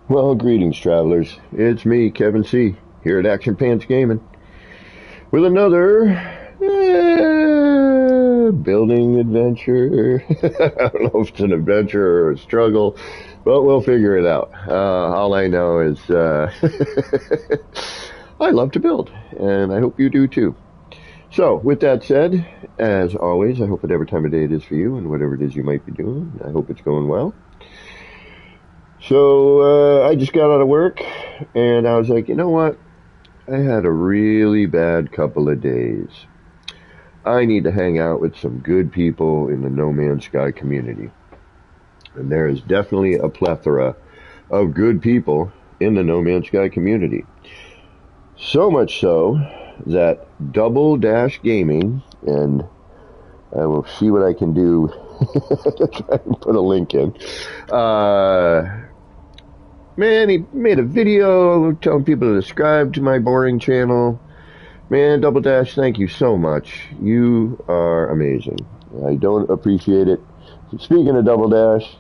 Well, greetings, travelers. It's me, Kevin C., here at Action Pants Gaming, with another building adventure. I don't know if it's an adventure or a struggle, but we'll figure it out. All I know is I love to build, and I hope you do too. So, with that said, as always, I hope whatever time of day it is for you and whatever it is you might be doing, I hope it's going well. So, I just got out of work, and I was like, you know what? I had a really bad couple of days. I need to hang out with some good people in the No Man's Sky community. And there is definitely a plethora of good people in the No Man's Sky community. So much so that Double Dash Gaming, and I will see what I can do to try and put a link in. Man, he made a video telling people to subscribe to my boring channel. Man, Double Dash, thank you so much. You are amazing. I don't appreciate it. Speaking of Double Dash,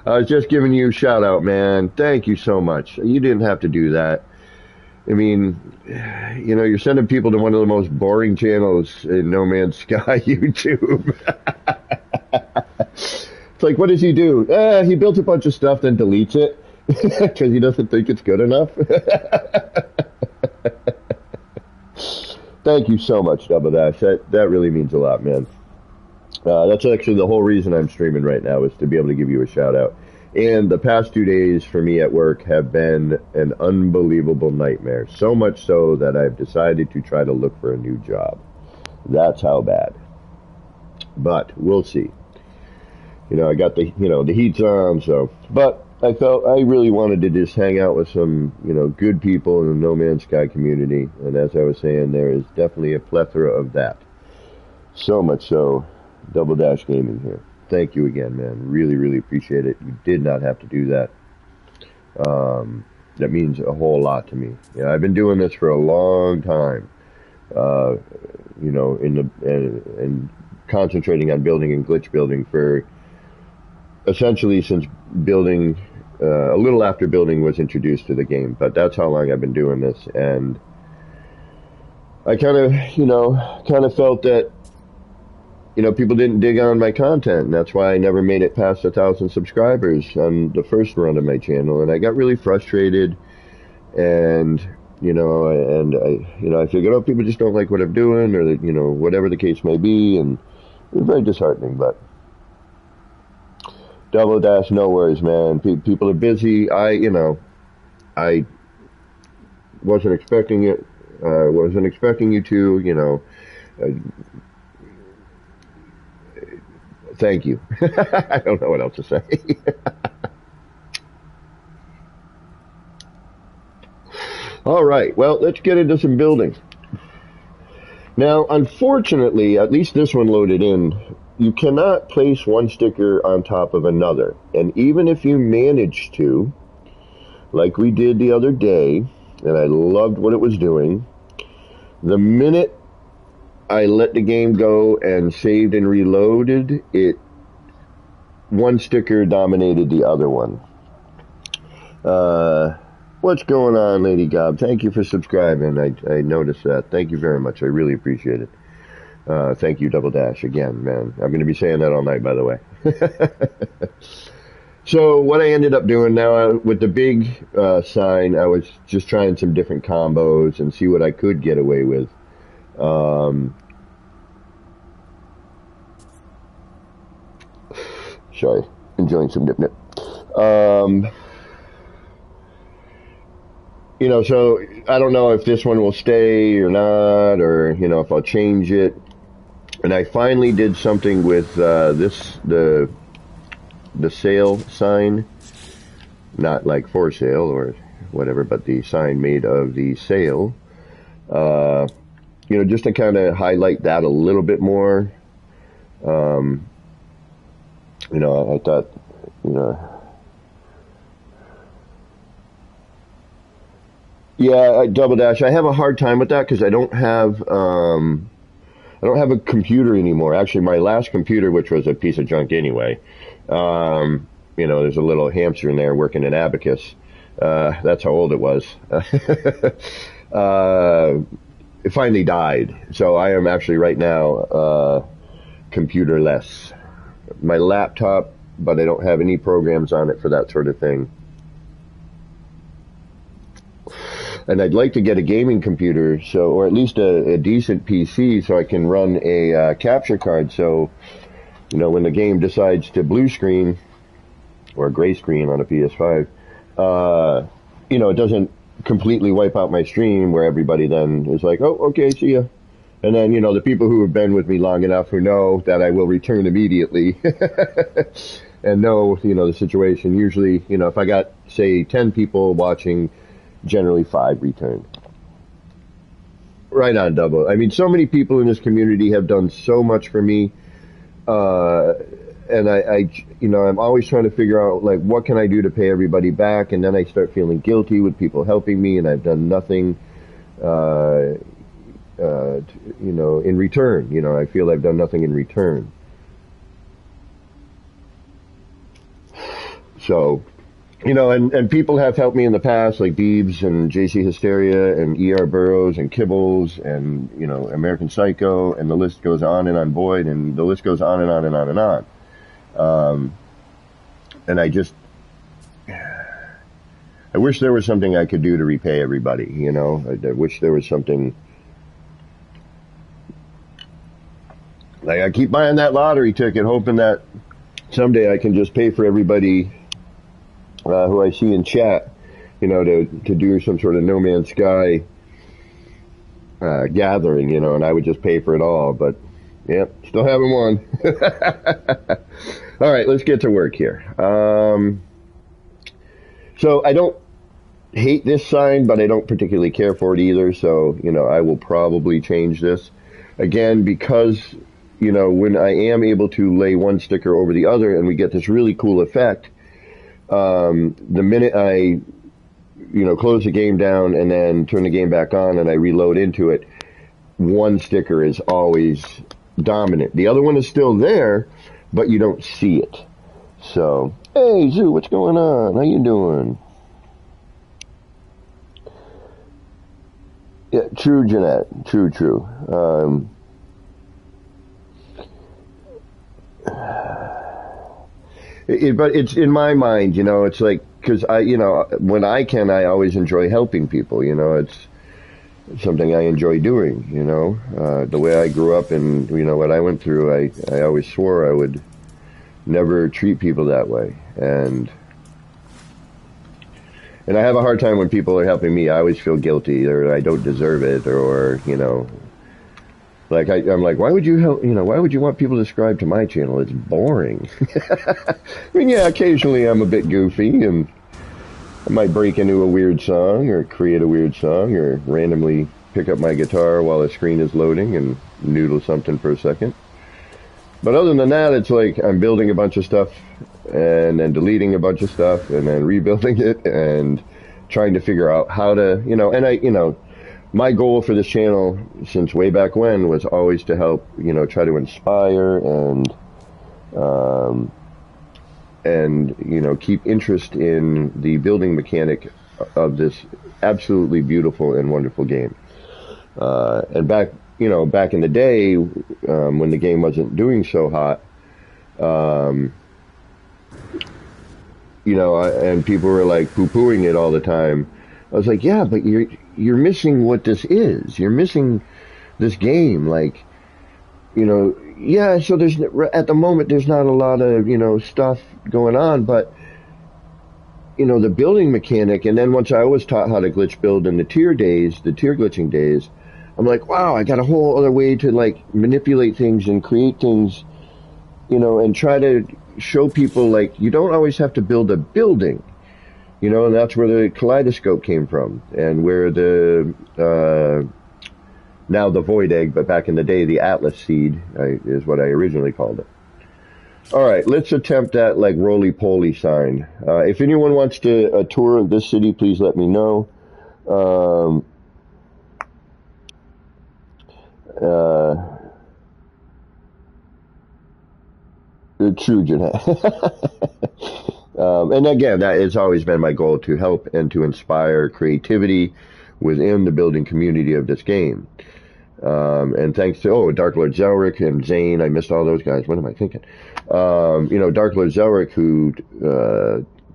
I was just giving you a shout out, man. Thank you so much. You didn't have to do that. I mean, you know, you're sending people to one of the most boring channels in No Man's Sky, YouTube. It's like, what does he do? He built a bunch of stuff, then deletes it because he doesn't think it's good enough. Thank you so much, Double Dash. That really means a lot, man. That's actually the whole reason I'm streaming right now, is to be able to give you a shout out. And the past 2 days for me at work have been an unbelievable nightmare. So much so that I've decided to try to look for a new job. That's how bad. But we'll see. You know, I got the heat's on, so. But I felt I really wanted to just hang out with some, good people in the No Man's Sky community. And as I was saying, there is definitely a plethora of that. So much so, Double Dash Gaming here. Thank you again, man. Really, really appreciate it. You did not have to do that. That means a whole lot to me. I've been doing this for a long time. And concentrating on building and glitch building for essentially since building, a little after building was introduced to the game. But that's how long I've been doing this. And I kind of felt that, people didn't dig on my content, and that's why I never made it past 1,000 subscribers on the first run of my channel, and I got really frustrated, and, I figured, people just don't like what I'm doing, or, whatever the case may be, and it was very disheartening, but Double Dash, no worries, man. People are busy. I wasn't expecting it. Wasn't expecting you to, thank you. I don't know what else to say. All right, well, let's get into some building. Now, unfortunately, at least this one loaded in, you cannot place one sticker on top of another. And even if you manage to, like we did the other day, and I loved what it was doing, the minute I let the game go and saved and reloaded, one sticker dominated the other one. What's going on, Lady Gob? Thank you for subscribing. I noticed that. Thank you very much. I really appreciate it. Thank you, Double Dash, again, man. I'm going to be saying that all night, by the way. So what I ended up doing now with the big sign, I was just trying some different combos and see what I could get away with. Sorry, enjoying some nip. So I don't know if this one will stay or not, or, if I'll change it. And I finally did something with the sale sign, not like for sale or whatever, but the sign made of the sale. Just to kind of highlight that a little bit more. I thought, yeah, Double Dash, I have a hard time with that because I don't have a computer anymore. Actually, my last computer, which was a piece of junk anyway, there's a little hamster in there working an abacus. That's how old it was. It finally died. So I am actually right now computerless. My laptop, but I don't have any programs on it for that sort of thing. And I'd like to get a gaming computer, or at least a decent PC, so I can run a capture card. So, when the game decides to blue screen or gray screen on a PS5, it doesn't completely wipe out my stream where everybody then is like, oh, okay, see ya. And then, the people who have been with me long enough who know that I will return immediately and know, the situation. Usually, if I got, say, 10 people watching, generally 5 return. Right on, Double. I mean, so many people in this community have done so much for me. And I'm always trying to figure out, like, what can I do to pay everybody back? And then I start feeling guilty with people helping me, and I've done nothing, in return. I feel I've done nothing in return. So, and people have helped me in the past, like Beebs and JC Hysteria and ER Burrows and Kibbles and, American Psycho, and the list goes on and on, Boyd, and the list goes on and on and on and on. And I wish there was something I could do to repay everybody, I wish there was something. Like, I keep buying that lottery ticket, hoping that someday I can just pay for everybody who I see in chat, to do some sort of No Man's Sky gathering, and I would just pay for it all. But, yeah, still haven't won. All right, let's get to work here. So I don't hate this sign, but I don't particularly care for it either. So, I will probably change this. Again, because, when I am able to lay one sticker over the other and we get this really cool effect, the minute I, close the game down and then turn the game back on and I reload into it, one sticker is always dominant. The other one is still there, but you don't see it. So, hey, Zoo, what's going on? How you doing? Yeah, true, Jeanette. True. But it's in my mind, it's like, because when I can, I always enjoy helping people, it's something I enjoy doing, the way I grew up and, what I went through, I always swore I would never treat people that way. And I have a hard time when people are helping me. I always feel guilty, or I don't deserve it, or, like, I'm like, why would you help, why would you want people to subscribe to my channel? It's boring. I mean, yeah, occasionally I'm a bit goofy, and I might break into a weird song, or create a weird song, or randomly pick up my guitar while the screen is loading and noodle something for a second. But other than that, it's like I'm building a bunch of stuff, and then deleting a bunch of stuff, and then rebuilding it, and trying to figure out how to, and my goal for this channel since way back when was always to help, try to inspire and keep interest in the building mechanic of this absolutely beautiful and wonderful game. And back in the day, when the game wasn't doing so hot, and people were like poo-pooing it all the time. I was like, yeah, but you're missing what this is. You're missing this game. Like, yeah, so at the moment, there's not a lot of, stuff going on, but, the building mechanic, and then once I was taught how to glitch build in the tier glitching days, I'm like, wow, I got a whole other way to, like, manipulate things and create things, and try to show people, like, you don't always have to build a building. And that's where the kaleidoscope came from, and where now the void egg, but back in the day, the Atlas seed is what I originally called it. All right, let's attempt that, like, roly-poly sign. If anyone wants a tour of this city, please let me know. True, Jeanette. And again, that has always been my goal, to help and to inspire creativity within the building community of this game. And thanks to, Dark Lord Zelric and Zane, I missed all those guys. What am I thinking? Dark Lord Zelric, who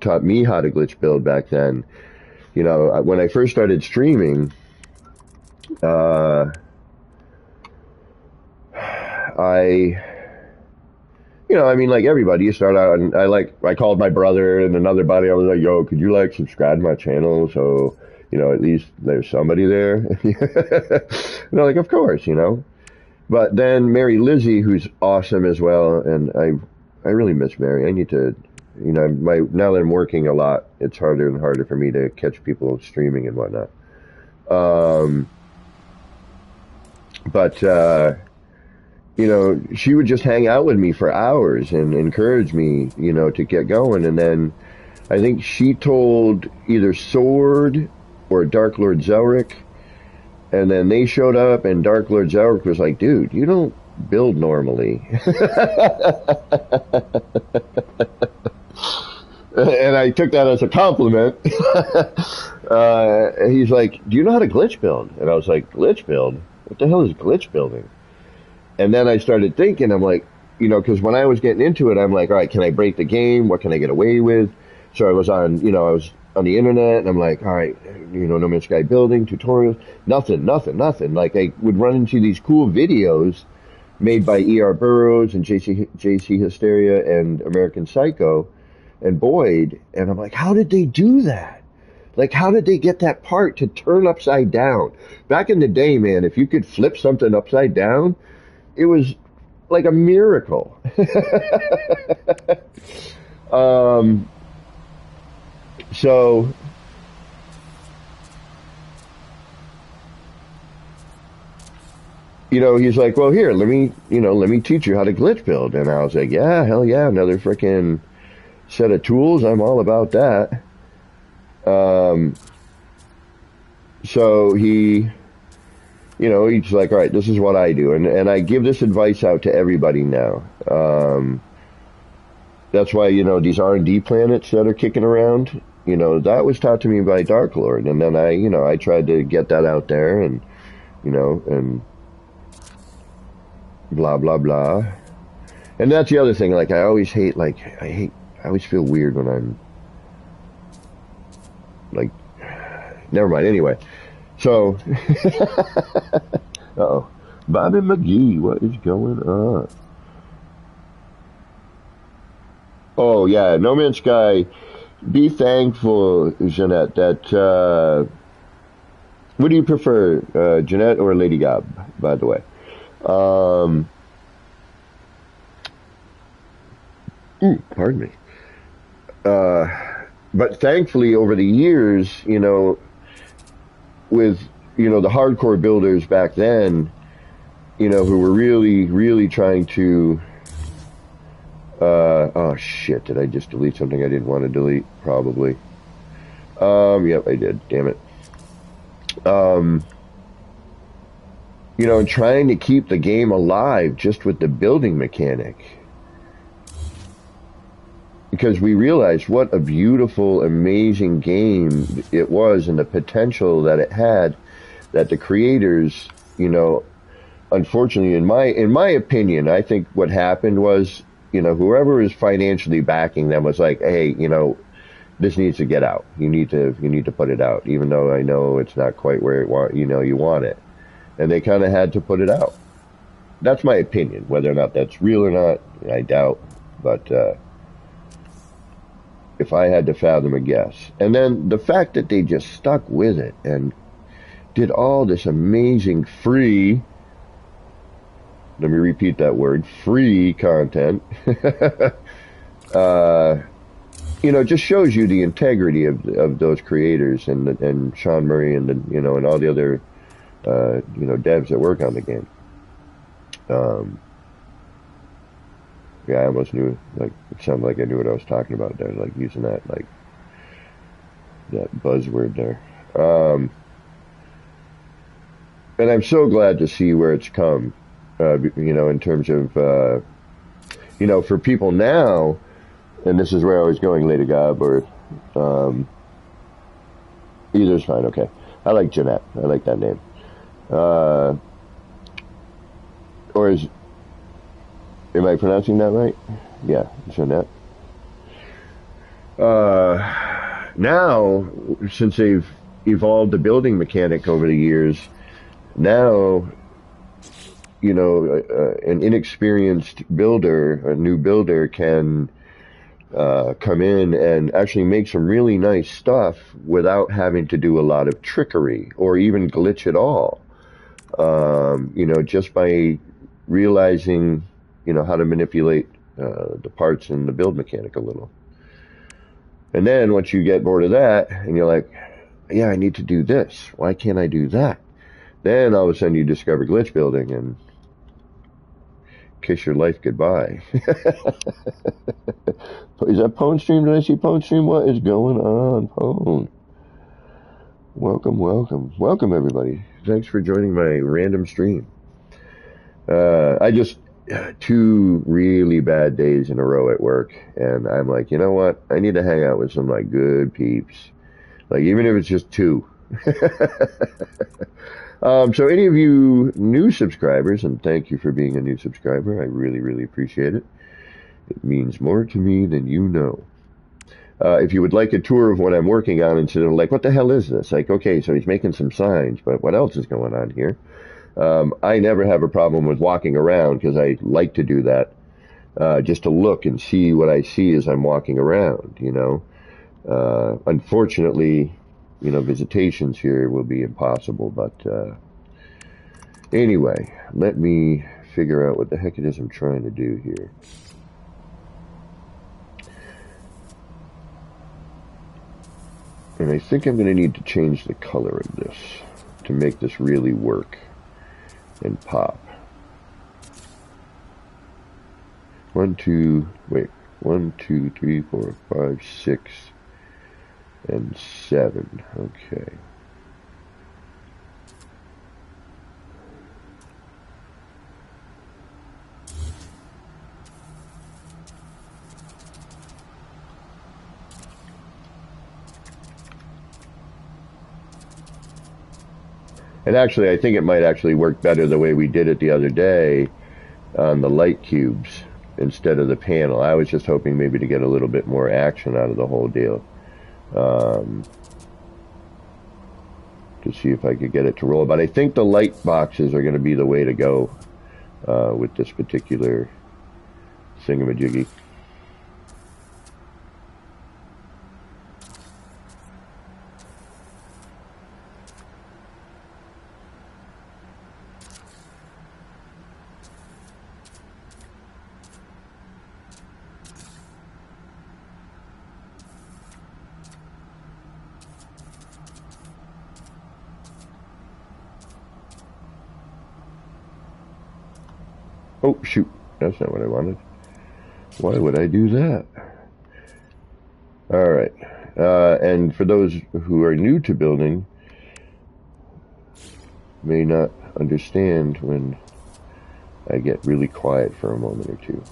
taught me how to glitch build back then. When I first started streaming, I, like everybody, you start out, and I called my brother and another buddy. I was like, yo, could you subscribe to my channel? So, at least there's somebody there. And they're like, of course. But then Mary Lizzie, who's awesome as well, and I really miss Mary. I need to, now that I'm working a lot, it's harder and harder for me to catch people streaming and whatnot. But she would just hang out with me for hours and encourage me, to get going. And then I think she told either Sword or Dark Lord Zelric, and then they showed up, and Dark Lord Zelric was like, dude, you don't build normally. And I took that as a compliment. He's like, do you know how to glitch build? And I was like, glitch build? What the hell is glitch building? And then I started thinking, I'm like, because when I was getting into it, I'm like, all right, can I break the game? What can I get away with? So I was on the internet, and I'm like, all right, No Man's Sky building, tutorials, nothing. Like, I would run into these cool videos made by E.R. Burroughs and JC Hysteria and American Psycho and Boyd, and I'm like, how did they do that? Like, how did they get that part to turn upside down? Back in the day, man, if you could flip something upside down, it was like a miracle. So he's like, well, here, let me teach you how to glitch build. And I was like, yeah, hell yeah, another freaking set of tools. I'm all about that. So he, he's like, all right, this is what I do. And I give this advice out to everybody now. That's why, these R&D planets that are kicking around, that was taught to me by Dark Lord. And then I tried to get that out there, and, and blah, blah, blah. And that's the other thing. Like, I always hate, I always feel weird when I'm, like, never mind. Anyway, so, uh-oh. Bobby McGee, what is going on? Oh, yeah, No Man's Sky. Be thankful, Jeanette, that, what do you prefer, Jeanette or Lady Gob, by the way? Pardon me. But thankfully, over the years, with, the hardcore builders back then, who were really, really trying to, oh shit, did I just delete something I didn't want to delete? Probably. Yep, I did, damn it. And trying to keep the game alive just with the building mechanic. Because we realized what a beautiful, amazing game it was, and the potential that it had, that the creators, unfortunately, in my opinion, I think what happened was, whoever was financially backing them was like, hey, this needs to get out. You need to put it out, even though I know it's not quite where you want it. And they kind of had to put it out. That's my opinion. Whether or not that's real or not, I doubt. But if I had to fathom a guess. And then the fact that they just stuck with it and did all this amazing free, let me repeat that word, free content, just shows you the integrity of those creators and Sean Murray and and all the other devs that work on the game. Yeah, I almost knew, it sounded like I knew what I was talking about there, using that, that buzzword there. And I'm so glad to see where it's come, in terms of, for people now, And this is where I was going, Lady Gob, or either's fine. Okay, I like Jeanette. I like that name. Or am I pronouncing that right? Yeah, Jeanette. Now, since they've evolved the building mechanic over the years, now, an inexperienced builder, a new builder, can come in and actually make some really nice stuff without having to do a lot of trickery or even glitch at all. Just by realizing, how to manipulate the parts in the build mechanic a little. And then once you get bored of that and you're like, yeah, I need to do this. Why can't I do that? Then all of a sudden you discover glitch building and kiss your life goodbye. Is that Pwn Stream? Did I see Pwn Stream? What is going on, Pwn? Welcome everybody. Thanks for joining my random stream. I just 2 really bad days in a row at work, and I'm like, you know what? I need to hang out with some like good peeps, like even if it's just 2. So any of you new subscribers, and thank you for being a new subscriber, I really, really appreciate it. It means more to me than you know. If you would like a tour of what I'm working on, instead of like, what the hell is this? Like, okay, so he's making some signs, but what else is going on here? I never have a problem with walking around because I like to do that, just to look and see what I see as I'm walking around, Unfortunately, visitations here will be impossible, but anyway, let me figure out what the heck it is I'm trying to do here. And I think I'm going to need to change the color of this to make this really work and pop. 1, 2, 3, 4, 5, 6, and 7. Okay. And actually, I think it might actually work better the way we did it the other day on the light cubes instead of the panel. I was just hoping maybe to get a little bit more action out of the whole deal. To see if I could get it to roll. But I think the light boxes are going to be the way to go with this particular thingamajiggy. Oh, shoot. That's not what I wanted. Why would I do that? All right. And for those who are new to building, may not understand when I get really quiet for a moment or two.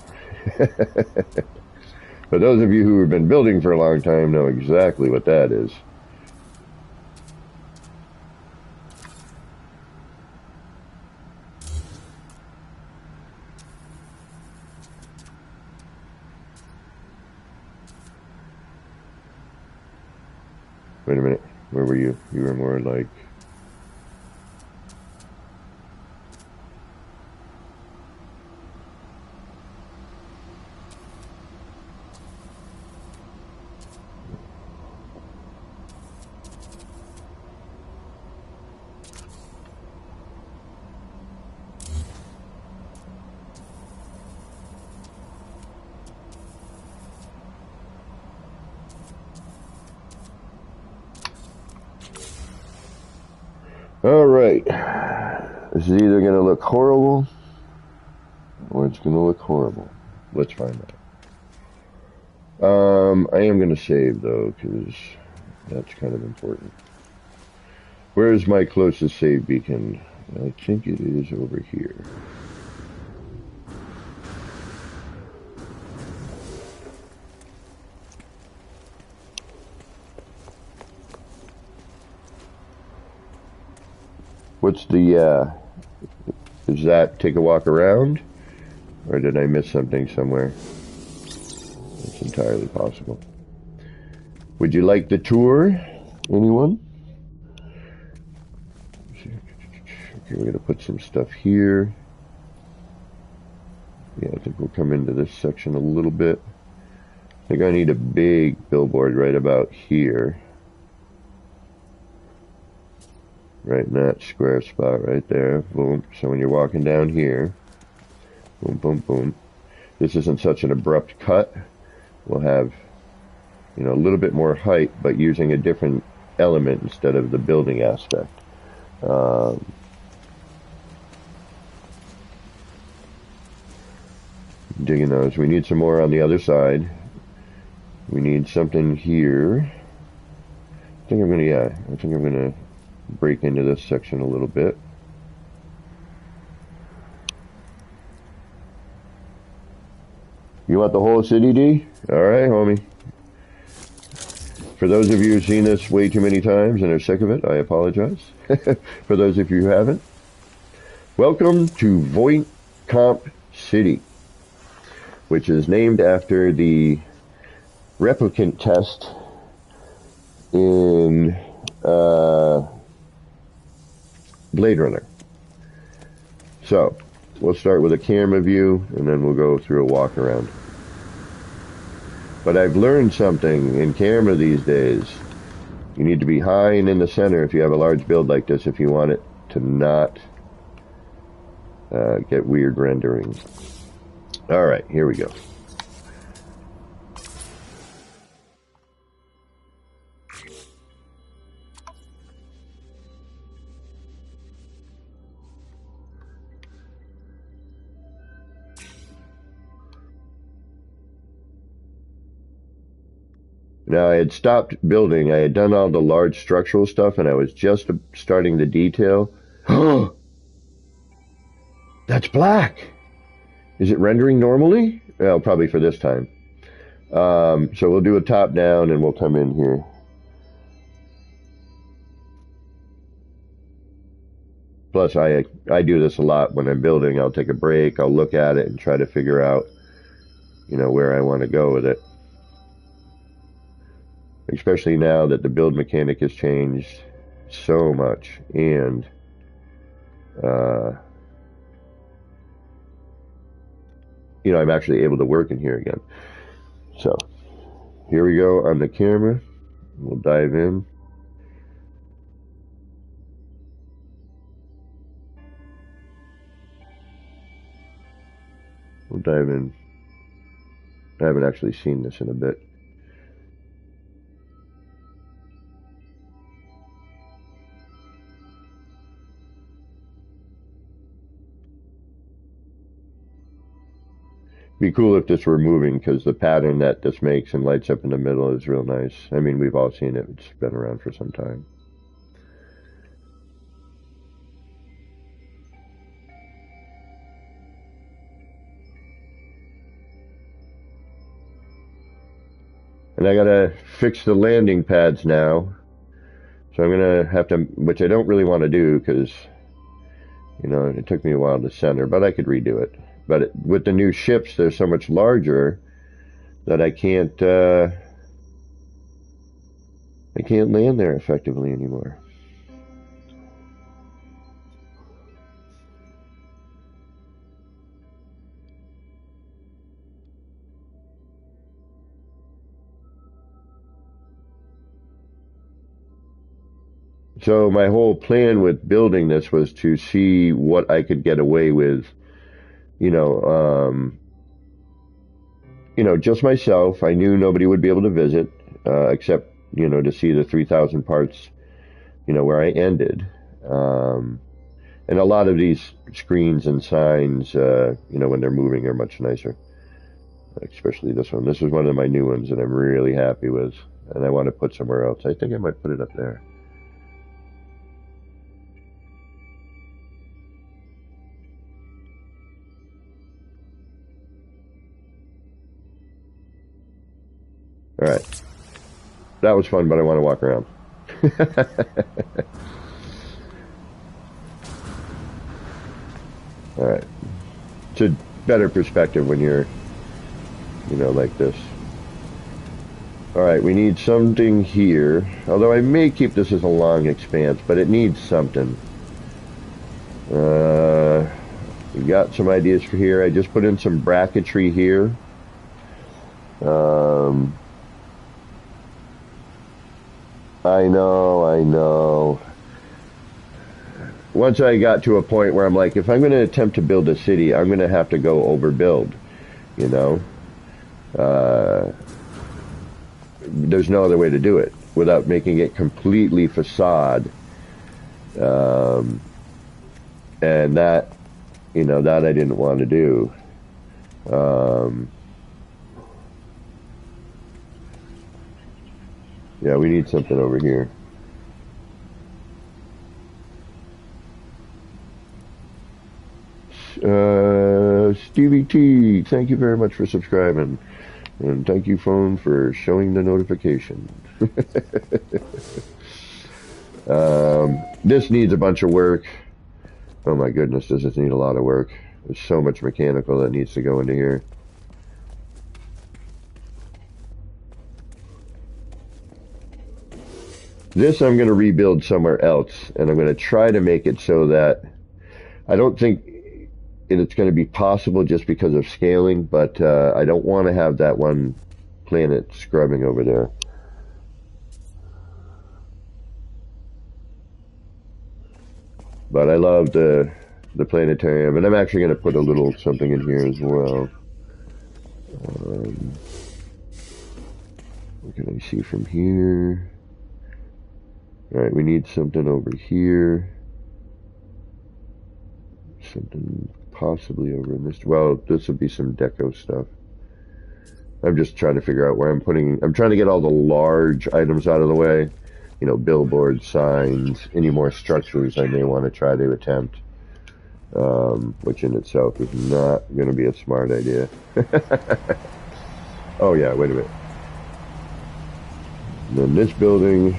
But those of you who have been building for a long time know exactly what that is. Wait a minute, where were you? You were more like... Alright, this is either going to look horrible, or it's going to look horrible. Let's find out. I am going to save, though, because that's kind of important. Where is my closest save beacon? I think it is over here. What's the, does that take a walk around? Or did I miss something somewhere? It's entirely possible. Would you like the tour? Anyone? Okay, we're going to put some stuff here. Yeah, I think we'll come into this section a little bit. I think I need a big billboard right about here. Right in that square spot right there. Boom. So when you're walking down here, boom, boom, boom. This isn't such an abrupt cut. We'll have, you know, a little bit more height, but using a different element instead of the building aspect. Digging those. We need some more on the other side. We need something here. I think I'm gonna break into this section a little bit. You want the whole city, D? Alright, homie. For those of you who've seen this way too many times and are sick of it, I apologize. For those of you who haven't, welcome to Voight Comp City, which is named after the replicant test in Blade Runner. So, we'll start with a camera view, and then we'll go through a walk around. But I've learned something in camera these days. You need to be high and in the center if you have a large build like this, if you want it to not get weird rendering. Alright, here we go. Now, I had stopped building. I had done all the large structural stuff, and I was just starting the detail. Oh, that's black. Is it rendering normally? Well, probably for this time. So we'll do a top down, and we'll come in here. Plus, I do this a lot when I'm building. I'll take a break. I'll look at it and try to figure out, you know, where I want to go with it. Especially now that the build mechanic has changed so much, and you know, I'm actually able to work in here again. So here we go on the camera. We'll dive in. We'll dive in. I haven't actually seen this in a bit. Be cool if this were moving, because the pattern that this makes and lights up in the middle is real nice. I mean, we've all seen it. It's been around for some time. And I gotta fix the landing pads now. So I'm gonna have to, which I don't really want to do, because, you know, it took me a while to center, but I could redo it. But with the new ships, they're so much larger that I can't land there effectively anymore. So my whole plan with building this was to see what I could get away with. You know, just myself. I knew nobody would be able to visit, except, you know, to see the 3,000 parts, you know, where I ended. And a lot of these screens and signs, you know, when they're moving are much nicer. Especially this one. This is one of my new ones that I'm really happy with. And I want to put somewhere else. I think I might put it up there. All right. That was fun, but I want to walk around. All right. It's a better perspective when you're, like this. All right, we need something here. Although I may keep this as a long expanse, but it needs something. We got some ideas for here. I just put in some bracketry here. I know. Once I got to a point where I'm like, if I'm going to attempt to build a city, I'm going to have to go overbuild, There's no other way to do it without making it completely facade. And that, that I didn't want to do. Yeah, we need something over here. Stevie T, thank you very much for subscribing. And thank you, phone, for showing the notification. This needs a bunch of work. Oh my goodness, does this need a lot of work. There's so much mechanical that needs to go into here. This I'm going to rebuild somewhere else, and I'm going to try to make it so that I don't think it's going to be possible just because of scaling, but I don't want to have that one planet scrubbing over there. But I love the planetarium, and I'm actually going to put a little something in here as well. What can I see from here? Alright, we need something over here. Something possibly over in this. Well, this would be some deco stuff. I'm just trying to figure out where I'm trying to get all the large items out of the way. Billboards, signs, any more structures I may want to try to attempt. Which in itself is not going to be a smart idea. Oh yeah, wait a minute. And then this building,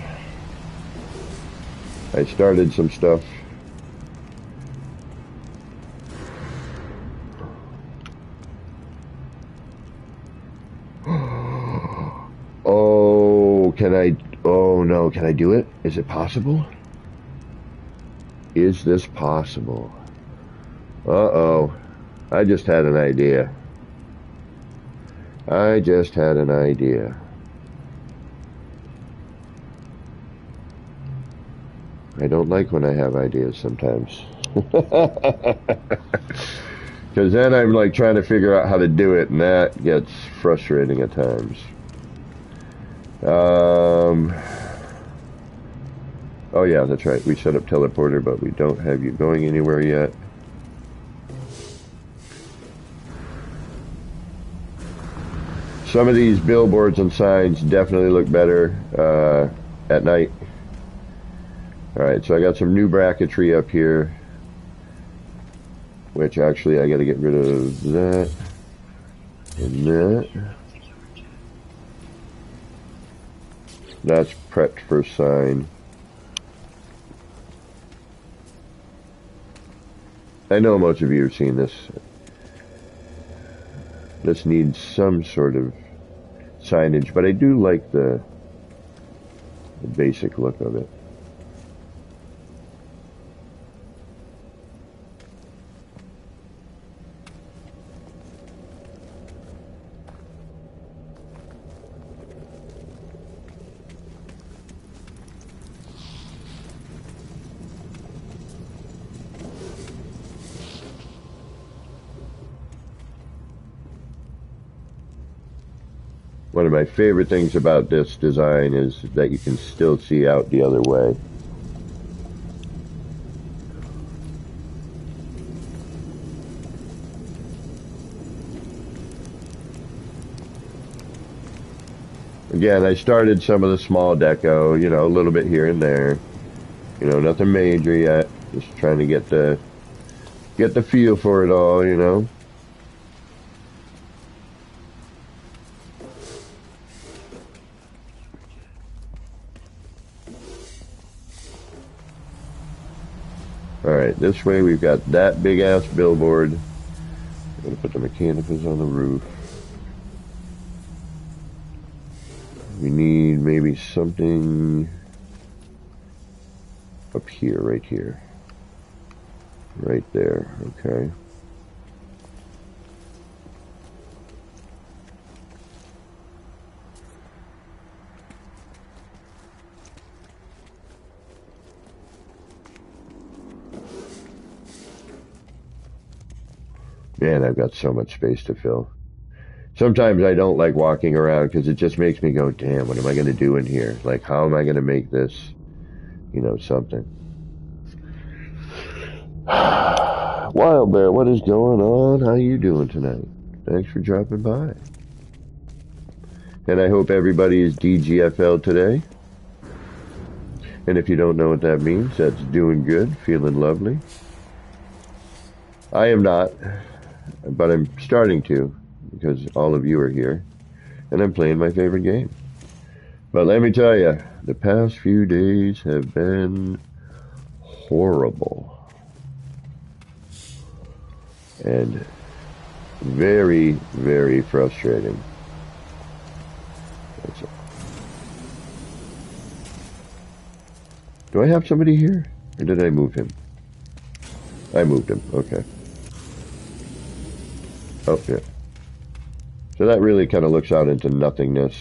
I started some stuff. Oh no, can I do it? Is it possible? Is this possible? Uh-oh. I just had an idea. I don't like when I have ideas sometimes. Because then I'm like trying to figure out how to do it, and that gets frustrating at times. Oh yeah, that's right. We set up teleporter, but we don't have you going anywhere yet. Some of these billboards and signs definitely look better at night. Alright, so I got some new bracketry up here, which actually I got to get rid of that and that. That's prepped for sign. I know most of you have seen this. This needs some sort of signage, but I do like the basic look of it. One of my favorite things about this design is that you can still see out the other way. Again, I started some of the small deco, a little bit here and there. Nothing major yet. Just trying to get the feel for it all, Alright, this way we've got that big ass billboard. I'm gonna put the mechanicals on the roof. We need maybe something up here, right here. Right there, okay. Man, I've got so much space to fill. Sometimes I don't like walking around because it just makes me go, damn, what am I going to do in here? Like, how am I going to make this, you know, something? Wild Bear, what is going on? How you doing tonight? Thanks for dropping by. And I hope everybody is DGFL today. And if you don't know what that means, that's doing good, feeling lovely. I am not, but I'm starting to, because all of you are here, and I'm playing my favorite game. But let me tell you, the past few days have been horrible. And very, very frustrating. That's all. Do I have somebody here? Or did I move him? I moved him, okay. Oh, yeah. So that really kind of looks out into nothingness.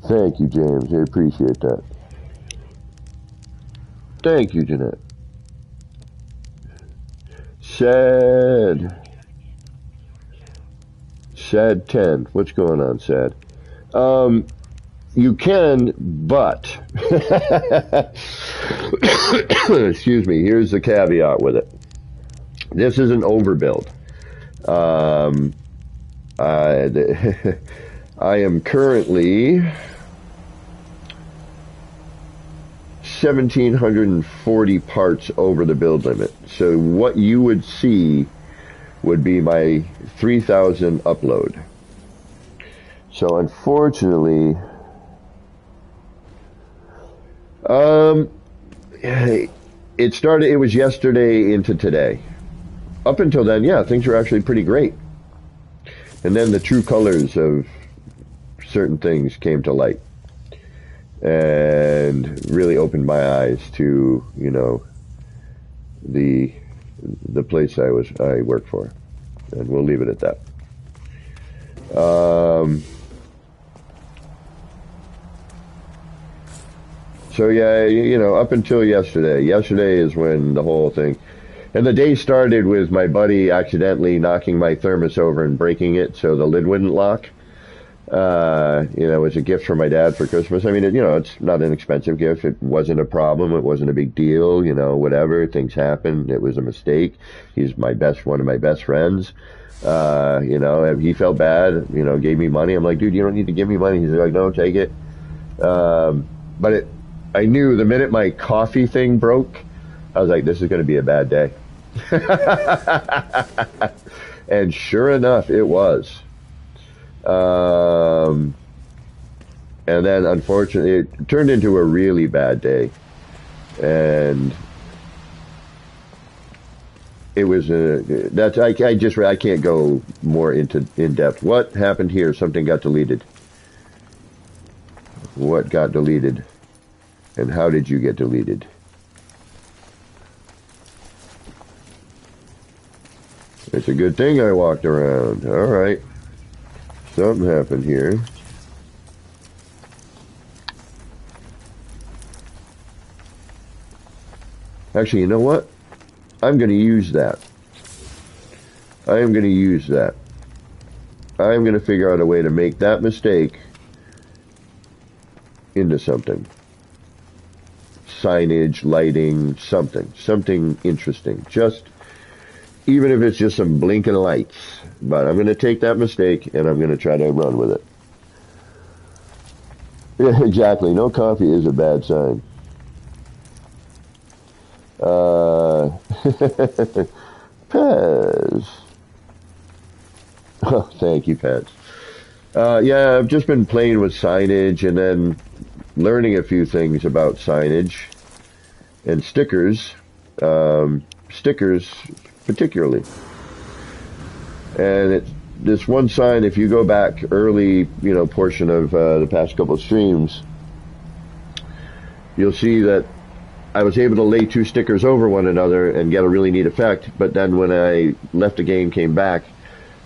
Thank you, James. I appreciate that. Thank you, Jeanette. Sad. Sad 10. What's going on, Sad? You can, but excuse me, here's the caveat with it. This is an overbuild. I am currently 1,740 parts over the build limit. So what you would see would be my 3,000 upload. So unfortunately, it was yesterday into today. Up until then, yeah, things were actually pretty great. And then the true colors of certain things came to light. And really opened my eyes to, you know, the place I work for. And we'll leave it at that. So yeah, you know, up until yesterday. Yesterday is when the whole thing, and the day started with my buddy accidentally knocking my thermos over and breaking it so the lid wouldn't lock. You know, it was a gift from my dad for Christmas. I mean, you know, it's not an expensive gift. It wasn't a problem. It wasn't a big deal. You know, whatever. Things happen. It was a mistake. He's one of my best friends. You know, he felt bad. You know, gave me money. I'm like, dude, you don't need to give me money. He's like, no, take it. But I knew the minute my coffee thing broke, I was like, this is going to be a bad day. And sure enough, it was. And then unfortunately it turned into a really bad day, and it was I can't go more in depth. What happened here? Something got deleted. What got deleted, and how did you get deleted? It's a good thing I walked around. All right. Something happened here. Actually, you know what? I'm going to use that. I am going to use that. I am going to figure out a way to make that mistake into something. Signage, lighting, something interesting. Just, even if it's just some blinking lights. But I'm going to take that mistake and I'm going to try to run with it. Yeah, exactly. No coffee is a bad sign. Pez. Oh, thank you, Pez. Yeah, I've just been playing with signage, and then learning a few things about signage and stickers, stickers particularly. And this one sign, if you go back early, portion of the past couple of streams, you'll see that I was able to lay two stickers over one another and get a really neat effect, but then when I left the game, came back,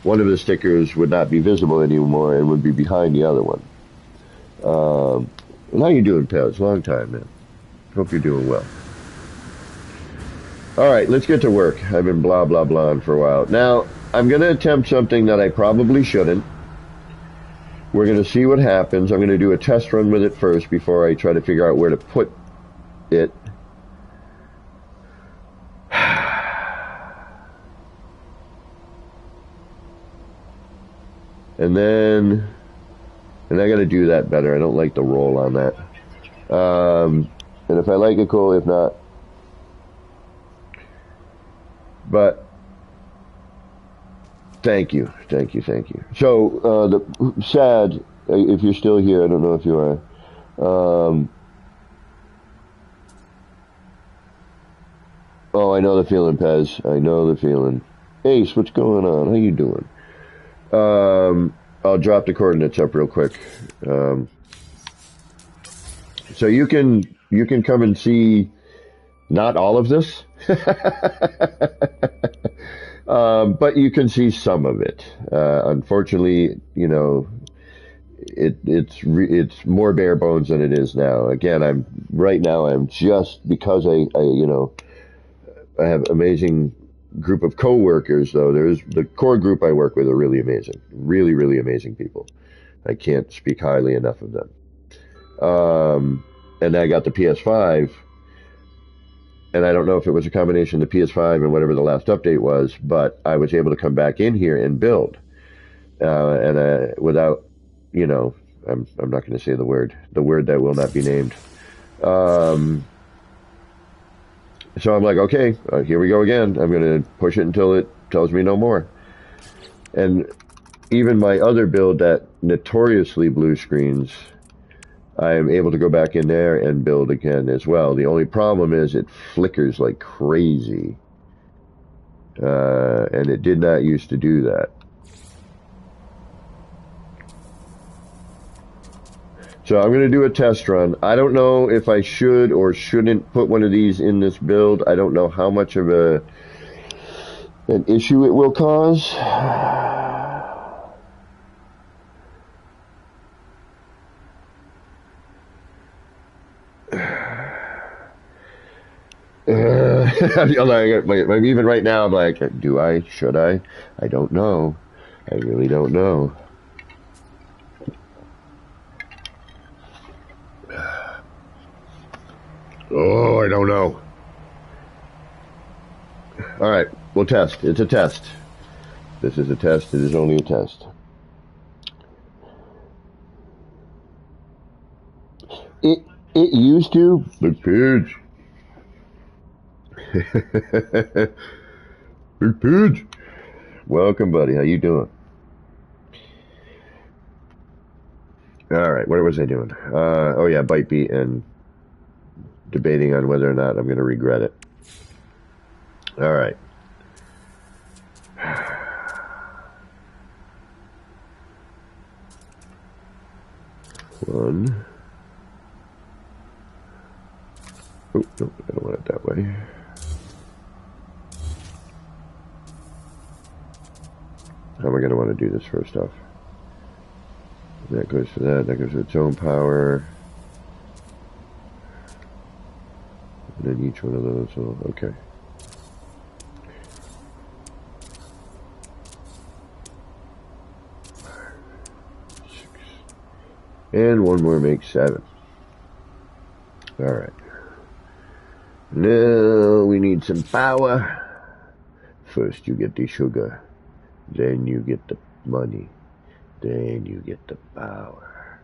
one of the stickers would not be visible anymore and would be behind the other one. How you doing, Pez? Long time, man. Hope you're doing well. All right, let's get to work. I've been blah, blah, blahing for a while. Now, I'm going to attempt something that I probably shouldn't. We're going to see what happens. I'm going to do a test run with it first before I try to figure out where to put it. And I got to do that better. I don't like the roll on that. And if I like it, cool. If not, but thank you. So, sad, if you're still here, I don't know if you are. Oh, I know the feeling, Pez. I know the feeling. Ace, what's going on? How you doing? I'll drop the coordinates up real quick. So you can come and see not all of this, but you can see some of it. Unfortunately, it's more bare bones than it is now. Again, I'm just because I have amazing group of co-workers, though. There's the core group I work with are really amazing, really, really amazing people. I can't speak highly enough of them. And I got the PS5, and I don't know if it was a combination of the PS5 and whatever the last update was, but I was able to come back in here and build. Without, I'm not going to say the word that will not be named. So I'm like, okay, here we go again. I'm going to push it until it tells me no more. And even my other build that notoriously blue screens, I'm able to go back in there and build again as well. The only problem is it flickers like crazy. And it did not used to do that. So I'm going to do a test run. I don't know if I should or shouldn't put one of these in this build. I don't know how much of an issue it will cause. Even right now, I'm like, should I? I don't know. I really don't know. Oh, I don't know. All right, we'll test. It's a test. This is a test. It is only a test. It used to. Big Pidge. Big Pidge. Welcome, buddy. How you doing? All right, what was I doing? Oh yeah, Bite Beat and debating on whether or not I'm going to regret it. All right. One. Oh, no, I don't want it that way. How am I going to want to do this first off? That goes to that. That goes to its own power. And then each one of those will, okay. Six. And one more makes 7. Alright. Now we need some power. First you get the sugar. Then you get the money. Then you get the power.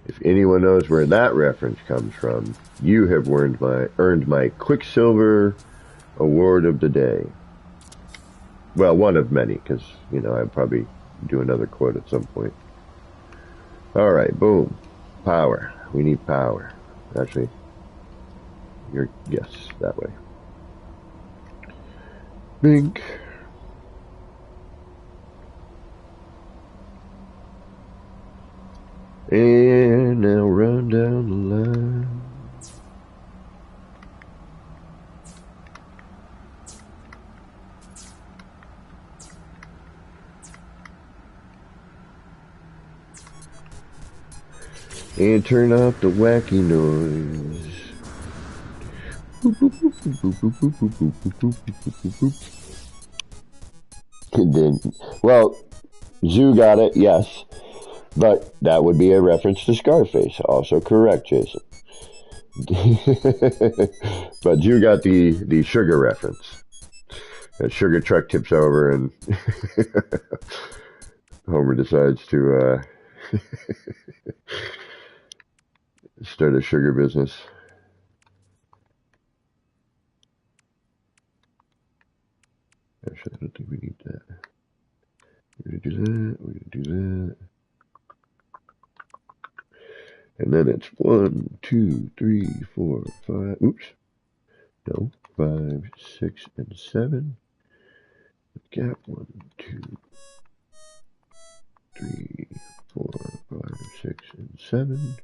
If anyone knows where that reference comes from, you have earned my Quicksilver Award of the Day. Well, one of many, because, I'll probably do another quote at some point. All right, boom. Power. We need power. Actually, yes, that way. Bink. And now run down the line. And turn off the wacky noise. And then, well, Zoo got it, yes. But that would be a reference to Scarface. Also correct, Jason. But Zoo got the sugar reference. The sugar truck tips over and Homer decides to start a sugar business. Actually, I don't think we need that. We're going to do that. We're going to do that. And then it's 1, 2, 3, 4, 5. Oops. No. 5, 6, and 7. Gap 1, 2, 3, 4, 5, 6, and 7.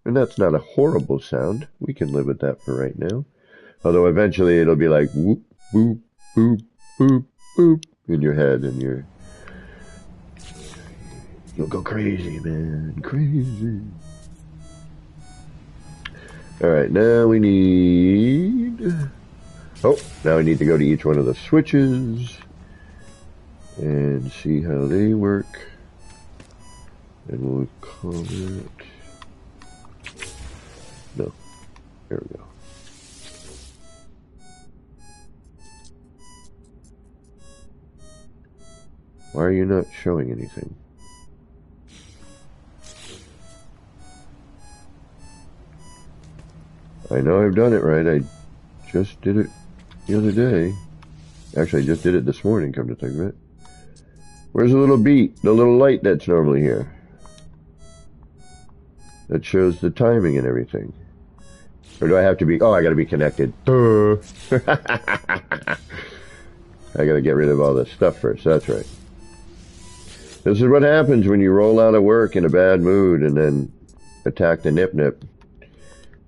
And that's not a horrible sound. We can live with that for right now. Although eventually it'll be like whoop, boop, boop, boop, boop in your head, and you'll go crazy, man. Crazy. Alright, now we need... Oh, now we need to go to each one of the switches and see how they work. And we'll call it... No. There we go. Why are you not showing anything? I know I've done it right. I just did it the other day. Actually, I just did it this morning, come to think of it. Where's the little beat? The little light that's normally here. That shows the timing and everything. Or do I have to be... Oh, I gotta be connected. I gotta get rid of all this stuff first. That's right. This is what happens when you roll out of work in a bad mood and then attack the nip-nip.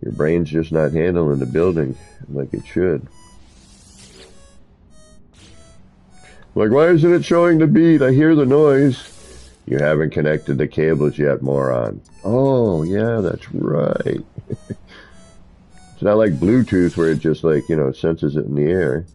Your brain's just not handling the building like it should. Like, why isn't it showing the beat? I hear the noise. You haven't connected the cables yet, moron. Oh, yeah, that's right. It's not like Bluetooth where it just, like, you know, senses it in the air.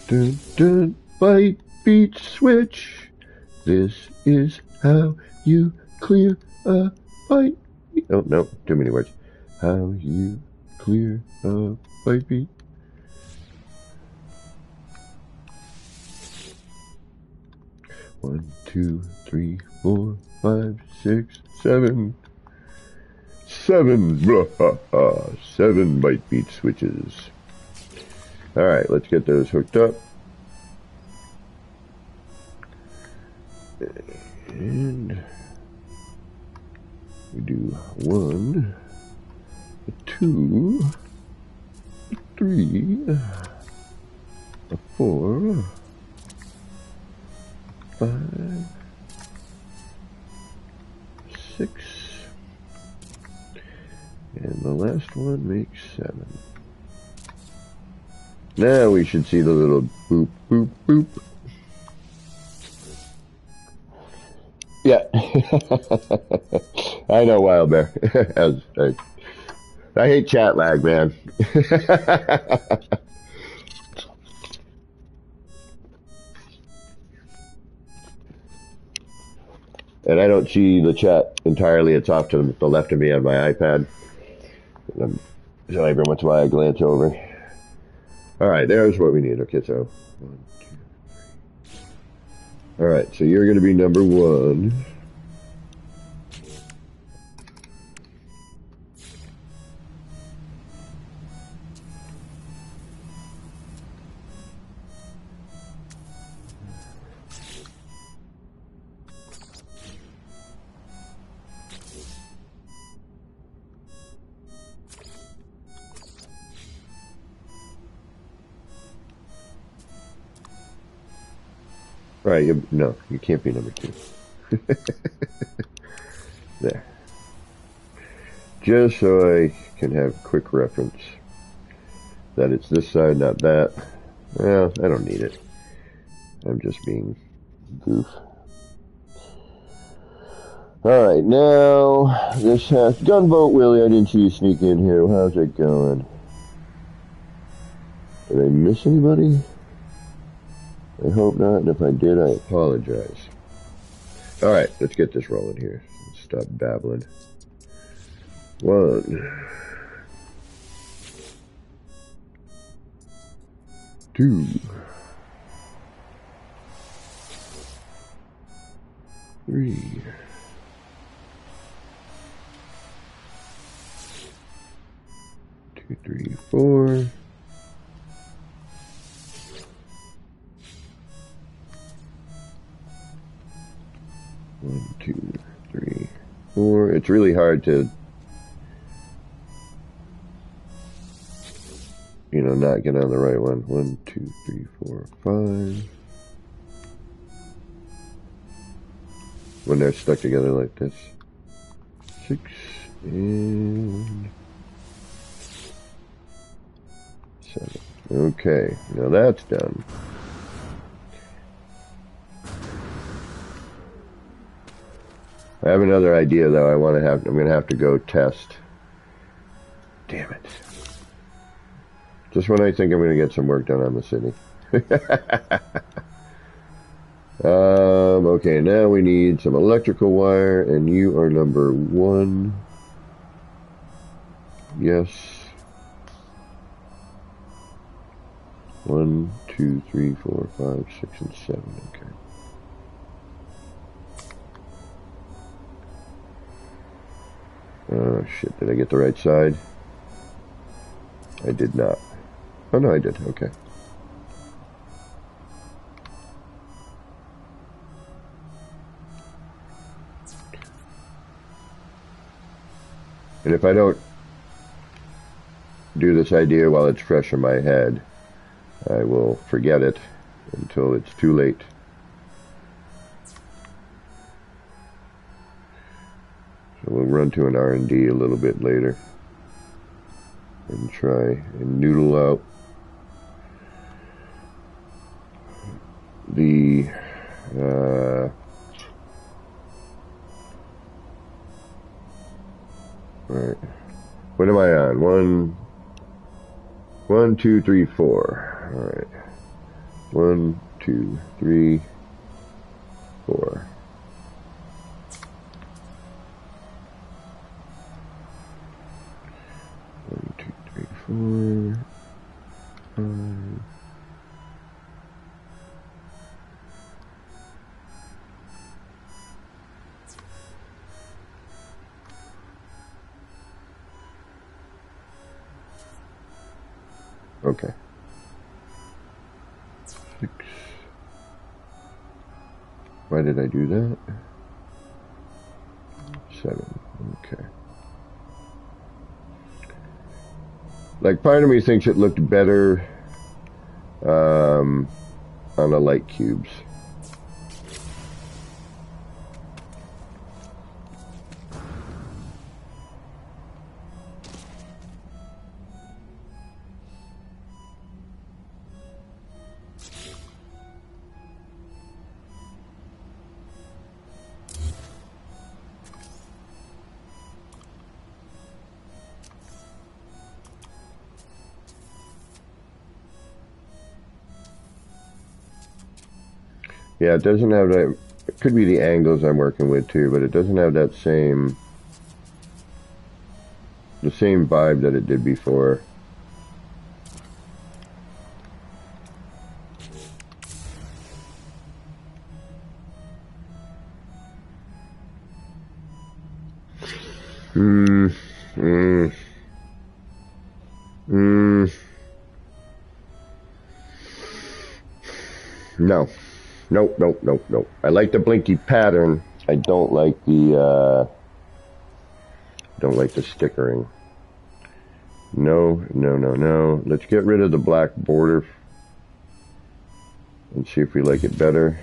Dun, dun, bite, beat, switch. This is how you clear a bite beat. Oh, no, too many words. How you clear a bite beat. One, 2, 3, 4, 5, 6, 7. 7, blah, ha, ha, 7 bite beat switches. Alright, let's get those hooked up. And we do 1, 2, 3, 4, 5, 6, and the last one makes 7. Now we should see the little boop, boop, boop. Yeah. I know, Wild Bear. I hate chat lag, man. And I don't see the chat entirely. It's off to the left of me on my iPad. So every once in a while I glance over. All right, there's what we need. Okay, so 1, 2. All right, so you're going to be number 1. Right, no, you can't be number 2. There. Just so I can have quick reference that it's this side, not that. Well, I don't need it. I'm just being goof. Alright, now, this has... Gunboat Willie, I didn't see you sneak in here. How's it going? Did I miss anybody? I hope not, and if I did, I apologize. Alright, let's get this rolling here. Let's stop babbling. 1, 2, 3, 2, 3, 4. 1, 2, 3, 4. It's really hard to, you know, not get on the right one. 1, 2, 3, 4, 5. When they're stuck together like this. 6 and 7. Okay, now that's done. I have another idea though. I'm gonna have to go test. Damn it. Just when I think I'm gonna get some work done on the city. Okay, now we need some electrical wire, and you are number 1. Yes. 1, 2, 3, 4, 5, 6, and 7. Okay. Oh shit, did I get the right side? I did not. Oh no, I did, okay. And if I don't do this idea while it's fresh in my head, I will forget it until it's too late. So we'll run to an R&D a little bit later and try and noodle out the alright. What am I on? 1, 2, 3, 4. Alright. 1, 2, 3, 4. 1, 2, 3, 4, 5. Okay. 6. Why did I do that? 7. Okay. Like, part of me thinks it looked better on the light cubes. Yeah, it doesn't have that. It could be the angles I'm working with too, but it doesn't have that the same vibe that it did before. Hmm. Hmm. Hmm. No. Nope, nope, nope, nope. I like the blinky pattern. I don't like the stickering. No, no, no, no. Let's get rid of the black border and see if we like it better.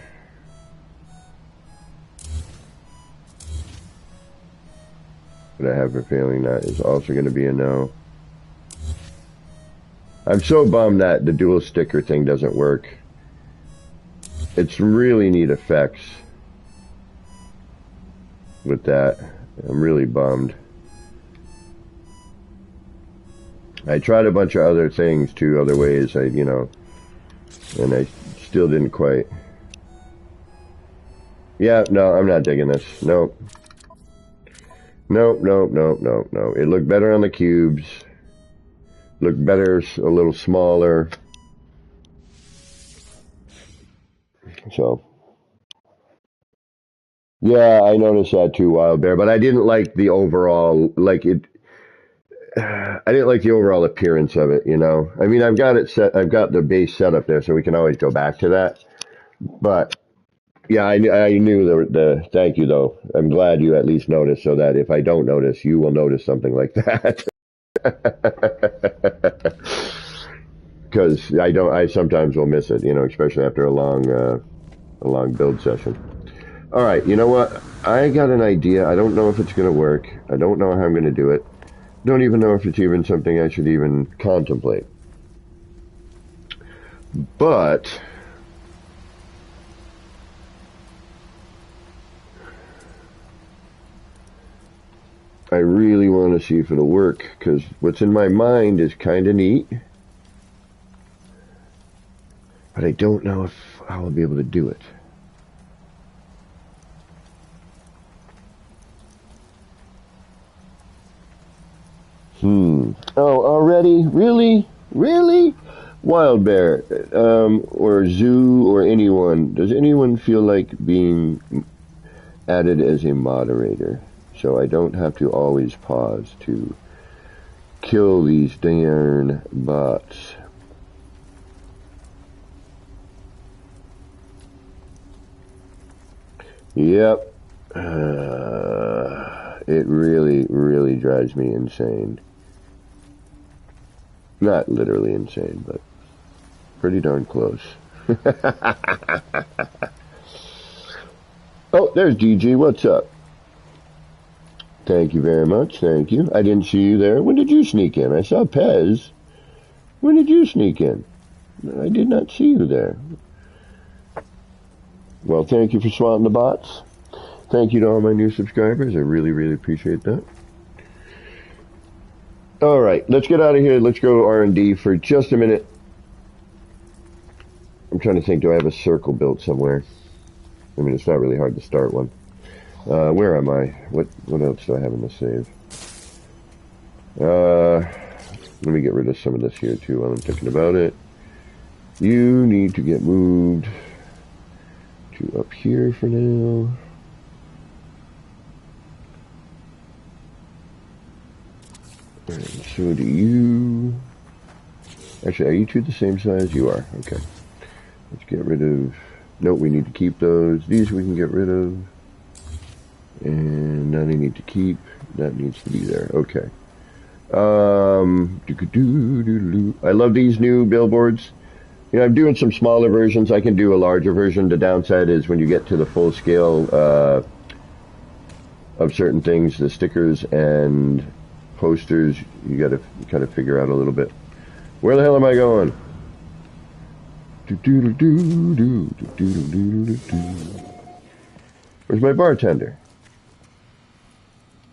But I have a feeling that is also going to be a no. I'm so bummed that the dual sticker thing doesn't work. It's really neat effects with that. I'm really bummed. I tried a bunch of other things too, other ways, and I still didn't quite. Yeah, no, I'm not digging this. Nope. Nope, nope, nope, nope, no. It looked better on the cubes. Looked better, a little smaller. So. Yeah, I noticed that too, Wild Bear, but I didn't like the overall, I didn't like the overall appearance of it, I mean, I've got the base set up there, so we can always go back to that. But yeah, I knew thank you though. I'm glad you at least noticed, so that if I don't notice, you will notice something like that. Because I sometimes will miss it, especially after a long build session. All right, you know what? I got an idea. I don't know if it's going to work. I don't know how I'm going to do it. Don't even know if it's even something I should even contemplate. But I really want to see if it'll work, because what's in my mind is kind of neat. But I don't know if I will be able to do it. Oh, already? Really? Really? Wild Bear, or Zoo, or anyone, does anyone feel like being added as a moderator? So I don't have to always pause to kill these darn bots. Yep. It really, really drives me insane. Not literally insane, but pretty darn close. Oh, there's DG. What's up? Thank you very much. Thank you. I didn't see you there. When did you sneak in? I saw Pez. When did you sneak in? I did not see you there. Well, thank you for swatting the bots. Thank you to all my new subscribers. I really, really appreciate that. All right, let's get out of here. Let's go R&D for just a minute. I'm trying to think, do I have a circle built somewhere? I mean, it's not really hard to start one. Where am I? What else do I have in the save? Let me get rid of some of this here, too, while I'm thinking about it. You need to get moved to up here for now. And so do you. Actually, are you two the same size? You are. Okay. Let's get rid of... Nope, we need to keep those. These we can get rid of. And none I need to keep. That needs to be there. Okay. I love these new billboards. I'm doing some smaller versions. I can do a larger version. The downside is when you get to the full scale of certain things, the stickers and posters, you got to kind of figure out a little bit. Where the hell am I going? Where's my bartender?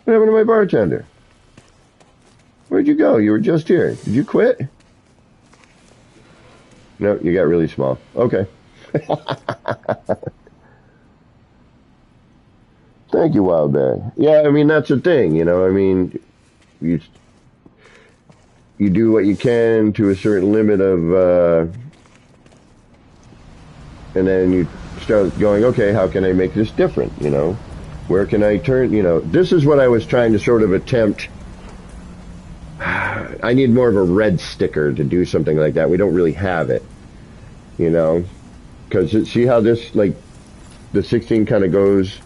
What happened to my bartender? Where'd you go? You were just here. Did you quit? No, you got really small. Okay. Thank you, Wild Bear. Yeah, I mean, that's the thing, I mean, you do what you can to a certain limit of And then you start going, okay, how can I make this different? You know, where can I turn? You know, this is what I was trying to sort of attempt. I need more of a red sticker to do something like that. We don't really have it, you know, because see how this, like, the 16 kind of goes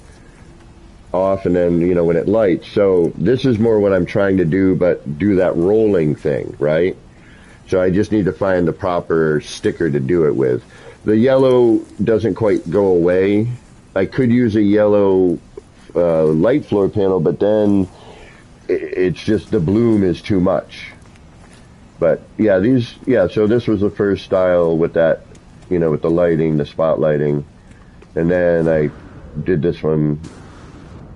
off and then, you know, when it lights. So this is more what I'm trying to do, but do that rolling thing, right? So I just need to find the proper sticker to do it with. The yellow doesn't quite go away. I could use a yellow light floor panel, but then it's just the bloom is too much. But yeah, so this was the first style with that, you know, with the lighting, the spotlighting. And then I did this one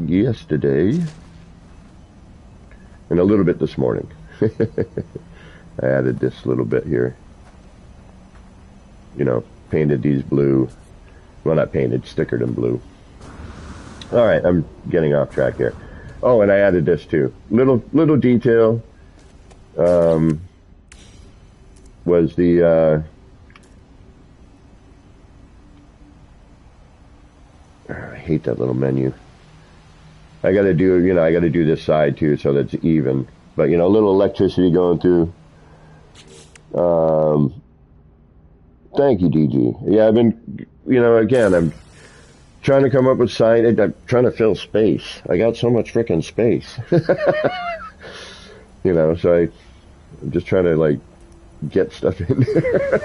yesterday and a little bit this morning. I added this little bit here. You know, painted these blue. Well, not painted, stickered in blue. All right, I'm getting off track here. Oh, and I added this too. Little detail. Was the I hate that little menu. I got to do this side too so that's even. But, you know, a little electricity going through. Thank you, DG. Yeah, I've been, you know, again, I'm trying to come up with signage. I'm trying to fill space. I got so much frickin' space. You know, so I'm just trying to, like, get stuff in there.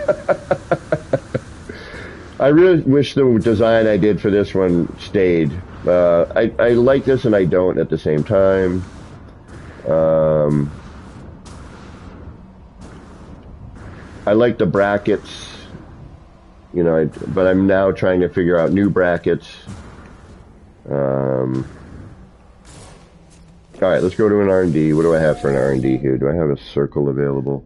I really wish the design I did for this one stayed. I like this and I don't at the same time. I like the brackets, you know, but I'm now trying to figure out new brackets. All right, let's go to an R&D. What do I have for an R&D here? Do I have a circle available?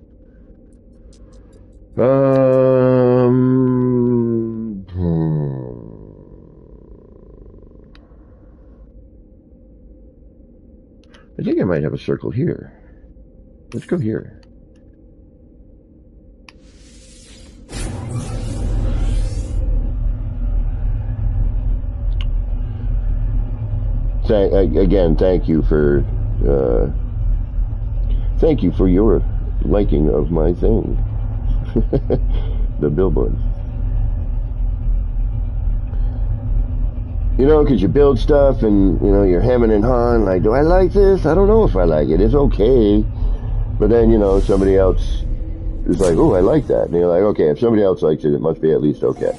I think I might have a circle here. Let's go here. Again, thank you for your liking of my thing. The billboard. You know, because you build stuff and, you know, you're hemming and hawing, like, do I like this? I don't know if I like it. It's okay. But then, you know, somebody else is like, oh, I like that. And you're like, okay, if somebody else likes it, it must be at least okay.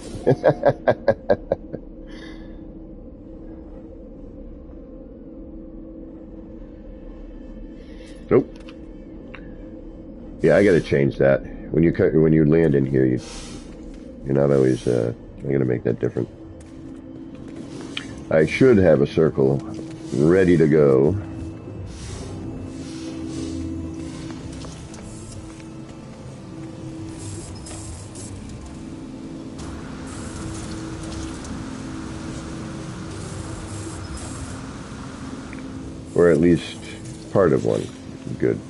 Nope. Yeah, I got to change that. When you land in here, you're not always. I got to make that different. I should have a circle ready to go. Or at least part of one. Good.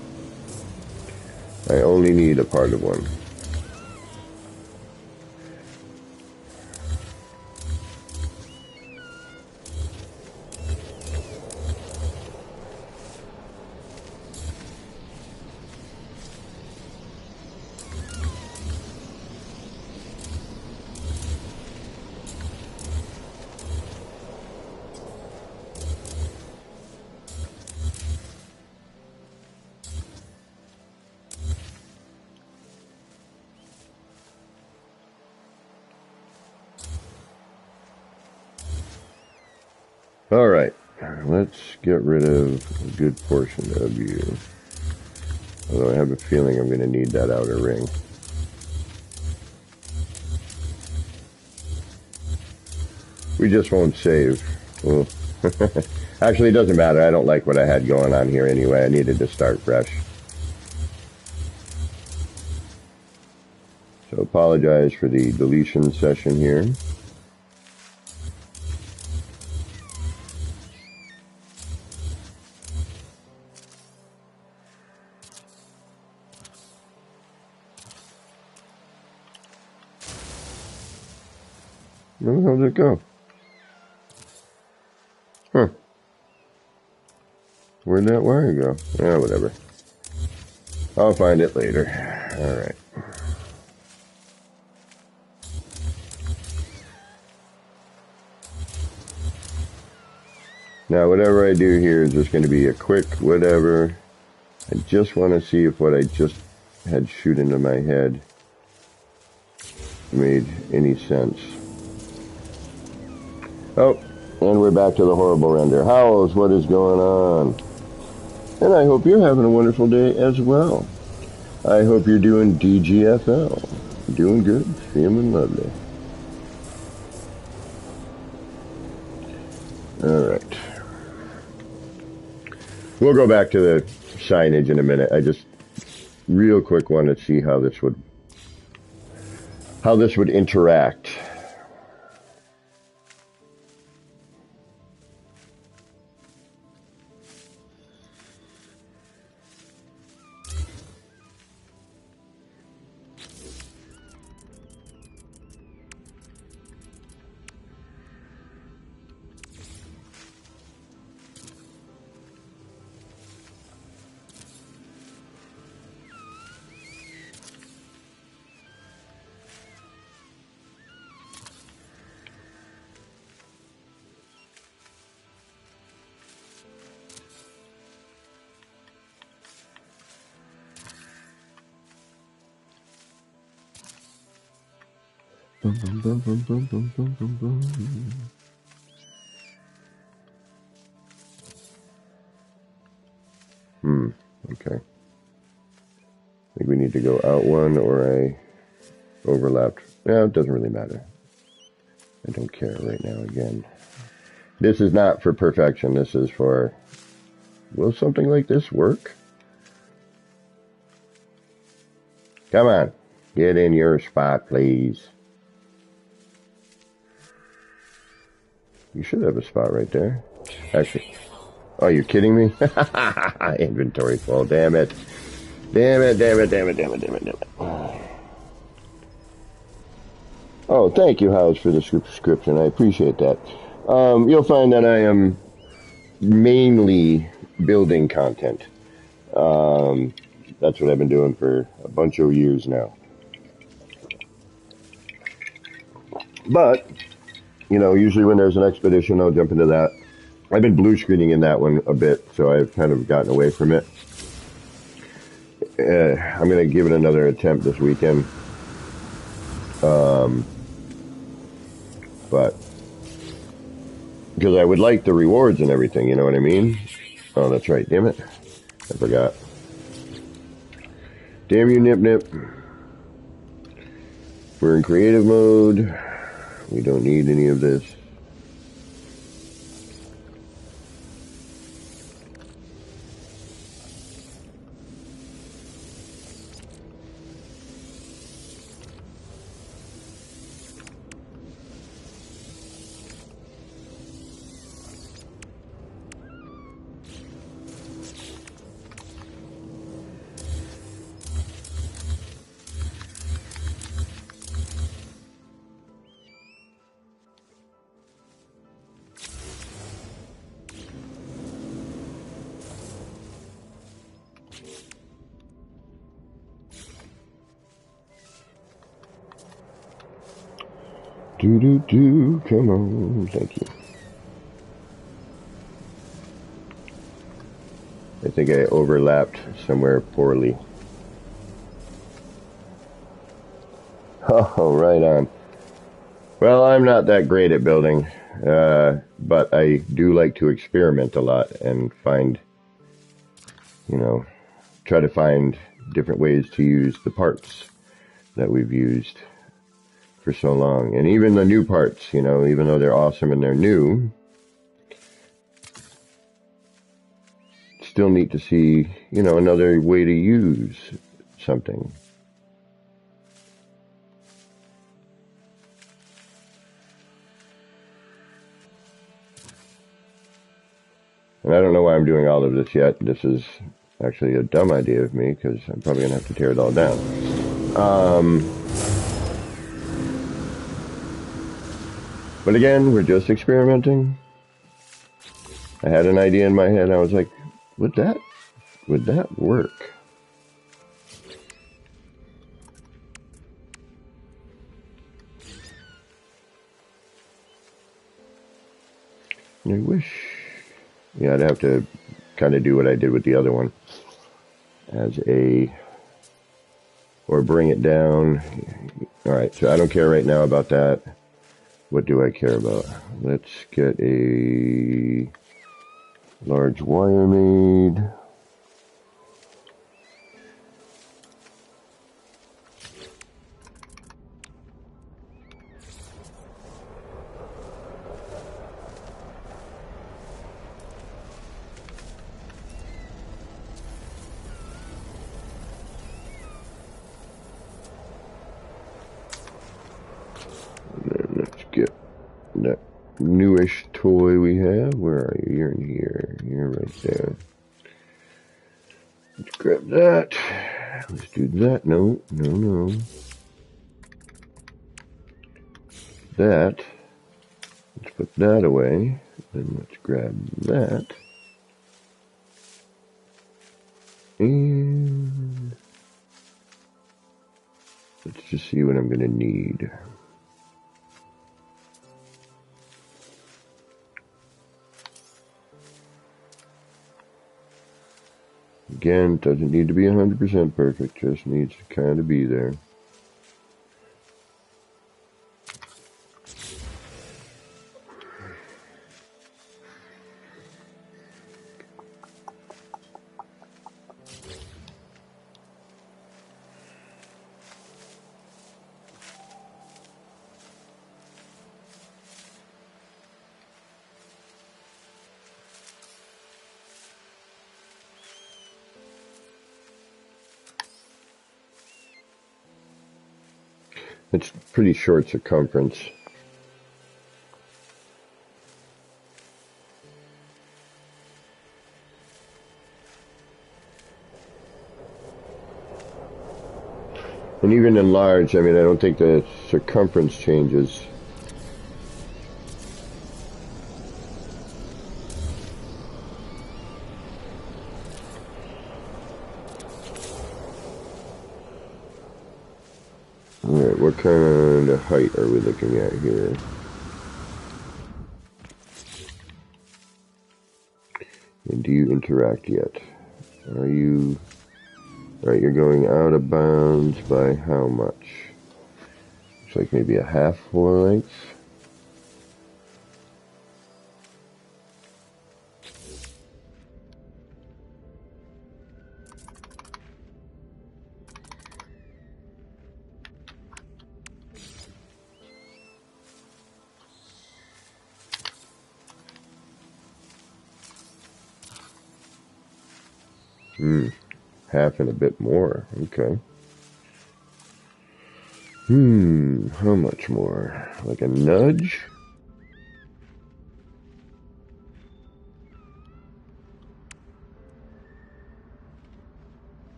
I only need a part of one. All right, let's get rid of a good portion of you. Although I have a feeling I'm going to need that outer ring. We just won't save. Well, actually, it doesn't matter. I don't like what I had going on here anyway. I needed to start fresh. So apologize for the deletion session here. Where the hell did it go? Huh. Where'd that wire go? Yeah, whatever. I'll find it later. Alright. Now, whatever I do here is just going to be a quick whatever. I just want to see if what I just had shoot into my head made any sense. Oh, and we're back to the horrible render. Howls, what is going on? And I hope you're having a wonderful day as well. I hope you're doing DGFL. Doing good, feeling lovely. Alright. We'll go back to the signage in a minute. I just real quick want to see how this would interact. Okay. I think we need to go out one, or I overlapped. Yeah, it doesn't really matter. I don't care right now again. This is not for perfection. This is for, will something like this work? Come on. Get in your spot, please. You should have a spot right there. Actually. Oh, you're kidding me? Inventory full. Damn it. Damn it, damn it, damn it, damn it, damn it, damn it. Oh, thank you, Howes, for the subscription. I appreciate that. You'll find that I am mainly building content. That's what I've been doing for a bunch of years now. But, you know, usually when there's an expedition, I'll jump into that. I've been blue screening in that one a bit, so I've kind of gotten away from it. I'm going to give it another attempt this weekend. But, because I would like the rewards and everything, you know what I mean? Oh, that's right, damn it. I forgot. Damn you, Nip Nip. We're in creative mode. We don't need any of this. Come on, thank you. I think I overlapped somewhere poorly. Oh, right on. Well, I'm not that great at building, but I do like to experiment a lot and find, you know, try to find different ways to use the parts that we've used for so long. And even the new parts, you know, even though they're awesome and they're new, still need to see, you know, another way to use something. And I don't know why I'm doing all of this yet. This is actually a dumb idea of me, because I'm probably going to have to tear it all down. But again, we're just experimenting. I had an idea in my head. I was like, would that work? And I wish, yeah, I'd have to kind of do what I did with the other one or bring it down. All right, so I don't care right now about that. What do I care about? Let's get a large wire made. And then let's get that newish toy we have. Where are you? You're in here. You're right there. Let's grab that. Let's do that. No. That. Let's put that away. Then let's grab that. And let's just see what I'm going to need. Again, doesn't need to be 100% perfect, just needs to kind of be there. It's pretty short circumference. And even in large, I mean, I don't think the circumference changes. Alright, what kind of height are we looking at here? And do you interact yet? Are you... Alright, you're going out of bounds by how much? Looks like maybe a half floor length. Half and a bit more. Okay. How much more? Like a nudge?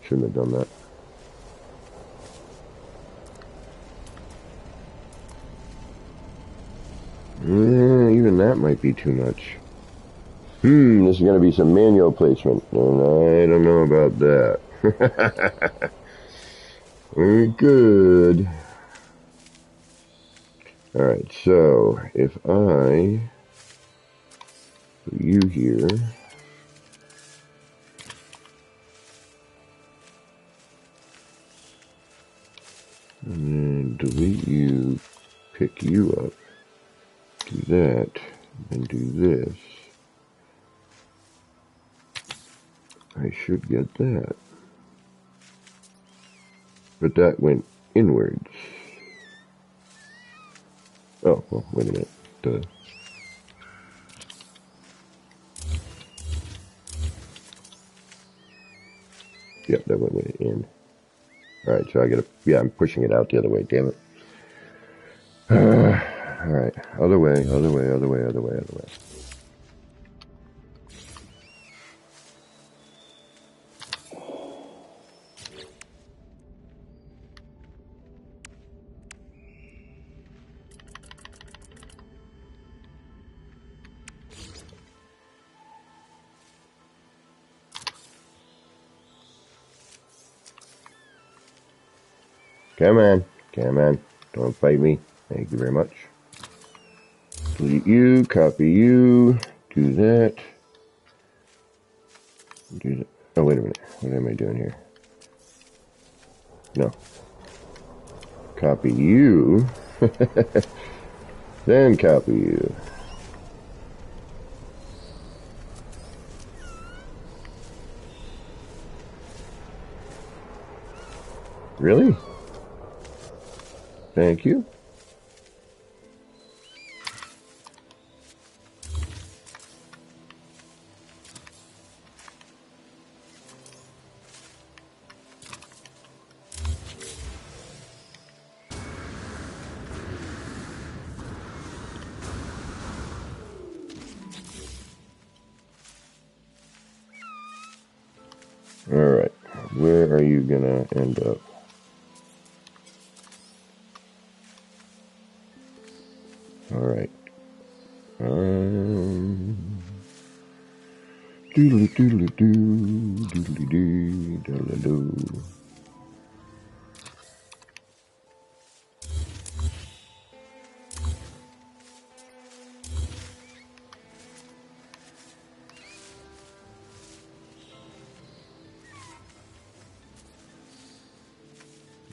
Shouldn't have done that. Even that might be too much. This is going to be some manual placement, and I don't know about that. Very good. Alright, so if I put you here, and then delete you, pick you up, do that, and do this, I should get that. But that went inwards. Oh, well, wait a minute. Yep, that went in. Alright, so I gotta, yeah, I'm pushing it out the other way, damn it. Alright, other way, other way, other way, other way, other way. Come on, come on, don't fight me. Thank you very much. Delete you, copy you, do that. Do that. Oh, wait a minute, what am I doing here? No. Copy you, then copy you. Really? Thank you. Alright, where are you gonna end up? Alright. Doodly doodly doo, doodly doo, doodly doo.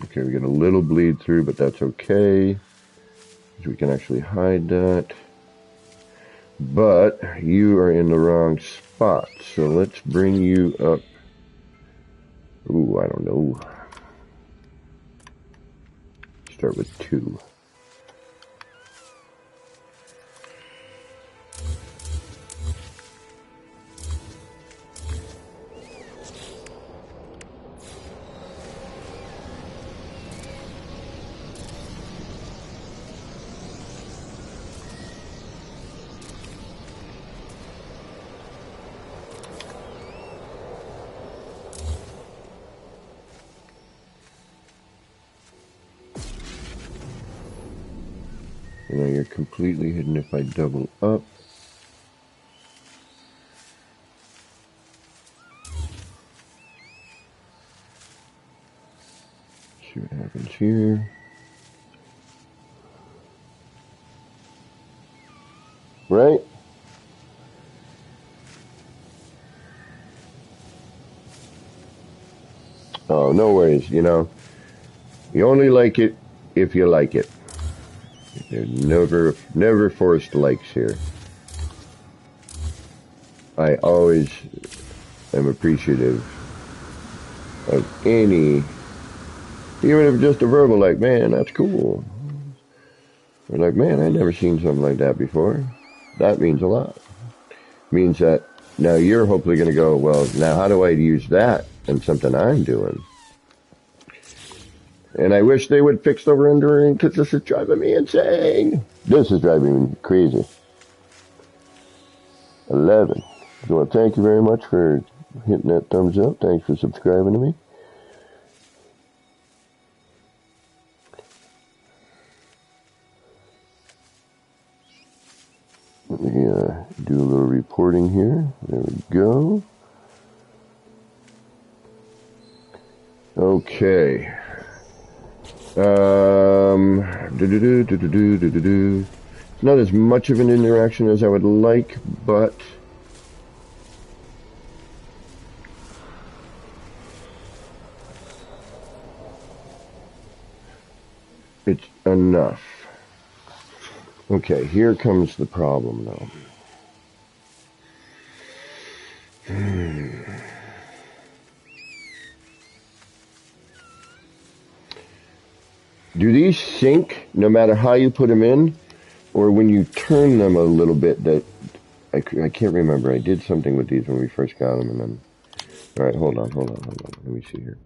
Okay, we get a little bleed through, but that's okay. We can actually hide that. But you are in the wrong spot, so let's bring you up. Ooh, I don't know. Start with 2. And now you're completely hidden if I double up. See what happens here. Right? Oh, no worries, you know. You only like it if you like it. There's never forced likes here. I always am appreciative of any, even if just a verbal, like, man, that's cool. Or like, man, I never seen something like that before. That means a lot. Means that now you're hopefully going to go, well, now how do I use that in something I'm doing? And I wish they would fix the rendering because this is driving me insane. This is driving me crazy. 11. So well, thank you very much for hitting that thumbs up. Thanks for subscribing to me. Let me do a little reporting here. There we go. Okay. Not as much of an interaction as I would like, but it's enough. Okay, here comes the problem, though. Do these sync no matter how you put them in, or when you turn them a little bit? That I can't remember. I did something with these when we first got them, and then Alright, hold on. Let me see here.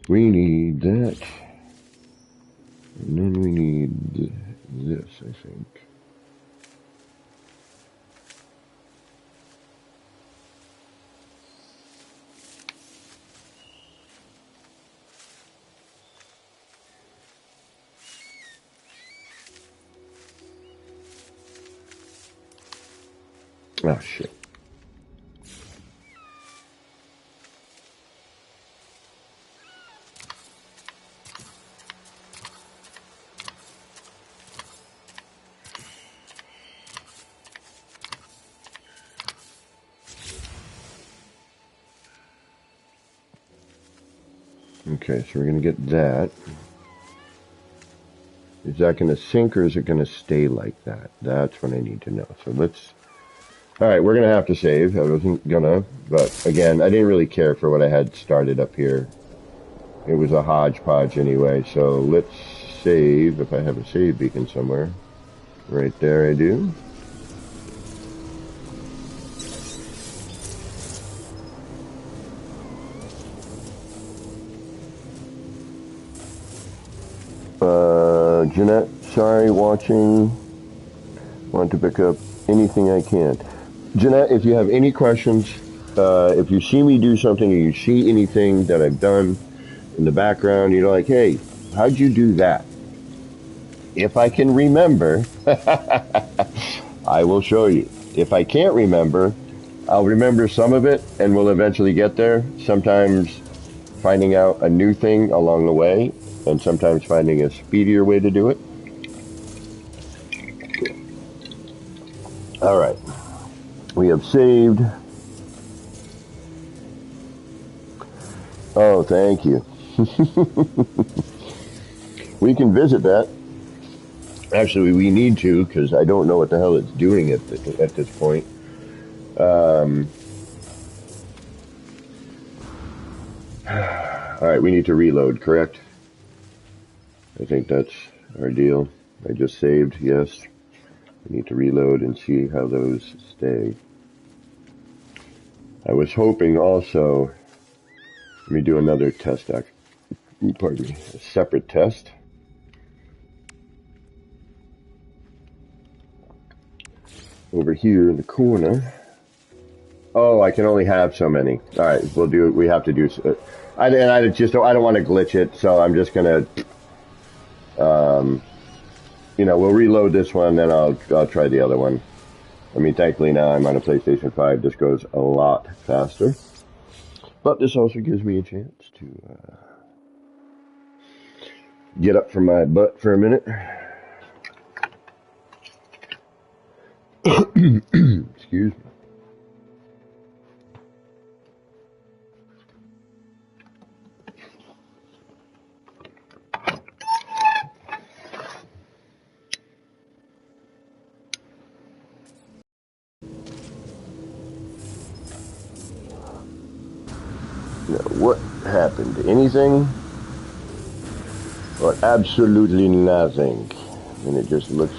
We need that. And then we need this, I think. Oh, shit. Okay, so we're going to get that. Is that going to sink or is it going to stay like that? That's what I need to know. So let's... Alright, we're going to have to save. I wasn't going to, but again, I didn't really care for what I had started up here. It was a hodgepodge anyway, so let's save, if I have a save beacon somewhere. Right there I do. Jeanette, sorry, watching. Want to pick up anything I can. Jeanette, if you have any questions, if you see me do something or you see anything that I've done in the background, you're like, hey, how'd you do that? If I can remember, I will show you. If I can't remember, I'll remember some of it and we'll eventually get there. Sometimes finding out a new thing along the way, and sometimes finding a speedier way to do it. All right. We have saved. Oh, thank you. We can visit that. Actually, we need to, because I don't know what the hell it's doing at this point. All right, we need to reload, correct? I think that's our deal. I just saved, yes. We need to reload and see how those stay. I was hoping also, let me do another test, pardon me, a separate test. Over here in the corner. Oh, I can only have so many. All right, we have to do, I don't want to glitch it, so I'm just going to, we'll reload this one, then I'll try the other one. I mean, thankfully now I'm on a PlayStation 5. This goes a lot faster. But this also gives me a chance to get up from my butt for a minute. Excuse me. Now, what happened? Anything? Or absolutely nothing? And it just looks...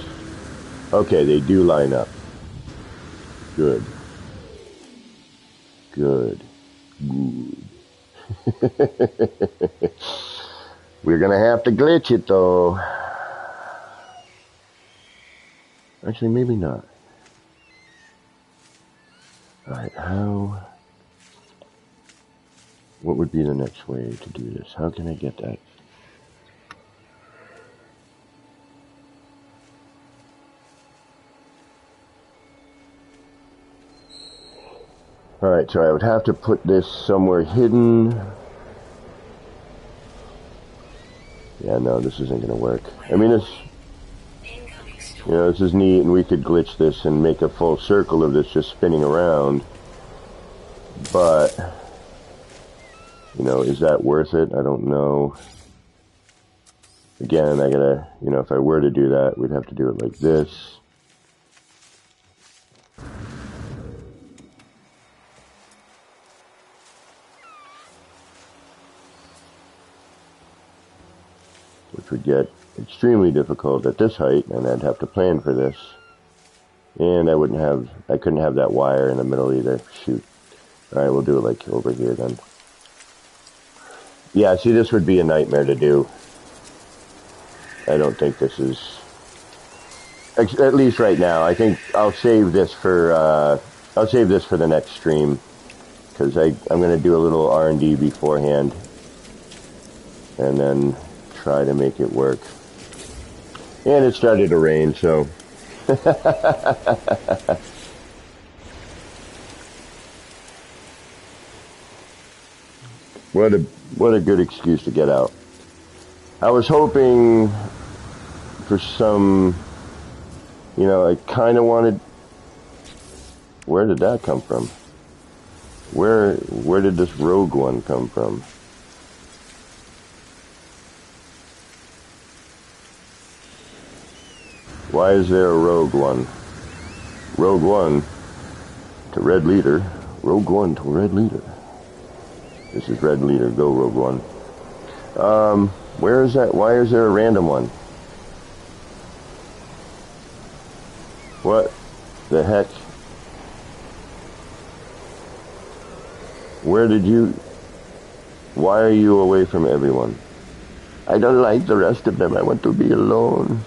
Okay, they do line up. Good. Good. We're gonna have to glitch it, though. Actually, maybe not. Alright, what would be the next way to do this? How can I get that? Alright, so I would have to put this somewhere hidden. Yeah, no, this isn't gonna work. I mean, this is neat, and we could glitch this and make a full circle of this just spinning around. But, is that worth it? I don't know. Again, I gotta, if I were to do that, we'd have to do it like this. Which would get extremely difficult at this height, and I'd have to plan for this. And I couldn't have that wire in the middle either. Shoot. Alright, we'll do it like over here then. Yeah, see, this would be a nightmare to do. I don't think this is... At least right now. I think I'll save this for the next stream. Because I'm going to do a little R&D beforehand. And then try to make it work. And it started to rain, so... What a good excuse to get out. I was hoping for some, you know, I kind of wanted... Where did that come from? Where did this rogue one come from? Why is there a rogue one? Rogue one to red leader. Rogue one to red leader. This is red leader. Go rogue one. Where is that? Why is there a random one? What the heck? Where did you... Why are you away from everyone? I don't like the rest of them. I want to be alone.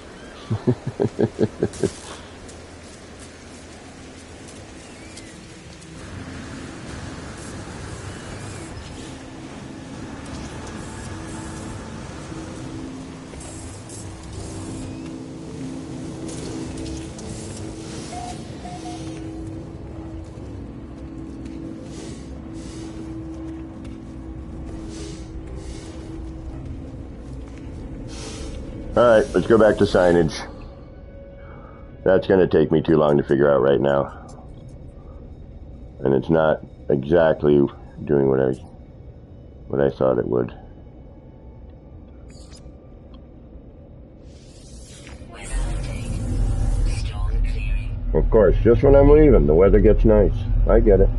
Alright, let's go back to signage. That's going to take me too long to figure out right now. And it's not exactly doing what I thought it would. Of course, just when I'm leaving, the weather gets nice. I get it.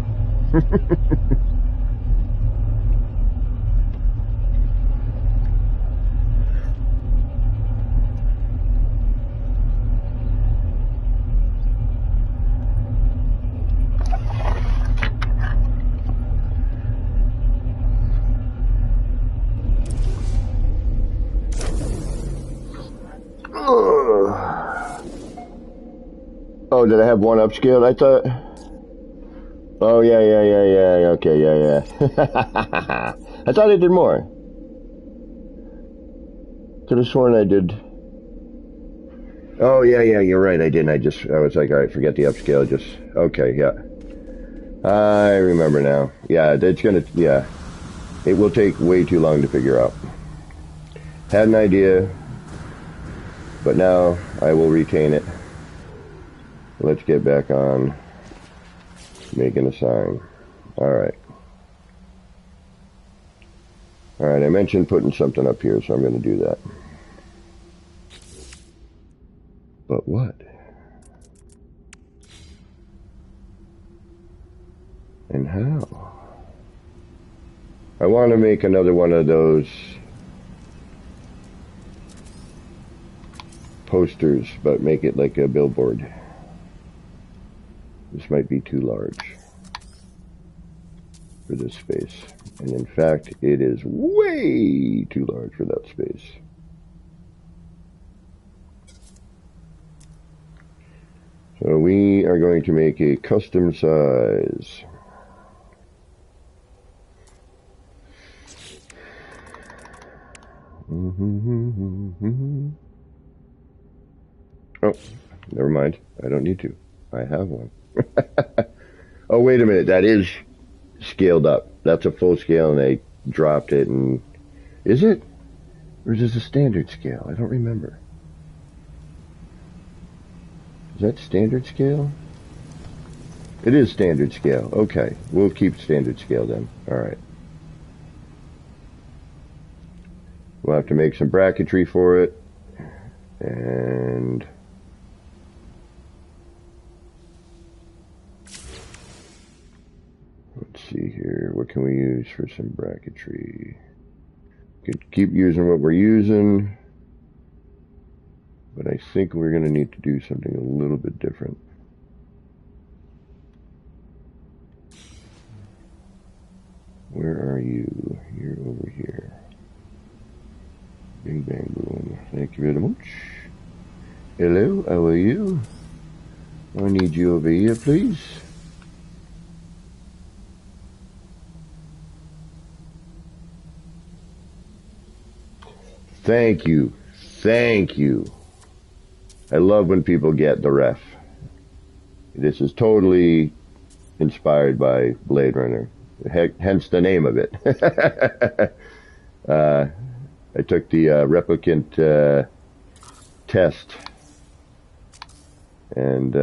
Oh, did I have one upscaled? I thought... Oh, yeah, okay, yeah. I thought I did more. Could have sworn I did. Oh, yeah, you're right, I didn't. I was like, alright, forget the upscale, okay, yeah. I remember now. Yeah, it will take way too long to figure out. Had an idea, but now I will retain it. Let's get back on making a sign. Alright. Alright, I mentioned putting something up here, so I'm going to do that. But what? And how? I want to make another one of those posters, but make it like a billboard. This might be too large for this space. And in fact, it is way too large for that space. So we are going to make a custom size. Oh, never mind. I don't need to. I have one. Oh, wait a minute. That is scaled up. That's a full scale, and they dropped it. And is it? Or is this a standard scale? I don't remember. Is that standard scale? It is standard scale. Okay. We'll keep standard scale then. Alright. We'll have to make some bracketry for it. And... let's see here. What can we use for some bracketry? Could keep using what we're using. But I think we're going to need to do something a little bit different. Where are you? You're over here. Bing bang boom. Thank you very much. Hello, how are you? I need you over here, please. Thank you. Thank you. I love when people get the ref. This is totally inspired by Blade Runner. Hence the name of it. I took the replicant test and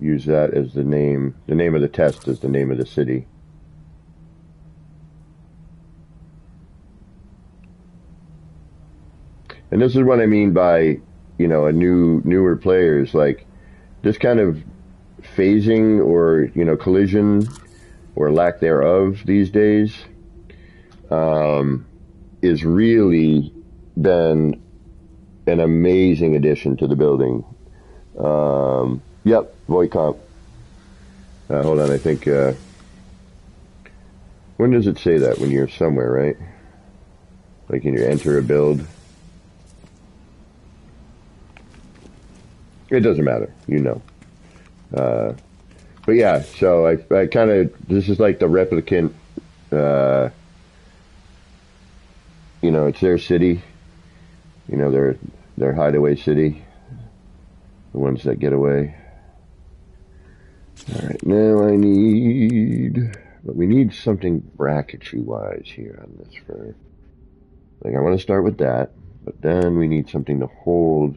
use that as the name. The name of the test is the name of the city. And this is what I mean by, you know, newer players, like this kind of phasing or, you know, collision or lack thereof these days, is really been an amazing addition to the building. Yep, void comp. Hold on, I think, when does it say that? When you're somewhere, right? Like when you enter a build? It doesn't matter, you know. But yeah, so I kind of, this is like the replicant, you know, it's their city, you know, their hideaway city, the ones that get away. All right, now but we need something bracketry wise here on this for, like I want to start with that, but then we need something to hold,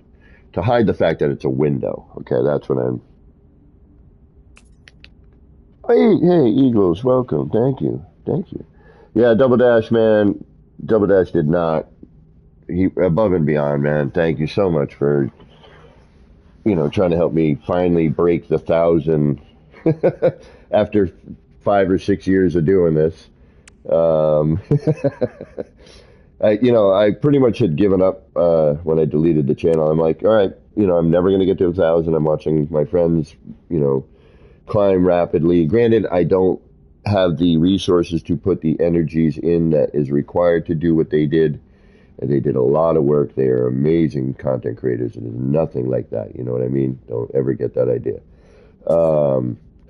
to hide the fact that it's a window. Okay, that's what I'm. Hey, Eagles, welcome. Thank you. Yeah, Double Dash, man. Double Dash did not. He above and beyond, man. Thank you so much for, you know, trying to help me finally break the 1,000 after 5 or 6 years of doing this. I pretty much had given up when I deleted the channel. I'm like, all right, you know, I'm never going to get to 1,000. I'm watching my friends, you know, climb rapidly. Granted, I don't have the resources to put the energies in that is required to do what they did. And they did a lot of work. They are amazing content creators. It is nothing like that. You know what I mean? Don't ever get that idea.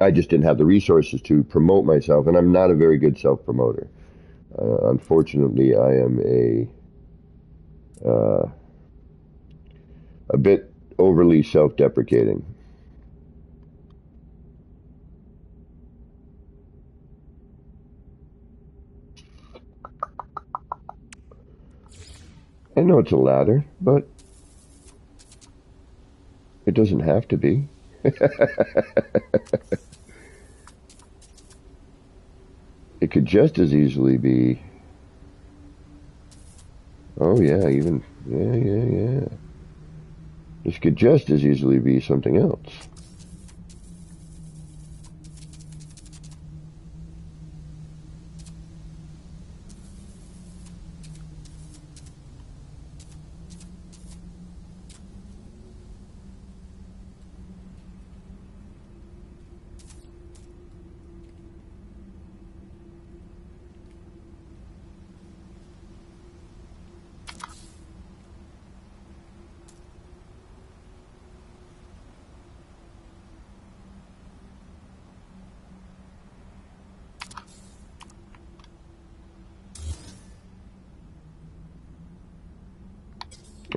I just didn't have the resources to promote myself, and I'm not a very good self-promoter. Unfortunately, I am a bit overly self-deprecating. I know it's a ladder, but it doesn't have to be. It could just as easily be. Oh yeah, even yeah. This could just as easily be something else.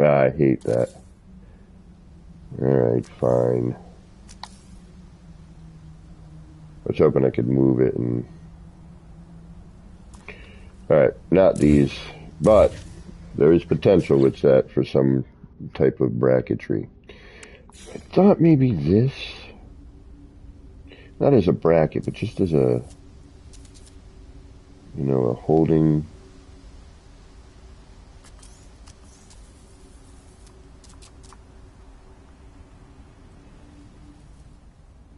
I hate that. Alright, fine. I was hoping I could move it and... Alright, not these, but there is potential with that for some type of bracketry. I thought maybe this, not as a bracket, but just as a, you know, a holding...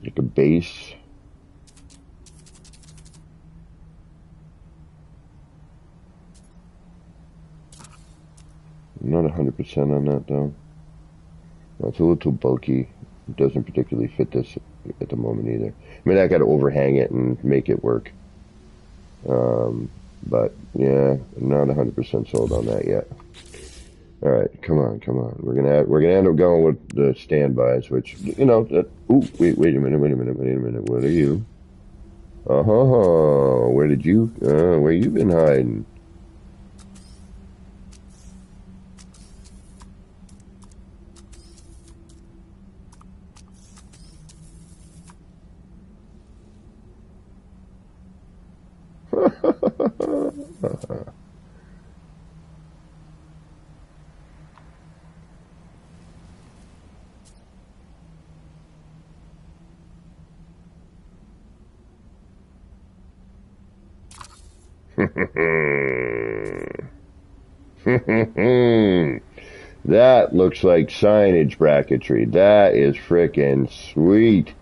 like a base. I'm not 100% on that though. That's a little bulky. It doesn't particularly fit this at the moment either. I mean, I got to overhang it and make it work. But yeah, I'm not 100% sold on that yet. All right, come on, come on. We're gonna end up going with the standbys, which you know. Ooh, wait a minute. What are you? Where did you? Where you been hiding? That looks like signage bracketry. That is frickin' sweet.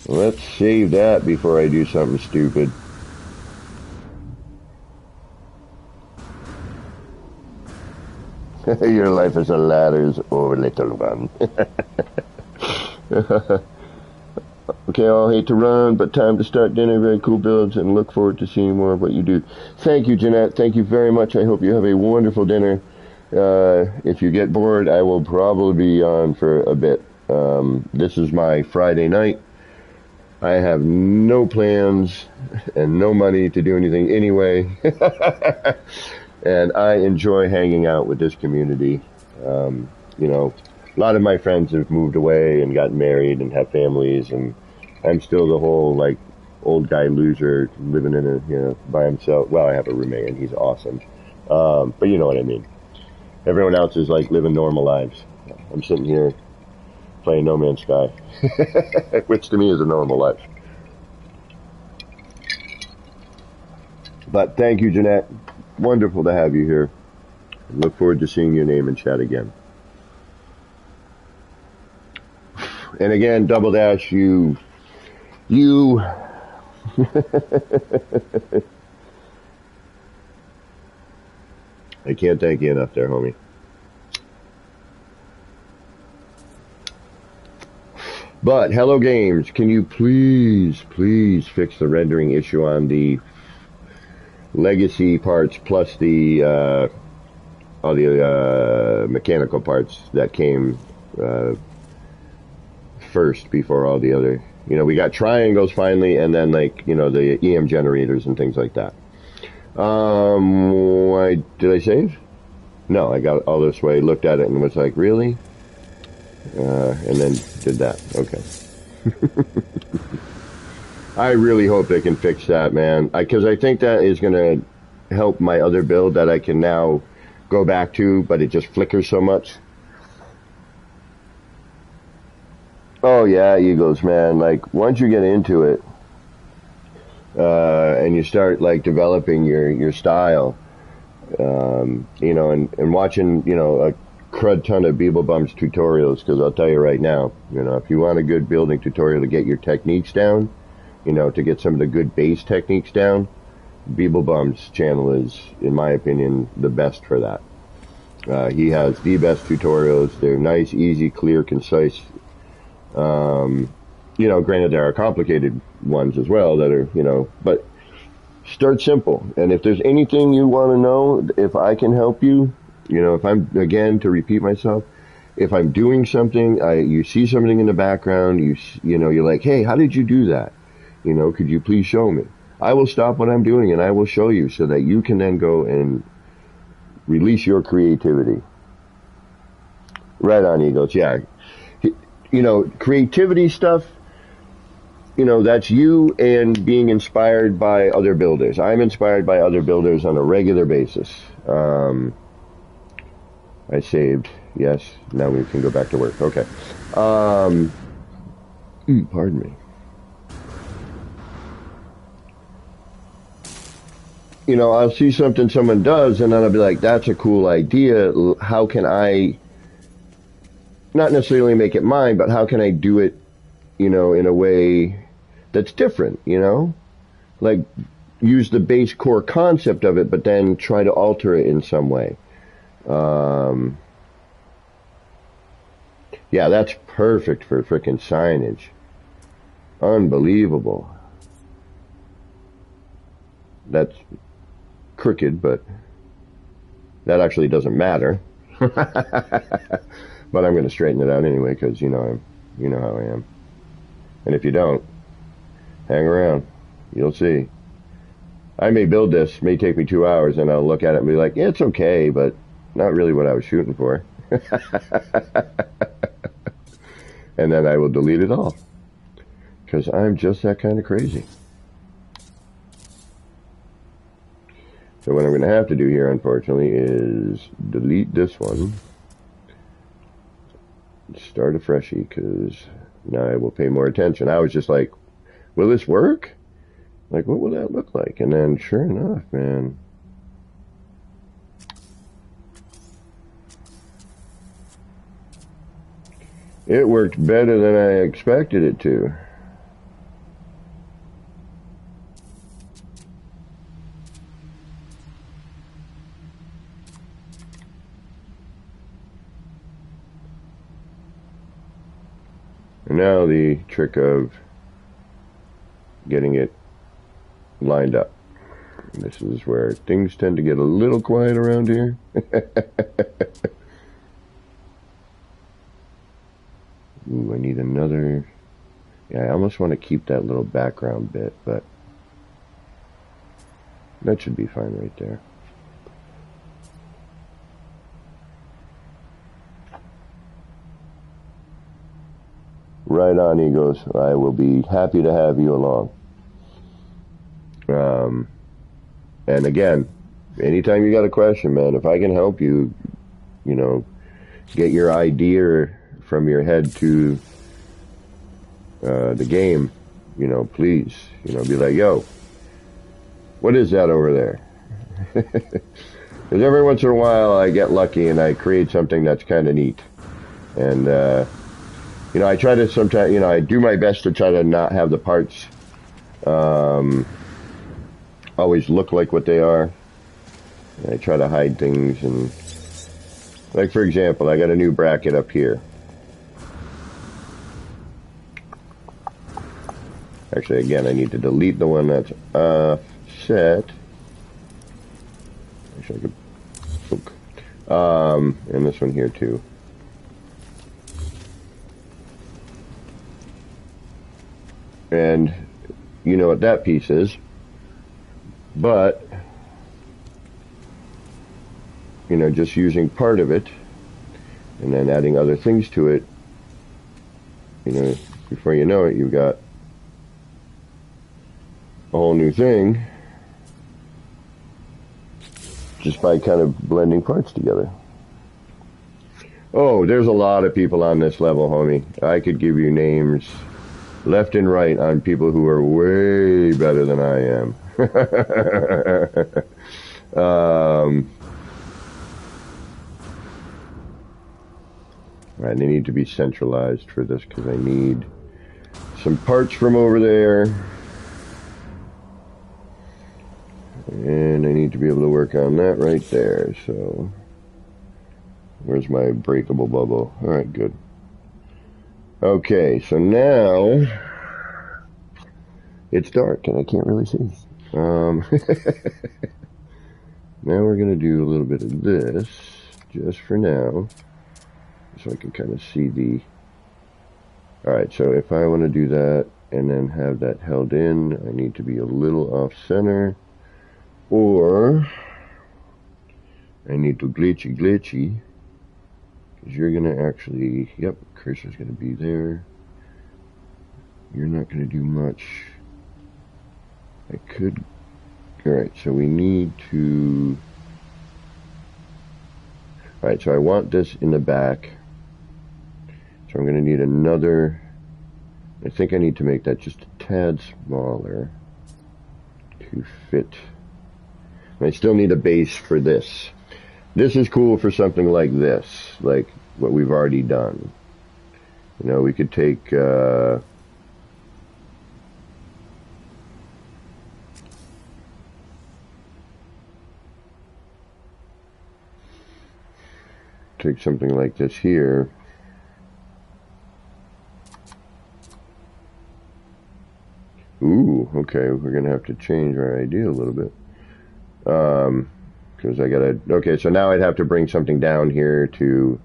Let's save that before I do something stupid. Your life as a ladder's over, little one. Okay, I'll hate to run, but time to start dinner. Very cool builds, and look forward to seeing more of what you do. Thank you, Jeanette. Thank you very much. I hope you have a wonderful dinner. If you get bored, I will probably be on for a bit. This is my Friday night. I have no plans and no money to do anything anyway. And I enjoy hanging out with this community. You know, a lot of my friends have moved away and gotten married and have families, and I'm still the whole, like, old guy loser living in by himself. Well, I have a roommate and he's awesome. But you know what I mean. Everyone else is, like, living normal lives. I'm sitting here playing No Man's Sky, which to me is a normal life. But thank you, Jeanette. Wonderful to have you here. Look forward to seeing your name in chat again. And again, Double Dash, you I can't thank you enough there, homie. But Hello Games, can you please fix the rendering issue on the legacy parts plus the all the mechanical parts that came first before all the other. You know, we got triangles finally, and then, like, you know, the EM generators and things like that. Did I save? No, I got all this way, looked at it, and was like, really? And then did that. Okay. I really hope they can fix that, man. Because I think that is going to help my other build that I can now go back to, but it just flickers so much. Oh yeah, Eagles, man. Like, once you get into it, and you start, like, developing your style, you know, and watching, you know, a crud ton of Beeblebum's tutorials, because I'll tell you right now, you know, if you want a good building tutorial to get your techniques down, you know, to get some of the good base techniques down, Beeblebum's channel is, in my opinion, the best for that. He has the best tutorials. They're nice, easy, clear, concise. You know, granted, there are complicated ones as well that are, you know, but start simple. And if there's anything you want to know, if I can help you, you know, if I'm, again, to repeat myself, if I'm doing something, you see something in the background, you know, you're like, hey, how did you do that? You know, could you please show me? I will stop what I'm doing and I will show you so that you can then go and release your creativity. Right on, Eagles. Yeah. You know, creativity stuff, you know, that's you and being inspired by other builders. I'm inspired by other builders on a regular basis. I saved. Yes. Now we can go back to work. Okay. Pardon me. You know, I'll see something someone does and then I'll be like, that's a cool idea. How can I not necessarily make it mine, but how can I do it, you know, in a way that's different, you know? Like, use the base core concept of it, but then try to alter it in some way. Yeah, that's perfect for frickin' signage. Unbelievable. That's crooked, but that actually doesn't matter. But I'm going to straighten it out anyway, because you know how I am. And if you don't, hang around. You'll see. I may build this, may take me 2 hours, and I'll look at it and be like, yeah, it's okay, but not really what I was shooting for. And then I will delete it all, because I'm just that kind of crazy. So what I'm going to have to do here, unfortunately, is delete this one. Start a freshie, because now I will pay more attention. I was just like, will this work? Like, what will that look like? And then, sure enough, man. It worked better than I expected it to. And now the trick of getting it lined up. This is where things tend to get a little quiet around here. Ooh, I need another. Yeah, I almost want to keep that little background bit, but that should be fine right there. Right on, Egos. I will be happy to have you along. And again, anytime you got a question, man, if I can help you, get your idea from your head to the game, please, be like, yo, what is that over there? Because every once in a while I get lucky and I create something that's kind of neat. And, I try to sometimes, I do my best to try to not have the parts always look like what they are. And I try to hide things. And like, for example, I got a new bracket up here. Actually, again, I need to delete the one that's set. Actually, I could, and this one here too. And you know what that piece is, but just using part of it and then adding other things to it, before you know it, you've got a whole new thing just by kind of blending parts together. Oh, there's a lot of people on this level, homie. I could give you names left and right on people who are way better than I am. Right, they need to be centralized for this because I need some parts from over there. And I need to be able to work on that right there. So, where's my breakable bubble? All right, good. Okay, so now it's dark and I can't really see. Now we're going to do a little bit of this just for now, so I can kind of see the... Alright, so if I want to do that and then have that held in, I need to be a little off center, or I need to glitchy, because you're going to actually, yep, cursor's going to be there. You're not going to do much. I could... Alright, so we need to... Alright, so I want this in the back. So I'm going to need another... I think I need to make that just a tad smaller to fit. And I still need a base for this. This is cool for something like this, like what we've already done. We could take... take something like this here Ooh, okay, we're gonna have to change our idea a little bit. Because I gotta, okay, so now I'd have to bring something down here to,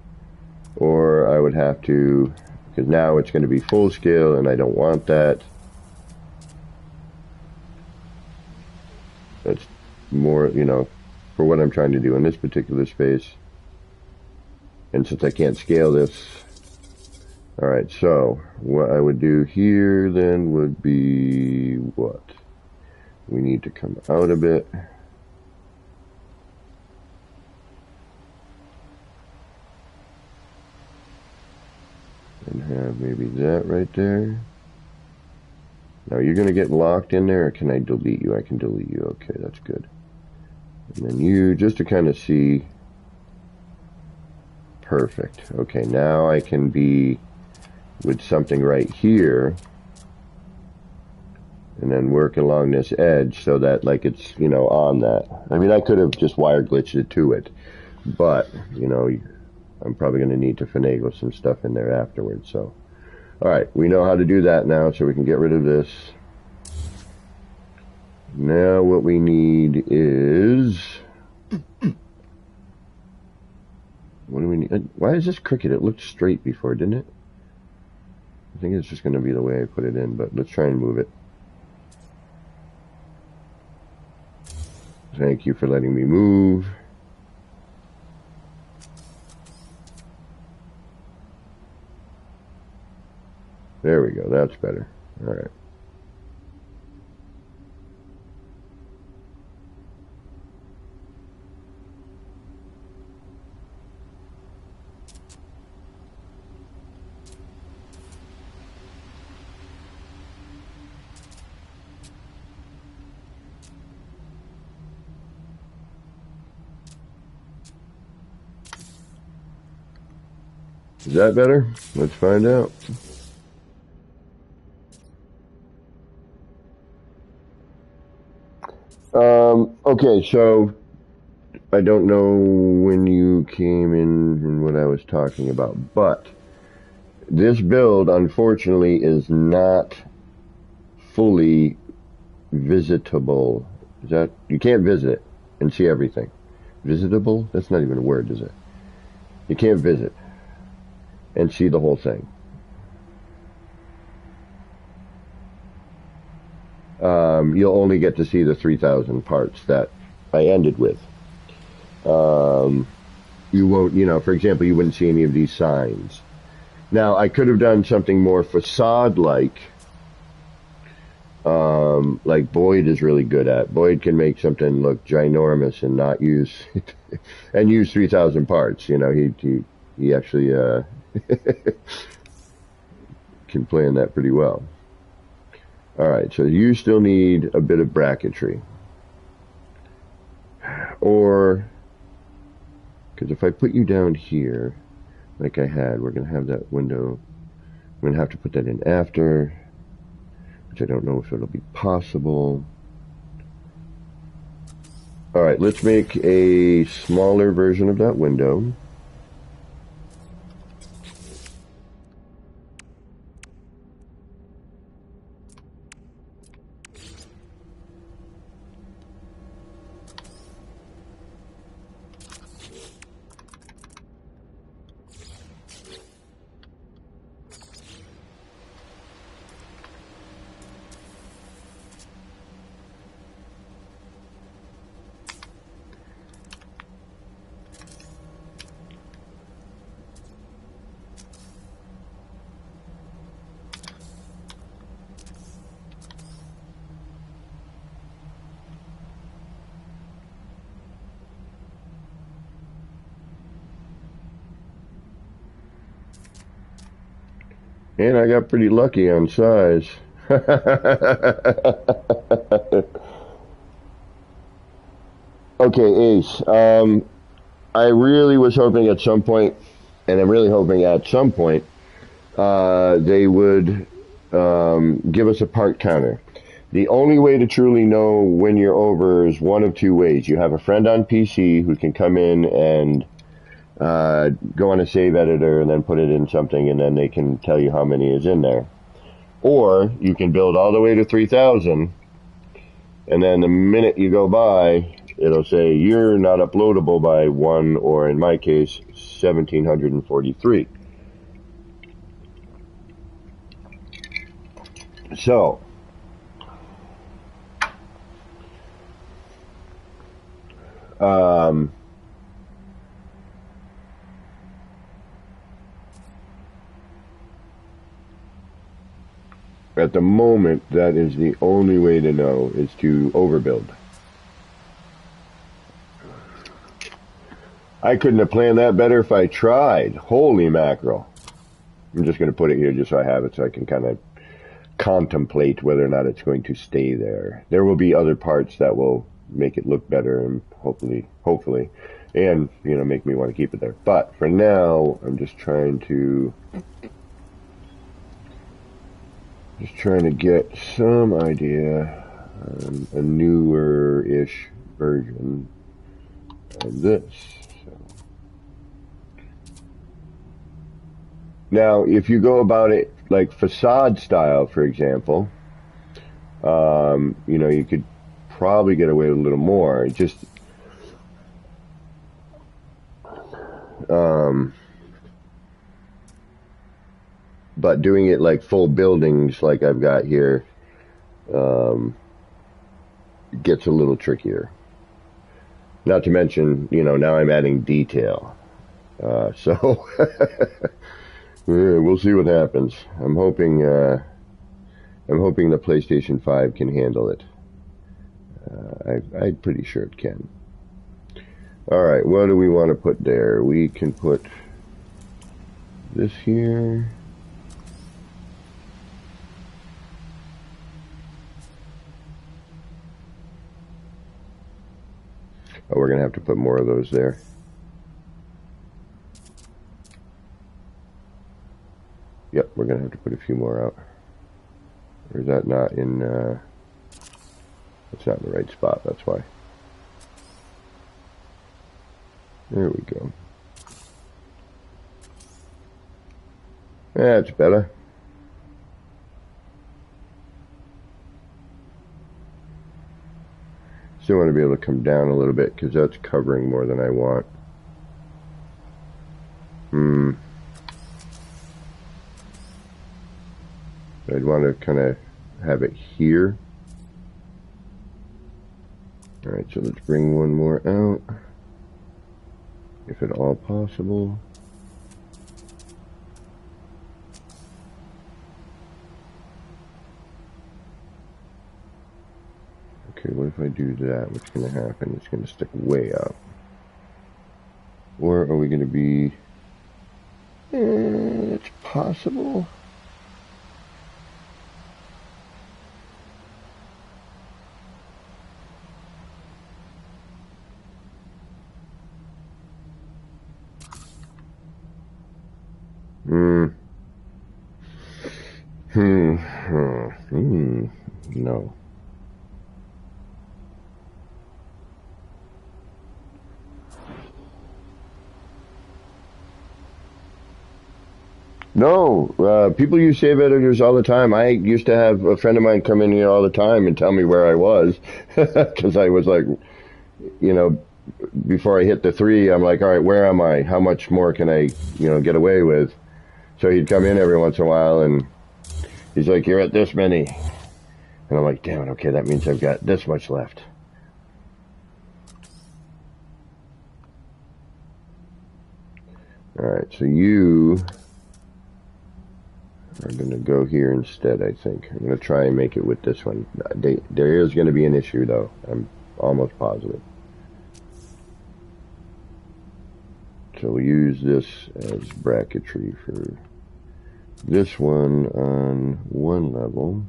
or I would have to, because now it's gonna be full scale and I don't want that. That's more, you know, for what I'm trying to do in this particular space. And since I can't scale this, alright, so what I would do here then would be what? We need to come out a bit. And have maybe that right there. Now you're going to get locked in there, or can I delete you? I can delete you. Okay, that's good. And then you, just to kind of see. Perfect. Okay, now I can be with something right here. And then work along this edge so that, like, it's, you know, on that. I mean, I could have just wire glitched it to it. But, you know, I'm probably going to need to finagle some stuff in there afterwards, so. Alright, we know how to do that now, so we can get rid of this. Now what we need is... What do we need? Why is this crooked? It looked straight before, didn't it? I think it's just going to be the way I put it in, but let's try and move it. Thank you for letting me move. There we go, that's better. Alright. Is that better? Let's find out. Okay, so I don't know when you came in and what I was talking about, but this build, unfortunately, is not fully visitable. Is that, you can't visit it and see everything. Visitable? That's not even a word, is it? You can't visit and see the whole thing. You'll only get to see the 3,000 parts that I ended with. You won't, you know, for example, you wouldn't see any of these signs. Now, I could have done something more facade-like, like Boyd is really good at. Boyd can make something look ginormous and not use, and use 3,000 parts. You know, he actually, can play in that pretty well. Alright, so you still need a bit of bracketry. Or, because if I put you down here, like I had, we're going to have that window. I'm going to have to put that in after, which I don't know if it'll be possible. Alright, let's make a smaller version of that window. And I got pretty lucky on size. Okay, Ace. I really was hoping at some point, and I'm really hoping at some point, they would give us a part counter. The only way to truly know when you're over is one of two ways. You have a friend on PC who can come in and go on a save editor and then put it in something, and then they can tell you how many is in there. Or you can build all the way to 3,000, and then the minute you go by, it'll say you're not uploadable by 1, or in my case, 1,743. So, at the moment, that is the only way to know, is to overbuild. I couldn't have planned that better if I tried. Holy mackerel. I'm just going to put it here just so I have it so I can kind of contemplate whether or not it's going to stay there. There will be other parts that will make it look better and hopefully, and, you know, make me want to keep it there. But for now, I'm just trying to get some idea on a newer-ish version of this. So. Now, if you go about it like facade style, for example, you know, you could probably get away with a little more. Just but doing it like full buildings like I've got here gets a little trickier. Not to mention, you know, now I'm adding detail. So yeah, we'll see what happens. I'm hoping the PlayStation 5 can handle it. I'm pretty sure it can. Alright, what do we want to put there? We can put this here. Oh, we're going to have to put more of those there. Yep, we're going to have to put a few more out. Or is that not in, it's not in the right spot, that's why. There we go. That's better. Still want to be able to come down a little bit because that's covering more than I want. I'd want to kind of have it here. Alright, so let's bring one more out, if at all possible. Okay, what if I do that? What's going to happen? It's going to stick way up. Or are we going to be... it's possible. No. No, people use save editors all the time. I used to have a friend of mine come in here all the time and tell me where I was, because I was like, you know, before I hit the 3, I'm like, all right, where am I? How much more can I, you know, get away with? So he'd come in every once in a while, and he's like, you're at this many. And I'm like, damn it, okay, that means I've got this much left. Alright, so you are going to go here instead, I think. I'm going to try and make it with this one. There is going to be an issue, though. I'm almost positive. So we'll use this as bracketry for this one on one level.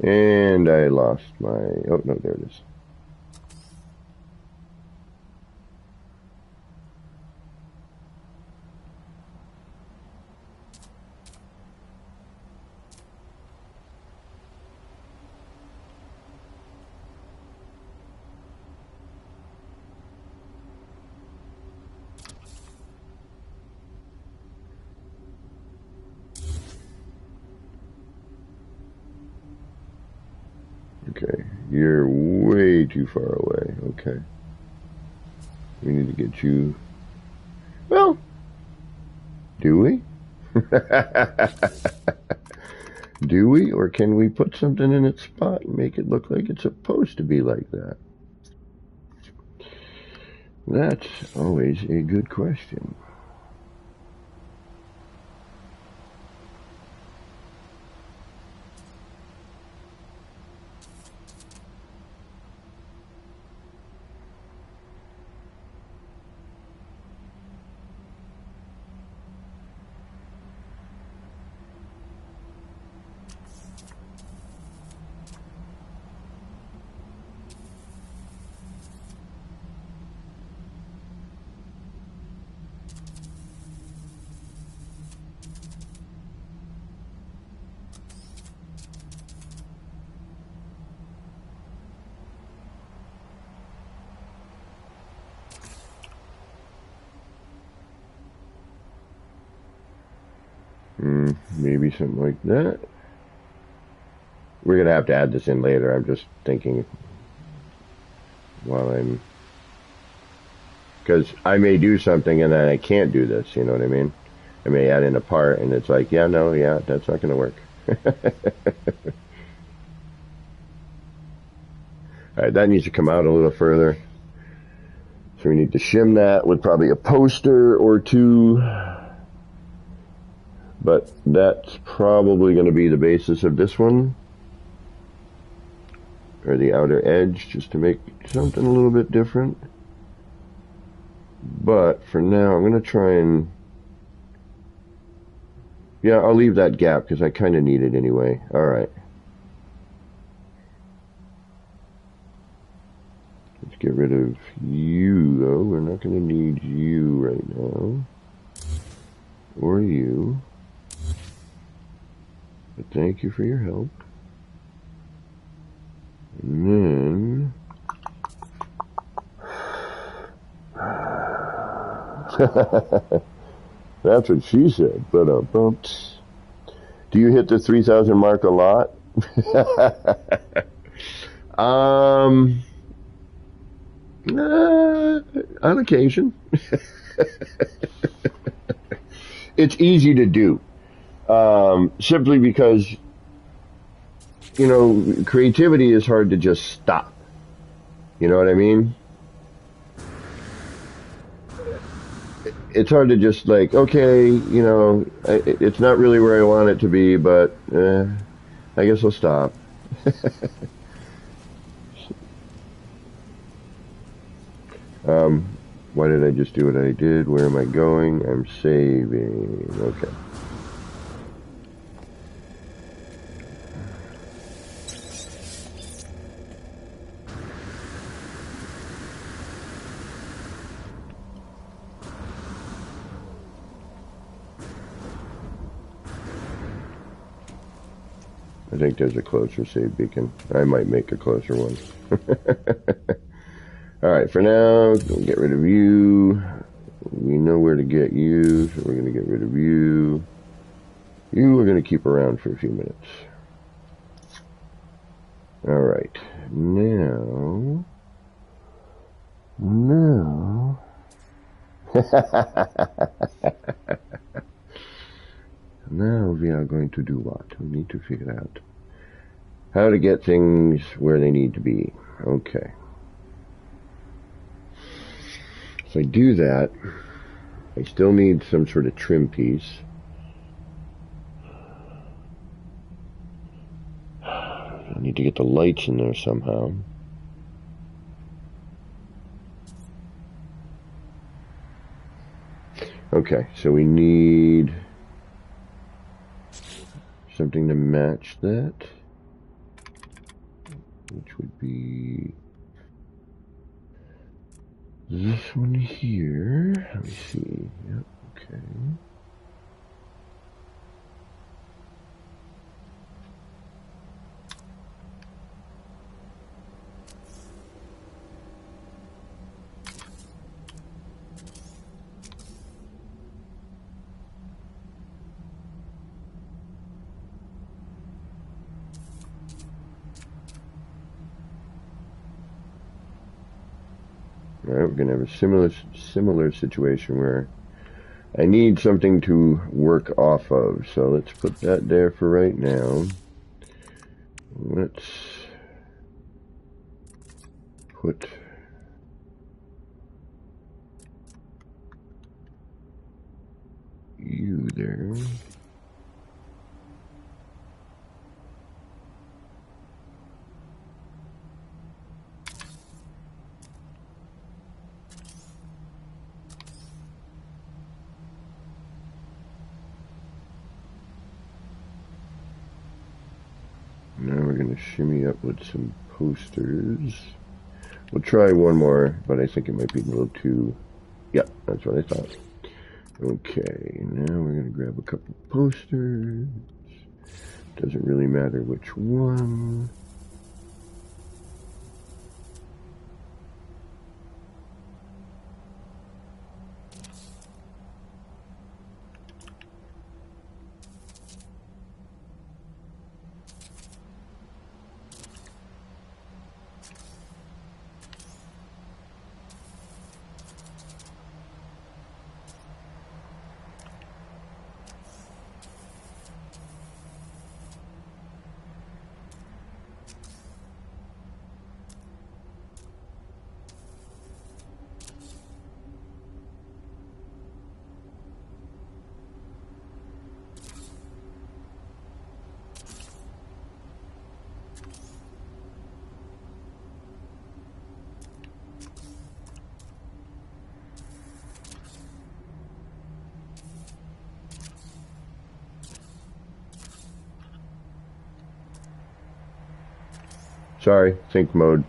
And I lost my... oh, no, there it is. Okay, you're way too far away. Okay. We need to get you... Well, do we? Do we? Or can we put something in its spot and make it look like it's supposed to be like that? That's always a good question. Maybe something like that. We're going to have to add this in later. I'm just thinking while I'm... Because I may do something and then I can't do this, you know what I mean? I may add in a part and it's like, yeah, no, yeah, that's not going to work. Alright, that needs to come out a little further. So we need to shim that with probably a poster or two. But that's probably going to be the basis of this one. Or the outer edge, just to make something a little bit different. But for now, I'm going to try and... Yeah, I'll leave that gap because I kind of need it anyway. Alright. Let's get rid of you, though. We're not going to need you right now. Or you. But thank you for your help. And then... That's what she said. But do you hit the 3,000 mark a lot? On occasion. It's easy to do. Simply because, you know, creativity is hard to just stop. You know what I mean? It's hard to just like, okay, you know, it's not really where I want it to be, but I guess I'll stop. Why did I just do what I did? Where am I going? I'm saving. Okay. I think there's a closer save beacon. I might make a closer one. Alright, for now, we'll get rid of you. We know where to get you, so we're going to get rid of you. You we're going to keep around for a few minutes. Alright, now... Now we are going to do what? We need to figure out how to get things where they need to be. Okay. If I do that, I still need some sort of trim piece. I need to get the lights in there somehow. Okay, so we need something to match that, which would be this one here. Let me see. Yep, okay. Alright, we're gonna have a similar situation where I need something to work off of. So let's put that there for right now. Let's put you there. Now we're going to shimmy up with some posters. We'll try one more, but I think it might be a little too... Yeah, that's what I thought. Okay, now we're going to grab a couple posters. Doesn't really matter which one. Sorry, sync mode.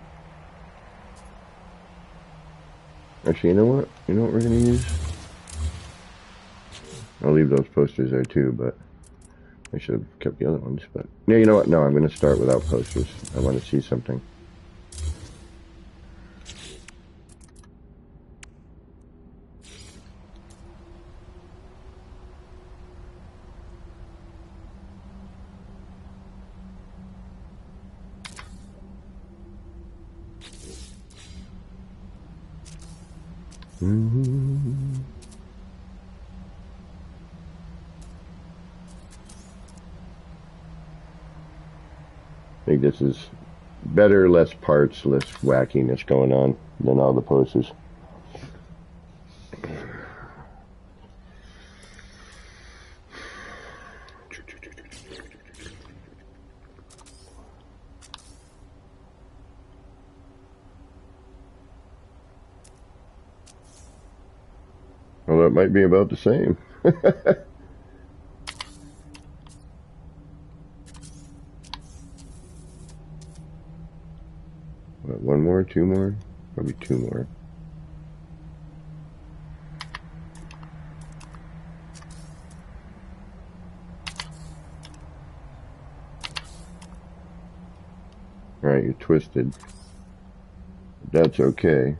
Actually, you know what? You know what we're going to use? I'll leave those posters there too, but I should have kept the other ones. But yeah, you know what? No, I'm going to start without posters. I want to see something. I think this is better, less parts, less wackiness going on than all the posters. Well, it might be about the same. What, one more, two more? Probably two more. Alright, you're twisted. That's okay.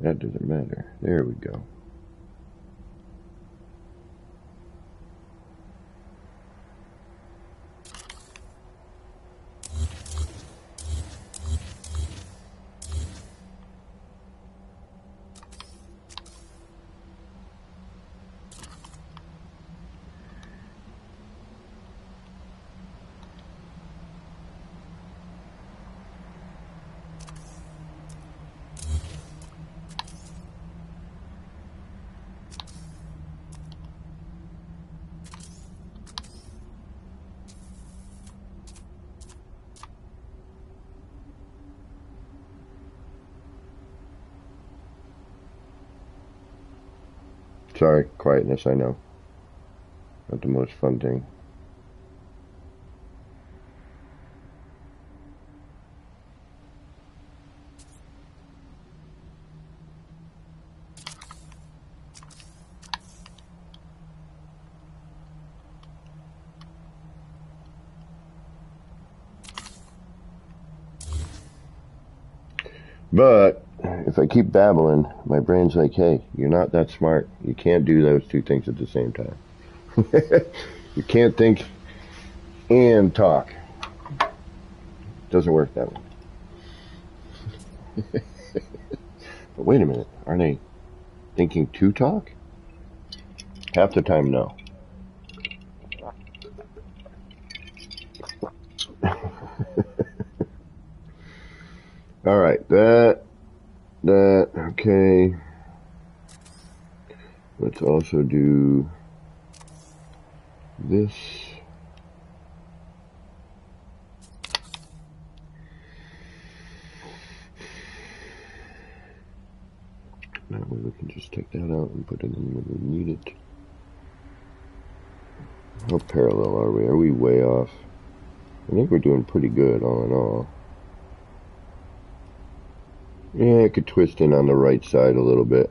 That doesn't matter. There we go. Sorry, quietness, I know. Not the most fun thing. But if I keep babbling, my brain's like, hey, you're not that smart. You can't do those two things at the same time. You can't think and talk. Doesn't work that way. But wait a minute, aren't they thinking to talk? Half the time, no. All right, that, okay. Let's also do this. That way we can just take that out and put it in when we need it. How parallel are we? Are we way off? I think we're doing pretty good all in all. Yeah, I could twist in on the right side a little bit.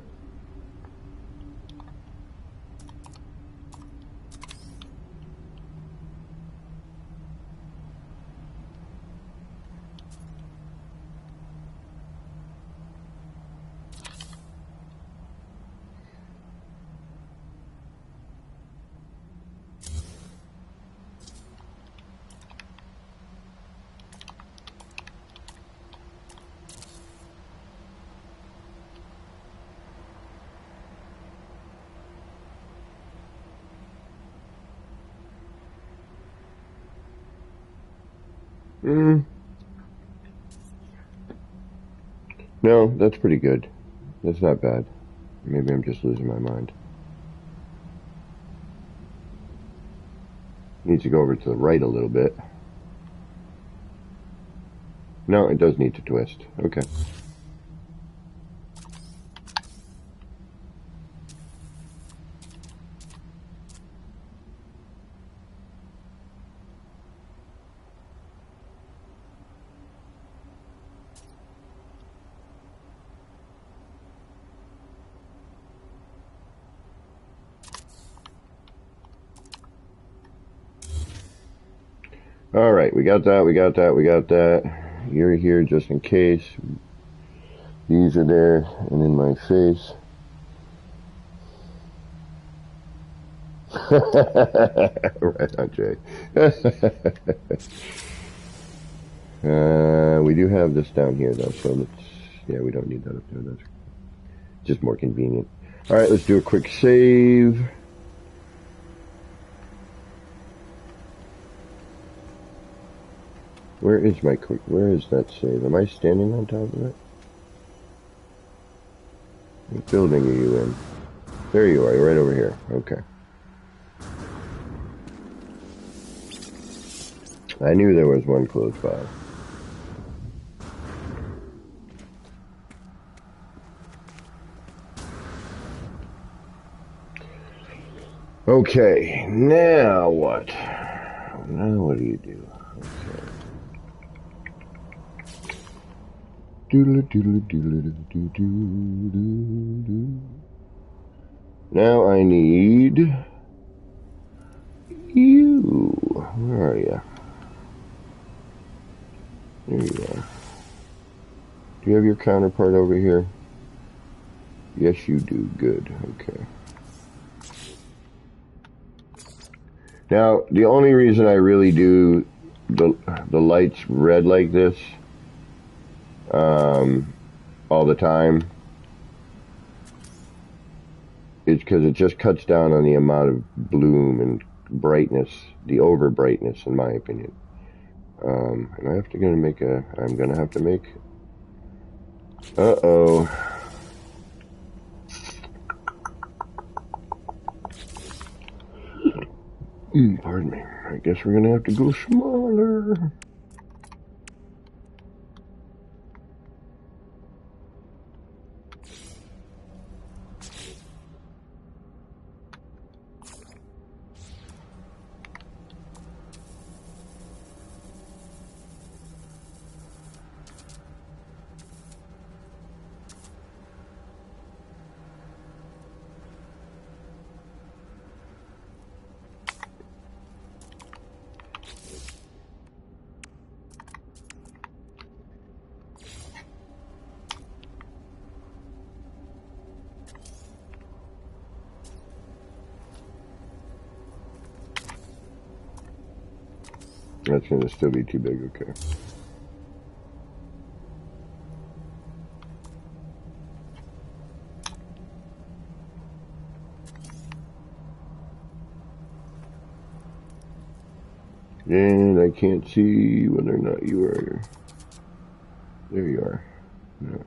No, that's pretty good. That's not bad. Maybe I'm just losing my mind. Needs to go over to the right a little bit. No, it does need to twist. Okay. All right, we got that, we got that, we got that. You're here just in case. These are there and in my face. Right on, Jay. We do have this down here, though, so let's... Yeah, we don't need that up there. That's just more convenient. All right, let's do a quick save. Where is my quick... Where is that save? Am I standing on top of it? What building are you in? There you are, you're right over here. Okay. I knew there was one close by. Okay, now what? Now what do you do? Okay. Now I need you. Where are you? There you are. Do you have your counterpart over here? Yes, you do. Good. Okay. Now, the only reason I really do the lights red like this all the time is because it just cuts down on the amount of bloom and brightness, the over brightness, in my opinion. Am I I'm gonna have to make. Uh-oh. Pardon me. I guess we're gonna have to go smaller. That's gonna still be too big, okay. And I can't see whether or not you are. There you are. No.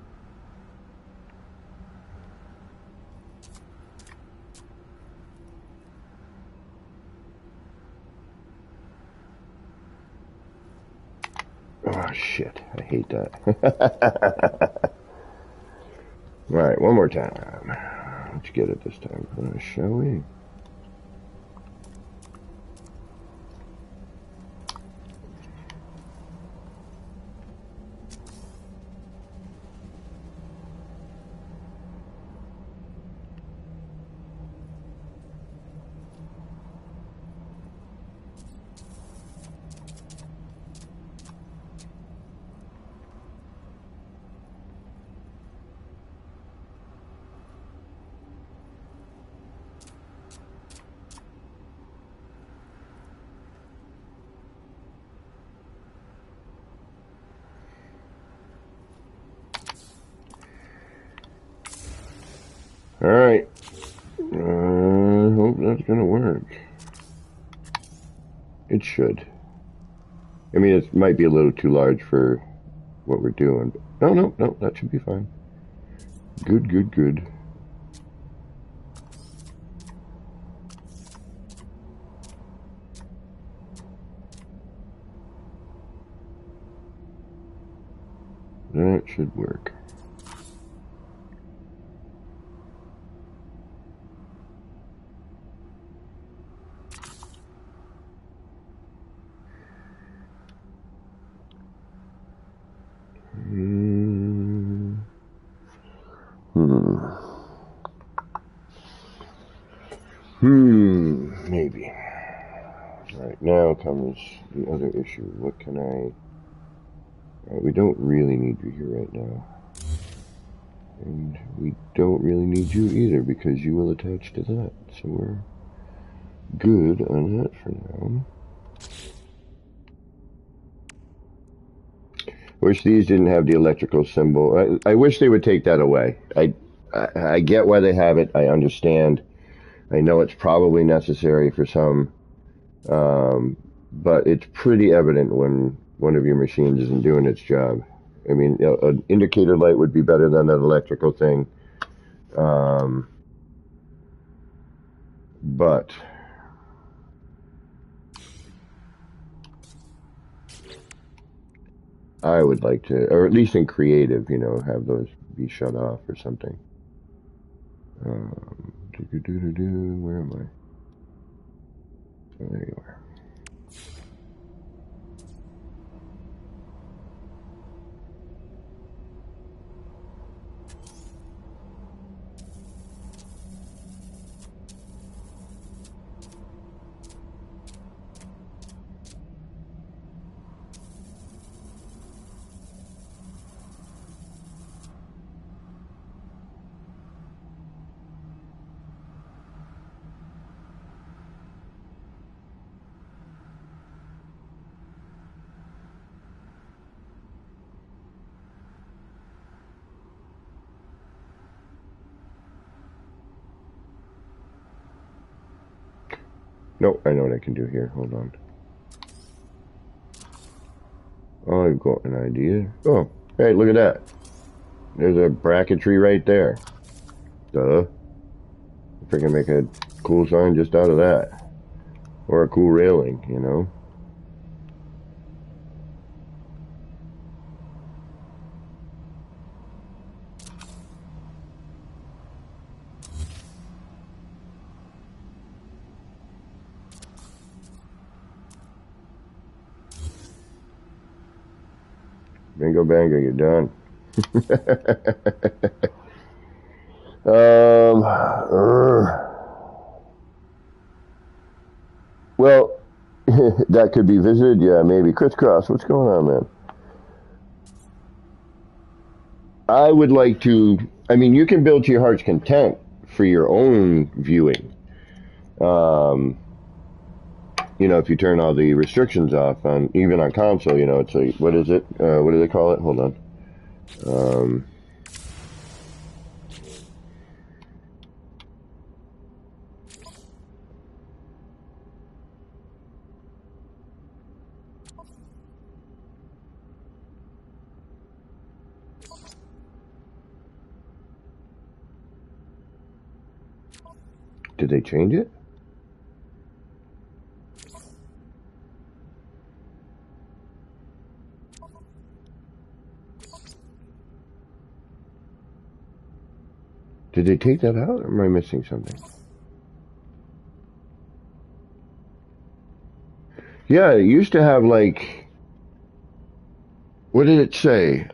Oh, shit. I hate that. Alright, one more time. Let's get it this time, shall we? Alright. I hope that's gonna work. It should. I mean, it might be a little too large for what we're doing. But no, that should be fine. Good. That should work. Maybe. Alright, now comes the other issue. What can I... Alright, we don't really need you here right now. And we don't really need you either, because you will attach to that. So we're good on that for now. Wish these didn't have the electrical symbol. I wish they would take that away. I get why they have it. I understand. I know it's probably necessary for some, but it's pretty evident when one of your machines isn't doing its job. I mean, an indicator light would be better than an electrical thing, but I would like to, or at least in creative, have those be shut off or something. Where am I? Oh, there you are. Nope, I know what I can do here. Hold on. I've got an idea. Oh, hey, look at that. There's a bracketry right there. Duh. Freaking make a cool sign just out of that. Or a cool railing, Bingo bango, you're done. Well, that could be visited. Yeah, maybe. Crisscross, what's going on, man? I would like to. I mean, you can build to your heart's content for your own viewing. If you turn all the restrictions off on even on console, it's like, what is it? What do they call it? Hold on. Did they change it? Did they take that out, or am I missing something? Yeah, it used to have like, what did it say?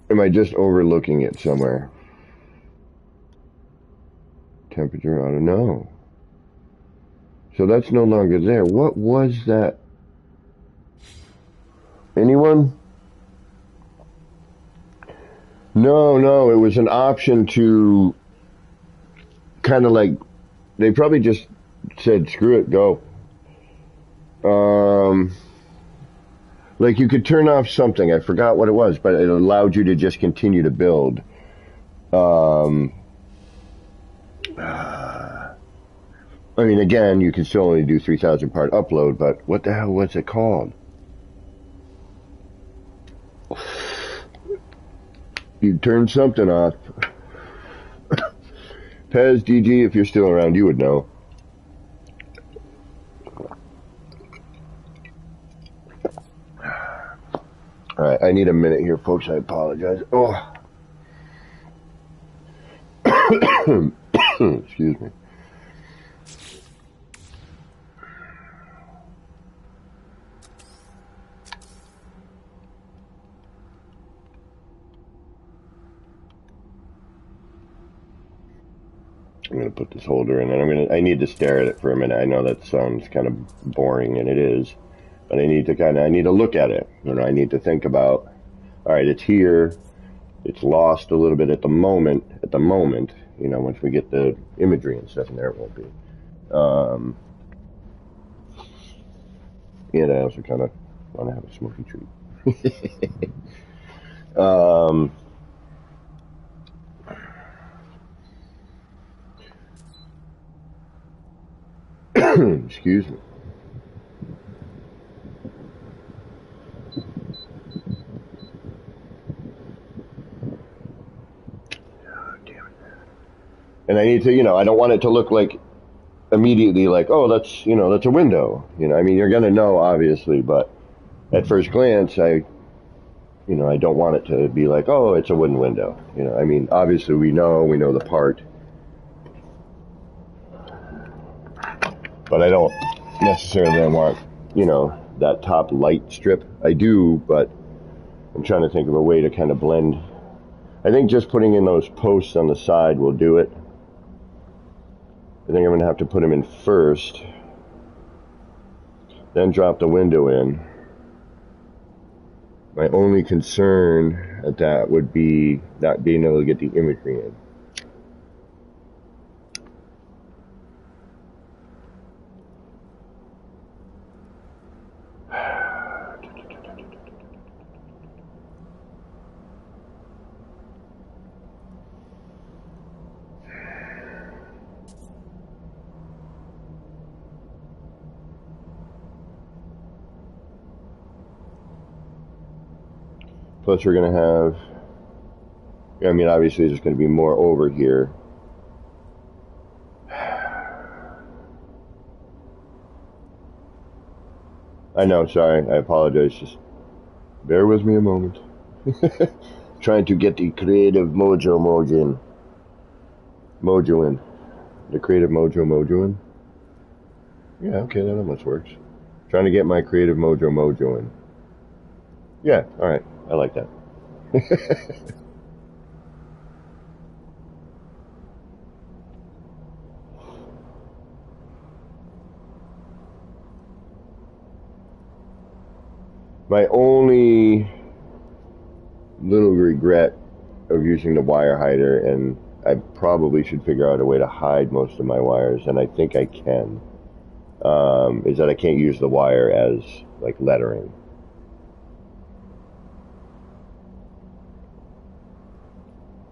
Am I just overlooking it somewhere? Temperature auto, no. So that's no longer there. What was that? Anyone? No, it was an option to kind of like, they probably just said, screw it, go. Like you could turn off something. I forgot what it was, but it allowed you to just continue to build. I mean, again, you can still only do 3,000 part upload, but what the hell was it called? You turned something off. Pez, DG, if you're still around, you would know. Alright, I need a minute here, folks. I apologize. Oh. Excuse me. I'm going to put this holder in, and I need to stare at it for a minute. I know that sounds kind of boring, and it is, but I need to look at it. I need to think about, all right, it's here. It's lost a little bit at the moment. Once we get the imagery and stuff in there, it won't be. And I also kind of want to have a smoky treat. Excuse me. Oh, damn it. And I need to, I don't want it to look like immediately like, oh, that's a window. I mean, you're going to know, obviously, but at first glance, I don't want it to be like, oh, it's a wooden window. I mean, obviously we know the part, but I don't necessarily want, that top light strip. I do, but I'm trying to think of a way to kind of blend. I think just putting in those posts on the side will do it. I think I'm going to have to put them in first, then drop the window in. My only concern at that would be not being able to get the imagery in. Plus we're going to have, I mean, obviously there's going to be more over here. I know, sorry, I apologize. Just bear with me a moment. Trying to get the creative mojo in. The creative mojo in. Yeah, okay, that almost works. Trying to get my creative mojo in. Yeah, alright, I like that. My only little regret of using the wire hider, and I probably should figure out a way to hide most of my wires, and I think I can, is that I can't use the wire as like lettering.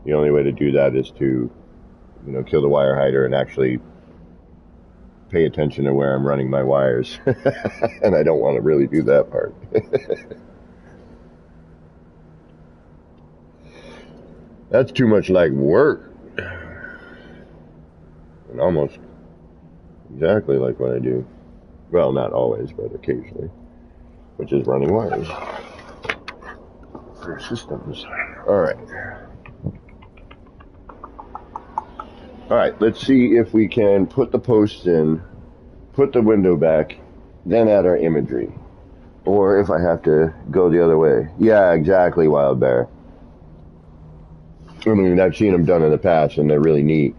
The only way to do that is to, kill the wire hider and actually pay attention to where I'm running my wires. And I don't want to really do that part. That's too much like work. And almost exactly like what I do. Well, not always, but occasionally. Which is running wires for systems. Alright. Alright, let's see if we can put the posts in, put the window back, then add our imagery. Or if I have to go the other way. Yeah, exactly, Wild Bear. I mean, I've seen them done in the past, and they're really neat.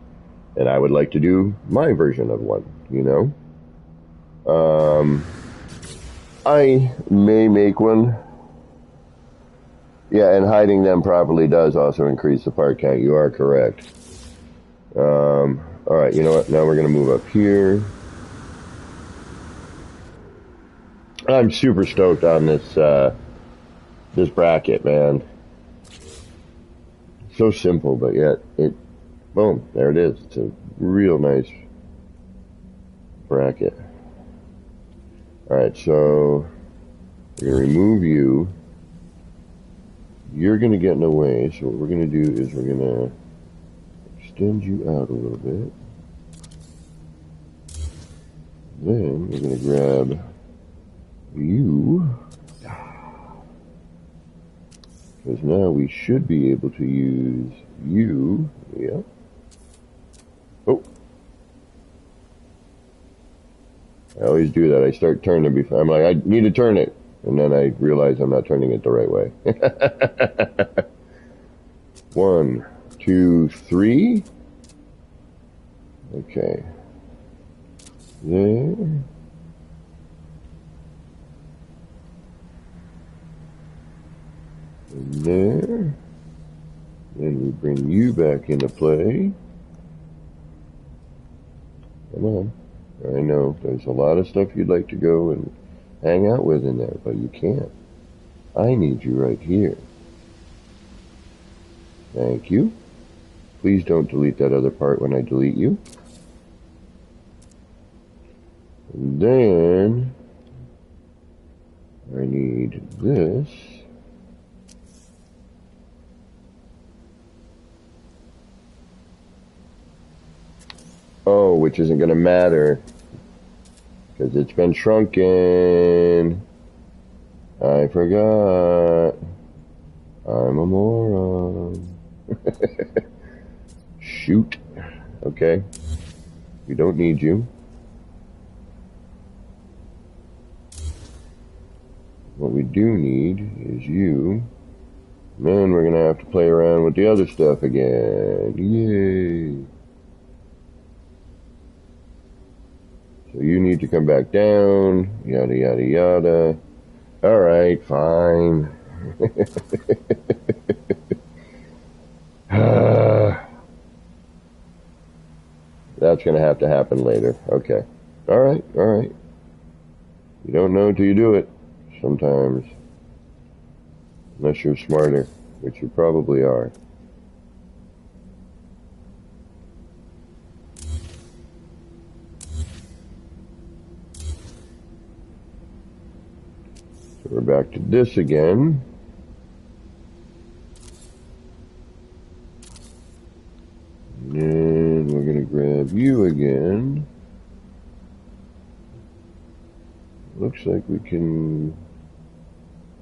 And I would like to do my version of one, I may make one. Yeah, and hiding them properly does also increase the part count. You are correct. Alright, you know what? Now we're going to move up here. I'm super stoked on this bracket, man. So simple, but yet boom, there it is. It's a real nice bracket. Alright, so we're going to remove you. You're going to get in the way, so what we're going to do is we're going to extend you out a little bit. Then we're going to grab you. Because now we should be able to use you. Yeah. Oh. I always do that. I start turning before. I'm like, I need to turn it. And then I realize I'm not turning it the right way. 1, 2, 3. Okay. There. And there. Then we bring you back into play. Come on. I know there's a lot of stuff you'd like to go and hang out with in there, but you can't. I need you right here. Thank you. Please don't delete that other part when I delete you. And then I need this. Oh, which isn't going to matter because it's been shrunken. I forgot. I'm a moron. Shoot. Okay. We don't need you. What we do need is you. And then we're going to have to play around with the other stuff again. Yay. So you need to come back down. Yada, yada, yada. Alright, fine. That's going to have to happen later. Okay. Alright, alright. You don't know until you do it. Sometimes. Unless you're smarter, which you probably are. So we're back to this again. And then we're going to grab you again. Looks like we can...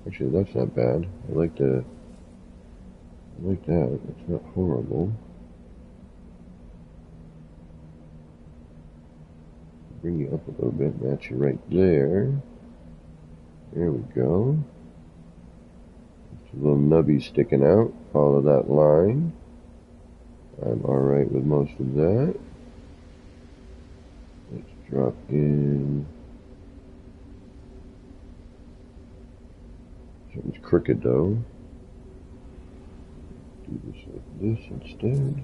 Actually, that's not bad. I like that. It's not horrible. Bring you up a little bit. Match you right there. There we go. Just a little nubby sticking out. Follow that line. I'm alright with most of that. Let's drop in. Something's crooked though. Do this like this instead.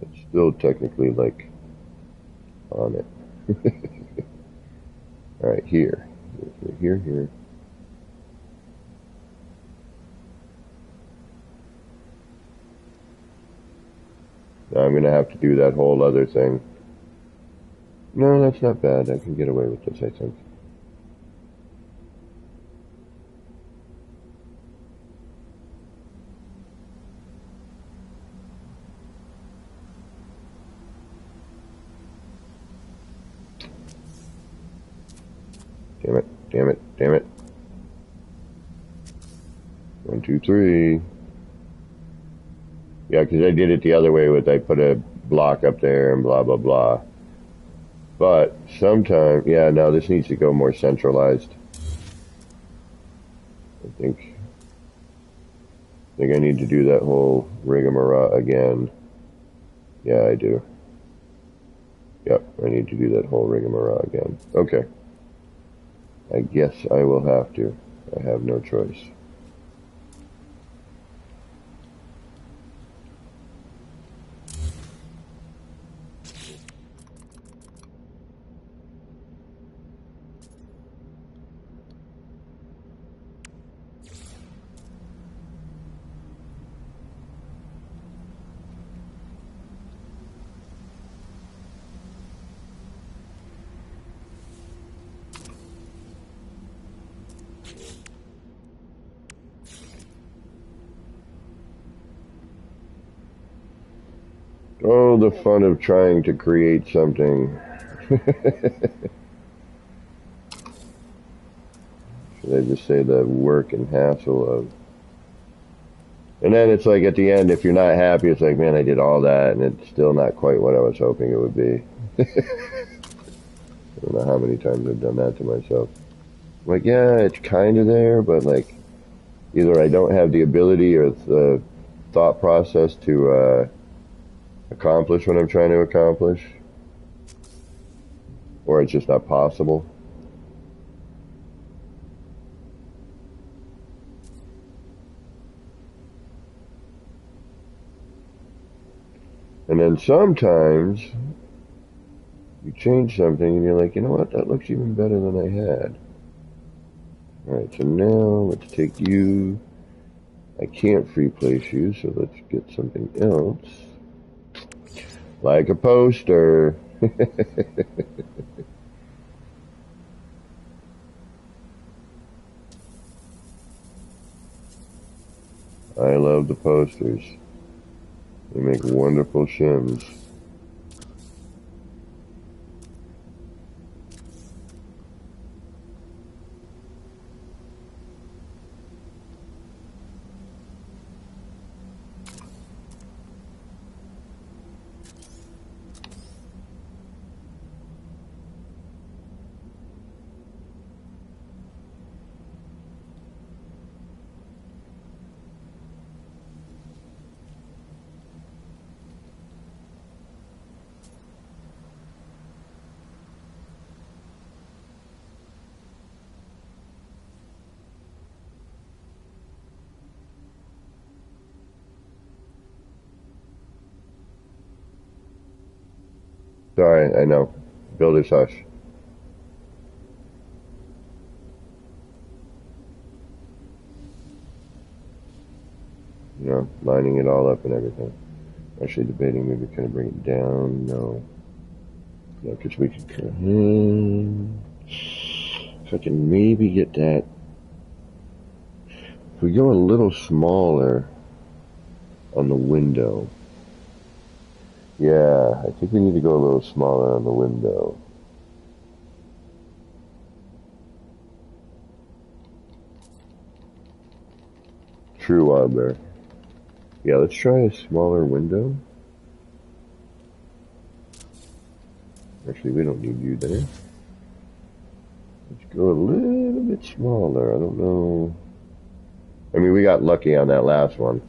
It's still technically like on it. All right, here. Here. Now I'm going to have to do that whole other thing. No, that's not bad. I can get away with this, I think. Damn it. 1, 2, 3. Yeah, because I did it the other way with I put a block up there and blah, blah, blah. But sometimes, yeah, no, this needs to go more centralized. I think I need to do that whole rigmarole again. Yeah, I do. Yep, I need to do that whole rigmarole again. Okay. I guess I will have to. I have no choice. Oh, the fun of trying to create something. Should I just say the work and hassle of... And then it's like at the end, if you're not happy, it's like, man, I did all that, and it's still not quite what I was hoping it would be. I don't know how many times I've done that to myself. Like, yeah, it's kind of there, but like, either I don't have the ability or the thought process to accomplish what I'm trying to accomplish, or it's just not possible. And then sometimes you change something and you're like, you know what, that looks even better than I had. Alright, so now let's take you. I can't free place you, so let's get something else. Like a poster. I love the posters. They make wonderful shims. Sorry, I know. Builder's hush. You know, lining it all up and everything. Actually debating maybe kind of bring it down. No. No, because we could kind of... If I can maybe get that... If we go a little smaller on the window... Yeah, I think we need to go a little smaller on the window. True, Wildbear. Yeah, let's try a smaller window. Actually, we don't need you there. Let's go a little bit smaller. I don't know. I mean, we got lucky on that last one.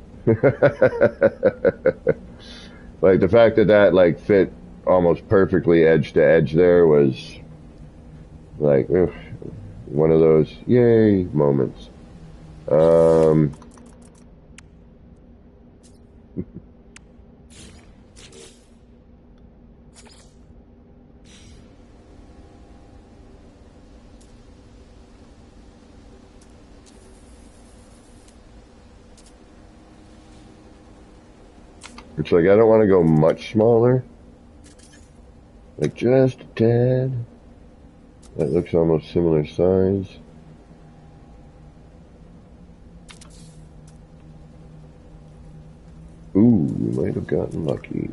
Like, the fact that that, like, fit almost perfectly edge to edge there was, like, one of those yay moments. It's like I don't want to go much smaller. Like just a tad. That looks almost similar size. Ooh, we might have gotten lucky.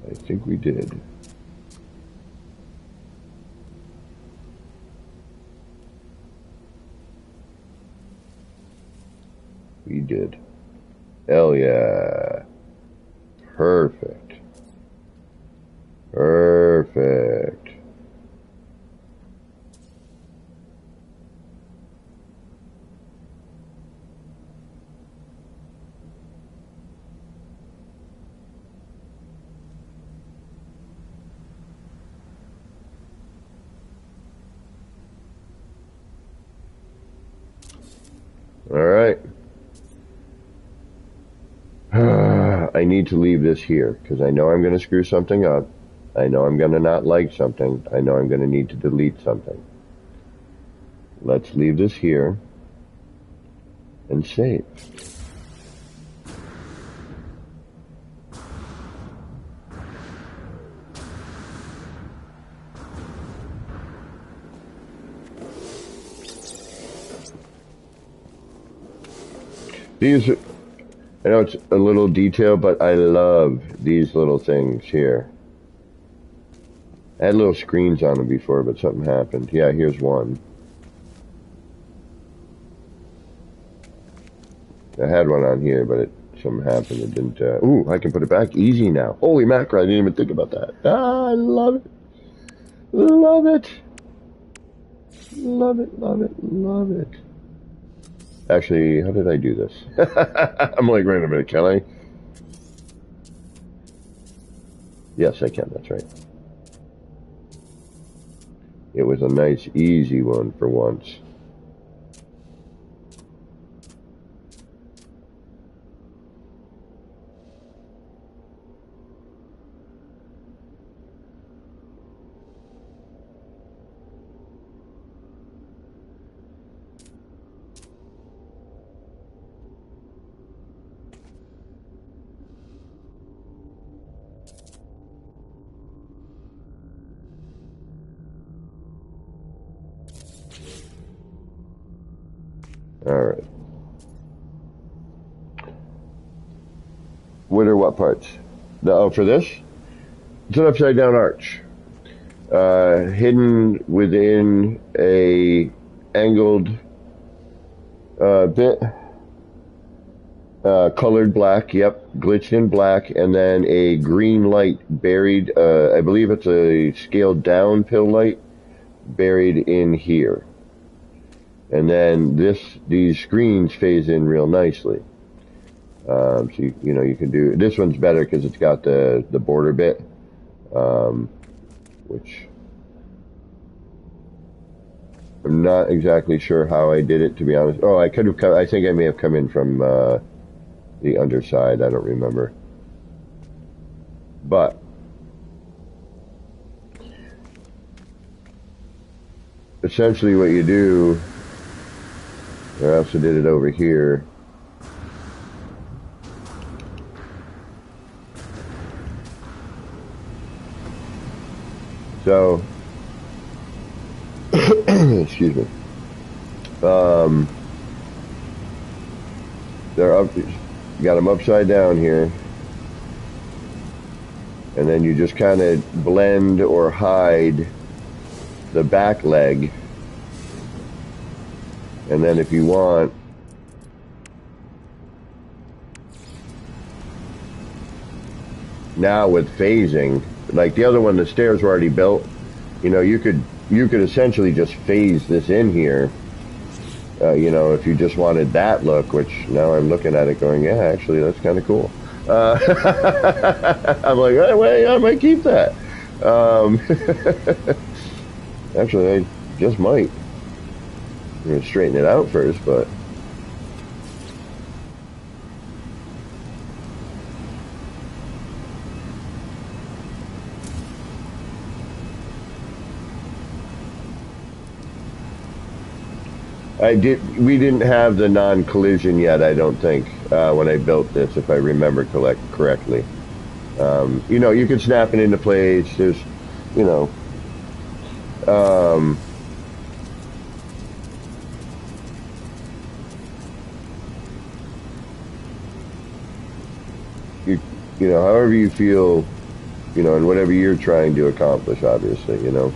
I think we did. We did. Hell yeah. Perfect. Perfect. All right. I need to leave this here because I know I'm going to screw something up. I know I'm going to not like something. I know I'm going to need to delete something. Let's leave this here and save. These, I know it's a little detail, but I love these little things here. I had little screens on them before, but something happened. Yeah, here's one. I had one on here, but something happened. It didn't. Ooh, I can put it back easy now. Holy mackerel, I didn't even think about that. Ah, I love it. Love it. Love it, love it, love it. Actually, how did I do this? I'm like, wait a minute, can I? Yes, I can, that's right. It was a nice, easy one for once. Alright. What are what parts? Oh, for this? It's an upside down arch. Hidden within a angled bit. Colored black, yep, glitched in black, and then a green light buried, I believe it's a scaled down pill light buried in here. And then these screens phase in real nicely. So you know, you can do, this one's better because it's got the border bit, which I'm not exactly sure how I did it, to be honest. Oh, I could have come, I think I may have come in from the underside, I don't remember. But essentially what you do, I also did it over here. So, excuse me. They're up. You got them upside down here, and then you just kind of blend or hide the back leg. And then if you want, now with phasing, like the other one, the stairs were already built, you know, you could essentially just phase this in here, you know, if you just wanted that look, which now I'm looking at it going, yeah, actually that's kind of cool. I'm like, hey, wait, I might keep that. Actually, I just might. I'm going to straighten it out first, but We didn't have the non-collision yet, I don't think, when I built this, if I remember correctly. You know, you can snap it into place. There's, you know, um, you, you know, however you feel, you know, and whatever you're trying to accomplish, obviously, you know.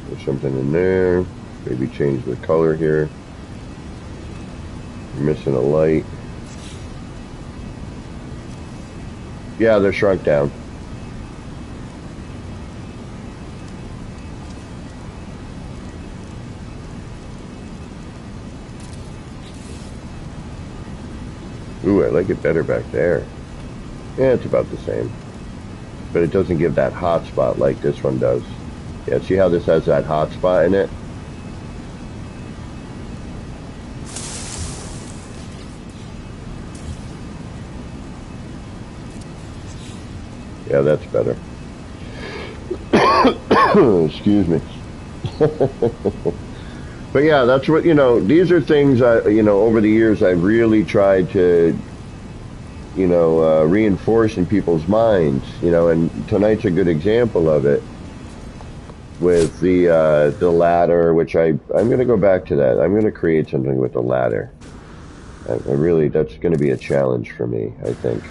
There's something in there. Maybe change the color here. You're missing a light. Yeah, they're shrunk down. Ooh, I like it better back there. Yeah, it's about the same. But it doesn't give that hot spot like this one does. Yeah, see how this has that hot spot in it? Yeah, that's better. Excuse me. But yeah, that's what, you know, these are things you know, over the years I've really tried to, you know, reinforce in people's minds, you know, and tonight's a good example of it with the ladder, which I'm going to go back to that. I'm going to create something with the ladder. I really, that's going to be a challenge for me, I think.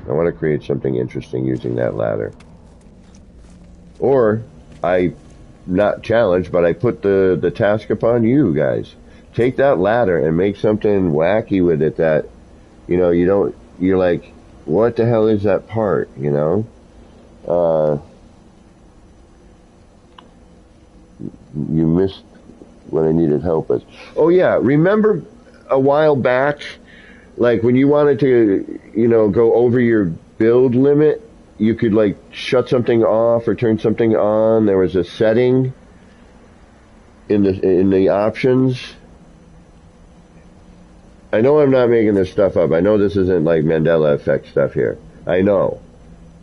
I want to create something interesting using that ladder. Or I, not challenge, but I put the task upon you guys. Take that ladder and make something wacky with it that, you know, you're like, what the hell is that part, you know? You missed what I needed help with. Oh yeah, remember a while back, like when you wanted to, you know, go over your build limit, you could like shut something off or turn something on. There was a setting in the options. I know I'm not making this stuff up. I know this isn't like Mandela effect stuff here. I know.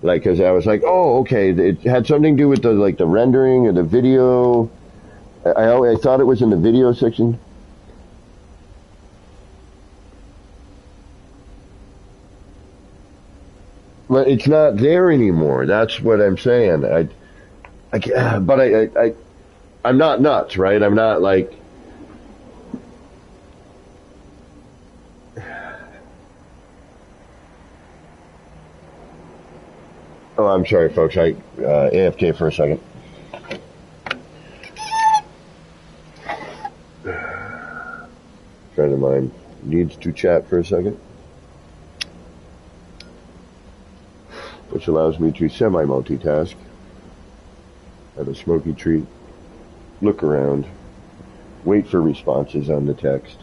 Like, cause I was like, oh, okay, it had something to do with the rendering or the video. I thought it was in the video section. But it's not there anymore. That's what I'm saying. I'm not nuts, right? I'm not like, oh, I'm sorry, folks. I AFK for a second. Friend of mine needs to chat for a second, which allows me to semi-multitask, have a smoky treat, look around, wait for responses on the text.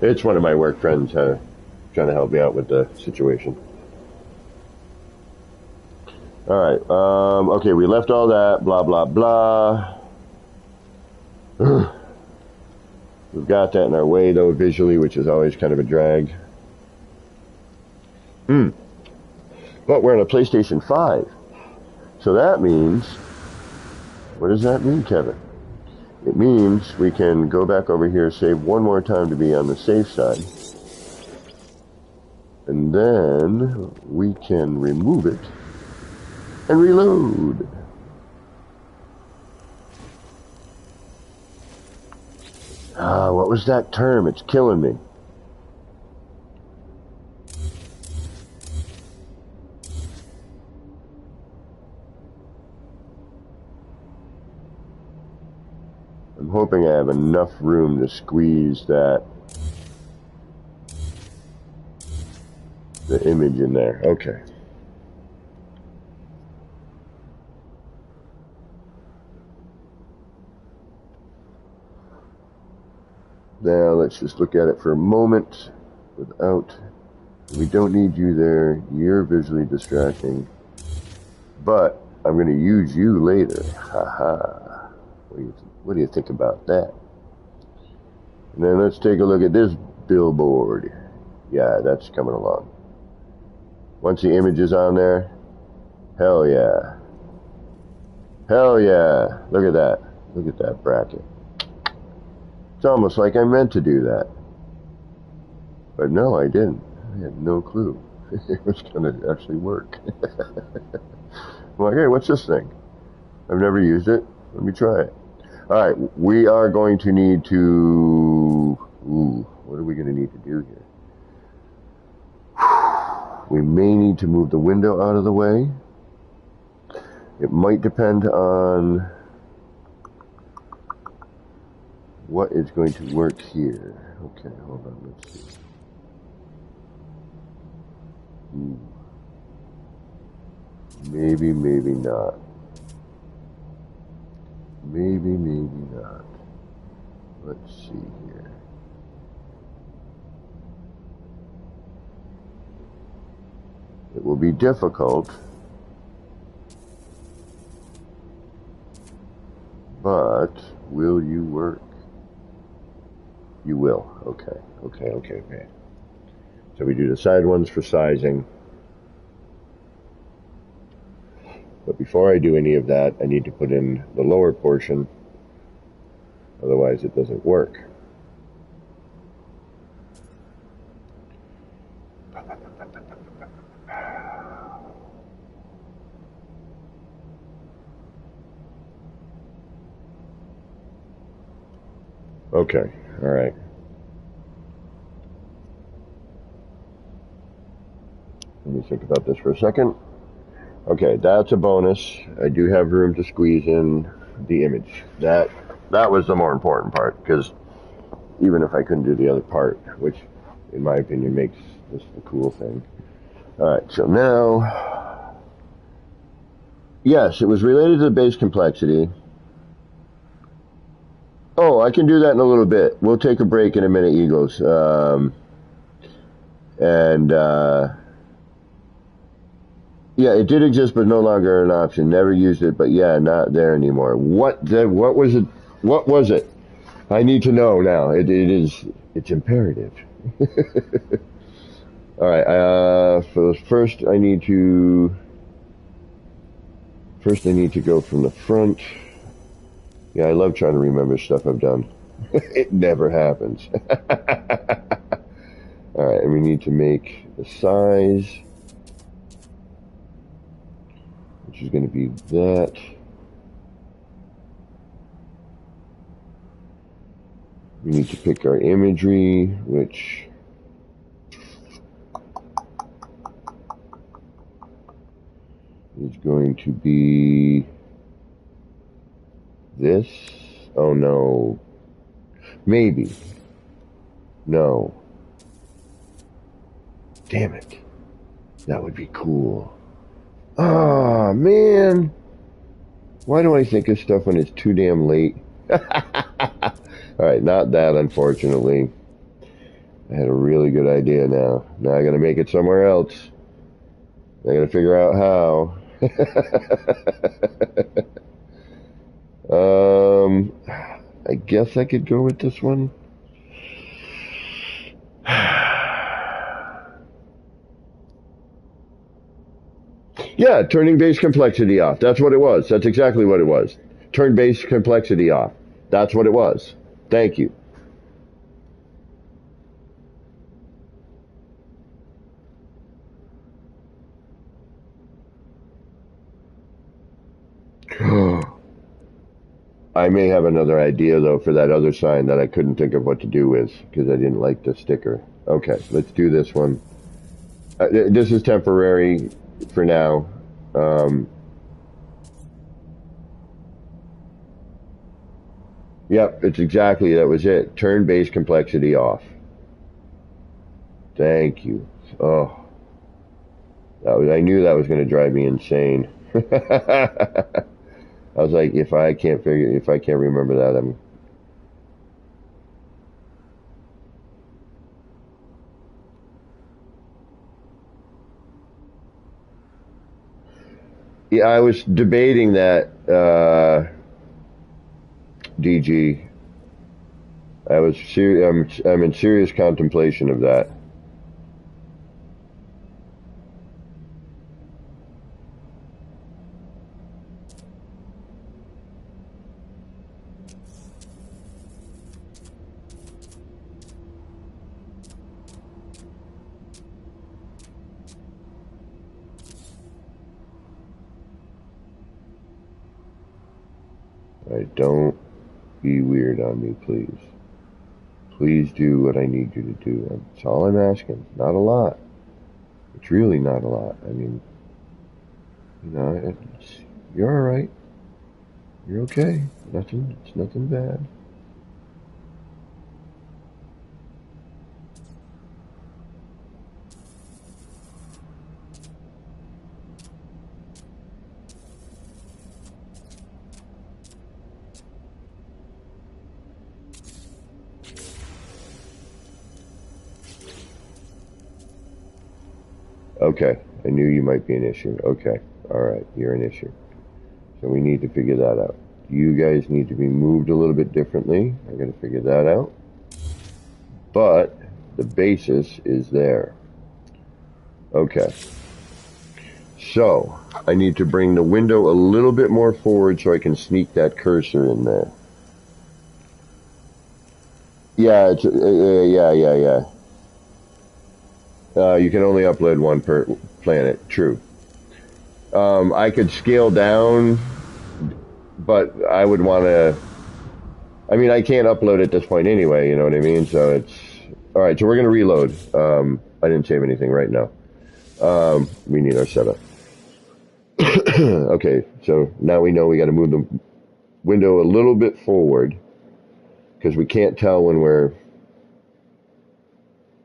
It's one of my work friends trying to help me out with the situation. All right. Okay, we left all that. Blah blah blah. We've got that in our way though visually, which is always kind of a drag. But we're on a PlayStation 5, so that means, what does that mean, Kevin? It means we can go back over here, save one more time to be on the safe side, and then we can remove it and reload. What was that term? It's killing me. I'm hoping I have enough room to squeeze the image in there. Okay. Now let's just look at it for a moment without, we don't need you there, you're visually distracting, but I'm going to use you later. Haha. What do you think about that? And then let's take a look at this billboard. Yeah, that's coming along. Once the image is on there, hell yeah. Hell yeah. Look at that. Look at that bracket. It's almost like I meant to do that. But no, I didn't. I had no clue it was going to actually work. I'm like, hey, what's this thing? I've never used it. Let me try it. All right, we are going to need to... Ooh, what are we going to need to do here? We may need to move the window out of the way. It might depend on what is going to work here. Okay, hold on, let's see. Ooh. Maybe, maybe not. Maybe, maybe not. Let's see here. It will be difficult, but will you work? You will. Okay, okay, okay, okay. So we do the side ones for sizing. But before I do any of that, I need to put in the lower portion. Otherwise, it doesn't work. Okay, all right. Let me think about this for a second. Okay, that's a bonus. I do have room to squeeze in the image. That was the more important part, because even if I couldn't do the other part, which in my opinion makes this the cool thing. All right, so now, yes, it was related to the base complexity. Oh, I can do that in a little bit. We'll take a break in a minute, Eagles. Yeah, it did exist, but no longer an option. Never used it, but yeah, not there anymore. What was it? What was it? I need to know now. It's imperative. All right. First I need to go from the front. Yeah, I love trying to remember stuff I've done. It never happens. All right, and we need to make the size, which is going to be that. We need to pick our imagery, which is going to be this. Oh no. Maybe. No. Damn it. That would be cool. Ah, man. Why do I think of stuff when it's too damn late? Alright, not that, unfortunately. I had a really good idea now. Now I gotta make it somewhere else. I gotta figure out how. I guess I could go with this one. Yeah, turning base complexity off. That's what it was. That's exactly what it was. Turn base complexity off. That's what it was. Thank you. I may have another idea, though, for that other sign that I couldn't think of what to do with because I didn't like the sticker. Okay, let's do this one. This is temporary for now. Yep, it's exactly, that was it. Turn base complexity off. Thank you. Oh, I knew that was going to drive me insane. I was like, if I can't remember that, I'm... Yeah, I was debating that, DG. I'm in serious contemplation of that. Don't be weird on me, please. Please do what I need you to do. That's all I'm asking. Not a lot. It's really not a lot. I mean, you're all right. You're okay. It's nothing bad. Okay. I knew you might be an issue. Okay. All right. You're an issue. So we need to figure that out. You guys need to be moved a little bit differently. I got to figure that out. But the basis is there. Okay. So I need to bring the window a little bit more forward so I can sneak that cursor in there. Yeah, yeah. You can only upload one per planet. True. I could scale down, but I would want to. I mean, I can't upload at this point anyway. You know what I mean? So it's all right. So we're gonna reload. I didn't save anything right now. We need our setup. Okay, so now we know we got to move the window a little bit forward because we can't tell when we're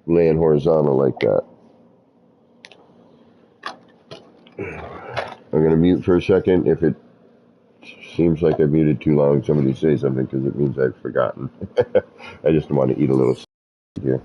laying horizontal like that. I'm going to mute for a second. If it seems like I've muted too long, somebody say something because it means I've forgotten. I just want to eat a little here.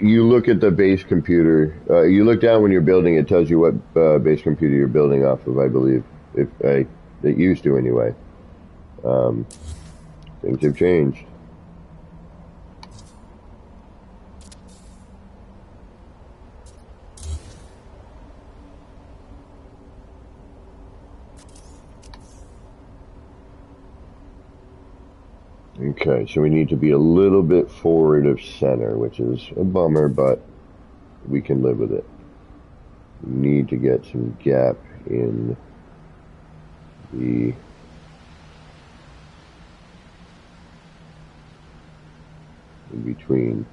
You look at the base computer. You look down when you're building. It tells you what base computer you're building off of. I believe, it used to anyway. Um, Things have changed. Okay, so we need to be a little bit forward of center, which is a bummer, but we can live with it. We need to get some gap in the in between.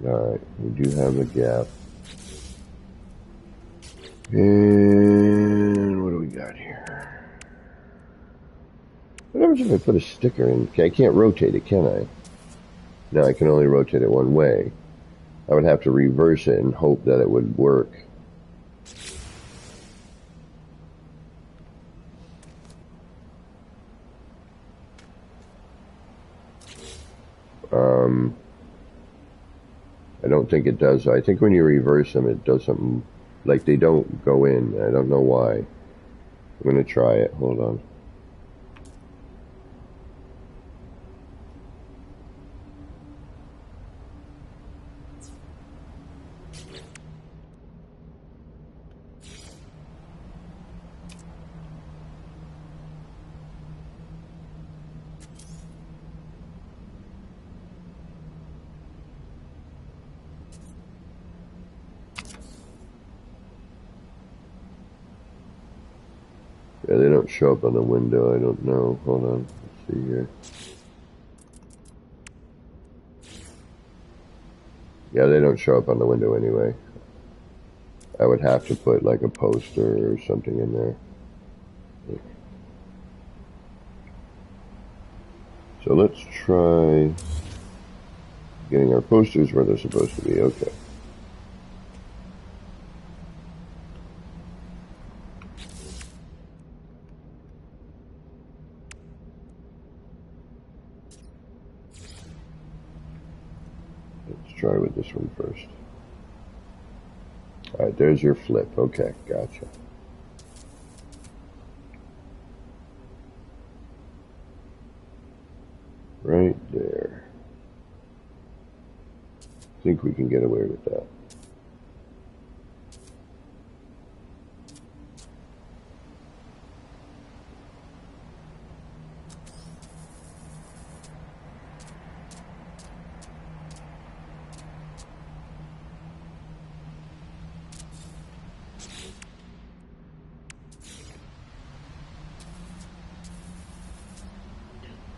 Alright, we do have a gap. And what do we got here? What happens if I put a sticker in? Okay, I can't rotate it, can I? No, I can only rotate it one way. I would have to reverse it and hope that it would work. I don't think it does. I think when you reverse them, it does something like they don't go in. I don't know why. I'm going to try it. Hold on. show up on the window. I don't know. Hold on. Let's see here. Yeah, they don't show up on the window anyway. I would have to put like a poster or something in there. So let's try getting our posters where they're supposed to be. Okay. Let's try with this one first. Alright, there's your flip. Okay, gotcha. Right there. I think we can get away with that.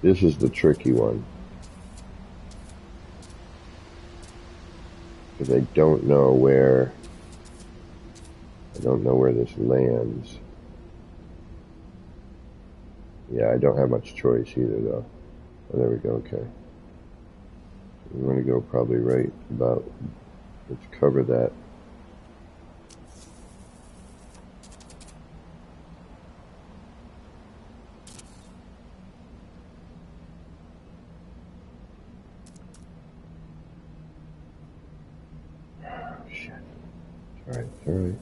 This is the tricky one. Because I don't know where this lands. Yeah, I don't have much choice either though. Oh, there we go, okay. We want to go probably right about, let's cover that. Alright.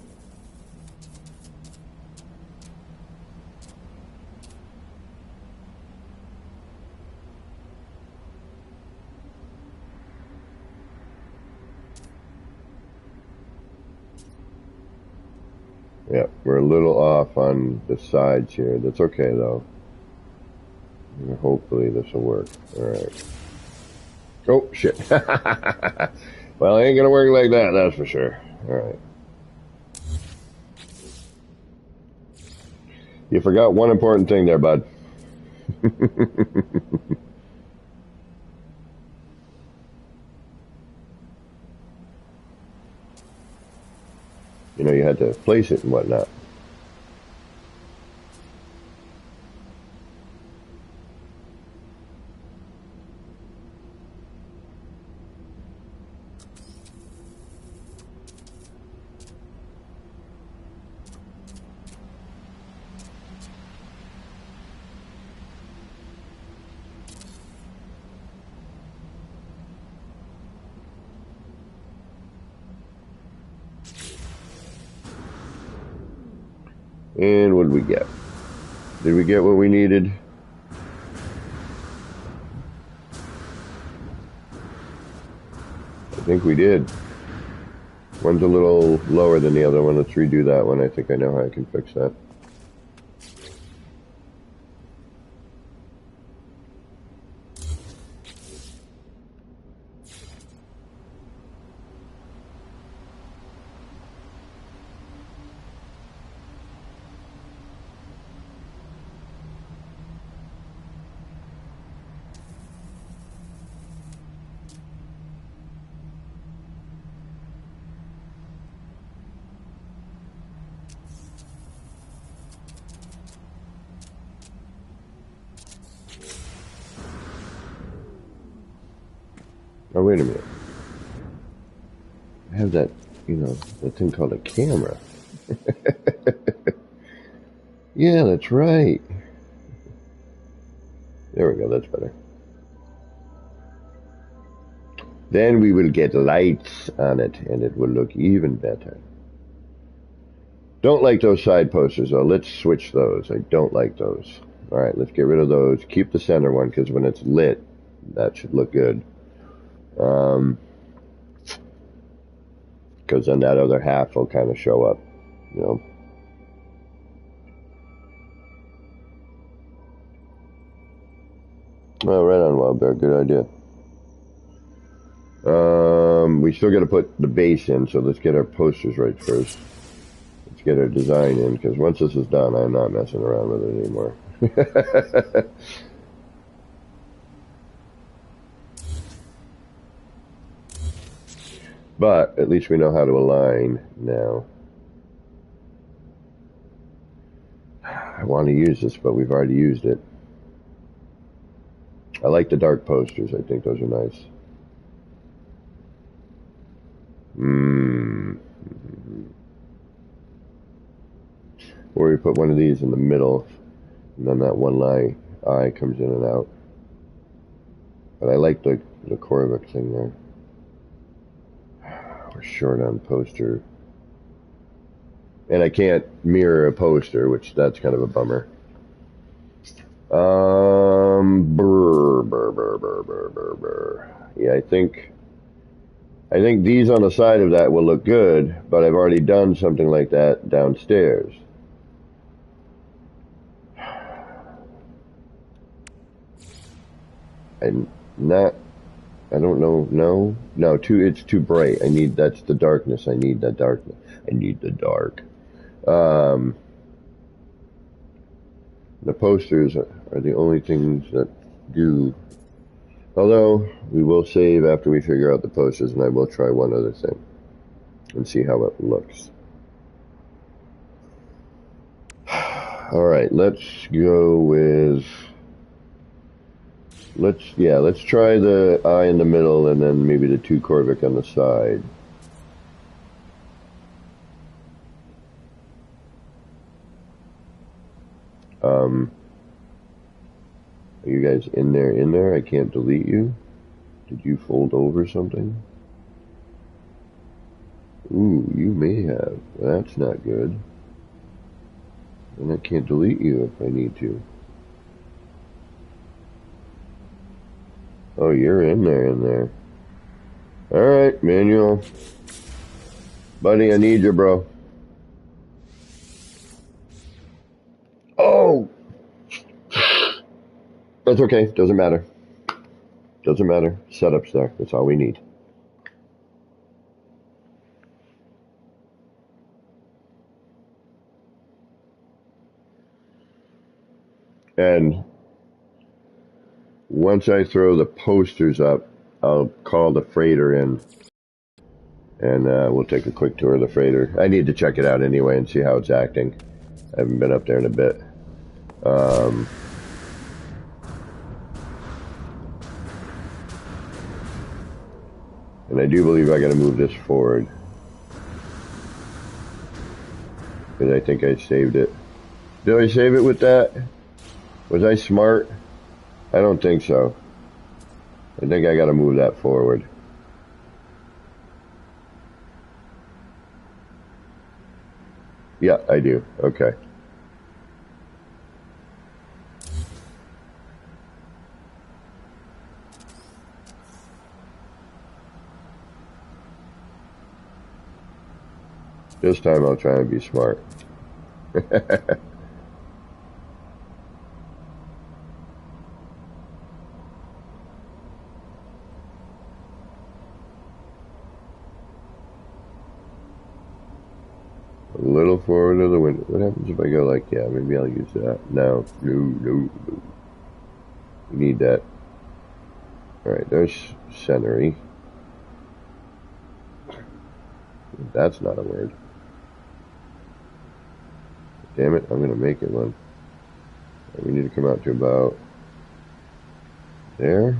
Yeah, we're a little off on the sides here. That's okay though. Hopefully this will work. Alright. Oh, shit. Well, it ain't gonna work like that, that's for sure. Alright. You forgot one important thing there, bud. You know, you had to place it and whatnot. And what did we get? Did we get what we needed? I think we did. One's a little lower than the other one. Let's redo that one. I think I know how I can fix that. Oh, wait a minute. I have that, you know, that thing called a camera. Yeah, that's right. There we go, that's better. Then we will get lights on it, and it will look even better. Don't like those side posters, though. Let's switch those. I don't like those. Alright, let's get rid of those. Keep the center one, because when it's lit, that should look good. Because then that other half will kind of show up, you know. Oh, right on, Wild Bear. Good idea. We still got to put the base in, so let's get our posters right first. let's get our design in, because once this is done, I'm not messing around with it anymore. But at least we know how to align now. I want to use this, but we've already used it. I like the dark posters. I think those are nice. Or we put one of these in the middle, and then that one eye comes in and out. But I like the Corvic thing there. We're short on poster. And I can't mirror a poster, which that's kind of a bummer. Yeah, I think these on the side of that will look good, but I've already done something like that downstairs. I don't know. No, it's too bright. That's the darkness. I need that darkness. I need the dark. The posters are the only things that do. Although, we will save after we figure out the posters, and I will try one other thing and see how it looks. Alright, let's go with... Let's try the eye in the middle and then maybe the two Corvic on the side. Are you guys in there? I can't delete you. Did you fold over something? Ooh, you may have. That's not good. And I can't delete you if I need to. Oh, you're in there. Alright, Manuel. Buddy, I need you, bro. Oh! That's okay. Doesn't matter. Setup's there. That's all we need. And once I throw the posters up, I'll call the freighter in, and we'll take a quick tour of the freighter. I need to check it out anyway and see how it's acting. I haven't been up there in a bit. And I do believe I got to move this forward, because I think I saved it. Did I save it with that? Was I smart? I don't think so. I think I got to move that forward. Yeah, I do. Okay. This time I'll try and be smart. A little forward of the window. What happens if I go like, yeah, maybe I'll use that. No. We need that. Alright, there's centery. That's not a word. Damn it, I'm going to make it one. We need to come out to about there.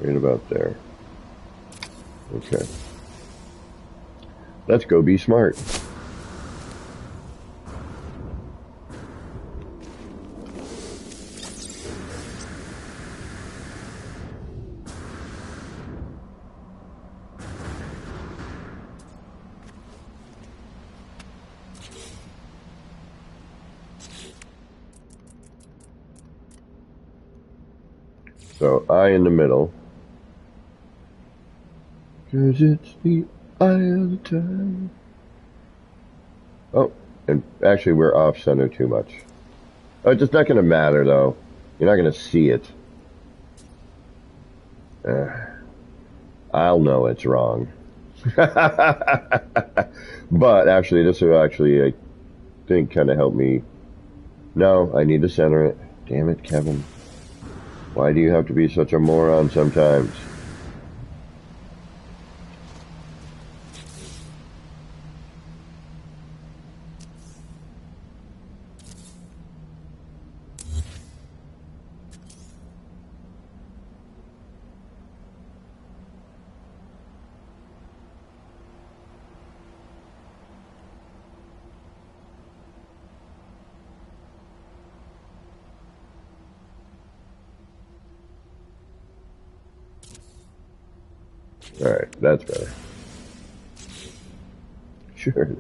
Right about there. Okay. Let's go be smart. So, eye in the middle. 'Cause it's the eye of the time. Oh, and actually we're off center too much. Oh, it's just not going to matter though. You're not going to see it. I'll know it's wrong. But actually, this will actually, I think, kind of help me. No, I need to center it. Damn it, Kevin. Why do you have to be such a moron sometimes? Alright, that's better. Sure it is.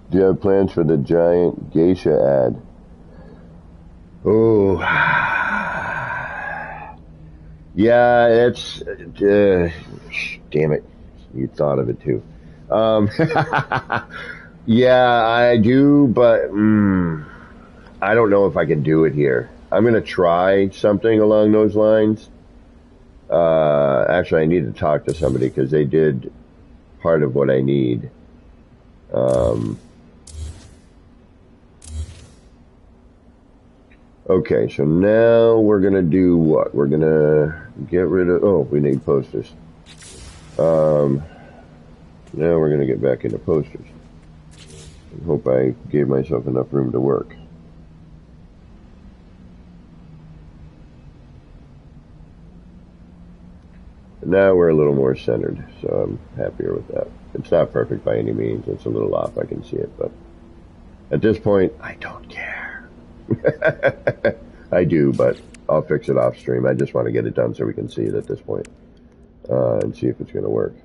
Do you have plans for the giant geisha ad? Oh, yeah, it's, damn it. You thought of it too. Yeah, I do, but, I don't know if I can do it here. I'm going to try something along those lines. Actually, I need to talk to somebody because they did part of what I need. Okay, so now we're going to do what? We're going to get rid of... Oh, we need posters. Now we're going to get back into posters. I hope I gave myself enough room to work. Now we're a little more centered, so I'm happier with that. It's not perfect by any means. It's a little off, I can see it, but at this point, I don't care. I do, but I'll fix it off stream. I just want to get it done so we can see it at this point, and see if it's going to work.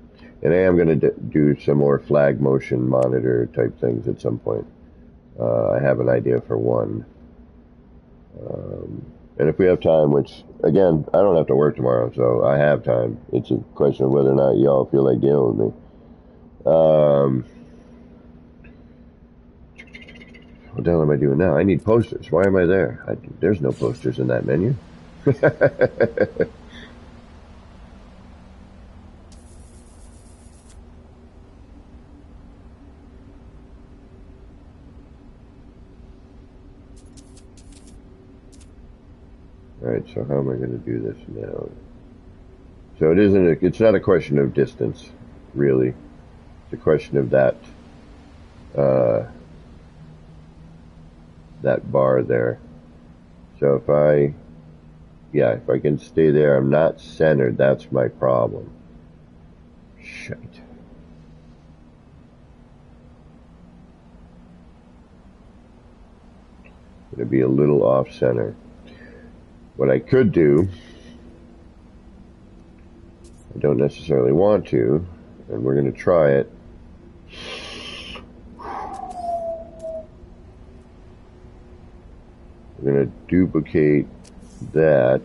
And I am going to do some more flag motion monitor type things at some point. I have an idea for one. And if we have time, which, again, I don't have to work tomorrow, so I have time. It's a question of whether or not y'all feel like dealing with me. What the hell am I doing now? I need posters. Why am I there? There's no posters in that menu. Alright, so how am I going to do this now? So it's not a question of distance, really. It's a question of that bar there. So if I can stay there, I'm not centered, that's my problem. Shite. Gonna be a little off center. What I could do, I don't necessarily want to, and we're gonna try it. We're going to duplicate that.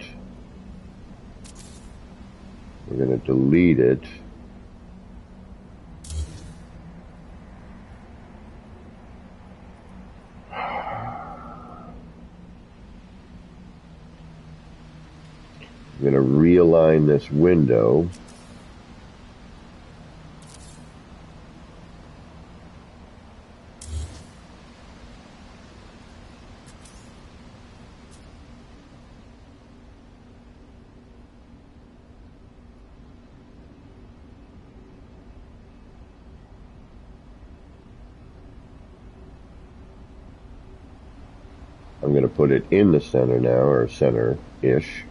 We're going to delete it. I'm going to realign this window. I'm going to put it in the center now, or center-ish.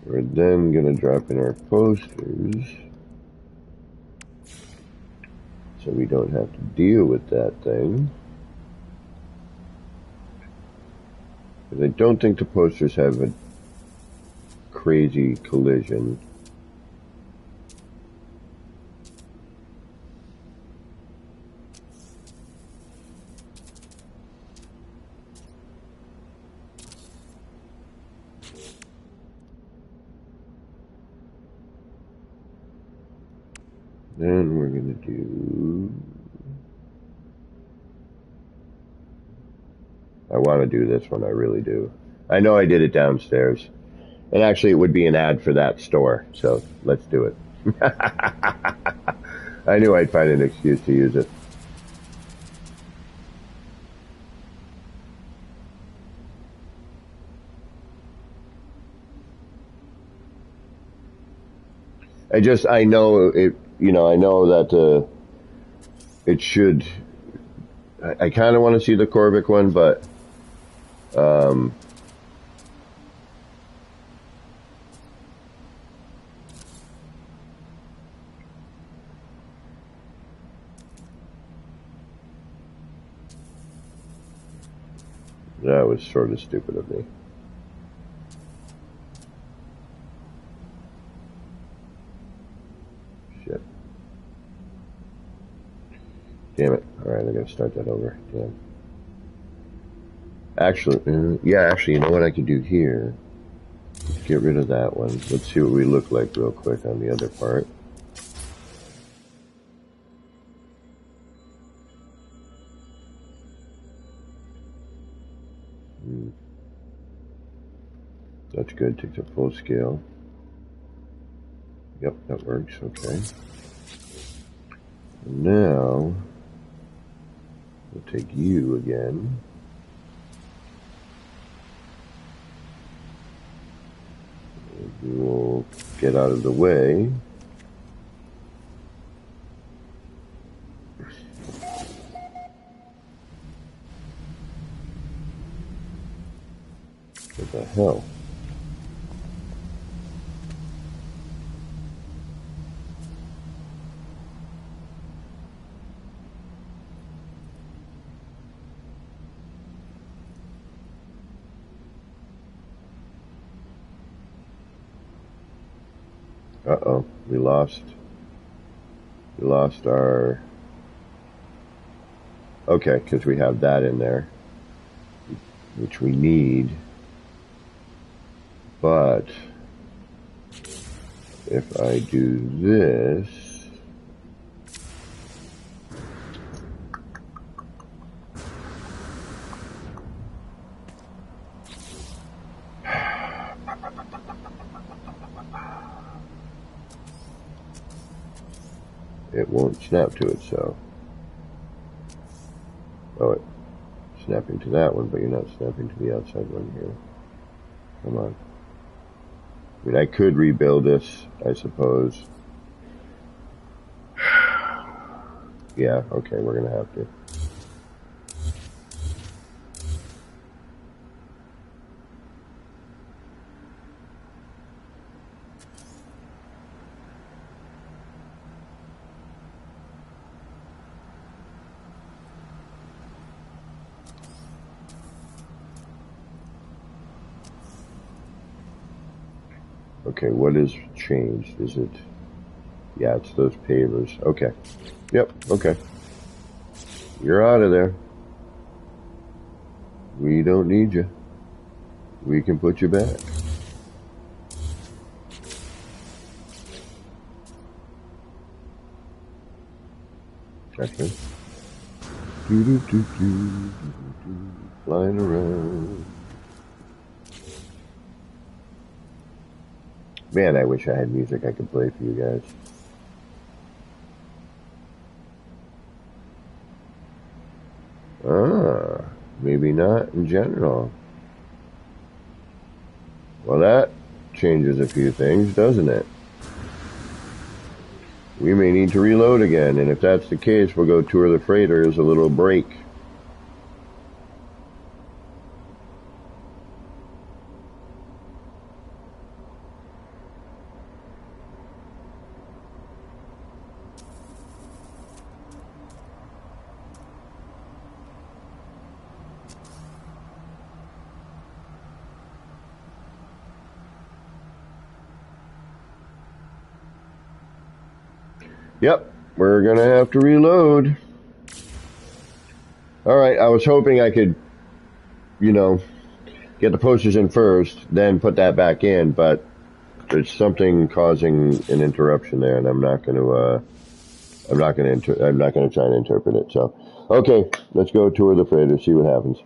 We're then going to drop in our posters so we don't have to deal with that thing. Because I don't think the posters have a crazy collision. Then we're going to do... I want to do this one, I really do. I know I did it downstairs. And actually, it would be an ad for that store, so let's do it. I knew I'd find an excuse to use it. I know it, I know that it should, I kind of want to see the Corvic one, but, that was sort of stupid of me. Shit. Damn it. Alright, I gotta start that over. Damn. Actually, you know what I could do here? Let's get rid of that one. Let's see what we look like real quick on the other part. That's good. Takes up full scale. Yep, that works. Okay. And now, we'll take you again. And we'll get out of the way. What the hell? Uh-oh, we lost our, okay, because we have that in there, which we need, but if I do this, it won't snap to it, so. Oh, it's snapping to that one, but you're not snapping to the outside one here. Come on. I mean, I could rebuild this, I suppose. Yeah, okay, we're gonna have to. Okay, what is changed? Is it... Yeah, it's those pavers. Okay. Yep, okay. You're out of there. We don't need you. We can put you back. Okay. Flying around. Man, I wish I had music I could play for you guys. Ah, maybe not in general. Well, that changes a few things, doesn't it? We may need to reload again, and if that's the case, we'll go tour the freighter as a little break. Yep, we're gonna have to reload. Alright, I was hoping I could, get the posters in first, then put that back in, but there's something causing an interruption there, and I'm not gonna, I'm not gonna try and interpret it. So, okay, let's go tour the freighter, see what happens.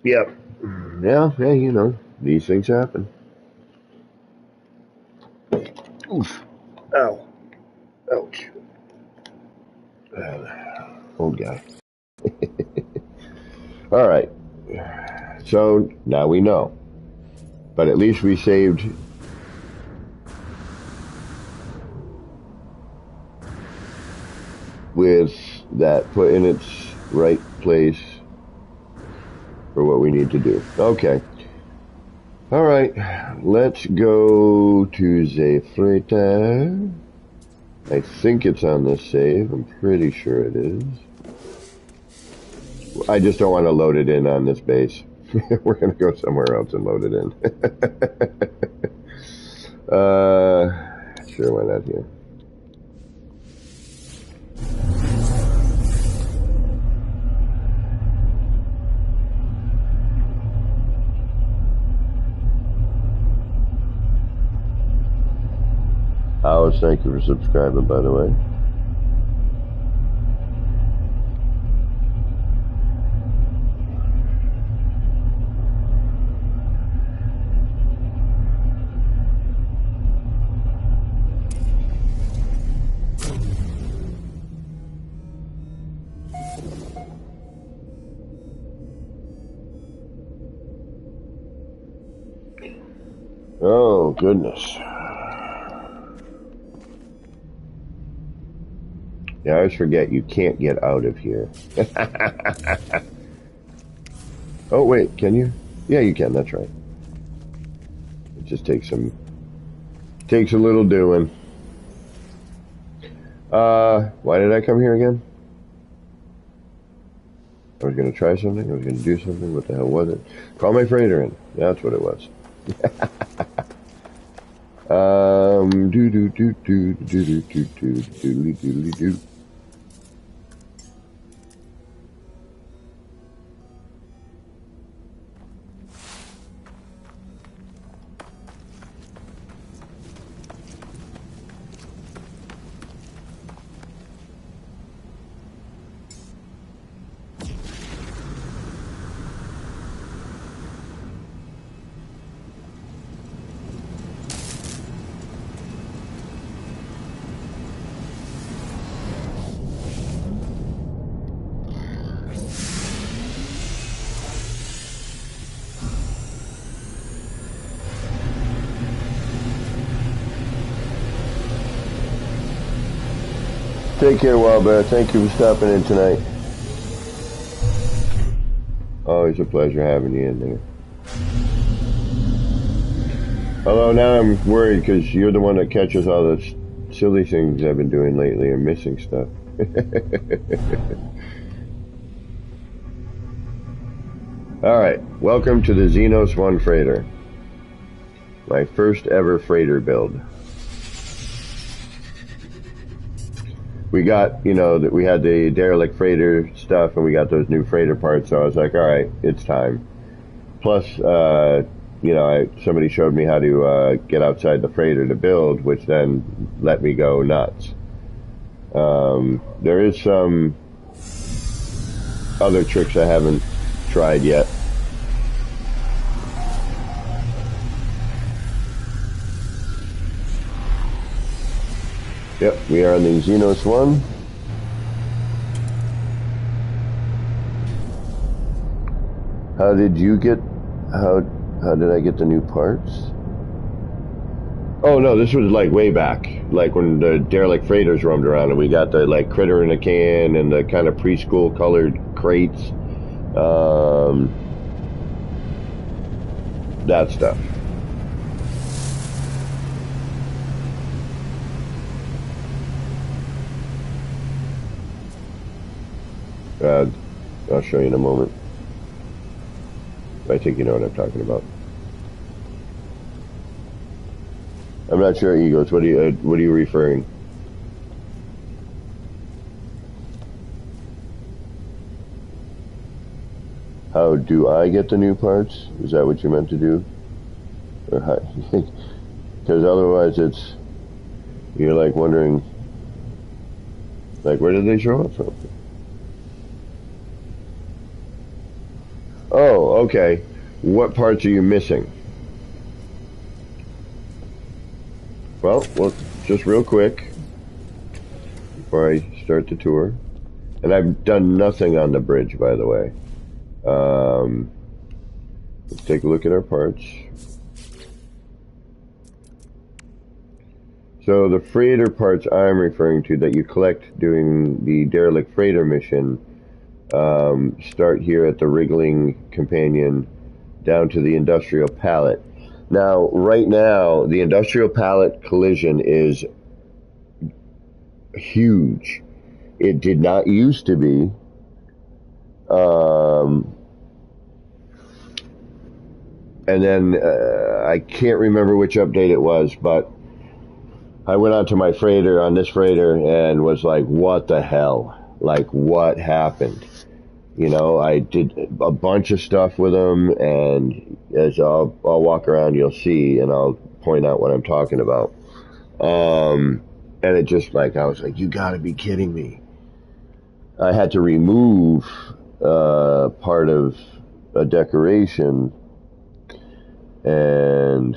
Yep. Yeah, you know, these things happen. Oof. Ow. Ouch. Old guy. All right. So now we know. But at least we saved with that put in its right place for what we need to do. Okay. All right. Let's go to the freighter. I think it's on this save. I'm pretty sure it is. I just don't want to load it in on this base. We're going to go somewhere else and load it in. Sure, why not here? Alice, thank you for subscribing, by the way. Oh, goodness. Yeah, I always forget you can't get out of here. Oh, wait, can you? Yeah, you can, that's right. It just takes a little doing. Why did I come here again? I was going to try something. I was going to do something. What the hell was it? Call my freighter in. That's what it was. Do. Take care, Wild Bear. Thank you for stopping in tonight. Always a pleasure having you in there. Although now I'm worried because you're the one that catches all the silly things I've been doing lately and missing stuff. Alright, welcome to the Xenos 1 freighter. My first ever freighter build. We got, you know, that we had the derelict freighter stuff and we got those new freighter parts, so I was like, alright, it's time. Plus, you know, somebody showed me how to get outside the freighter to build, which then let me go nuts. There is some other tricks I haven't tried yet. Yep, we are on the Xenos 1. How did I get the new parts? Oh no, this was like way back, like when the derelict freighters roamed around and we got the like critter in a can and the kind of preschool colored crates. That stuff. I'll show you in a moment. I think you know what I'm talking about. I'm not sure, Egos. What are you referring? How do I get the new parts? Is that what you meant to do? Or how? Because otherwise you're like wondering, like, where did they show up from? Oh, okay. What parts are you missing? Well, just real quick before I start the tour. And I've done nothing on the bridge, by the way. Let's take a look at our parts. So the freighter parts I'm referring to that you collect doing the derelict freighter mission start here at the wriggling companion down to the industrial pallet. Now, right now, the industrial pallet collision is huge. It did not used to be. And then I can't remember which update it was, but I went onto my freighter, on this freighter, and was like, what the hell? Like, what happened? You know, I did a bunch of stuff with them, and as I'll walk around, you'll see, and I'll point out what I'm talking about. And it just, like, I was like, you gotta be kidding me. I had to remove part of a decoration, and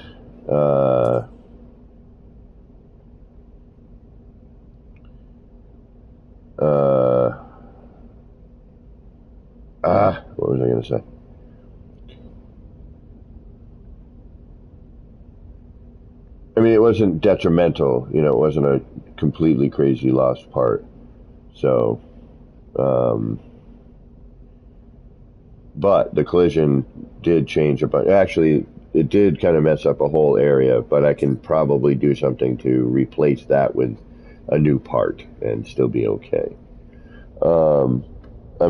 what was I going to say? I mean, it wasn't detrimental, you know, it wasn't a completely crazy lost part. So, but the collision did change a bunch. Actually, it did kind of mess up a whole area, but I can probably do something to replace that with a new part and still be okay. I'm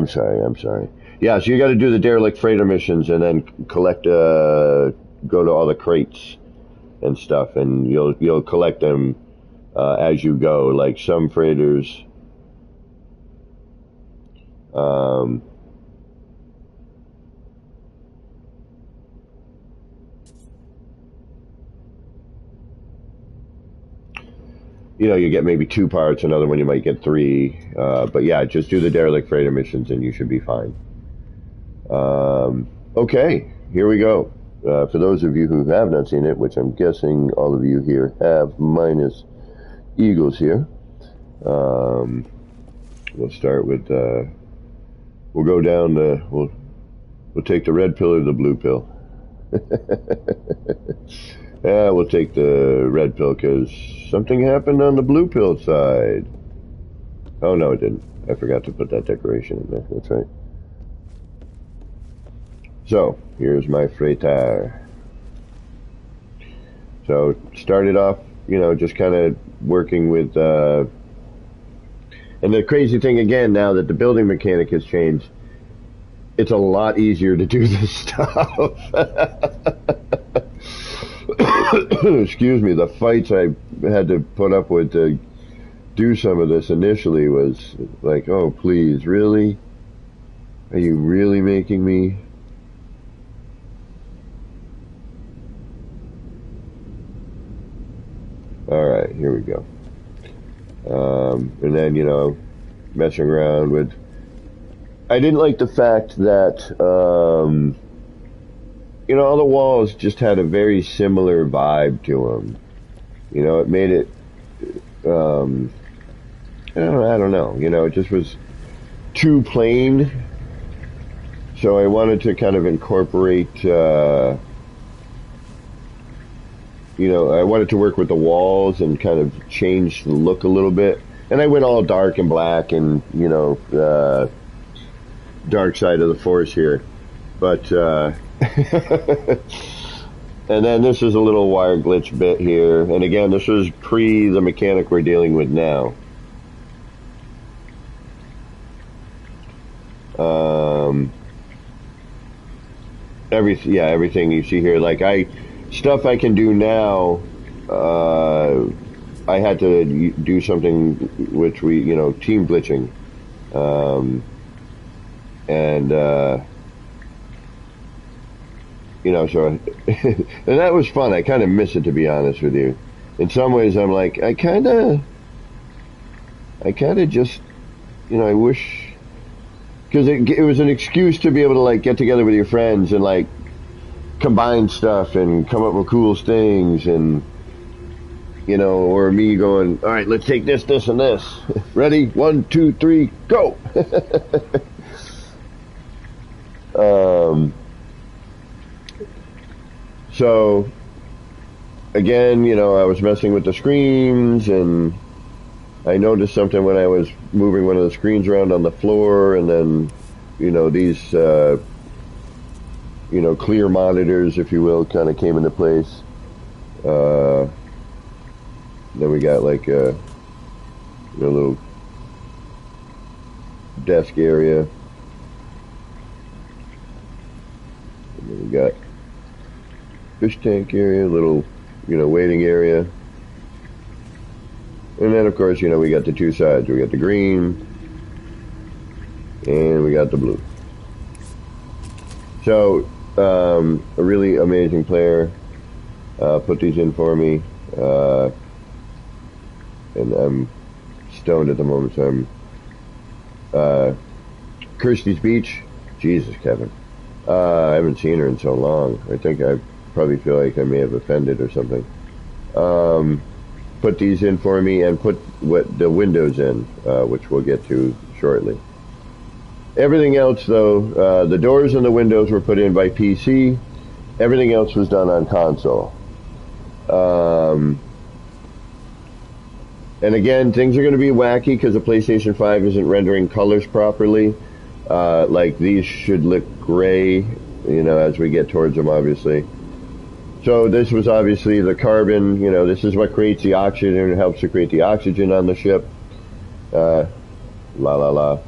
sorry. Yeah, so you got to do the derelict freighter missions and then collect, go to all the crates and stuff, and you'll collect them as you go. Like some freighters, you know, you get maybe 2 parts. Another one you might get 3. But yeah, just do the derelict freighter missions and you should be fine. Okay, here we go. For those of you who have not seen it, which I'm guessing all of you here have, minus Eagles here. We'll start with, we'll go down the, we'll take the red pill or the blue pill. Yeah, we'll take the red pill because something happened on the blue pill side. Oh, no, it didn't. I forgot to put that decoration in there. That's right. So, here's my freighter. So, started off, you know, just kind of working with, and the crazy thing again, now that the building mechanic has changed, it's a lot easier to do this stuff. Excuse me, the fights I had to put up with to do some of this initially was like, oh, please, really? Are you really making me? Alright, here we go. And then, you know, messing around with... I didn't like the fact that, you know, all the walls just had a very similar vibe to them. You know, it made it, I don't know, you know, it just was too plain. So I wanted to kind of incorporate, you know, I wanted to work with the walls and kind of change the look a little bit. And I went all dark and black and, you know, dark side of the force here. But, and then this is a little wire glitch bit here. And again, this was pre the mechanic we're dealing with now. Everything you see here, like stuff I can do now, I had to do something which we, you know, team glitching. And So, and that was fun. I kind of miss it, to be honest with you. In some ways, I'm like, I kind of just, I wish, because it was an excuse to be able to like get together with your friends and like combine stuff and come up with cool things and, or me going, all right, let's take this, this, and this. Ready? 1, 2, 3, go. So again, I was messing with the screens, and I noticed something when I was moving one of the screens around on the floor, and then, these, clear monitors, if you will, kind of came into place. Then we got like a little desk area. And then we got fish tank area, little, waiting area. And then, of course, we got the two sides. We got the green, and we got the blue. So, a really amazing player put these in for me. And I'm stoned at the moment, so I'm... Kirsty's Beach. Jesus, Kevin. I haven't seen her in so long. I think I probably feel like I may have offended or something. Put these in for me and put the windows in, which we'll get to shortly. Everything else, though, the doors and the windows were put in by PC. Everything else was done on console. And again, things are going to be wacky because the PlayStation 5 isn't rendering colors properly. Like these should look gray, as we get towards them, obviously. So this was obviously the carbon, this is what creates the oxygen and helps to create the oxygen on the ship. La la la.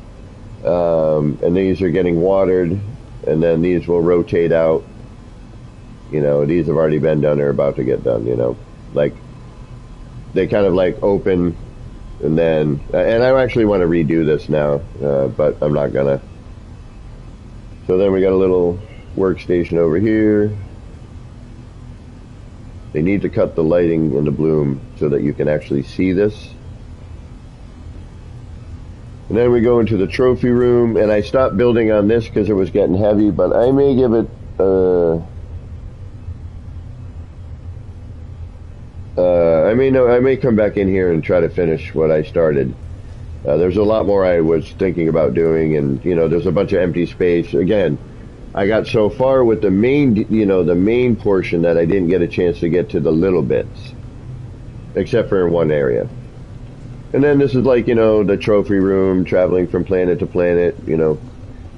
And these are getting watered, and then these will rotate out. These have already been done or about to get done, like they kind of like open, and then, and I actually want to redo this now, but I'm not gonna. So then we got a little workstation over here. They need to cut the lighting in the bloom so that you can actually see this. And then we go into the trophy room, and I stopped building on this because it was getting heavy, but I may give it, I may come back in here and try to finish what I started. There's a lot more I was thinking about doing, and, there's a bunch of empty space. Again, I got so far with the main, the main portion that I didn't get a chance to get to the little bits, except for in one area. And then this is like, the trophy room, traveling from planet to planet.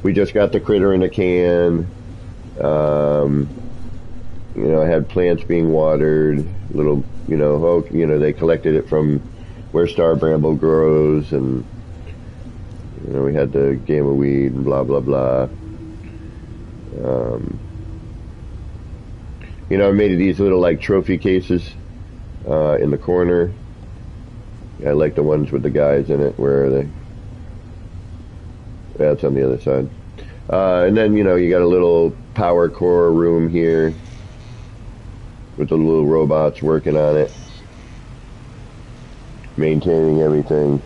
We just got the critter in a can. I had plants being watered, little, they collected it from where Star Bramble grows, and, we had the game of weed and blah, blah, blah. I made these little, like, trophy cases, in the corner. I like the ones with the guys in it. Where are they? That's on the other side. And then, you got a little power core room here with the little robots working on it, maintaining everything.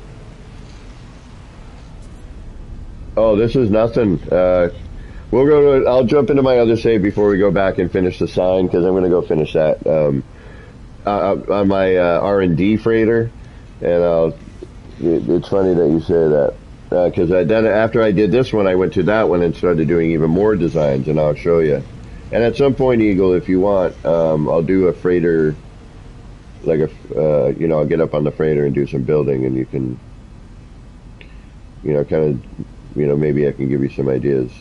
Oh, this is nothing. I'll jump into my other save before we go back and finish the sign, because I'm going to go finish that on my R&D freighter. And it's funny that you say that, because then after I did this one, I went to that one and started doing even more designs, and I'll show you. And at some point, Eagle, if you want, I'll do a freighter, like I'll get up on the freighter and do some building, and you can, kind of, maybe I can give you some ideas.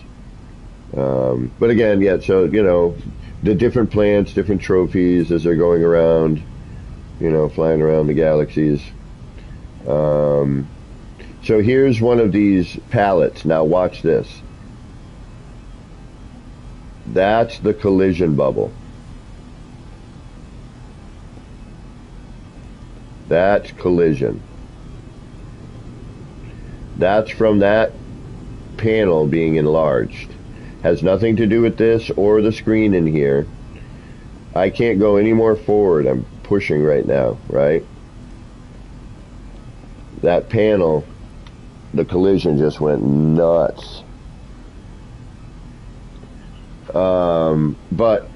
But again, yeah, so, the different plants, different trophies as they're going around, flying around the galaxies. So here's one of these pallets. Now watch this. That's the collision bubble. That's collision. That's from that panel being enlarged. Has nothing to do with this or the screen in here. I can't go any more forward. I'm pushing right now, right? That panel, the collision just went nuts. But,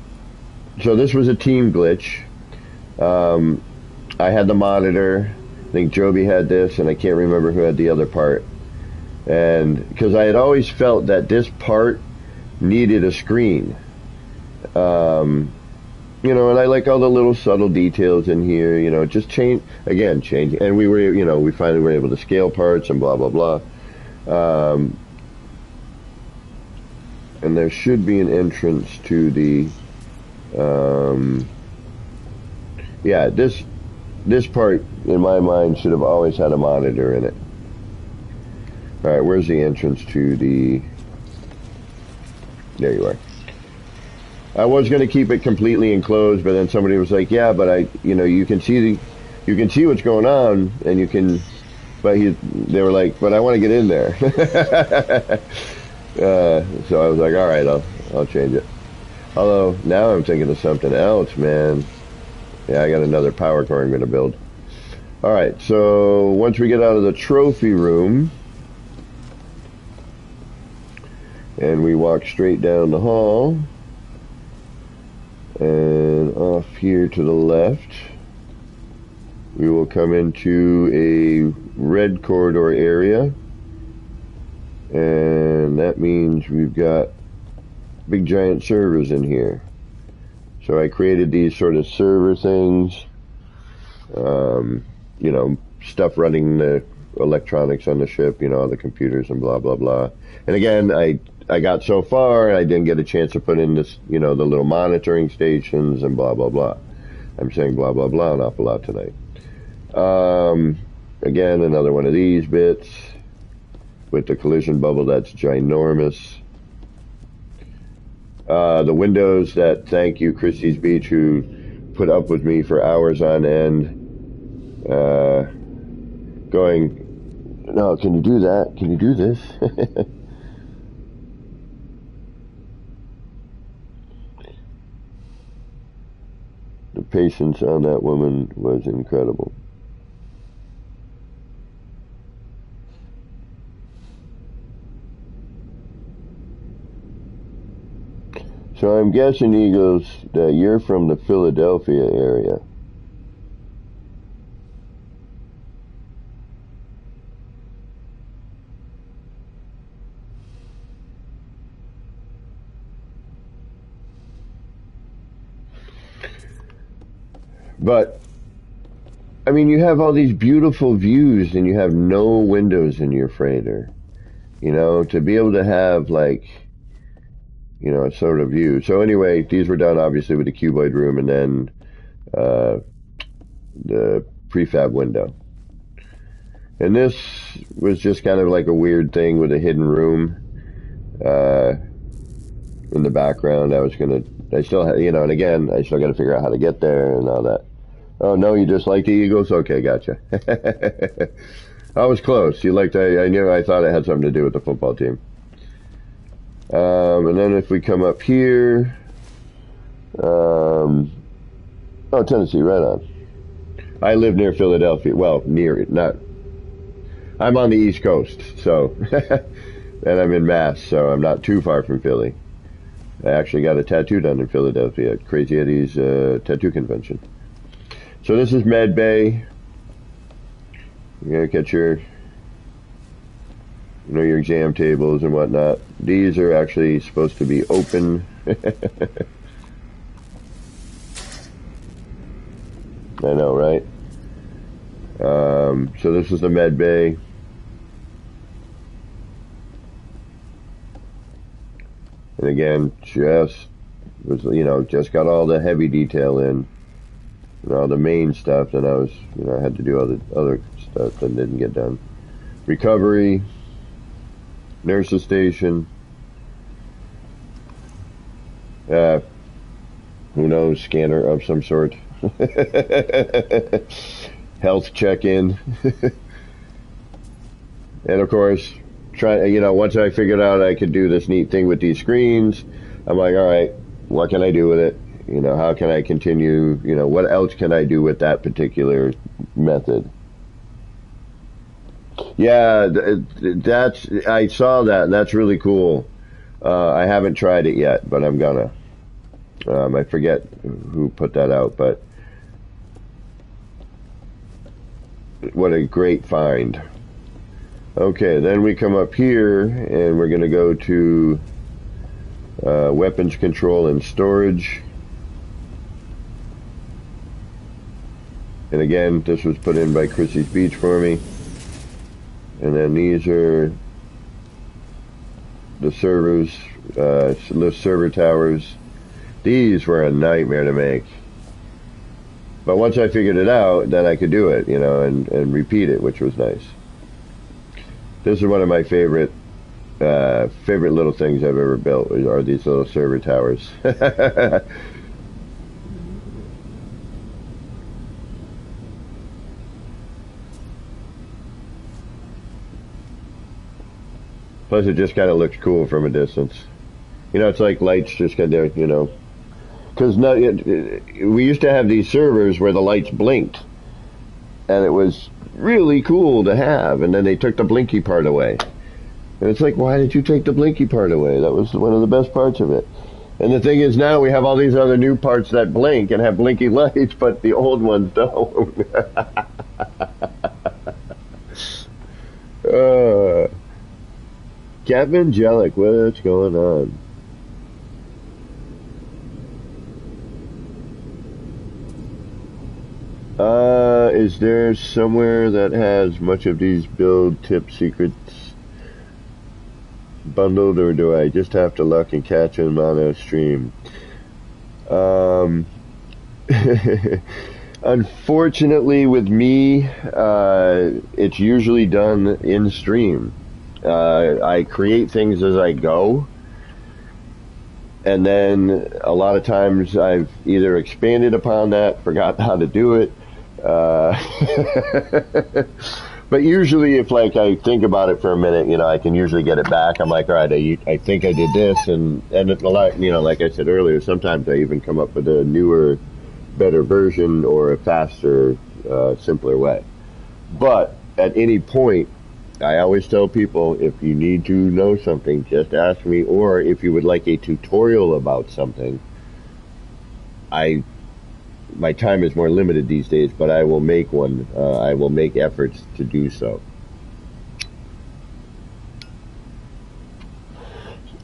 so this was a team glitch. I had the monitor. I think Joby had this, and I can't remember who had the other part. And because I had always felt that this part needed a screen. You know, and I like all the little subtle details in here, you know, just changing. And we were, you know, we finally were able to scale parts and blah, blah, blah. And there should be an entrance to the, yeah, this part, in my mind, should have always had a monitor in it. All right, where's the entrance to the, there you are. I was going to keep it completely enclosed, but then somebody was like, "Yeah, but you can see what's going on, and you can." But they were like, "But I want to get in there." So I was like, "All right, I'll change it." Although now I'm thinking of something else, man. Yeah, I got another power core I'm going to build. All right, so once we get out of the trophy room, and we walk straight down the hall. And off here to the left, we will come into a red corridor area. And that means we've got big giant servers in here. So I created these sort of server things. You know, stuff running the electronics on the ship, you know, all the computers and blah, blah, blah. And again, I got so far, I didn't get a chance to put in this, you know, the little monitoring stations and blah, blah, blah. I'm saying blah, blah, blah an awful lot tonight. Again, another one of these bits with the collision bubble that's ginormous. The windows that, thank you, Christie's Beach, who put up with me for hours on end, going, no, can you do that? Can you do this? The patience on that woman was incredible. So I'm guessing, Eagles, that you're from the Philadelphia area. But, I mean, you have all these beautiful views and you have no windows in your freighter. You know, to be able to have, like, you know, a sort of view. So anyway, these were done, obviously, with the cuboid room and then the prefab window. And this was just kind of like a weird thing with a hidden room in the background. I still had, you know, and again, I still got to figure out how to get there and all that. Oh, no, you just like the Eagles? Okay, gotcha. I was close. I thought it had something to do with the football team. And then if we come up here, oh, Tennessee, right on. I live near Philadelphia. Well, near it, not. I'm on the East Coast, so, and I'm in Mass, so I'm not too far from Philly. I actually got a tattoo done in Philadelphia at Crazy Eddie's tattoo convention. So this is Med Bay. You're gonna get your, you know, your exam tables and whatnot. These are actually supposed to be open. I know, right? So this is the Med Bay. And again, just got all the heavy detail in. And all the main stuff, and I had to do all the other stuff that didn't get done. Recovery, nurses station, who knows, scanner of some sort. Health check-in. And of course, once I figured out I could do this neat thing with these screens, I'm like, all right, what can I do with it? How can I continue? What else can I do with that particular method? Yeah, I saw that, and that's really cool. I haven't tried it yet, but I'm gonna. I forget who put that out, but what a great find. Okay, then we come up here, and we're gonna go to weapons control and storage. And again, this was put in by Chrissy's Beach for me. And then these are the servers, the server towers. These were a nightmare to make. But once I figured it out, then I could do it, and repeat it, which was nice. This is one of my favorite little things I've ever built, are these little server towers. Plus, it just kind of looks cool from a distance. It's like lights just kind of, because we used to have these servers where the lights blinked, and it was really cool to have, and then they took the blinky part away. And it's like, why did you take the blinky part away? That was one of the best parts of it. And the thing is, now we have all these other new parts that blink and have blinky lights, but the old ones don't. Captain Angelic, what's going on? Is there somewhere that has much of these build tip secrets bundled, or do I just have to luck and catch them on a stream? Unfortunately, with me, it's usually done in stream. I create things as I go, and then a lot of times I've either expanded upon that, forgot how to do it, but usually if I think about it for a minute, I can usually get it back. I'm like, all right, I think I did this, and a lot, like I said earlier, sometimes I even come up with a newer, better version or a faster, simpler way. But at any point, I always tell people, if you need to know something, just ask me, or if you would like a tutorial about something, my time is more limited these days, but I will make one. I will make efforts to do so.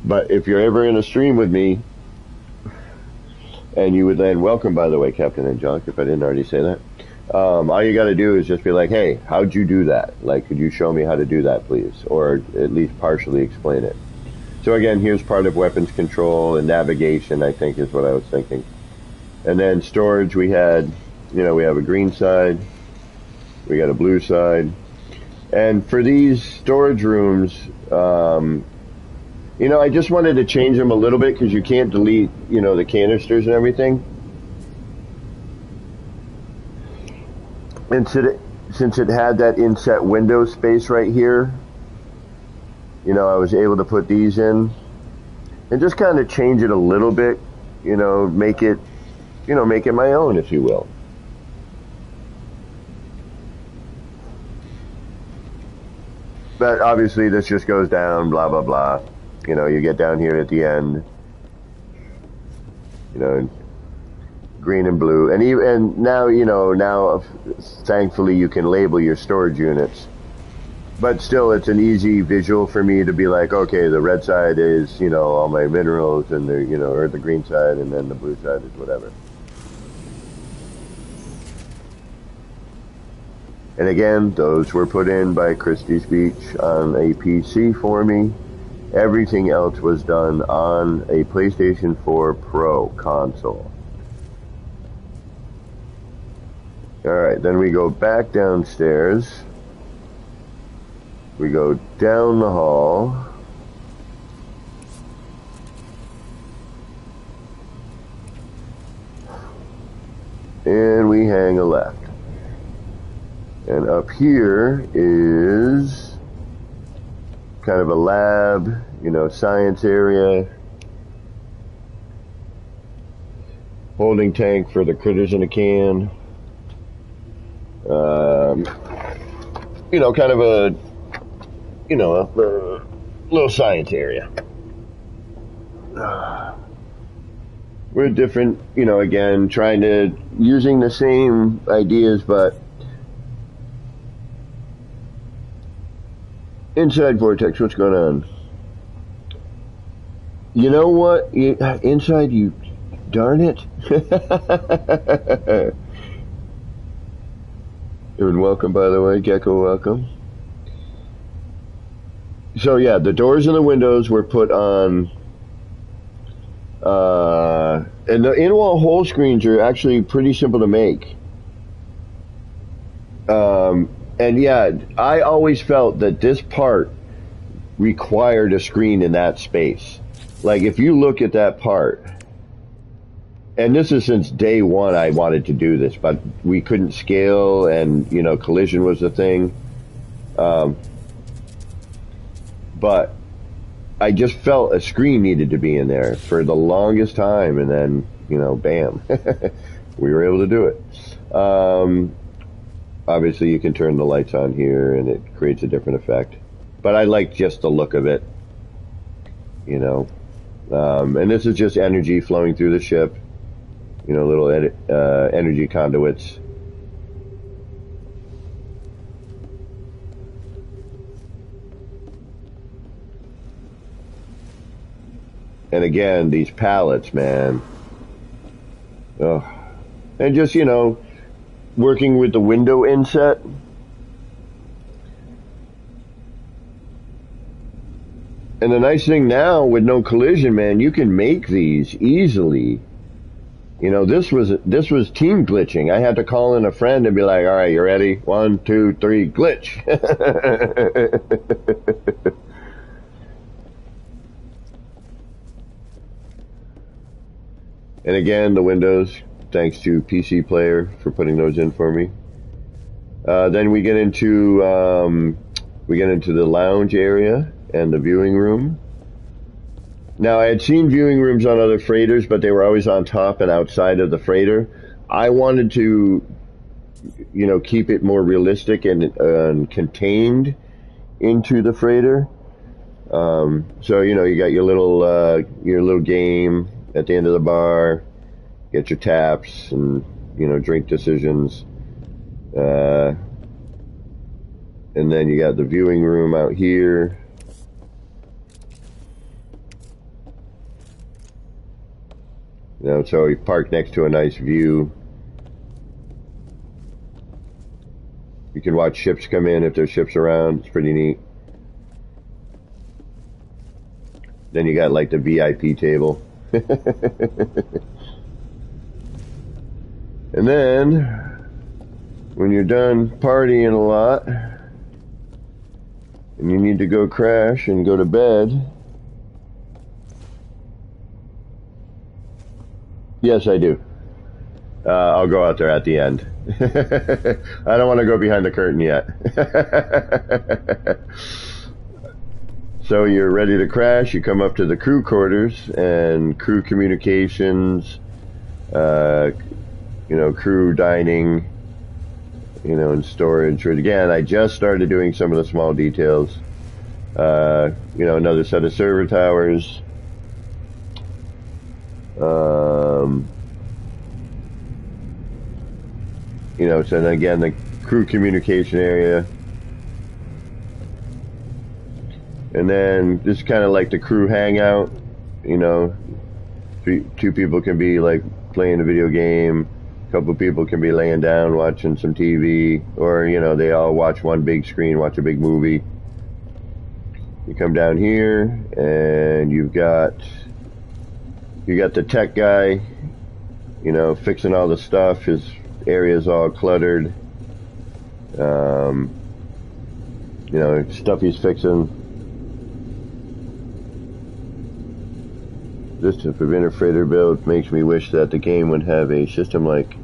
But if you're ever in a stream with me, and you would land, welcome, by the way, Captain Angelic, if I didn't already say that. All you got to do is just be like, hey, how'd you do that? Like, could you show me how to do that, please? Or at least partially explain it. So again, here's part of weapons control and navigation, I think is what I was thinking. And then storage, we had, we have a green side, we got a blue side. And for these storage rooms, I just wanted to change them a little bit because you can't delete, the canisters and everything. And since it had that inset window space right here, I was able to put these in and just kind of change it a little bit, make it my own, if you will. But obviously this just goes down, blah, blah, blah. You get down here at the end, green and blue, and now thankfully you can label your storage units, but still it's an easy visual for me to be like, okay, the red side is all my minerals, and the or the green side, and then the blue side is whatever. And again, those were put in by Christie's Beach on a PC for me. Everything else was done on a PlayStation 4 Pro console. Alright, then we go back downstairs. We go down the hall. And we hang a left. And up here is kind of a lab, you know, science area. Holding tank for the critters in a can. You know, kind of a, you know, a little science area. We're different, you know, again, using the same ideas, but inside Vortex, what's going on? You know what? Inside, you darn it. And welcome, by the way, Gecko, welcome. So yeah, the doors and the windows were put on, and the in-wall hole screens are actually pretty simple to make. And yeah, I always felt that this part required a screen in that space. Like if you look at that part, and this is since day one I wanted to do this, but we couldn't scale, and you know, collision was the thing. But I just felt a screen needed to be in there for the longest time, and then, you know, bam, we were able to do it. Obviously you can turn the lights on here and it creates a different effect, but I like just the look of it, you know. And this is just energy flowing through the ship, you know, little energy conduits. And again, these pallets, man. Oh. And just, you know, working with the window inset. And the nice thing now with no collision, man, you can make these easily. You know, this was team glitching. I had to call in a friend and be like, all right, you ready? 1, 2, 3, glitch. And again, the windows, thanks to PC Player for putting those in for me. Then we get into the lounge area and the viewing room. Now, I had seen viewing rooms on other freighters, but they were always on top and outside of the freighter. I wanted to, you know, keep it more realistic and contained into the freighter. So, you know, you got your little game at the end of the bar, get your taps and, you know, drink decisions. And then you got the viewing room out here. You know, so we park next to a nice view. You can watch ships come in if there's ships around. It's pretty neat. Then you got like the VIP table. And then when you're done partying a lot and you need to go crash and go to bed. Yes, I do. I'll go out there at the end. I don't want to go behind the curtain yet. So you're ready to crash, you come up to the crew quarters and crew communications, you know, crew dining, you know, and storage. But again, I just started doing some of the small details. You know, another set of server towers. You know, so then again, the crew communication area. And then this is kind of like the crew hangout, you know, two people can be like playing a video game, a couple people can be laying down watching some TV, or, you know, they all watch one big screen, watch a big movie. You come down here and you got the tech guy, you know, fixing all the stuff. His area's all cluttered. You know, stuff he's fixing. This type of interfreighter build makes me wish that the game would have a system like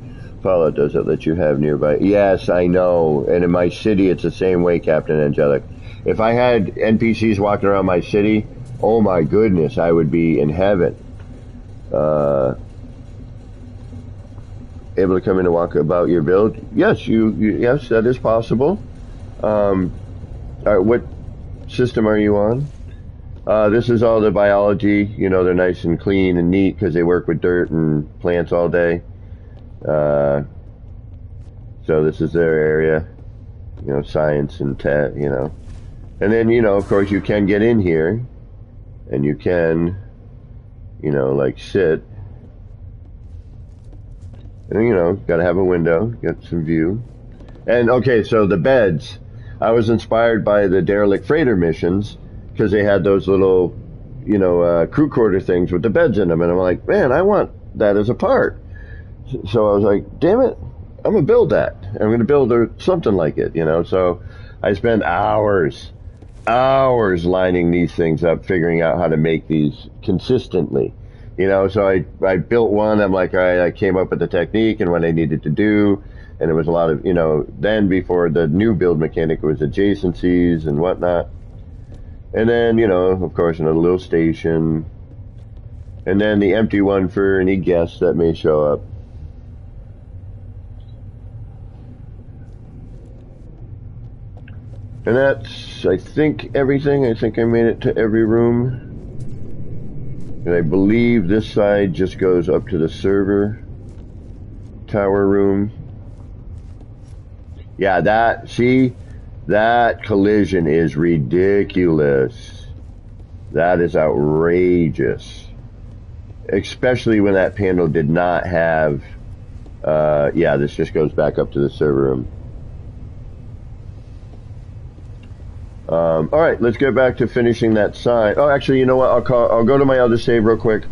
Fallout does that let you have nearby. Yes, I know. And in my city, it's the same way, Captain Angelic. If I had NPCs walking around my city, oh my goodness, I would be in heaven. Able to come in and walk about your build? Yes, yes, that is possible. All right, what system are you on? This is all the biology. You know, they're nice and clean and neat because they work with dirt and plants all day. So this is their area. You know, science and tech, you know. And then, you know, of course, you can get in here and you can, you know, like sit. And, you know, got to have a window, get some view. And, okay, so the beds. I was inspired by the derelict freighter missions because they had those little, you know, crew quarter things with the beds in them. And I'm like, man, I want that as a part. So I was like, damn it, I'm going to build that. I'm going to build something like it, you know. So I spent hours lining these things up, figuring out how to make these consistently. You know, so I built one. I'm like, all right, I came up with the technique and what I needed to do. And it was a lot of, you know, then before the new build mechanic, it was adjacencies and whatnot. And then, you know, of course, another little station. And then the empty one for any guests that may show up. And that's, I think, everything. I think I made it to every room. And I believe this side just goes up to the server tower room. Yeah, that collision is ridiculous. That is outrageous. Especially when that panel did not have, yeah, this just goes back up to the server room. All right, let's get back to finishing that side. Oh, actually, you know what? I'll go to my other save real quick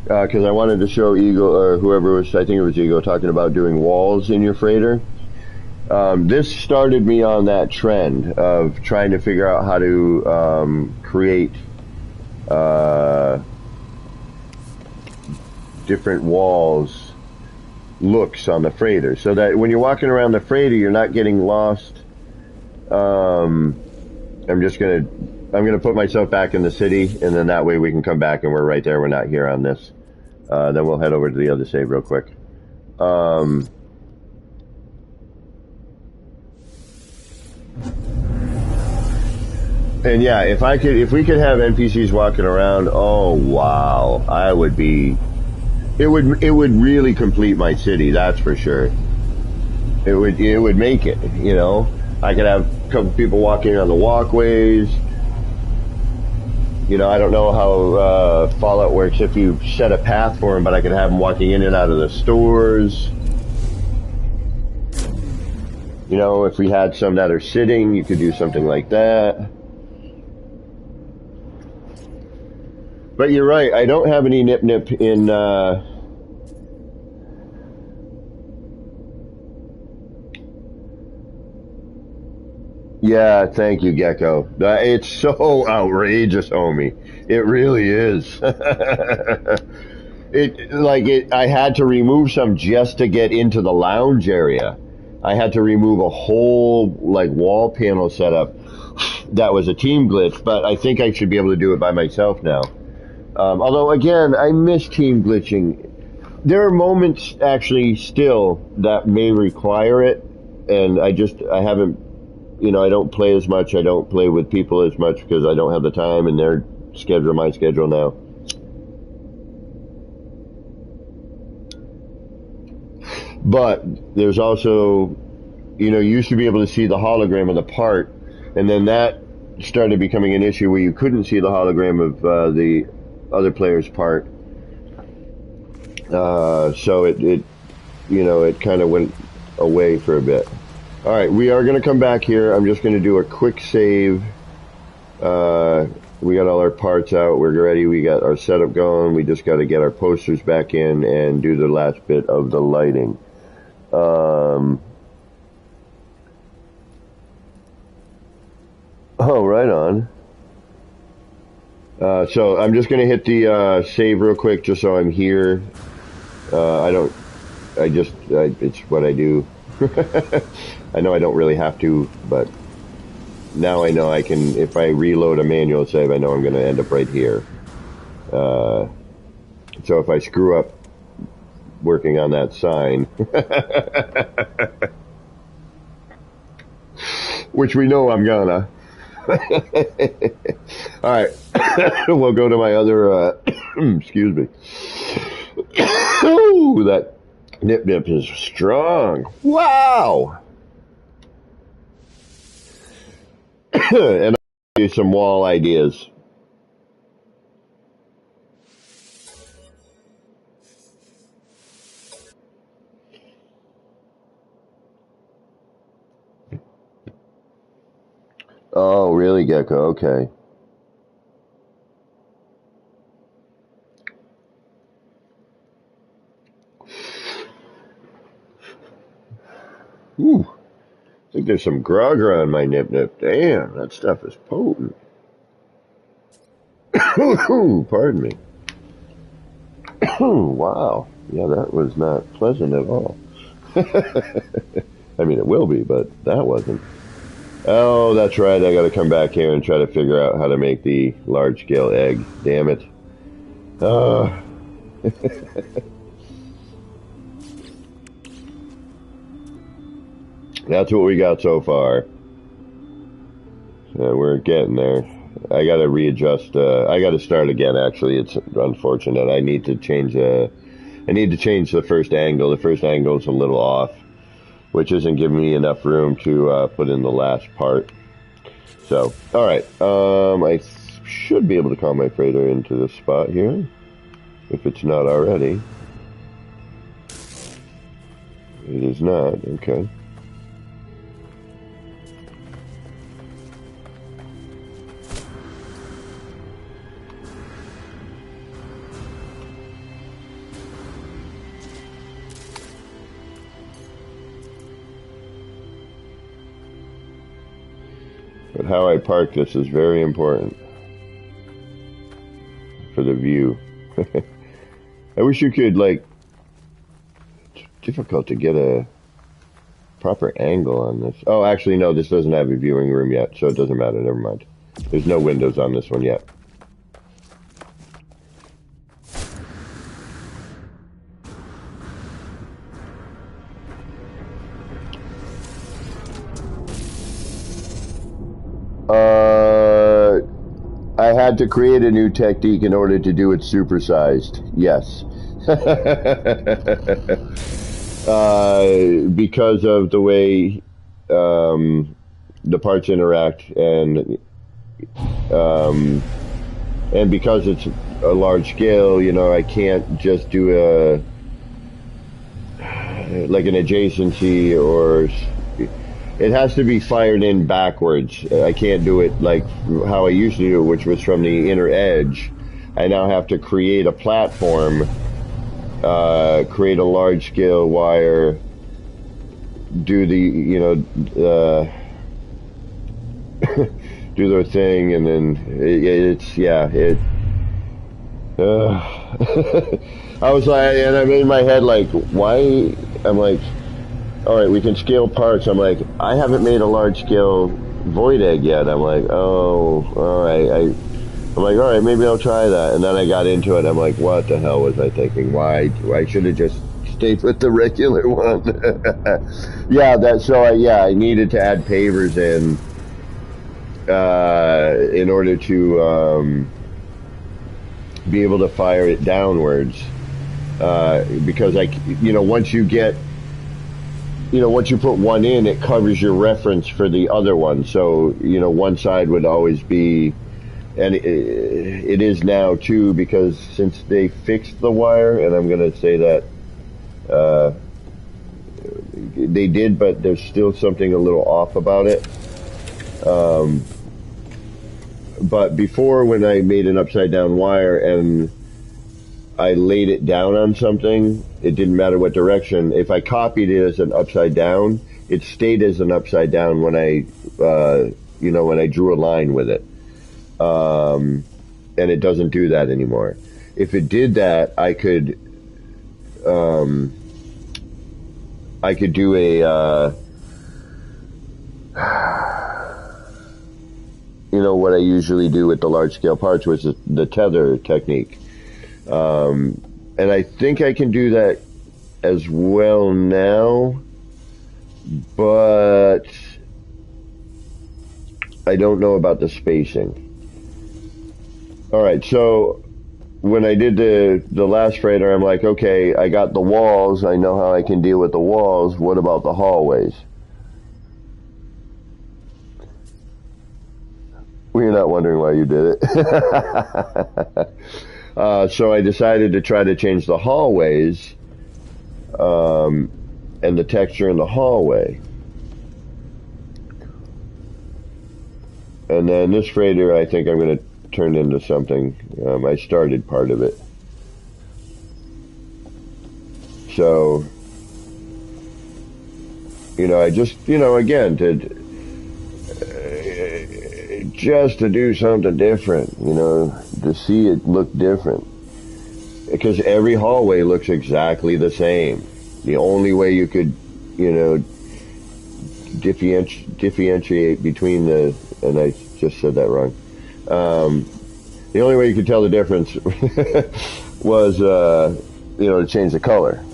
because I wanted to show Eagle or whoever was. I think it was Eagle talking about doing walls in your freighter. This started me on that trend of trying to figure out how to create different walls looks on the freighter, so that when you're walking around the freighter, you're not getting lost. I'm gonna put myself back in the city, and then that way we can come back and we're right there. We're not here on this. Then we'll head over to the other save real quick. And yeah, if we could have NPCs walking around, oh wow, it would really complete my city, that's for sure. It would make it, you know. I could have a couple people walking on the walkways. You know, I don't know how Fallout works if you set a path for them, but I could have them walking in and out of the stores. You know, if we had some that are sitting, you could do something like that. But you're right, I don't have any nip-nip in... Yeah, thank you, Gecko. It's so outrageous, homie. It really is. I had to remove some just to get into the lounge area. I had to remove a whole, like, wall panel setup. That was a team glitch, but I think I should be able to do it by myself now. Although, again, I miss team glitching. There are moments, actually, still, that may require it, and I haven't, you know, I don't play as much. I don't play with people as much because I don't have the time and their schedule, my schedule now. But there's also, you know, you used to be able to see the hologram of the part, and then that started becoming an issue where you couldn't see the hologram of the other player's part. So it you know, it kind of went away for a bit. All right, we are going to come back here. I'm just going to do a quick save. We got all our parts out. We're ready. We got our setup going. We just got to get our posters back in and do the last bit of the lighting. Oh, right on. So I'm just going to hit the save real quick just so I'm here. It's what I do. I know I don't really have to, but now I know I can, if I reload a manual save, I know I'm going to end up right here. So if I screw up working on that sign, which we know I'm gonna. All right, we'll go to my other, excuse me. Ooh, that nip is strong. Wow. And I'll give you some wall ideas. Oh, really, Gecko? Okay. Ooh, I think there's some grog on my nip. Damn, that stuff is potent. Pardon me. Wow. Yeah, that was not pleasant at all. I mean, it will be, but that wasn't. Oh, that's right. I got to come back here and try to figure out how to make the large-scale egg. Damn it. That's what we got so far. We're getting there. I got to readjust. I got to start again. Actually, it's unfortunate. I need to change. I need to change the first angle. The first angle is a little off, which isn't giving me enough room to put in the last part. So, all right. I should be able to call my freighter into this spot here, if it's not already. It is not. Okay. But how I park this is very important for the view. I wish you could, like, it's difficult to get a proper angle on this. Oh, actually, no, this doesn't have a viewing room yet, so it doesn't matter. Never mind. There's no windows on this one yet. I had to create a new technique in order to do it supersized. Yes. Because of the way the parts interact, and because it's a large scale, you know, I can't just do like an adjacency, or it has to be fired in backwards. I can't do it like how I used to do it, which was from the inner edge. I now have to create a platform, create a large scale wire, do the, you know, do their thing, and then it's, yeah, it, I was like, and I'm in my head like, why, I'm like, all right, we can scale parts. I'm like, I haven't made a large scale void egg yet. I'm like, oh, all right. I'm like, all right, maybe I'll try that. And then I got into it. I'm like, what the hell was I thinking? Why should have just stayed with the regular one? Yeah, I needed to add pavers in order to be able to fire it downwards. Because once you put one in, it covers your reference for the other one. So, you know, one side would always be, and it is now too, because since they fixed the wire, and I'm going to say that they did, but there's still something a little off about it. But before, when I made an upside down wire and I laid it down on something, it didn't matter what direction. If I copied it as an upside down, it stayed as an upside down when I drew a line with it. And it doesn't do that anymore. If it did that, I could do what I usually do with the large scale parts, which is the tether technique. And I think I can do that as well now, but I don't know about the spacing. Alright, so when I did the last freighter, I'm like, okay, I got the walls, I know how I can deal with the walls, what about the hallways? Well, you're not wondering why you did it. So I decided to try to change the hallways and the texture in the hallway. And then this freighter, I think I'm going to turn into something. I started part of it. So, I just, again, just to do something different, to see it look different. Because every hallway looks exactly the same. The only way you could, differentiate between and I just said that wrong. The only way you could tell the difference was, to change the color.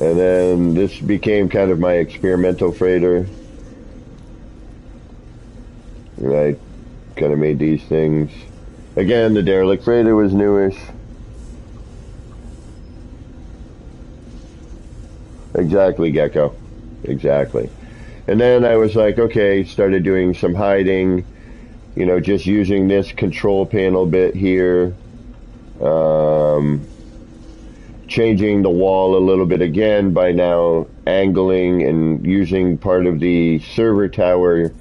And then this became kind of my experimental freighter. And I kind of made these things. Again, the derelict freighter was newish. Exactly, Gecko. Exactly. And then I was like, okay, started doing some hiding, just using this control panel bit here, changing the wall a little bit again by now angling and using part of the server tower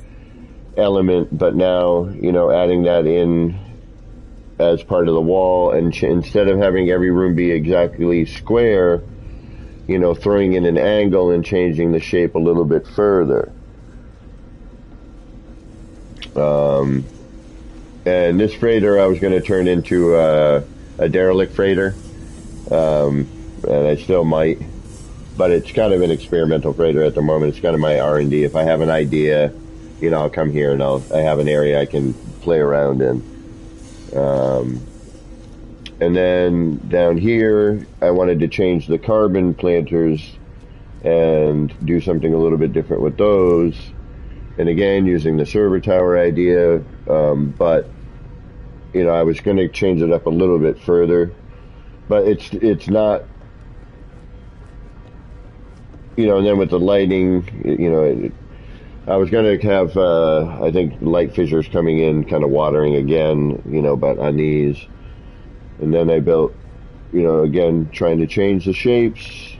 element, but now, adding that in as part of the wall, and instead of having every room be exactly square, throwing in an angle and changing the shape a little bit further. And this freighter I was going to turn into a derelict freighter, and I still might, but it's kind of an experimental freighter at the moment. It's kind of my R&D. If I have an idea, I'll come here and I have an area I can play around in. And then down here, I wanted to change the carbon planters and do something a little bit different with those. And again, using the server tower idea, but, I was going to change it up a little bit further. But it's not, and then with the lighting, I was going to have, I think, light fissures coming in, kind of watering again, but on these. And then I built, again, trying to change the shapes,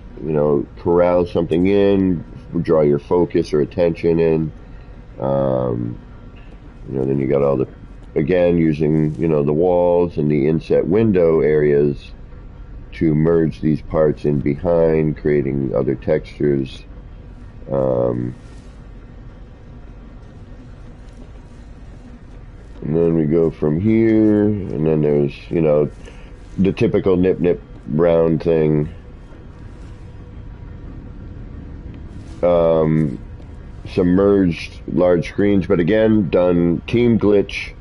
corral something in, draw your focus or attention in. Then you got all the, again, using, the walls and the inset window areas to merge these parts in behind, creating other textures. And then we go from here, and then there's, the typical nip round thing. Submerged large screens, but again, done team glitch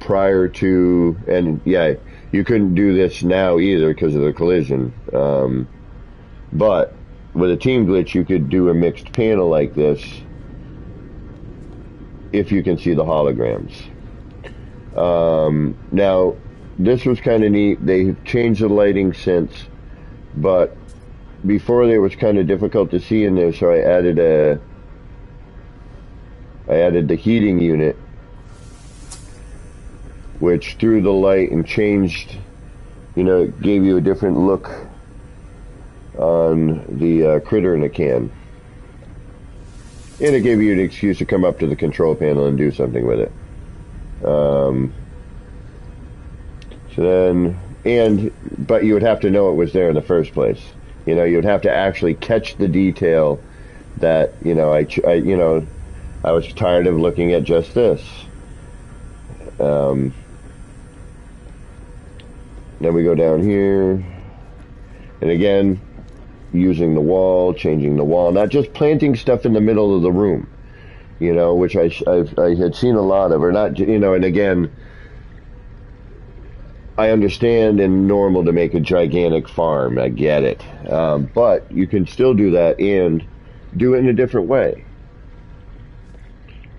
prior to, and yeah, you couldn't do this now either because of the collision. But with a team glitch, you could do a mixed panel like this if you can see the holograms. Now, this was kind of neat. They've changed the lighting since, but before it was kind of difficult to see in there, so I added the heating unit, which threw the light and changed, it gave you a different look on the critter in a can. And it gave you an excuse to come up to the control panel and do something with it. But you would have to know it was there in the first place. You would have to actually catch the detail that, I was tired of looking at just this. Then we go down here, and again, using the wall, changing the wall, not just planting stuff in the middle of the room. you know, which I had seen a lot of, or not, you know, and again, I understand and normal to make a gigantic farm. I get it. But you can still do that and do it in a different way.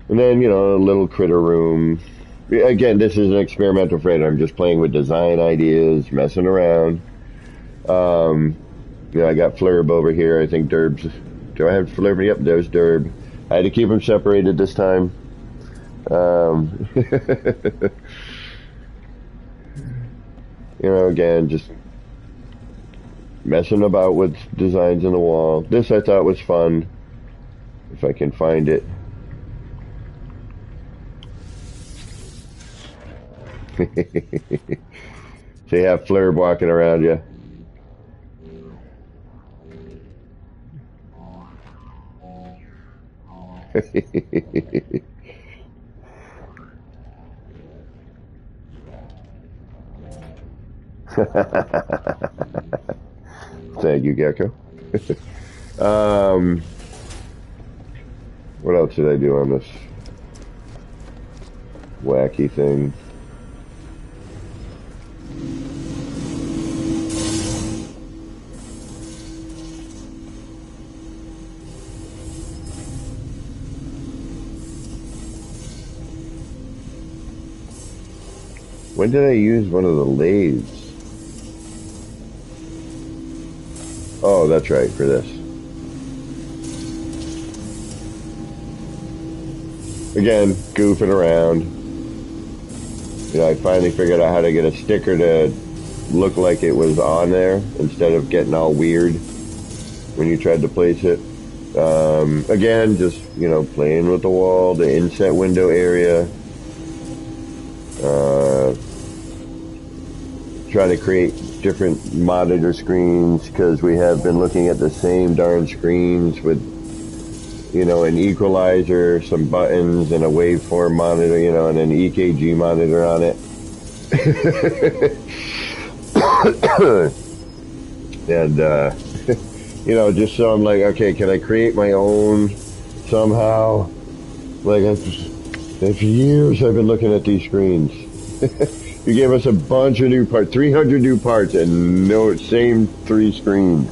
And then, you know, a little critter room. Again, this is an experimental freighter. I'm just playing with design ideas, messing around. You know, I got Flurb over here. I think Derb's. Do I have Flurb? Yep, there's Derb. I had to keep them separated this time. You know, again, just messing about with designs on the wall. This I thought was fun, if I can find it. So you have Flurb walking around you. Thank you, Gecko. What else did I do on this wacky thing? When did I use one of the lathes? Oh, that's right, for this. Again, goofing around. You know, I finally figured out how to get a sticker to look like it was on there instead of getting all weird when you tried to place it. Again, just, you know, playing with the wall, the inset window area. Trying to create different monitor screens because we have been looking at the same darn screens with, you know, an equalizer, some buttons, and a waveform monitor, you know, and an EKG monitor on it. And, you know, just so I'm like, okay, can I create my own somehow? Like, for years I've been looking at these screens. You gave us a bunch of new parts, 300 new parts, and no, same 3 screens.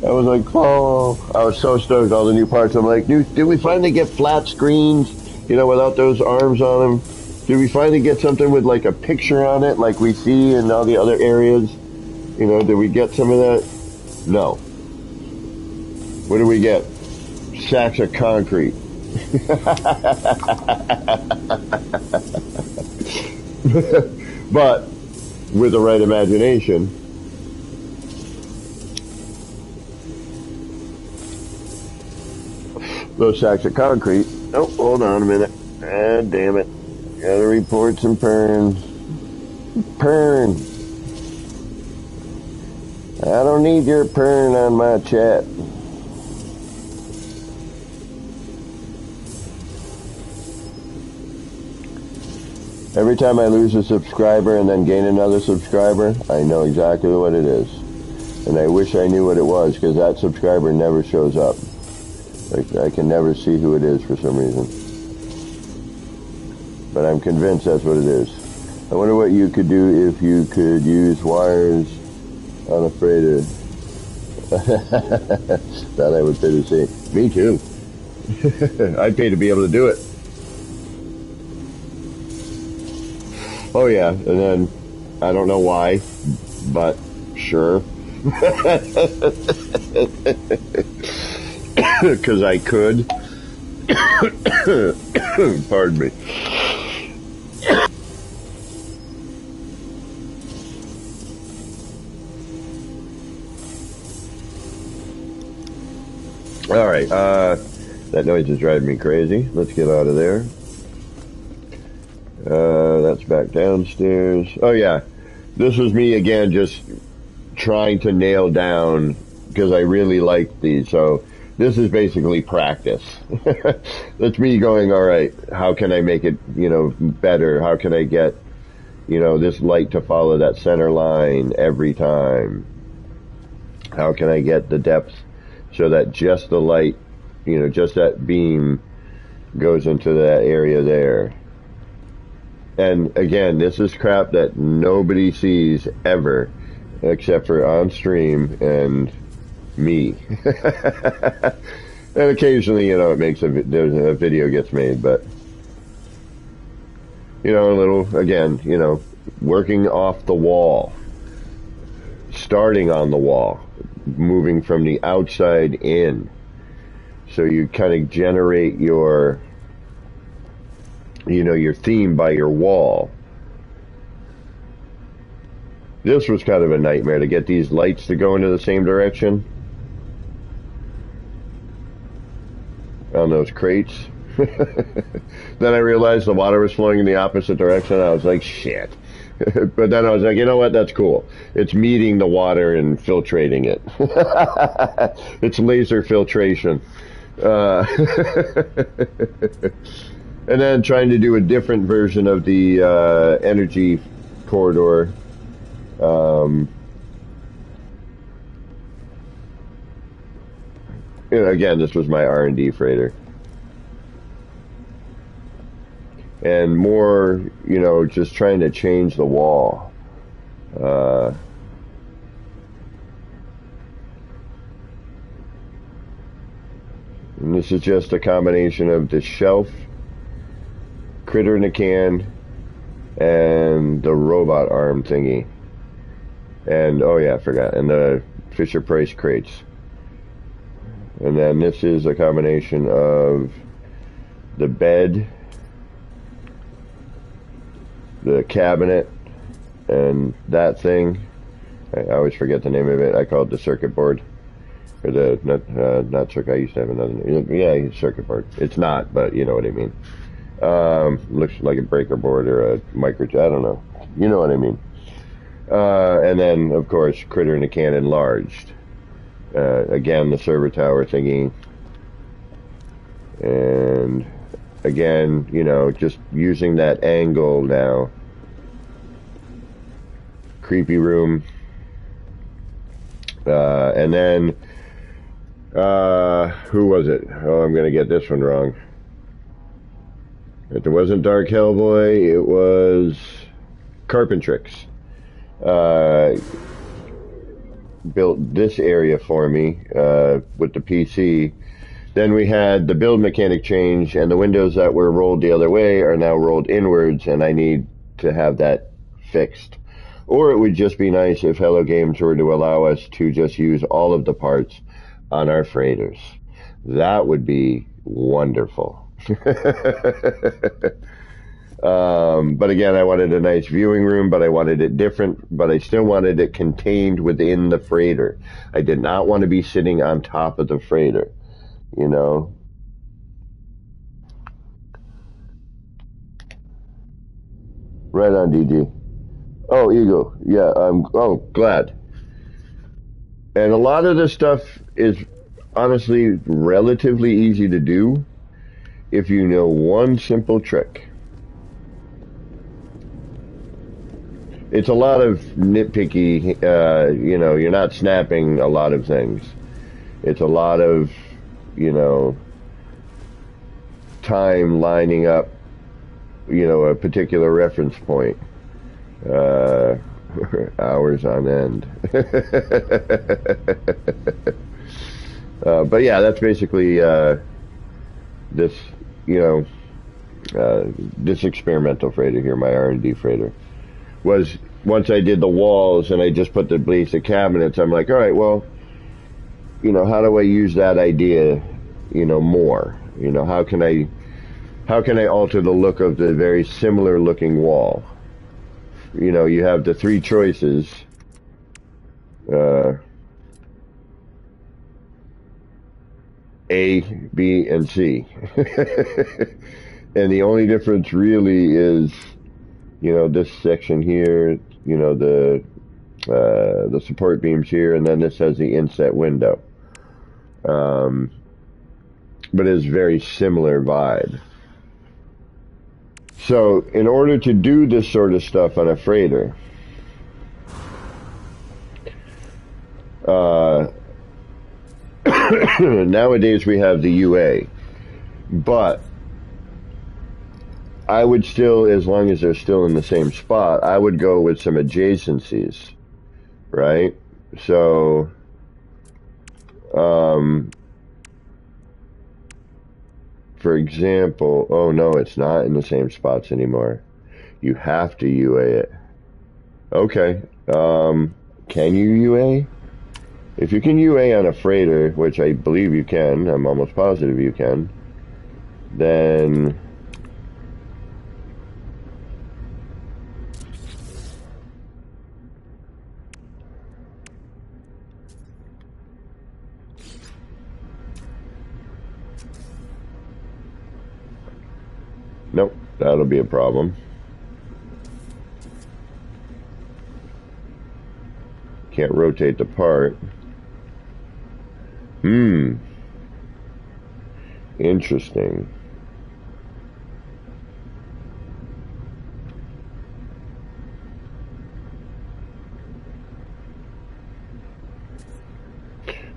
I was like, oh, I was so stoked, all the new parts. I'm like, did we finally get flat screens, you know, without those arms on them? Did we finally get something with like a picture on it, like we see in all the other areas? You know, did we get some of that? No. What do we get? Sacks of concrete. But with the right imagination, those sacks of concrete. Oh, hold on a minute. Ah, damn it. Gotta report some perns. Pern. I don't need your pern on my chat. Every time I lose a subscriber and then gain another subscriber, I know exactly what it is. And I wish I knew what it was, because that subscriber never shows up. Like, I can never see who it is for some reason. But I'm convinced that's what it is. I wonder what you could do if you could use wires on a freighter. That I would pay to see. Me too. I'd pay to be able to do it. Oh yeah, and then, I don't know why, but sure. Because I could. Pardon me. Alright, that noise is driving me crazy. Let's get out of there. That's back downstairs. Oh yeah, this was me again, just trying to nail down, because I really like these. So this is basically practice. That's me going, all right, how can I make it, you know, better? How can I get, you know, this light to follow that center line every time? How can I get the depth so that just the light, just that beam goes into that area there? And again, this is crap that nobody sees ever, except for on stream and me. And occasionally, it makes there's a video gets made, but a little, again, working off the wall, starting on the wall, moving from the outside in. So you kind of generate your theme by your wall. This was kind of a nightmare to get these lights to go into the same direction on those crates. Then I realized the water was flowing in the opposite direction. I was like, shit. But then I was like, you know what? That's cool. It's meeting the water and filtrating it. It's laser filtration. And then trying to do a different version of the energy corridor. Again, this was my R&D freighter. And more, just trying to change the wall. And this is just a combination of the shelf, critter in a can, and the robot arm thingy. And, oh yeah, I forgot. And the Fisher-Price crates. And then this is a combination of the bed, the cabinet, and that thing. I always forget the name of it. I call it the circuit board. Or the, not circuit, I used to have another name. Yeah, circuit board. It's not, but you know what I mean. Looks like a breaker board or a micro, I don't know. You know what I mean. And then, of course, critter in a can enlarged. Again, the server tower thingy. And again, just using that angle now. Creepy room. And then, who was it? Oh, I'm going to get this one wrong. It wasn't Dark Hellboy, it was Carpentrix. Built this area for me with the PC. Then we had the build mechanic change, and the windows that were rolled the other way are now rolled inwards, and I need to have that fixed. Or it would just be nice if Hello Games were to allow us to just use all of the parts on our freighters. That would be wonderful. But again, I wanted a nice viewing room, but I wanted it different, but I still wanted it contained within the freighter. I did not want to be sitting on top of the freighter, Right on, DG. Oh, Eagle. Yeah, glad. And a lot of this stuff is honestly relatively easy to do if you know one simple trick. It's a lot of nitpicky, you're not snapping a lot of things. It's a lot of, time lining up, a particular reference point. Hours on end. But yeah, that's basically this, this experimental freighter here, my R&D freighter. Was once I did the walls and I just put the basic cabinets, I'm like, all right, well, how do I use that idea, more? How can I alter the look of the very similar looking wall? You have the three choices. A, B, and C. And the only difference really is, this section here, the support beams here, and then this has the inset window. But it's very similar vibe. So, in order to do this sort of stuff on a freighter, Nowadays we have the UA, but I would still, as long as they're still in the same spot, I would go with some adjacencies, right? So, for example, oh no, it's not in the same spots anymore. You have to UA it. Okay. Can you UA? If you can UA on a freighter, which I believe you can, I'm almost positive you can, then nope, that'll be a problem. Can't rotate the part. Interesting.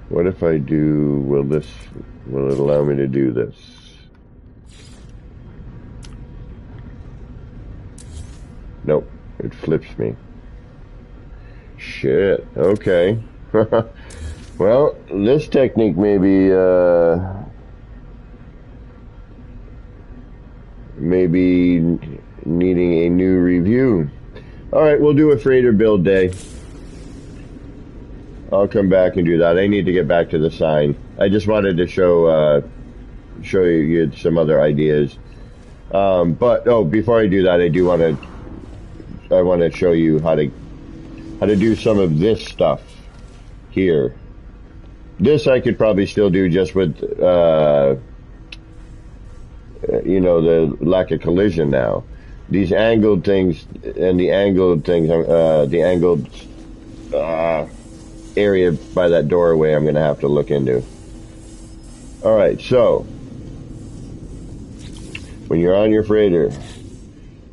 What if I do, will it allow me to do this? Nope, it flips me. Shit, okay. Well, this technique may be needing a new review. Alright, we'll do a freighter build day. I'll come back and do that. I need to get back to the sign. I just wanted to show you some other ideas. But before I do that, I want to show you how to do some of this stuff here. This I could probably still do just with the lack of collision now. These angled things and the angled area by that doorway I'm going to have to look into. Alright, so when you're on your freighter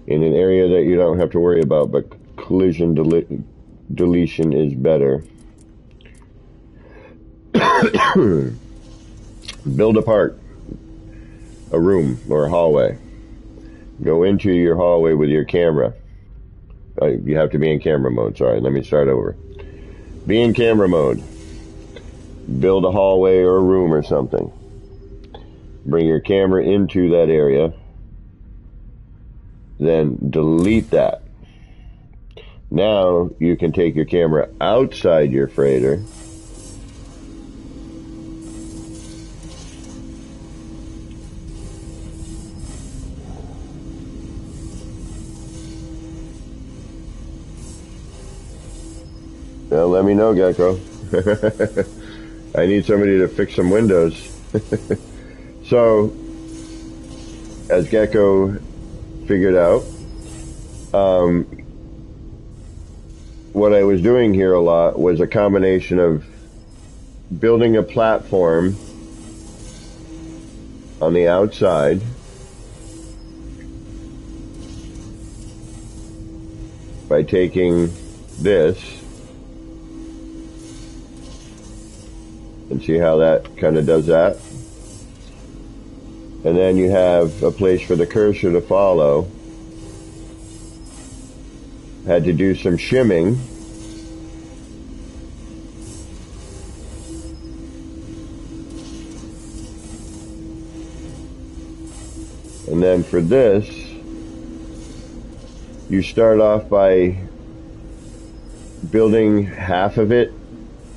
in an area that you don't have to worry about, but collision deletion is better. Build a part, a room or a hallway. Go into your hallway with your camera. You have to be in camera mode. Sorry, let me start over. Be in camera mode. Build a hallway or a room or something. Bring your camera into that area. Then delete that. Now you can take your camera outside your freighter. Now let me know, Gecko. I need somebody to fix some windows. So, as Gecko figured out, what I was doing here a lot was a combination of building a platform on the outside, by taking this, and see how that kind of does that. And then you have a place for the cursor to follow. Had to do some shimming. And then for this, you start off by building half of it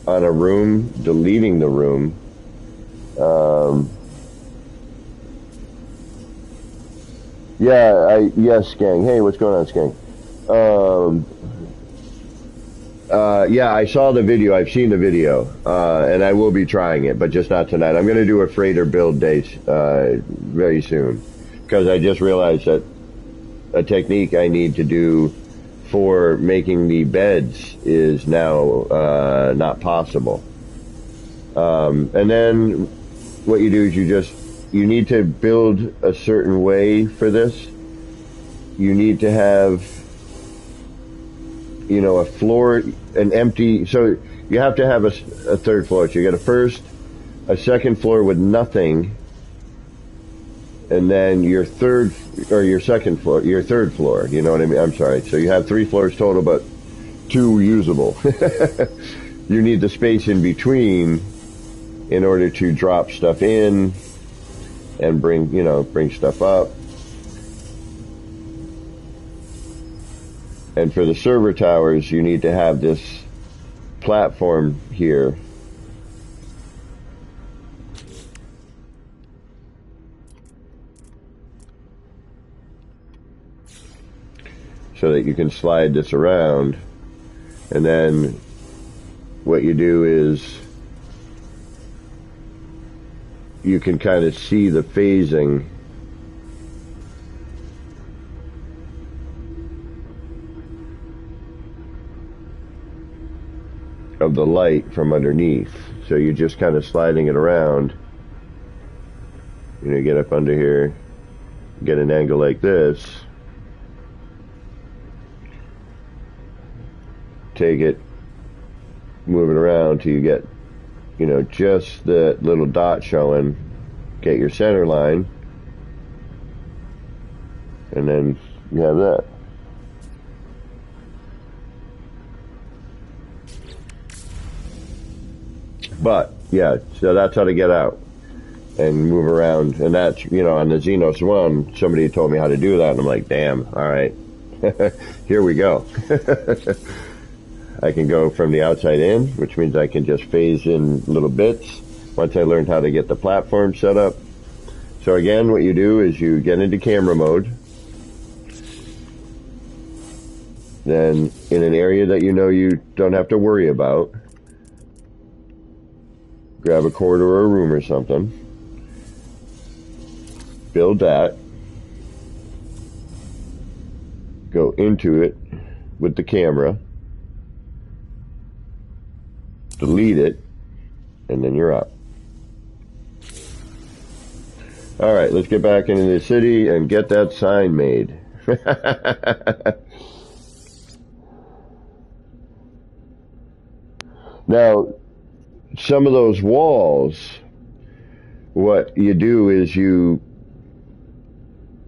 on a room, deleting the room. Yes, Skang. Hey, what's going on, Skang? Yeah, I saw the video. I've seen the video, and I will be trying it, but just not tonight. I'm going to do a freighter build day very soon, because I just realized that a technique I need to do for making the beds is now not possible. And then what you do is you need to build a certain way for this. You need to have, a floor, an empty, so you have to have a third floor. So you got a first, a second floor with nothing, and then your third or your second floor, your third floor. You know what I mean? I'm sorry. So you have 3 floors total, but 2 usable. You need the space in between in order to drop stuff in and bring stuff up. And for the server towers, you need to have this platform here. So that you can slide this around. And then what you do is you can kind of see the phasing of the light from underneath. So you're just kind of sliding it around. Get up under here, get an angle like this, take it, move it around till you get, just the little dot showing, get your center line, and then you have that. But, yeah, so that's how to get out and move around. And that's, on the Xenos 1, somebody told me how to do that, and I'm like, damn, all right, here we go. I can go from the outside in, which means I can just phase in little bits once I learned how to get the platform set up. So again, what you do is you get into camera mode. Then in an area that you don't have to worry about, grab a corridor or a room or something. Build that. Go into it with the camera. Delete it, and then you're up. Alright, let's get back into the city and get that sign made. Now, some of those walls, what you do is you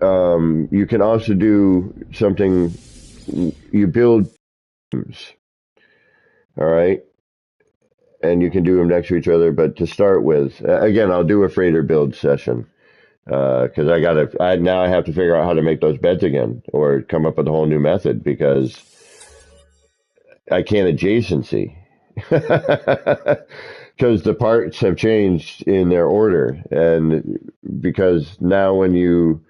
can also do something, you build rooms, alright? And you can do them next to each other, but to start with, again, I'll do a freighter build session, because now I have to figure out how to make those beds again, or come up with a whole new method, because I can't adjacency. Because the parts have changed in their order, and because now when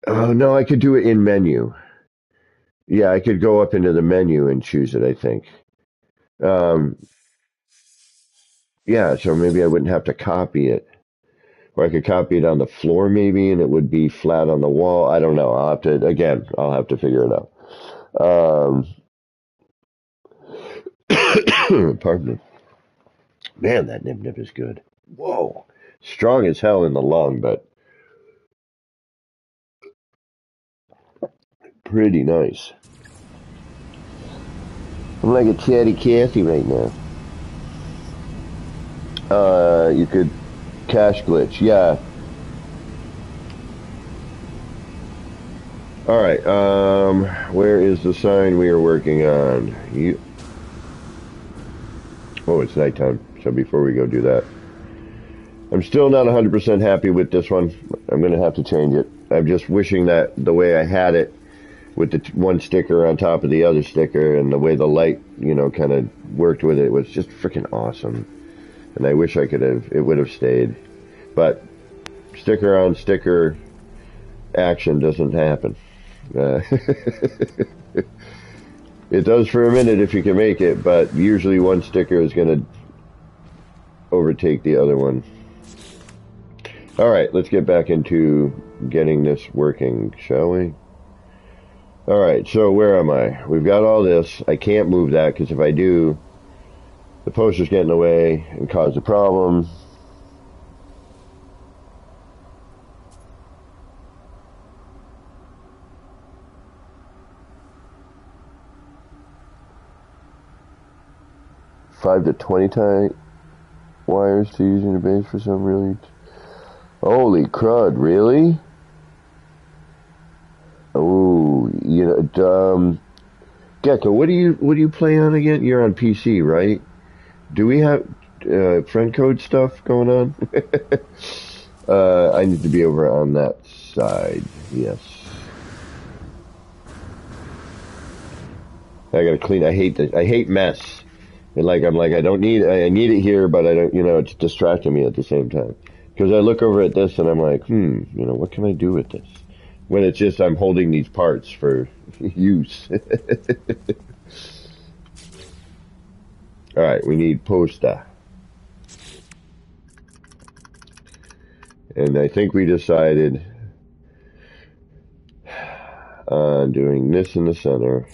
oh no, I could do it in menu. Yeah, I could go up into the menu and choose it, I think. Um, yeah, so maybe I wouldn't have to copy it. Or I could copy it on the floor maybe, and it would be flat on the wall. I don't know. I'll have to figure it out. Pardon me. Man, that nip nip is good. Whoa. Strong as hell in the lung, but pretty nice. I'm like a chatty Cathy right now. You could cache glitch, yeah. Alright, where is the sign we are working on? Oh, it's nighttime, so before we go do that. I'm still not 100% happy with this one. I'm going to have to change it. I'm just wishing that the way I had it, with the one sticker on top of the other sticker, and the way the light, kind of worked with it, was just freaking awesome. And I wish it would have stayed. But sticker on sticker action doesn't happen. It does for a minute if you can make it, but usually one sticker is going to overtake the other one. Alright, let's get back into getting this working, shall we? Alright, so where am I? We've got all this. I can't move that, because if I do, the posters get in the way and cause a problem. $5 to 20 times. wires to using the base for some really... Holy crud, really? Oh, you know, Gecko, what do you play on again? You're on PC, right? Do we have friend code stuff going on? I need to be over on that side. Yes. I gotta clean. I hate this. I hate mess. And I'm like, I need it here, but I don't, it's distracting me at the same time. Because I look over at this and I'm like, what can I do with this? When it's just, I'm holding these parts for use. Alright, we need poster. And I think we decided on doing this in the center.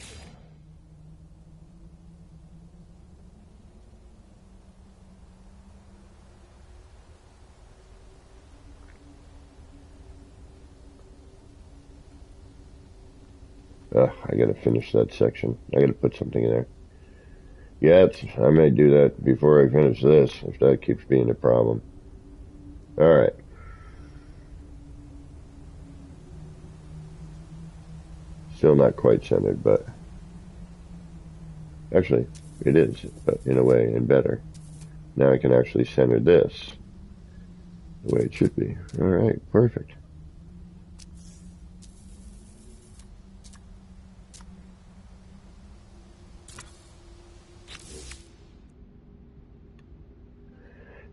I gotta finish that section. I gotta put something in there. Yeah, I may do that before I finish this, if that keeps being a problem. Alright. Still not quite centered, but... Actually, it is, but in a way, and better. Now I can actually center this the way it should be. Alright, perfect.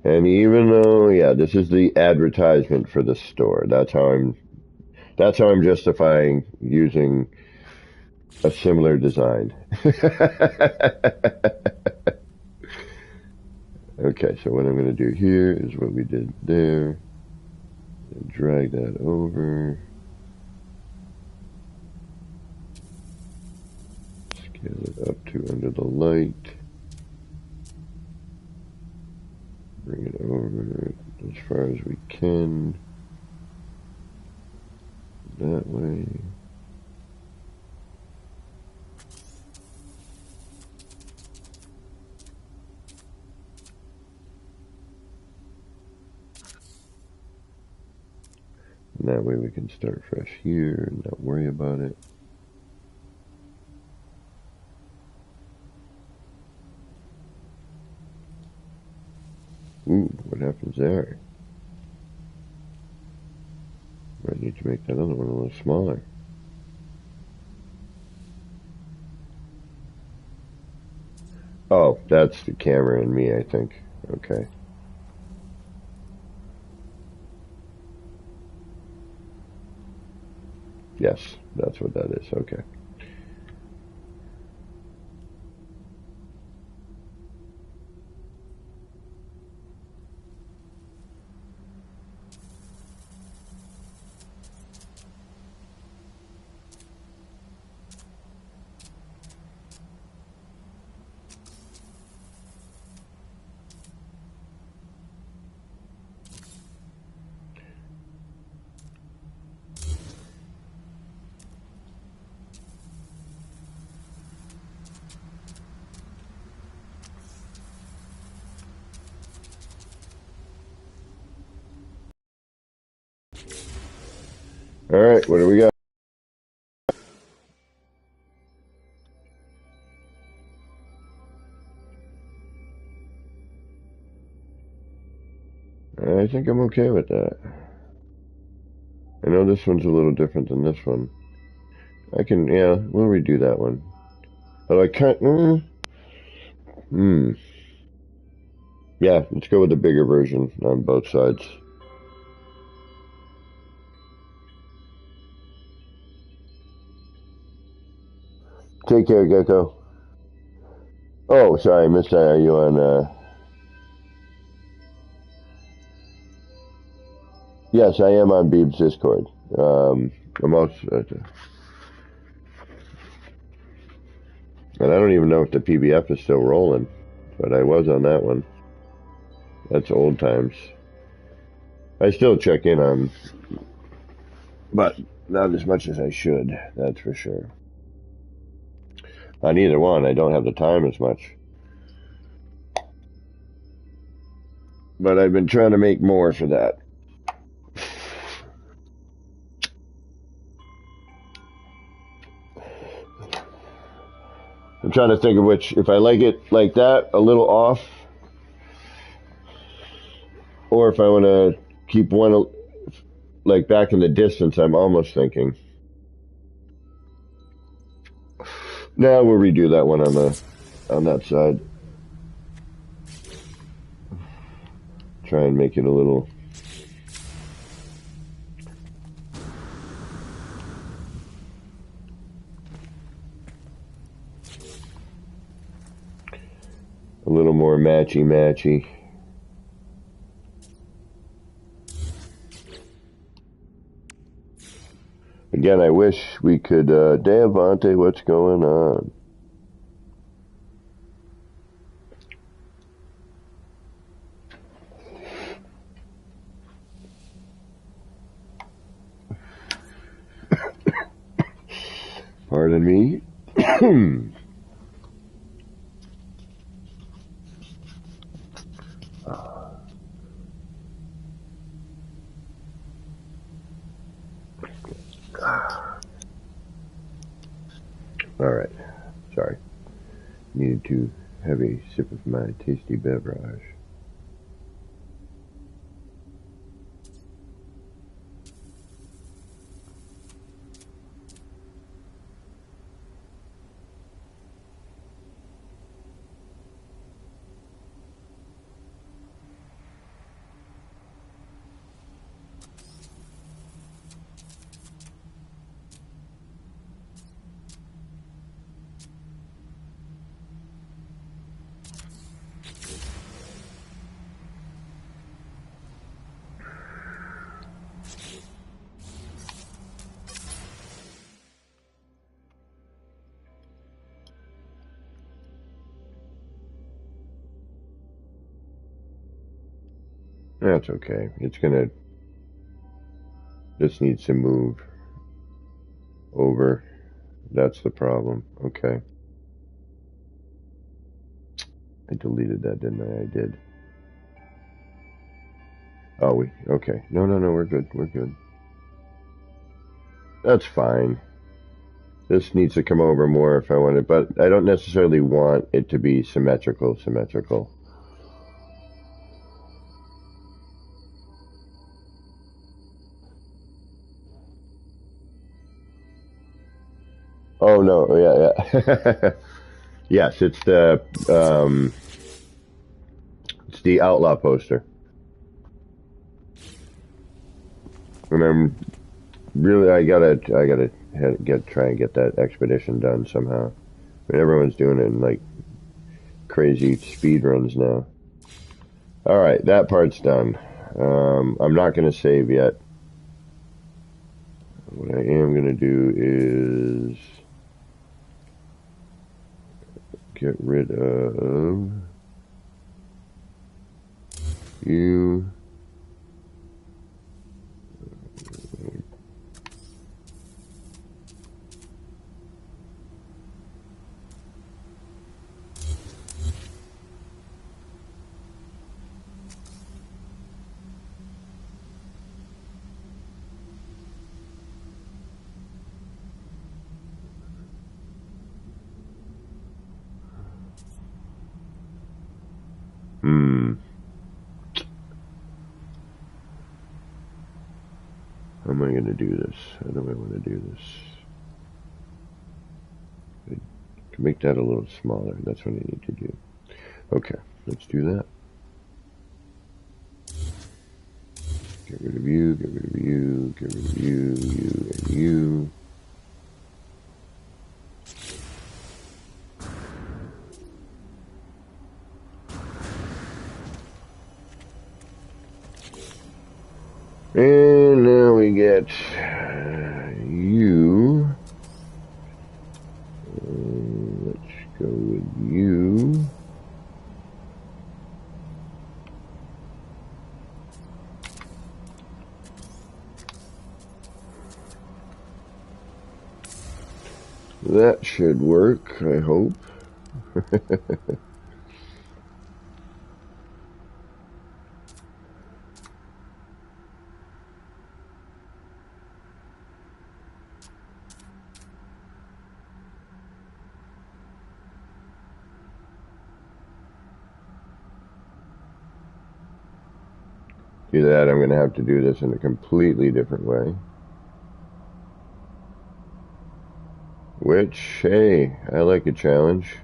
And even though, yeah, this is the advertisement for the store. That's how I'm justifying using a similar design. Okay, so what I'm going to do here is what we did there. And drag that over. Scale it up to under the light. Bring it over as far as we can. That way. And that way we can start fresh here and not worry about it. Ooh, what happens there? I need to make that other one a little smaller. Oh, that's the camera and me, I think. Okay. Yes, that's what that is. Okay. All right, what do we got? I think I'm okay with that. I know this one's a little different than this one. Yeah, we'll redo that one. But I can't, yeah, let's go with the bigger version on both sides. Take care, Gecko. Oh, sorry, I missed that. Are you on, Yes, I am on Beeb's Discord. I'm also... and I don't even know if the PBF is still rolling, but I was on that one. That's old times. I still check in on... but not as much as I should, that's for sure. On either one, I don't have the time as much. But I've been trying to make more for that. I'm trying to think of which, if I like it like that, a little off, or if I want to keep one like back in the distance. I'm almost thinking. Now we'll redo that one on that side. Try and make it a little. A little more matchy-matchy. Again, I wish we could, Devante, what's going on? Pardon me. All right. Sorry. Needed to have a sip of my tasty beverage. That's okay. It's gonna just needs to move over. That's the problem. Okay. I deleted that, didn't I? I did. Oh, okay. No, we're good. We're good. That's fine. This needs to come over more if I want it, but I don't necessarily want it to be symmetrical. Oh no, yeah. Yes, it's the outlaw poster. Remember, really, I gotta try and get that expedition done somehow. I mean, everyone's doing it in like crazy speed runs now. All right, that part's done. I'm not gonna save yet. What I am gonna do is get rid of you. How am I going to do this? How do I want to do this? I can make that a little smaller. That's what I need to do. Okay, let's do that. Get rid of you, get rid of you, get rid of you, you, and you. And now we get you. Let's go with you. That should work, I hope. Either that, I'm going to have to do this in a completely different way. Which, hey, I like a challenge.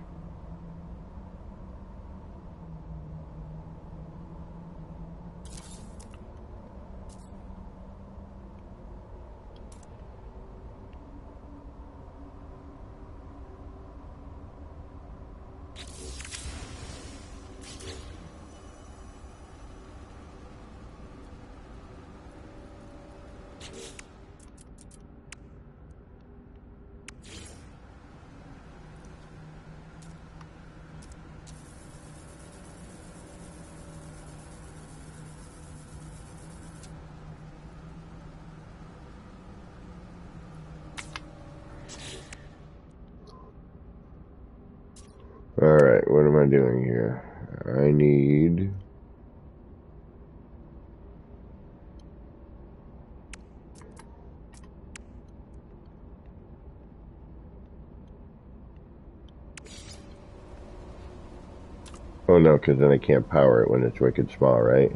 Alright, what am I doing here? I need... Oh no, because then I can't power it when it's wicked small, right?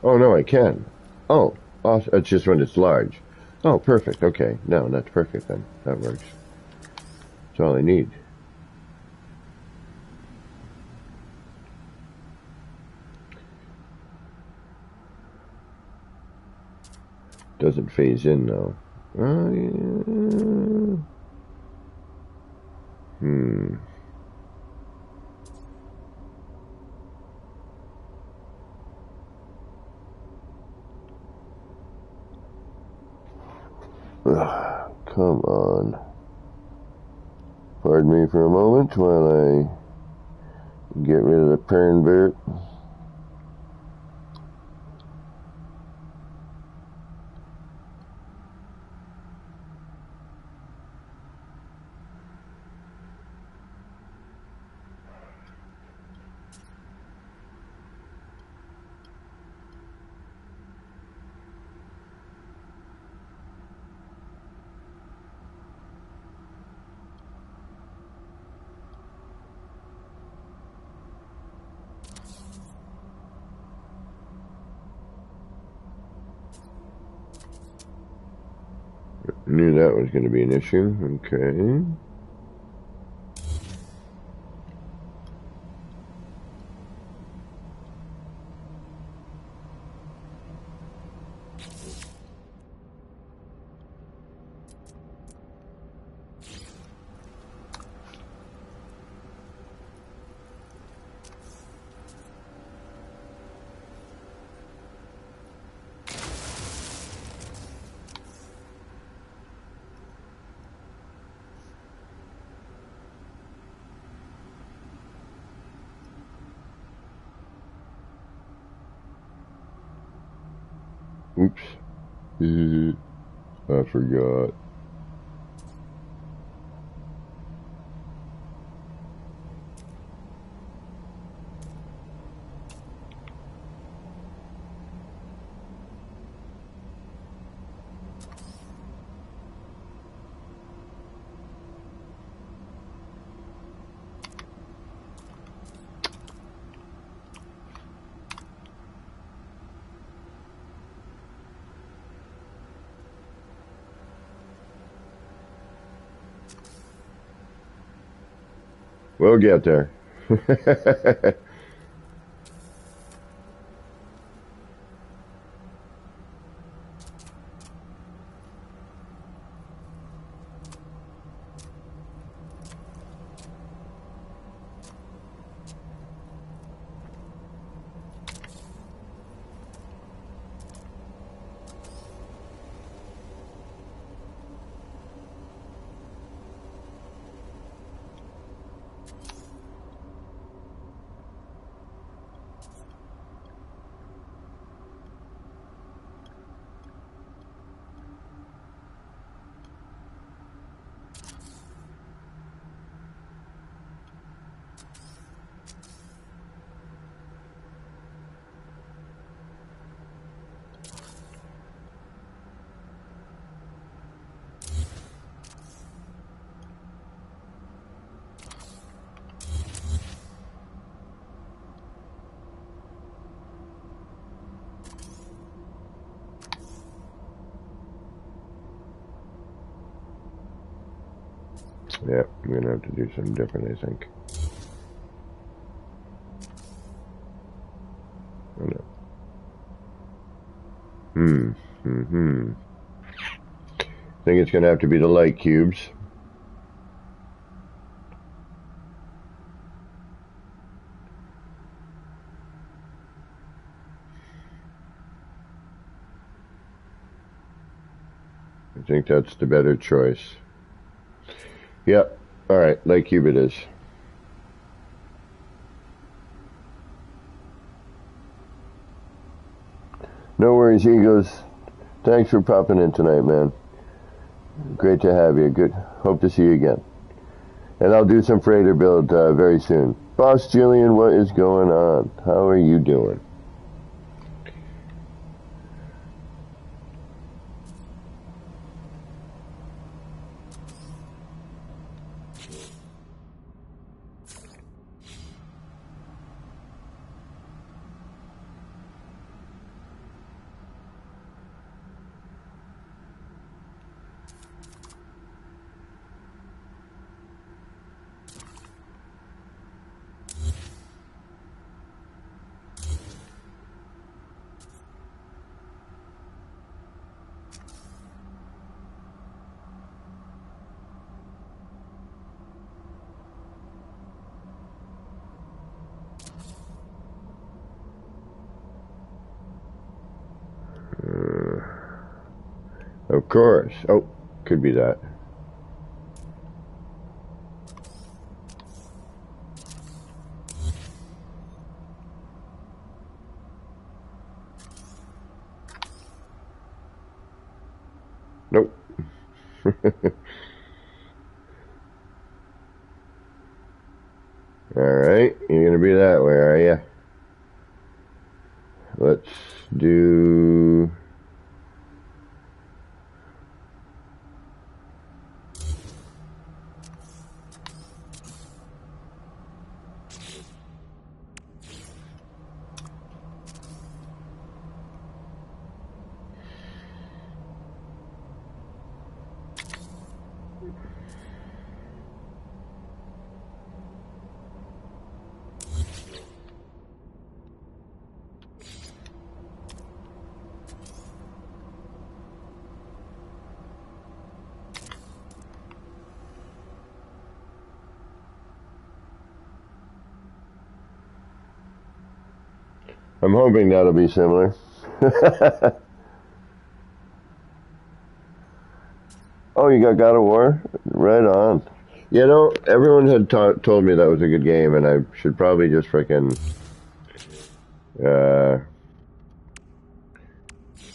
Oh no, I can. Oh, awesome. It's just when it's large. Oh, perfect. Okay. No, that's perfect then. That works. That's all I need. Doesn't phase in though. Yeah. Ugh, come on. Pardon me for a moment while I get rid of the parent bit. Knew that was going to be an issue. Okay. Oops. I forgot. We'll get there. Yeah, I'm gonna have to do something different, I think. Oh, no. I think it's gonna have to be the light cubes. I think that's the better choice. Yep. Alright, light cube it is. No worries, Egos. Thanks for popping in tonight, man. Great to have you. Good. Hope to see you again. And I'll do some freighter build very soon. Boss Jillian, what is going on? How are you doing? Of course. Oh, could be that. Nope. Alright, you're gonna be that way, are you? Let's do... I'm hoping that'll be similar. Oh, you got God of War? Right on. You know, everyone had told me that was a good game, and I should probably just frickin'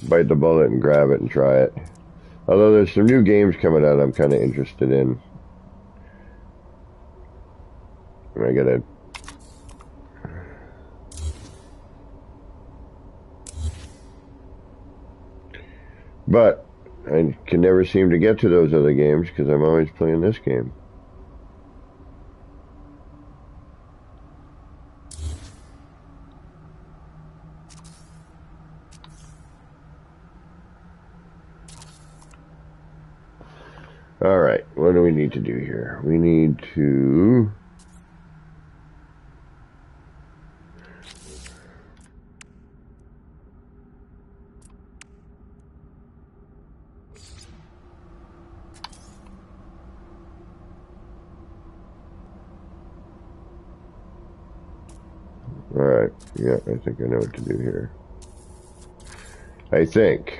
bite the bullet and grab it and try it. Although there's some new games coming out I'm kind of interested in. I gotta... But I can never seem to get to those other games because I'm always playing this game. Alright, what do we need to do here? We need to... Alright, yeah, I think I know what to do here. I think.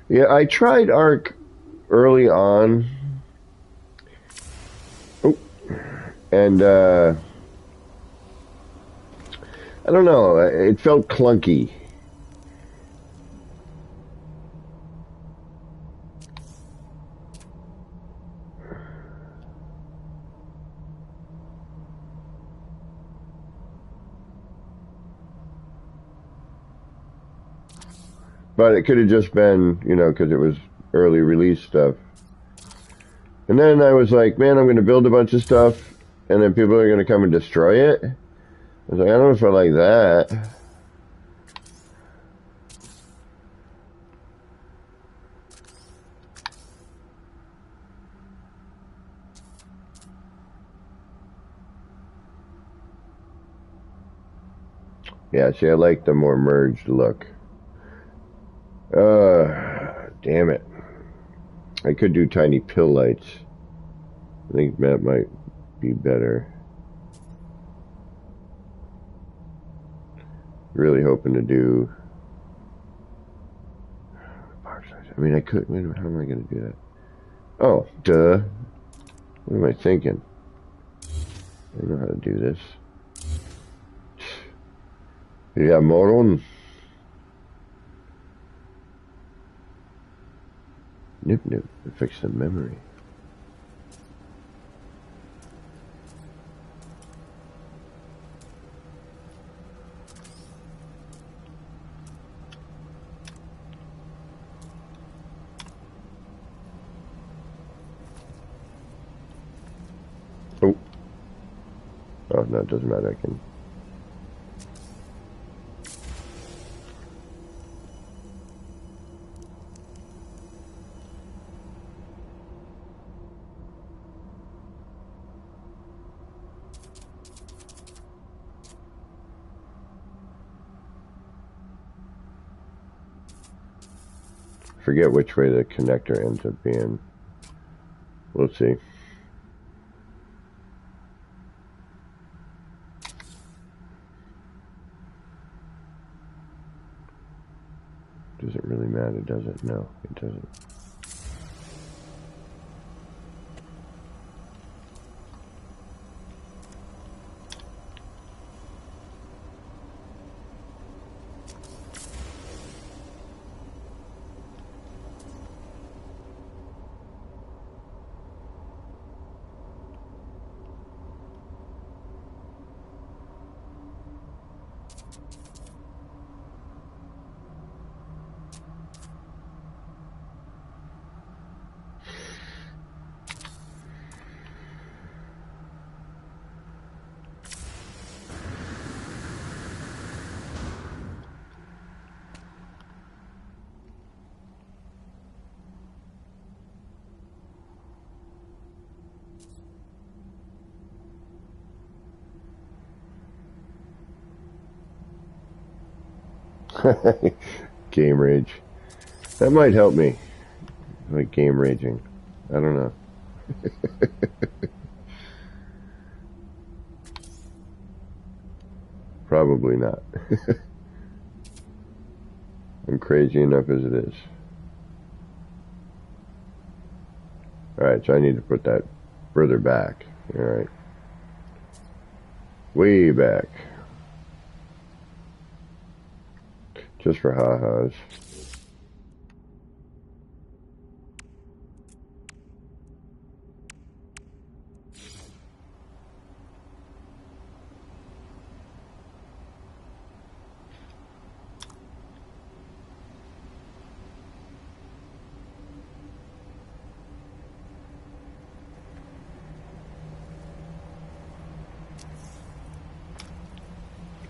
Yeah, I tried Ark early on. Oh, and I don't know, it felt clunky. But it could have just been, you know, because it was early release stuff. And then I was like, man, I'm going to build a bunch of stuff, and then people are going to come and destroy it. I was like, I don't know if I like that. Yeah, see, I like the more merged look. Damn it. I could do tiny pill lights. I think that might be better. Really hoping to do box size. I mean, I could. Wait a minute, how am I going to do that? Oh, duh. What am I thinking? I know how to do this. Yeah, moron. Nope, nope. Fix the memory. Oh. Oh, no, it doesn't matter. I can. Forget which way the connector ends up being. We'll see. Does it really matter, does it? No, it doesn't. Game rage. That might help me. Like game raging. I don't know. Probably not. I'm crazy enough as it is. Alright, so I need to put that further back. Alright. Way back. Just for ha-has.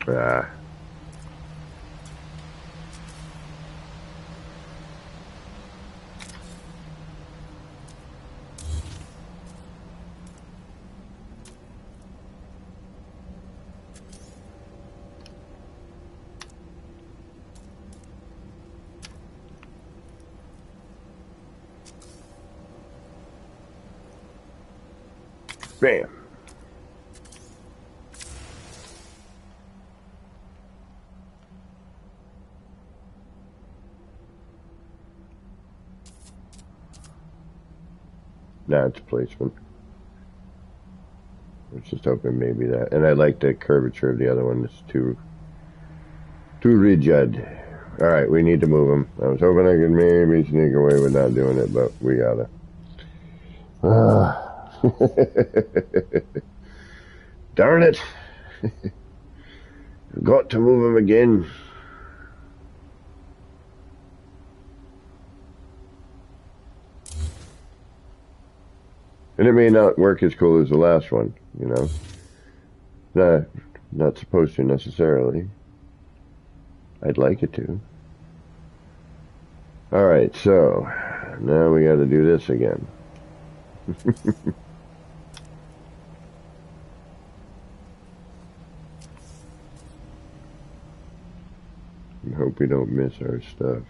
Ah. Bam. Now it's placement. I was just hoping maybe that. And I like the curvature of the other one. It's too rigid. Alright, we need to move them. I was hoping I could maybe sneak away without doing it, but we gotta. Darn it. I've got to move them again. And it may not work as cool as the last one, you know. Not supposed to necessarily. I'd like it to. Alright, so now we gotta do this again. I hope we don't miss our stuff.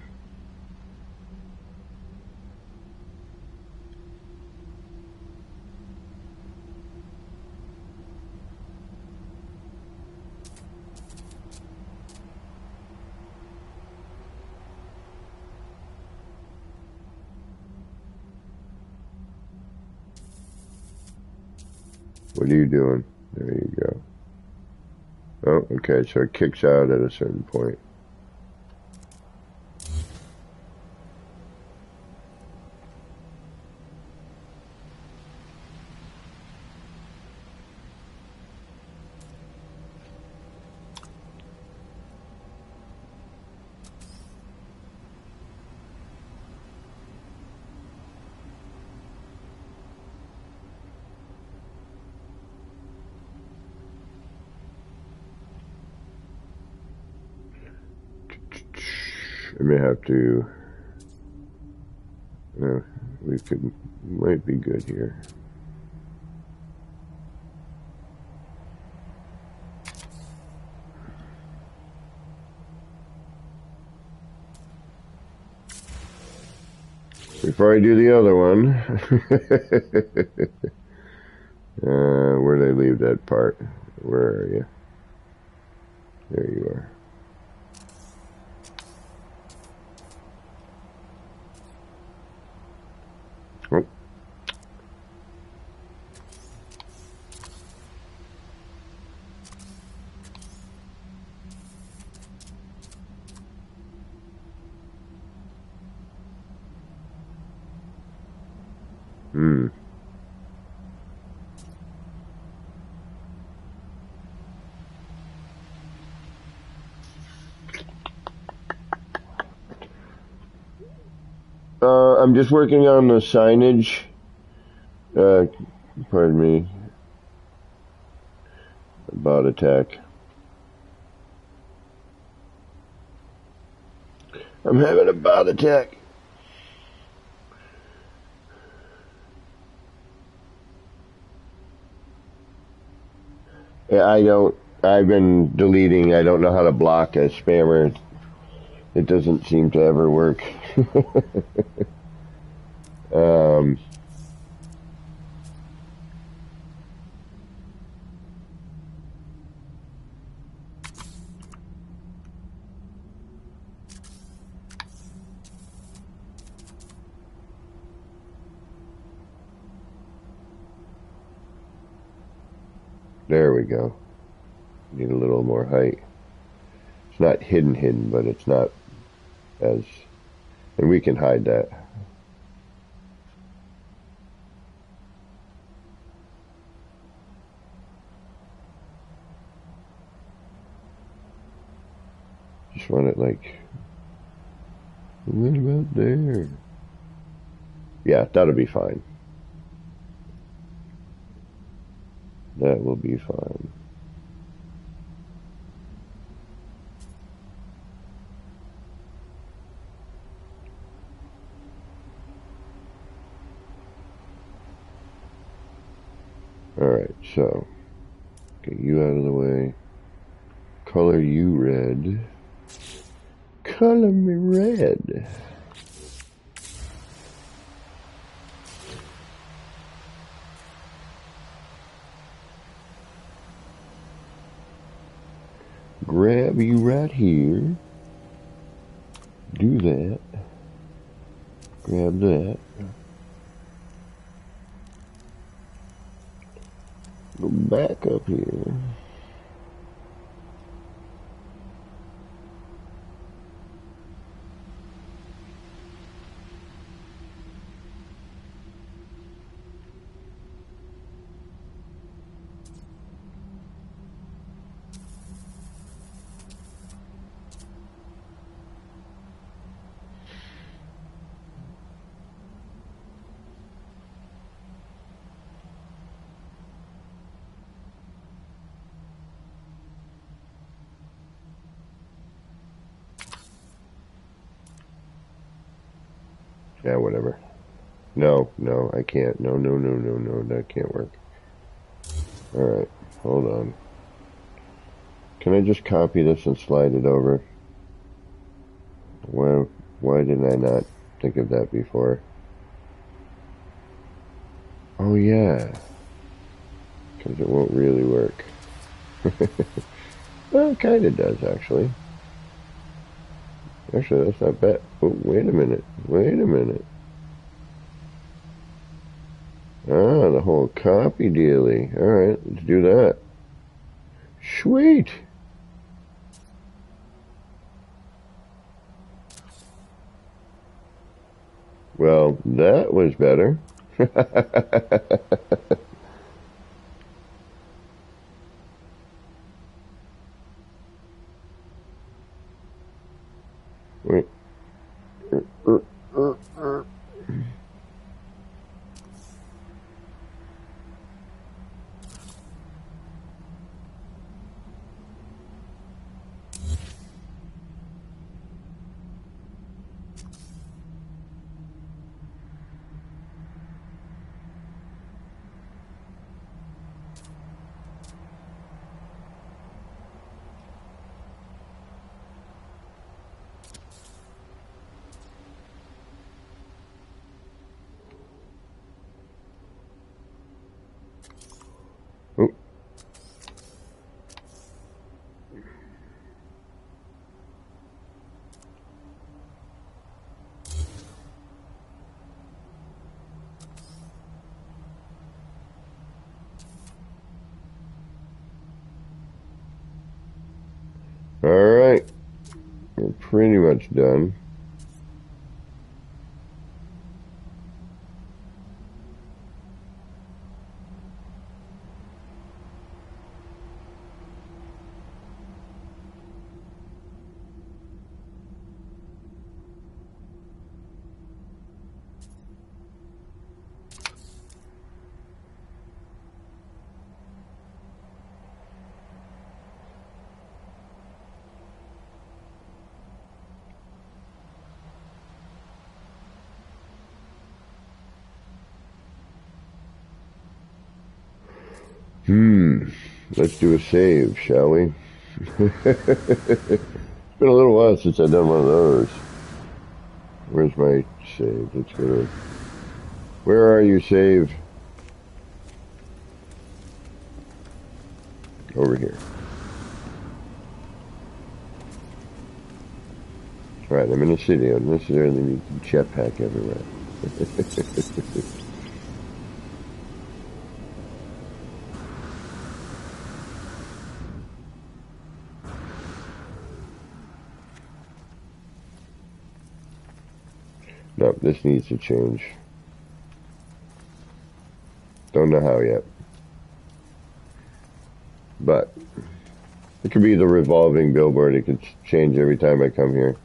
What are you doing? There you go. Oh, okay, so it kicks out at a certain point. I may have to. Might be good here. Before I do the other one, where did I leave that part? Where are you? There you are. Oh. I'm just working on the signage. Pardon me. Bot attack. I'm having a bot attack. Yeah, I've been deleting. I don't know how to block a spammer. It doesn't seem to ever work. There we go. Need a little more height. It's not hidden, but it's not as... And we can hide that. Just want it like... What about there? Yeah, that'll be fine. That will be fine. Alright, so get you out of the way. Color you red. Color me red. Grab you right here. Do that. Grab that. Go back up here. Yeah, whatever. No, no, I can't. No, no, no, no, no, that can't work. Alright, hold on. Can I just copy this and slide it over? Well, why did I not think of that before? Oh yeah, because it won't really work. Well, it kind of does, actually. Actually, that's not bad. Oh, wait a minute. Wait a minute. Ah, the whole copy dealie. Alright, let's do that. Sweet! Well, that was better. Wait. Oh. Alright, we're pretty much done. Let's do a save, shall we? It's been a little while since I've done one of those. Where's my save? Let's go to... Where are you, save? Over here. Alright, I'm in a city. I don't necessarily need to jetpack everywhere. Nope, this needs to change. Don't know how yet. But it could be the revolving billboard. It could change every time I come here.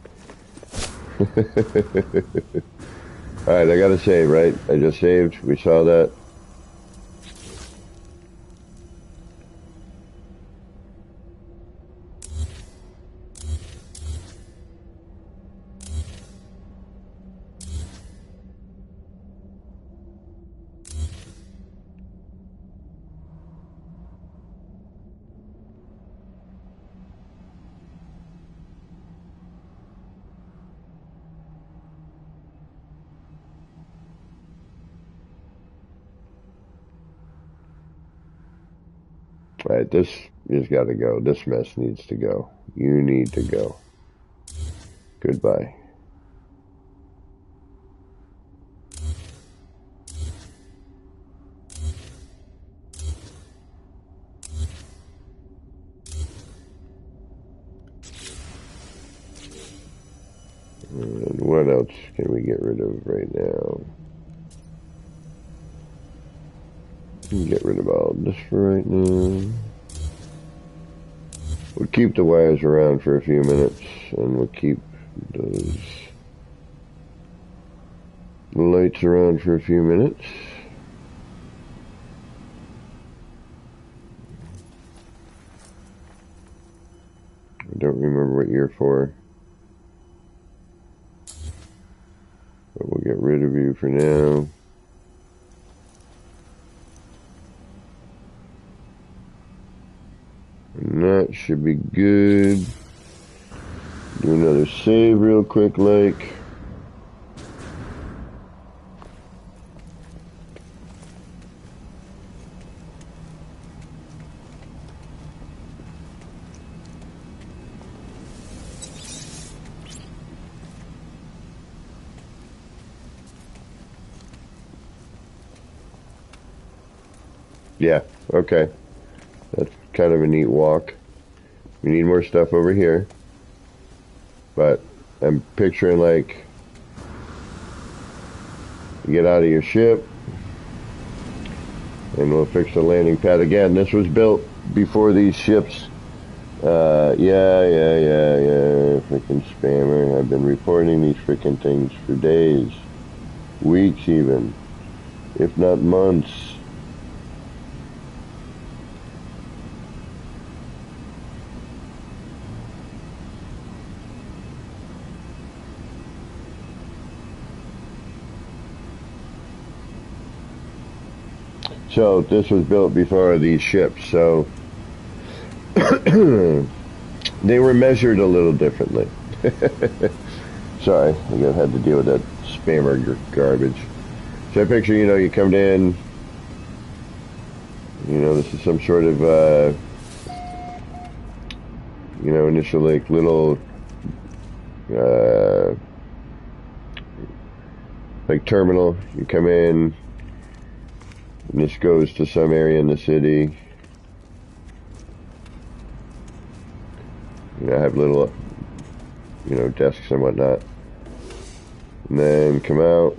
Alright, I gotta save, right? I just saved. We saw that. Alright, this has got to go. This mess needs to go. You need to go. Goodbye. And what else can we get rid of right now? Get rid of all this for right now. We'll keep the wires around for a few minutes, and we'll keep those lights around for a few minutes. I don't remember what you're for, but we'll get rid for now. And that should be good. Do another save real quick, like. Yeah, okay. That's kind of a neat walk. We need more stuff over here. But I'm picturing, like, you get out of your ship, and we'll fix the landing pad again. This was built before these ships. Yeah. Freaking spammer. I've been reporting these freaking things for days. Weeks even. If not months. So this was built before these ships, so they were measured a little differently. Sorry, I had to deal with that spammer garbage. So I picture, you come in, this is some sort of, initial, like, little, like, terminal. You come in, and this goes to some area in the city. I have little, desks and whatnot. And then come out.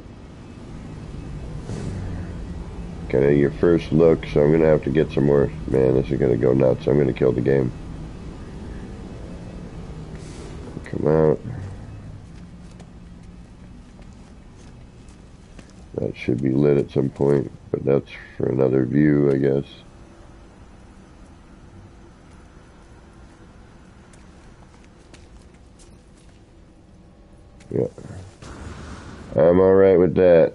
Kind of your first look, so I'm going to have to get some more. Man, this is going to go nuts. I'm going to kill the game. Come out. That should be lit at some point, but that's for another view, I guess. Yeah. I'm alright with that.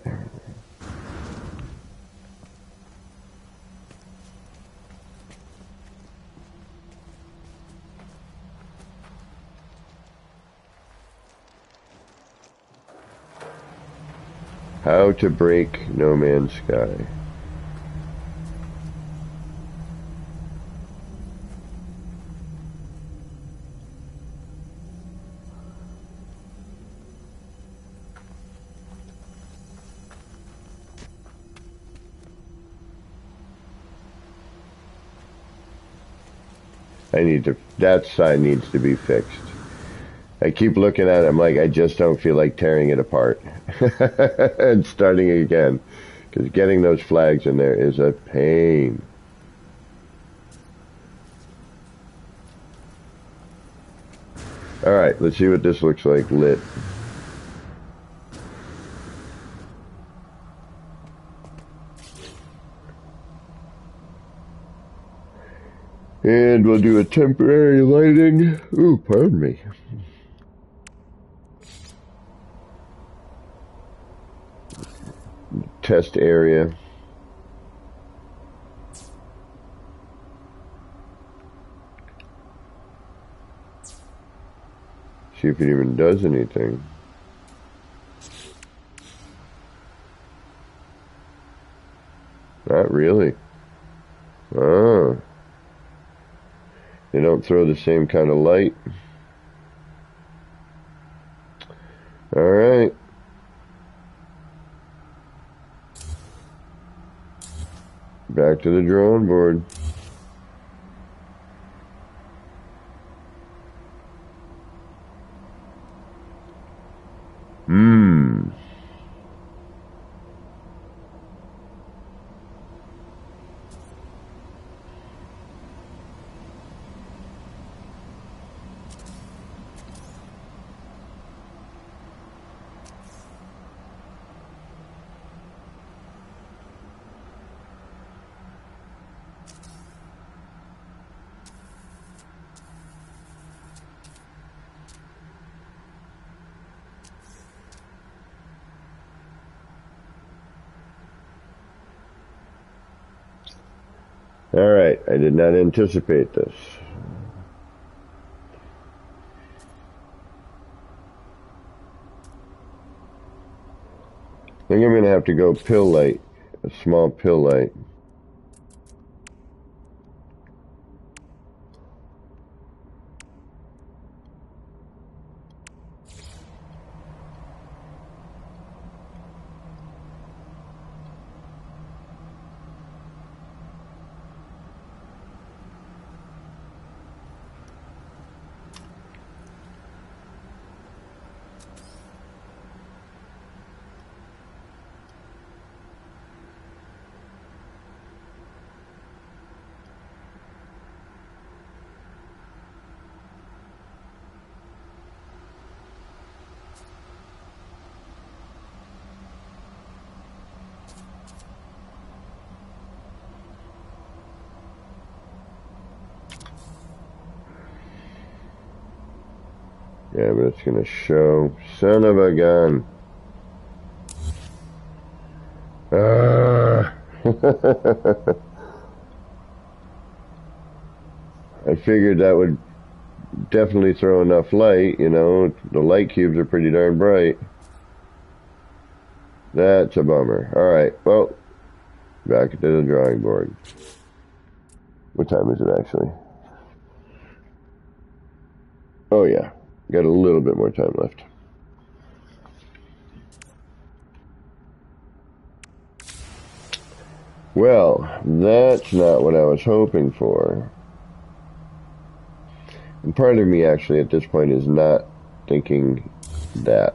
How to break No Man's Sky. That side needs to be fixed. I keep looking at it, I'm like, I just don't feel like tearing it apart and starting again, because getting those flags in there is a pain. Alright, let's see what this looks like lit. And we'll do a temporary lighting. Ooh, pardon me. Test area. See if it even does anything. Not really. Oh. They don't throw the same kind of light. Alright. Back to the drawing board. Alright, I did not anticipate this. I think I'm going to have to go pill light, a small pill light. Yeah, but it's going to show. Son of a gun. I figured that would definitely throw enough light, you know. The light cubes are pretty darn bright. That's a bummer. Alright, well, back to the drawing board. What time is it actually? Oh yeah, got a little bit more time left. Well, that's not what I was hoping for. And part of me actually at this point is not thinking that.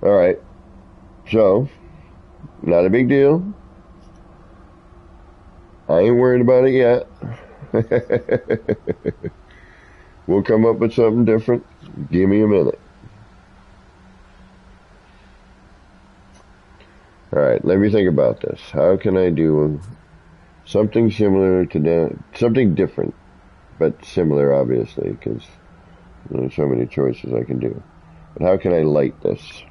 Alright, so, not a big deal. I ain't worried about it yet. We'll come up with something different. Give me a minute. Alright, let me think about this. How can I do something similar to that? Something different, but similar, obviously, because there's so many choices I can do. But how can I light this?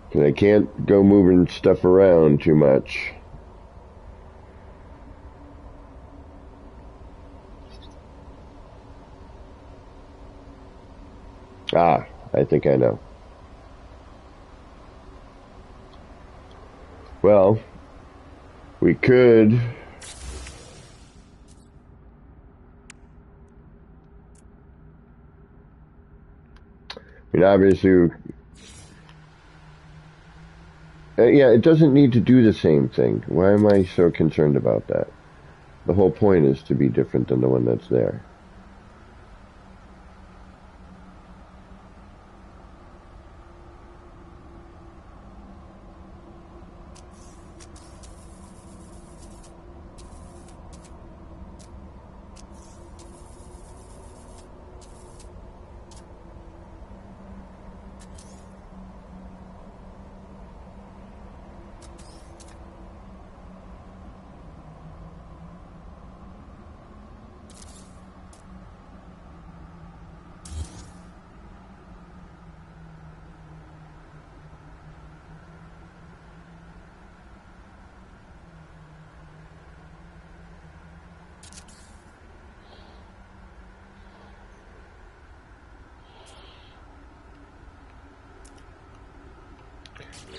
Because I can't go moving stuff around too much. Ah, I think I know. Well, we could... I mean, obviously... yeah, it doesn't need to do the same thing. Why am I so concerned about that? The whole point is to be different than the one that's there.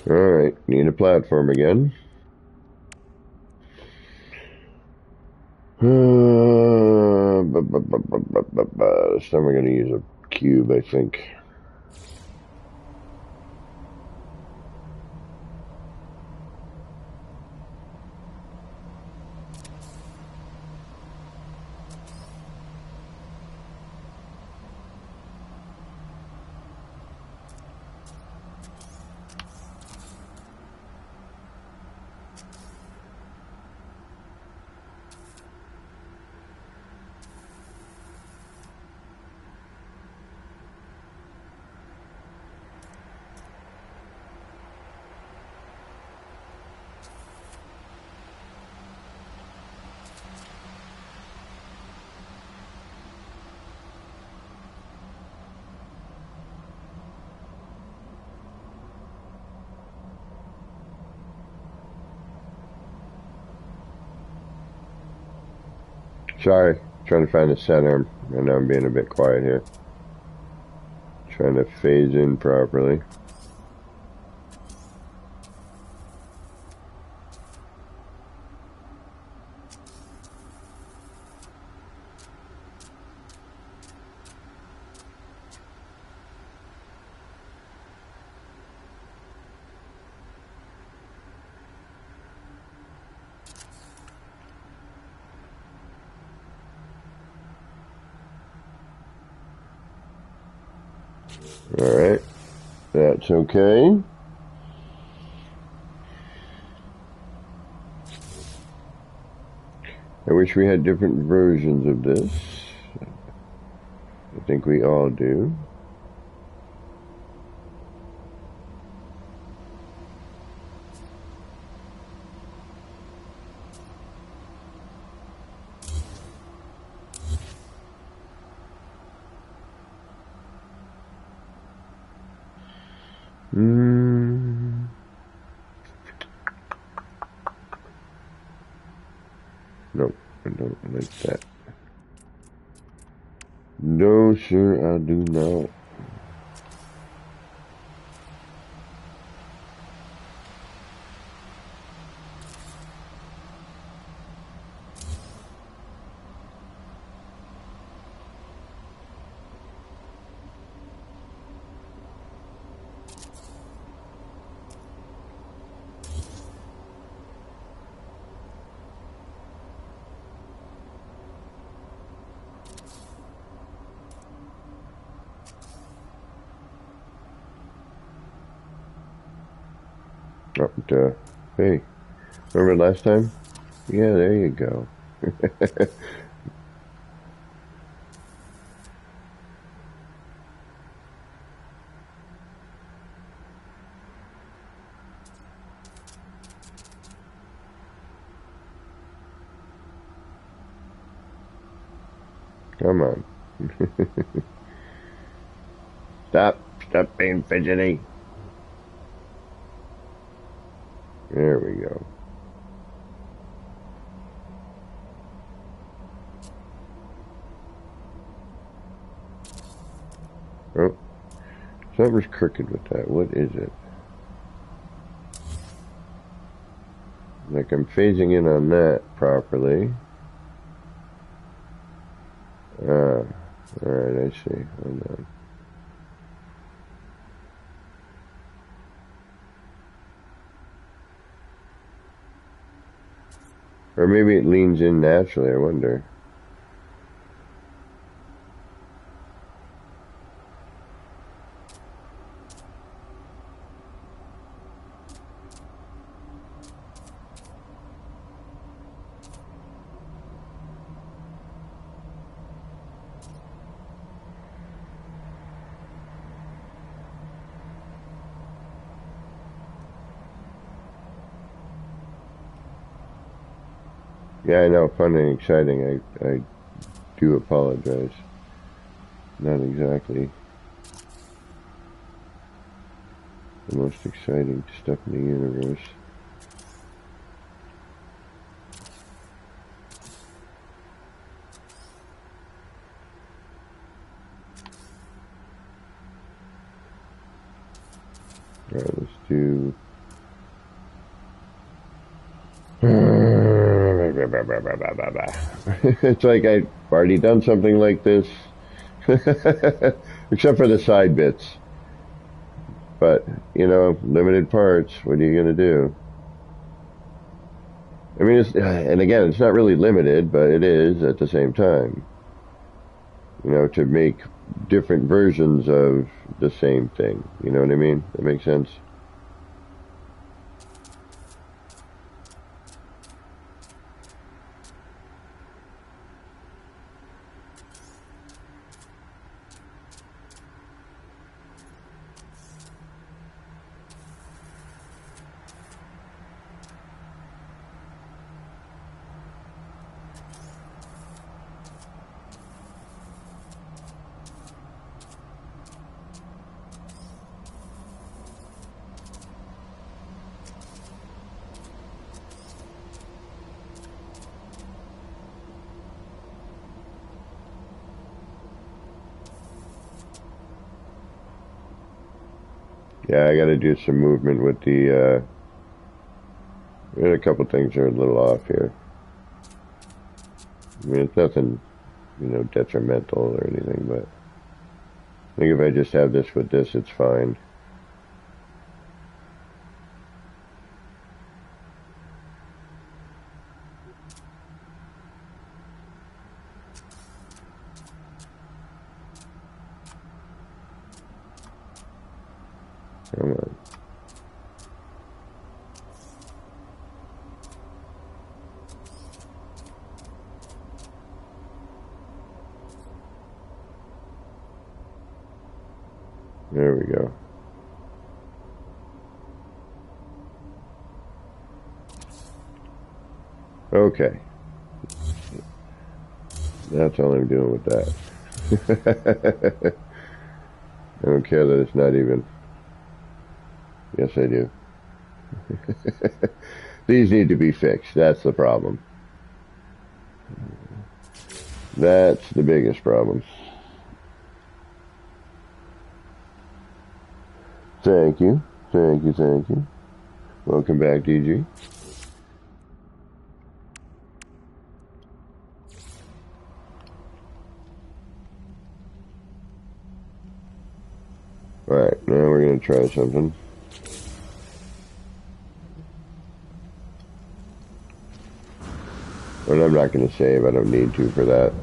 Alright, need a platform again. This time we're going to use a cube, I think. Sorry, trying to find the center. I know I'm being a bit quiet here. Trying to phase in properly. Alright, that's okay. I wish we had different versions of this. I think we all do. Nope, I don't like that. No, sir, I do not. Oh, duh. Hey, remember last time? Yeah, there you go. Come on. Stop being fidgety. There we go. Oh, something's crooked with that. What is it? Like I'm phasing in on that properly. Alright, I see. Hold on. Or maybe it leans in naturally, I wonder. Yeah, I know, fun and exciting. I do apologize. Not exactly the most exciting stuff in the universe. Alright, let's do... It's like I've already done something like this. Except for the side bits. But, you know, limited parts, what are you going to do? I mean, and again, it's not really limited, but it is at the same time. You know, to make different versions of the same thing. You know what I mean? That makes sense? Yeah, I gotta do some movement with the, a couple things are a little off here. I mean, it's nothing, detrimental or anything, but I think if I just have this with this, it's fine. Come on. There we go. Okay. That's all I'm doing with that. I don't care that it's not even. Yes, I do. These need to be fixed. That's the problem. That's the biggest problem. Thank you. Thank you, thank you. Welcome back, DG. Alright, now we're going to try something. And I'm not going to save. I don't need to for that.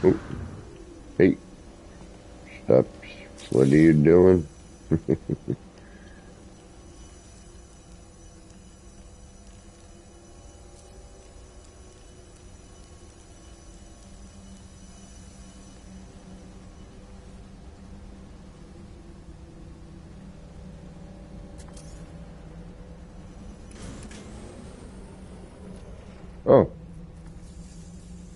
Oh. Hey. Stop. What are you doing? Oh.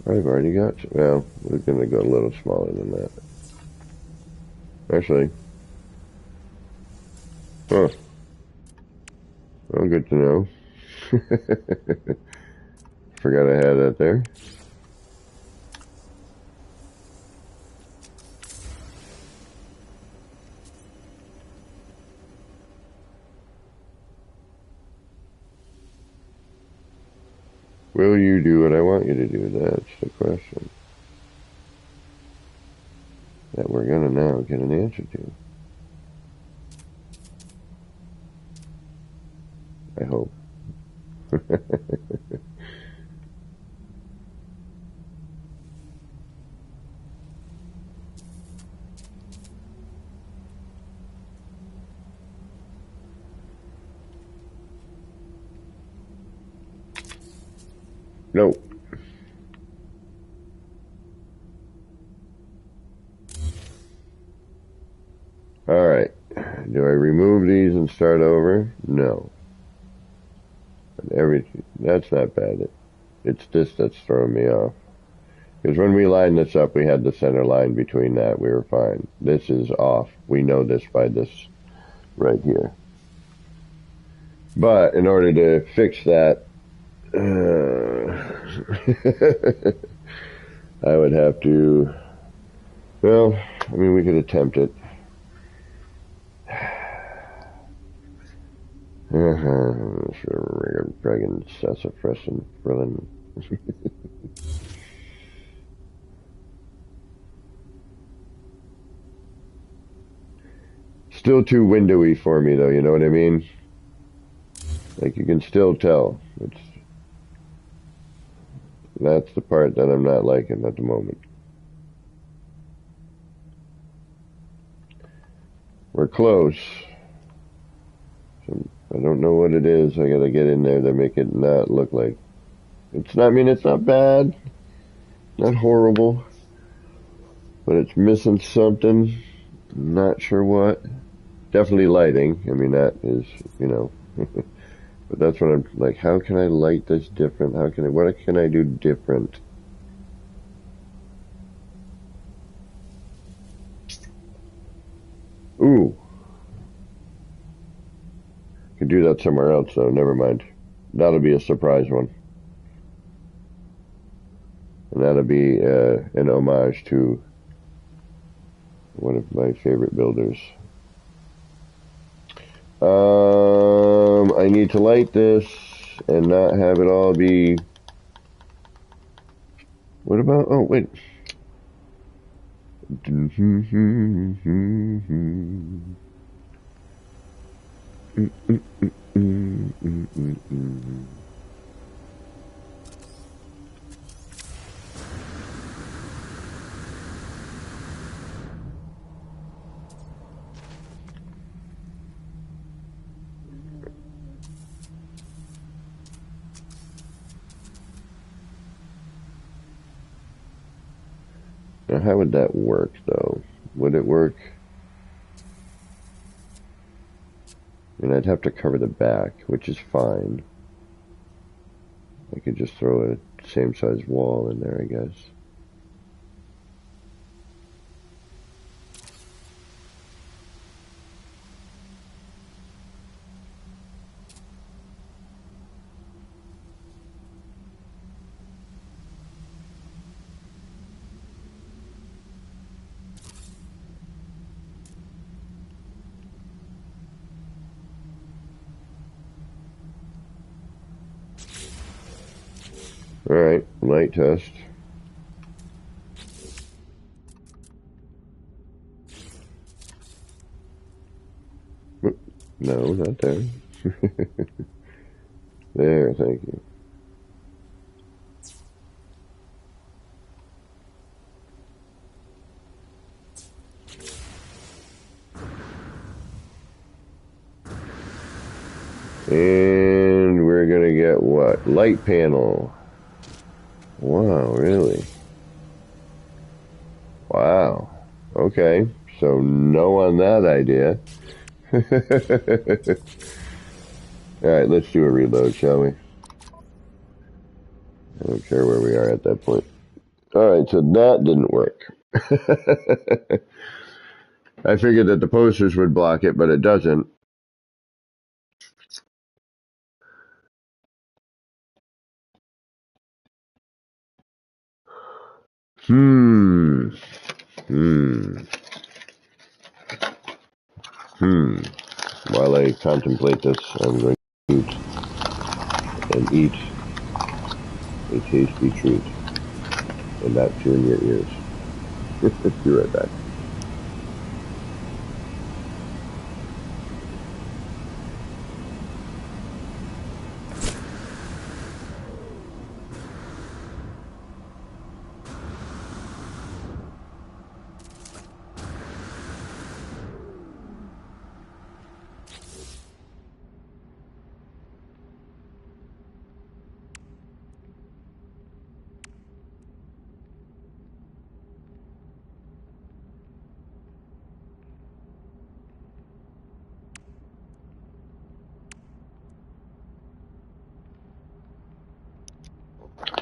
I've already got, well, we're going to go a little smaller than that. Actually. Huh. Well, good to know. Forgot I had that there. Will you do what I want you to do? That's the question. That we're going to now get an answer to. I hope. No. Alright. Do I remove these and start over? No. That's not bad. It's this that's throwing me off. Because when we lined this up, we had the center line between that. We were fine. This is off. We know this by this right here. But in order to fix that, I would have to, well, I mean, we could attempt it. Dragon sassafras Berlin. Still too windowy for me, though, you know what I mean? Like, you can still tell. That's the part that I'm not liking at the moment. We're close. So I don't know what it is. I gotta get in there to make it not look like. It's not, I mean, it's not bad. Not horrible. But it's missing something. Not sure what. Definitely lighting. I mean, that is, you know. But that's what I'm like, how can I light this different? What can I do different? Ooh. Could do that somewhere else, though. Never mind. That'll be a surprise one. And that'll be an homage to one of my favorite builders. I need to light this and not have it all be... What about... Oh, wait. Now, how would that work, though? Would it work? And I'd have to cover the back, which is fine. I could just throw a same size wall in there, I guess. Alright, light test. No, not there. There, thank you. And we're gonna get what? Light panel. Wow, really? Wow. Okay, so no on that idea. Alright, let's do a reload, shall we? I don't care where we are at that point. Alright, so that didn't work. I figured that the posters would block it, but it doesn't. While I contemplate this, I'm going to eat a tasty treat. And that too in your ears. Be right back.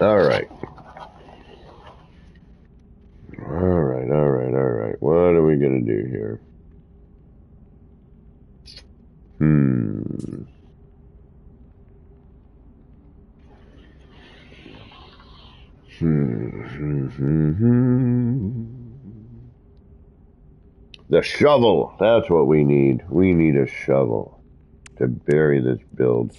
Alright. Alright. What are we going to do here? The shovel. That's what we need. We need a shovel to bury this build.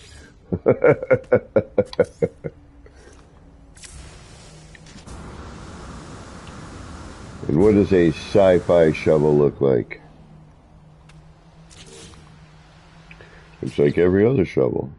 And what does a sci-fi shovel look like? It's like every other shovel.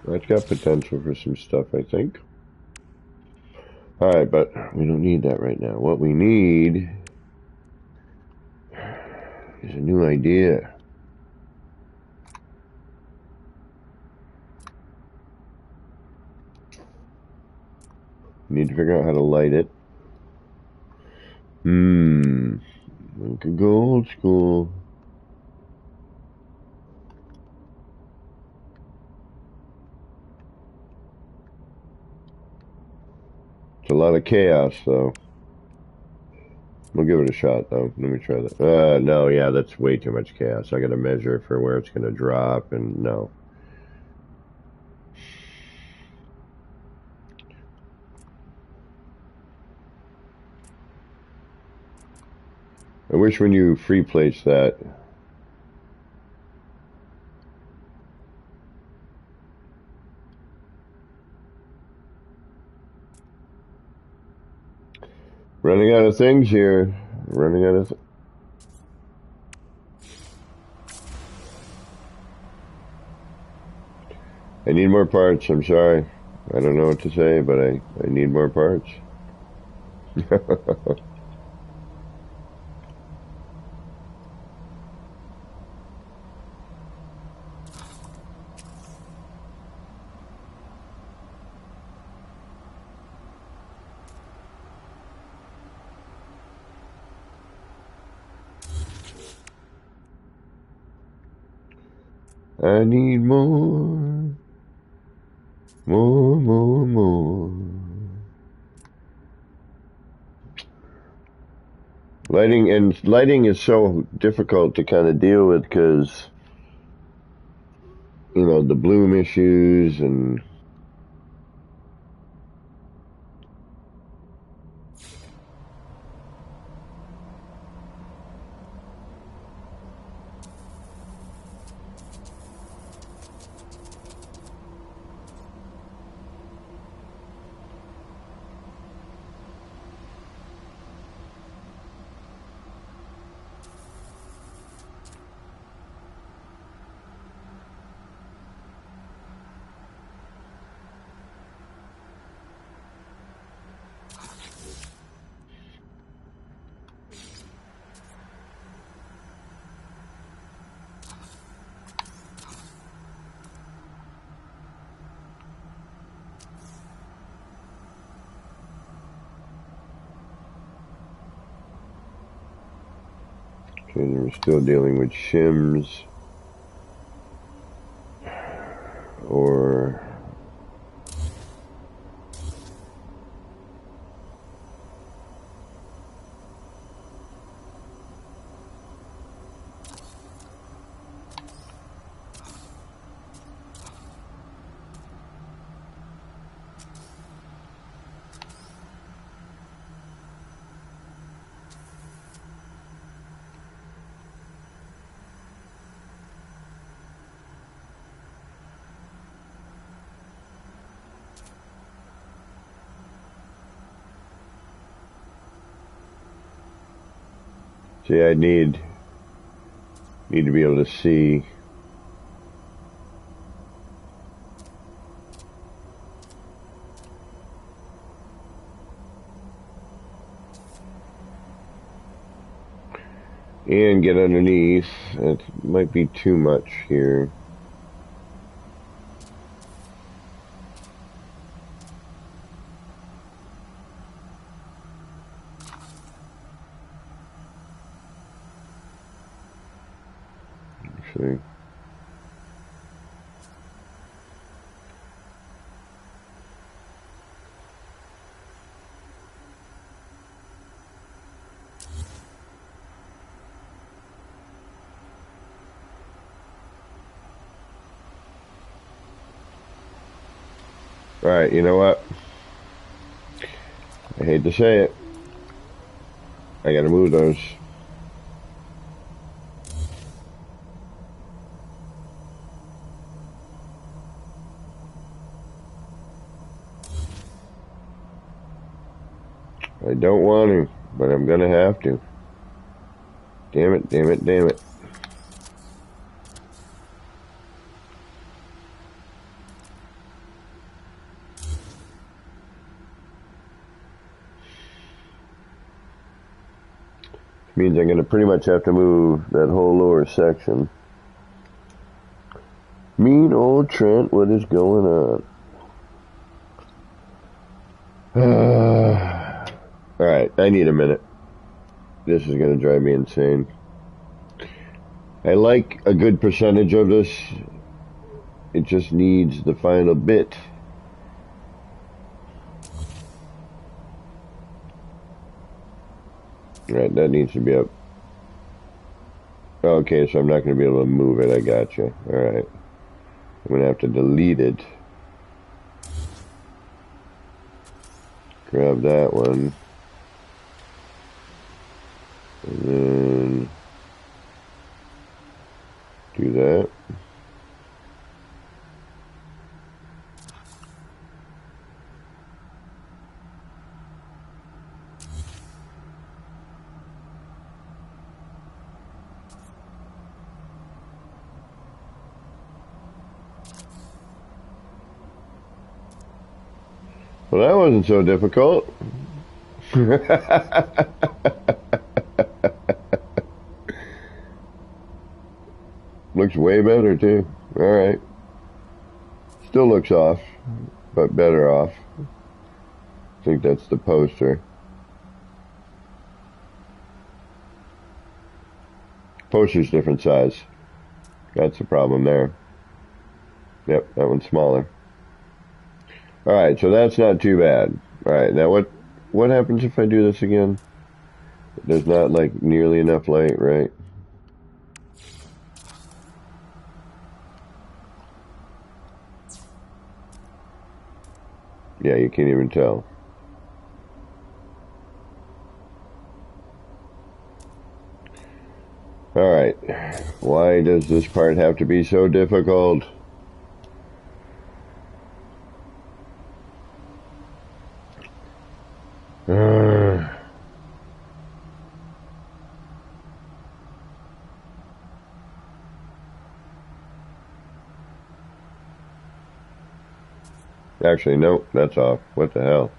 That's got potential for some stuff, I think. Alright, but we don't need that right now. What we need is a new idea. Need to figure out how to light it. We could go old school. It's a lot of chaos, though. We'll give it a shot, though. Let me try that. No, yeah, that's way too much chaos. I gotta measure for where it's gonna drop, and no. I wish when you free place that, running out of things here. Running out of I need more parts. I'm sorry. I don't know what to say, but I need more parts. I need more. More. Lighting is so difficult to kind of deal with because, you know, the bloom issues and we're still dealing with shims or see, I need to be able to see. And get underneath. It might be too much here. See. Alright, you know what? I hate to say it. I gotta move those. I don't want to, but I'm gonna have to. Damn it, damn it, damn it. Means I'm going to pretty much have to move that whole lower section. Mean old Trent, what is going on? Alright, I need a minute. This is going to drive me insane. I like a good percentage of this. It just needs the final bit. Alright, that needs to be up. Okay, so I'm not going to be able to move it. I gotcha. Alright. I'm going to have to delete it. Grab that one. And then do that. Well, that wasn't so difficult. Looks way better, too. Alright. Still looks off, but better off. I think that's the poster. Poster's different size. That's the problem there. Yep, that one's smaller. Alright, so that's not too bad. Alright, now what happens if I do this again? There's not, like, nearly enough light, right? Yeah, you can't even tell. Alright, why does this part have to be so difficult? Actually, nope, that's off. What the hell?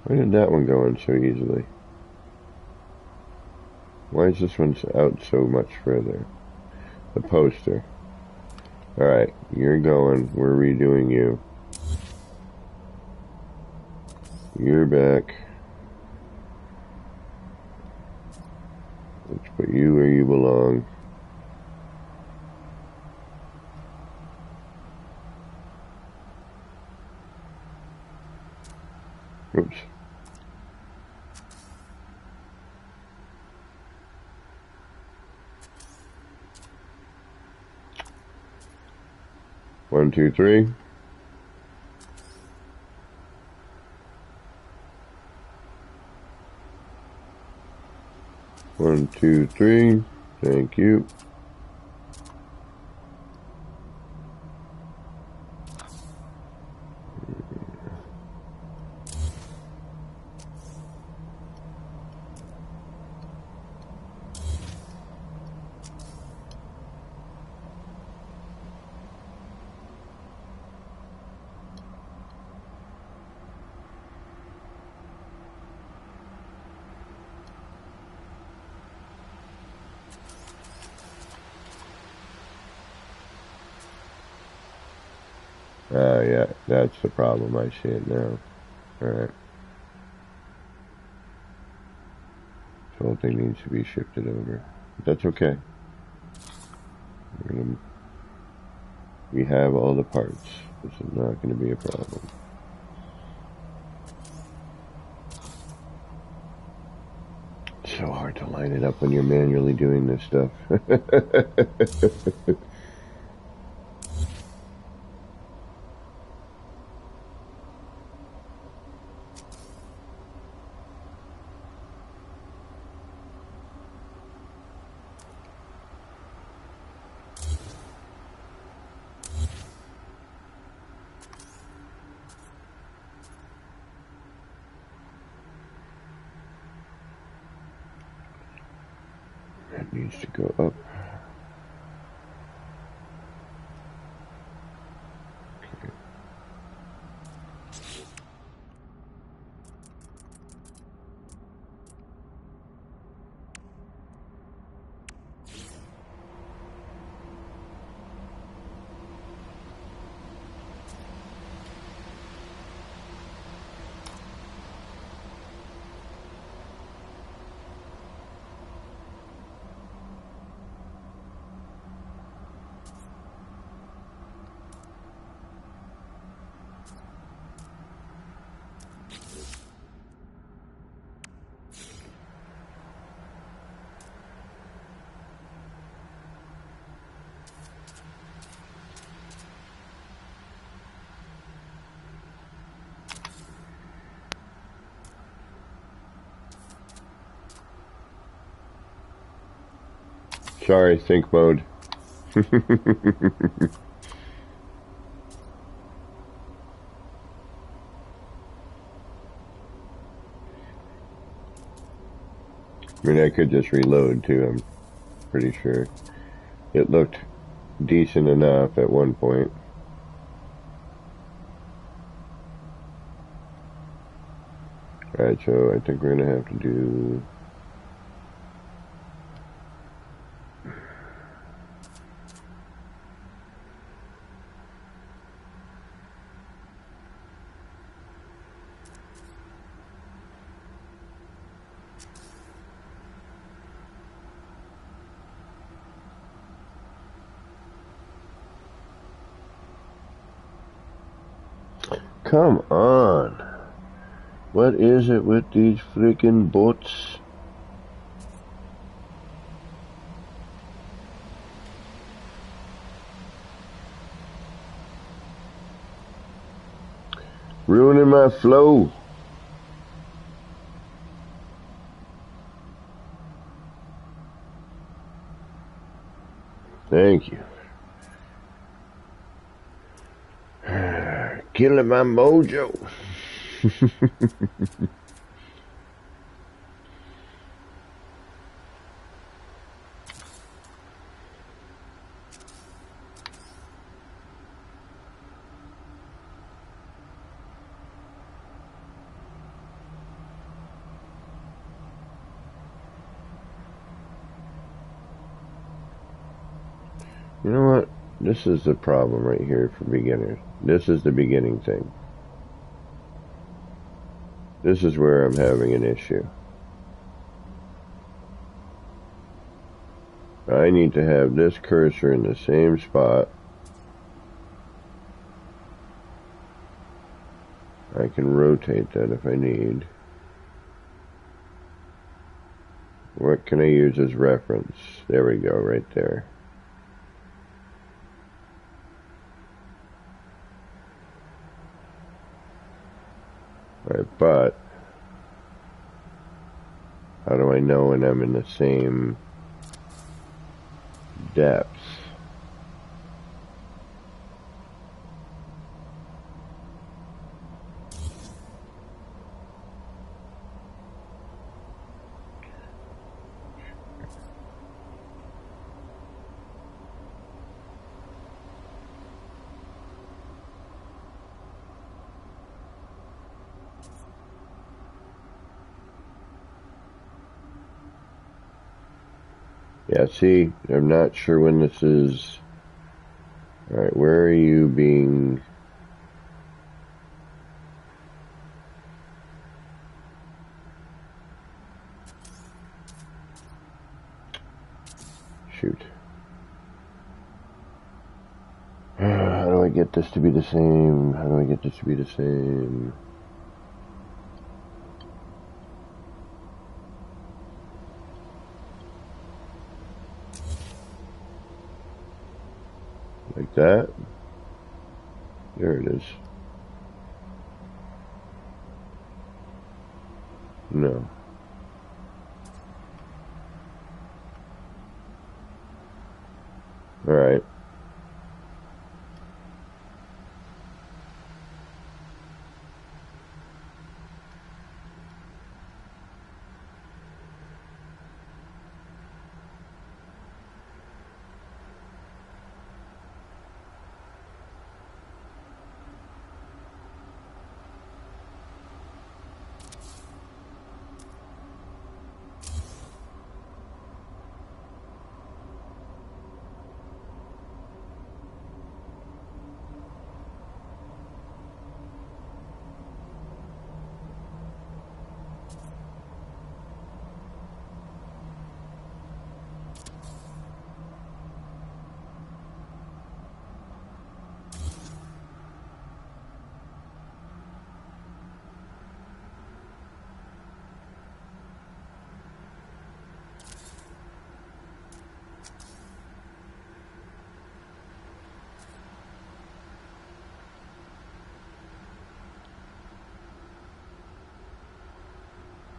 Why did that one go in so easily? Why is this one out so much further? The poster. Alright, you're going. We're redoing you. You're back. Let's put you where you belong. Oops. One, two, three. One, two, three. Thank you. Yeah, that's the problem. I see it now. Alright. The whole thing needs to be shifted over. That's okay. We have all the parts. This is not going to be a problem. It's so hard to line it up when you're manually doing this stuff. needs to go up. Sorry, think mode. I mean, I could just reload too, I'm pretty sure. It looked decent enough at one point. Alright, so I think we're gonna have to do... Come on! What is it with these freaking bots? Ruining my flow. Thank you. Killing my mojo. You know what? This is the problem right here for beginners. This is the beginning thing. This is where I'm having an issue. I need to have this cursor in the same spot. I can rotate that if I need. What can I use as reference? There we go, right there. Right, but how do I know when I'm in the same depth? Yeah, see, I'm not sure when this is... Alright, where are you being... Shoot. How do I get this to be the same? How do I get this to be the same? Like that. There it is. No. Alright.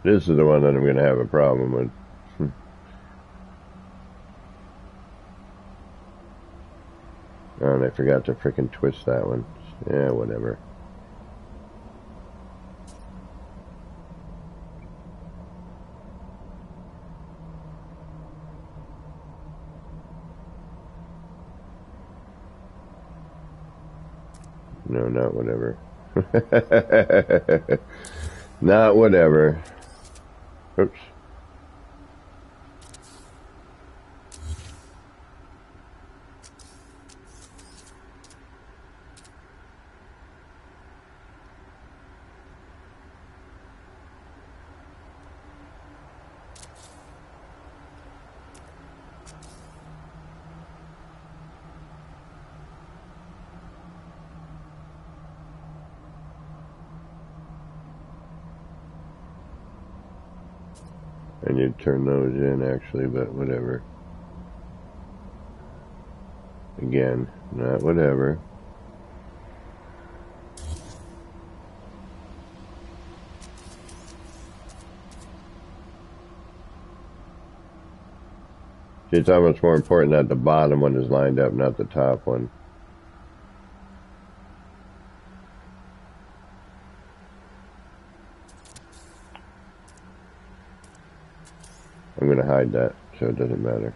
This is the one that I'm going to have a problem with. Oh, and I forgot to frickin' twist that one. Yeah, whatever. No, not whatever. Not whatever. Oops. I need to turn those in actually, but whatever. Again, not whatever. It's almost more important that the bottom one is lined up, not the top one. I'm going to hide that so it doesn't matter.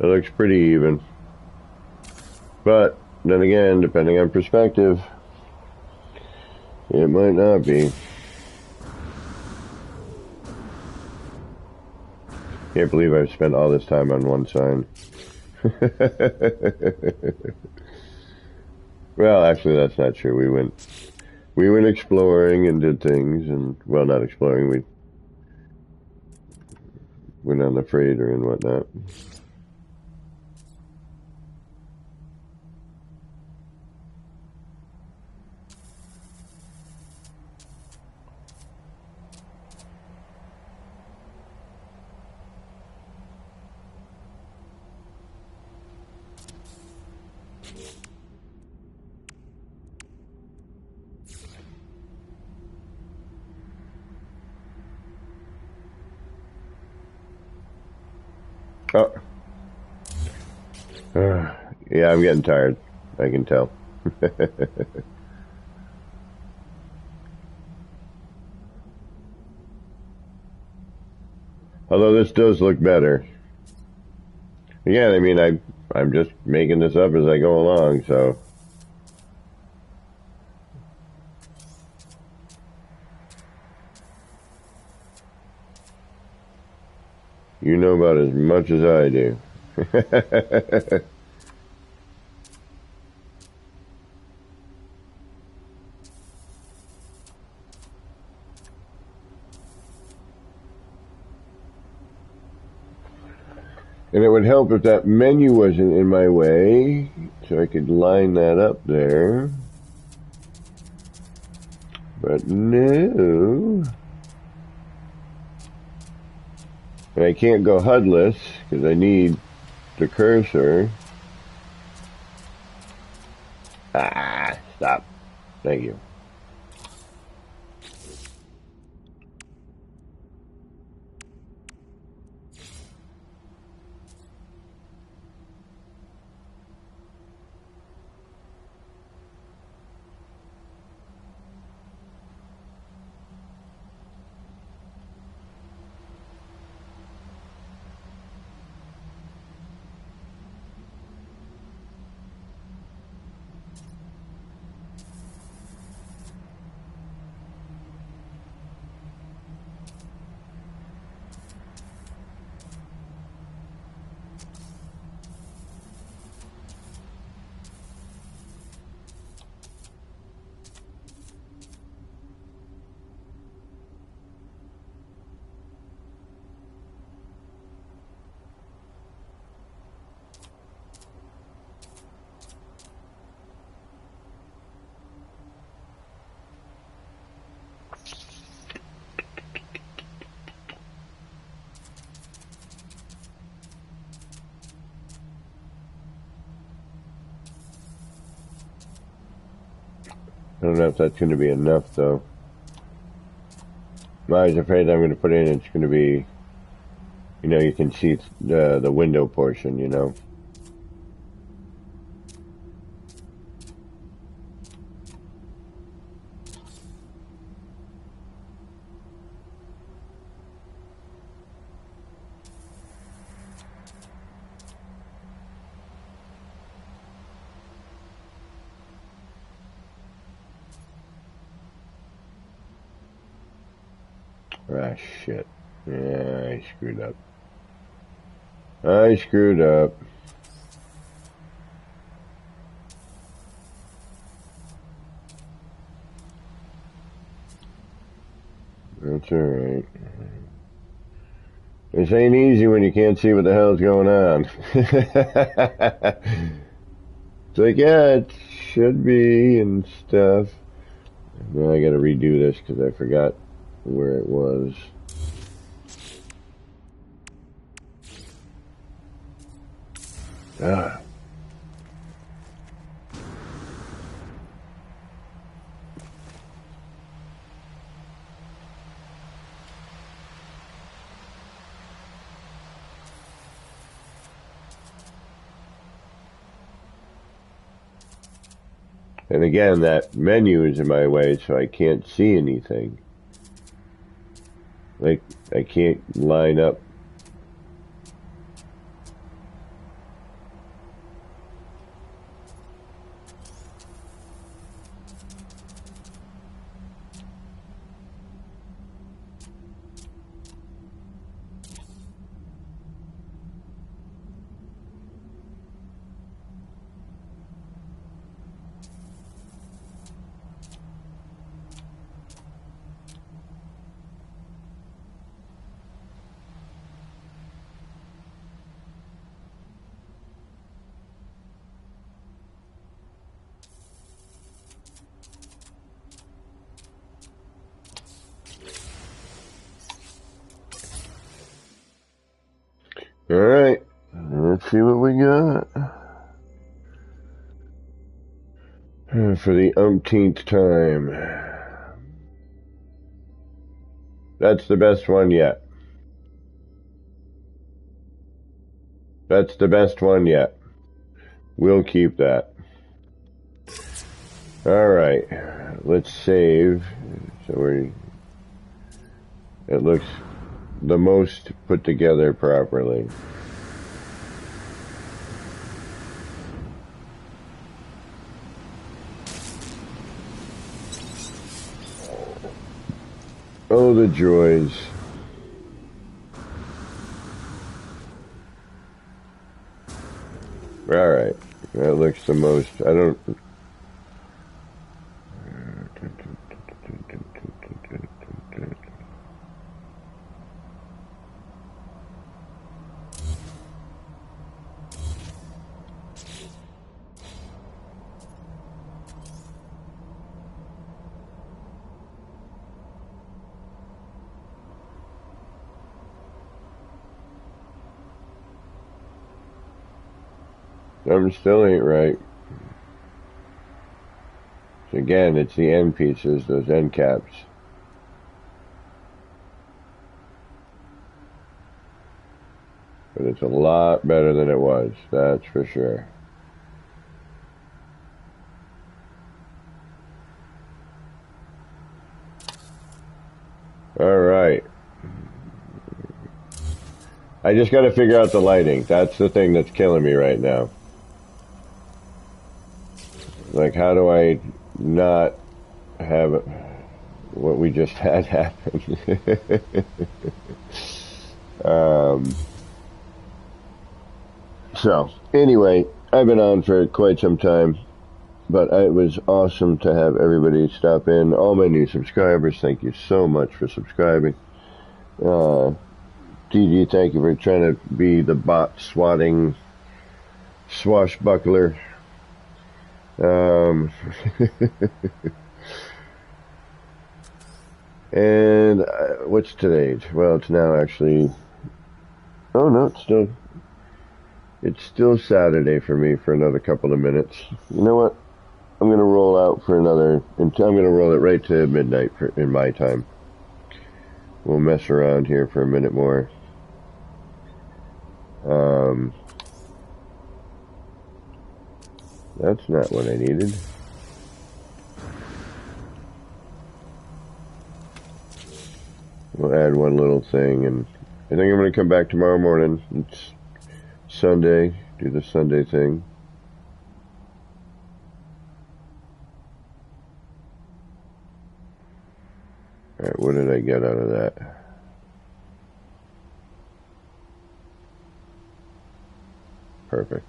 It looks pretty even. But then again, depending on perspective, it might not be. Can't believe I've spent all this time on one sign. Well, actually, that's not true. We went exploring and did things, and well, not exploring. We went on the freighter and whatnot. Oh. Yeah, I'm getting tired. I can tell. Although this does look better. Again, I mean, I'm just making this up as I go along, so. You know about as much as I do. And it would help if that menu wasn't in my way, so I could line that up there. But no. And I can't go HUDless, because I need the cursor. Ah, stop. Thank you. I don't know if that's going to be enough, though. I'm always afraid I'm going to put in, it's going to be, you know, you can see the window portion, you know. Ah, shit. Yeah, I screwed up. I screwed up. That's alright. This ain't easy when you can't see what the hell's going on. It's like, yeah, it should be and stuff. Now I gotta redo this because I forgot where it was. Ah. And again, that menu is in my way, so I can't see anything. Like, I can't line up. Alright, let's see what we got. For the umpteenth time. That's the best one yet. That's the best one yet. We'll keep that. Alright, let's save. So it looks the most put together properly. Oh, the joys. Alright, that looks the most, I don't... Something still ain't right. So again, it's the end pieces, those end caps. But it's a lot better than it was, that's for sure. Alright. I just gotta figure out the lighting. That's the thing that's killing me right now. Like, how do I not have what we just had happen? So, anyway, I've been on for quite some time, but it was awesome to have everybody stop in. All my new subscribers, thank you so much for subscribing. DG, thank you for trying to be the bot swatting swashbuckler. And what's today's? Well, it's now actually, oh no, it's still Saturday for me for another couple of minutes. You know what? I'm going to roll out for another, and I'm going to roll it right to midnight in my time. We'll mess around here for a minute more. That's not what I needed. We'll add one little thing, and I think I'm going to come back tomorrow morning. It's Sunday. Do the Sunday thing. Alright, what did I get out of that? Perfect.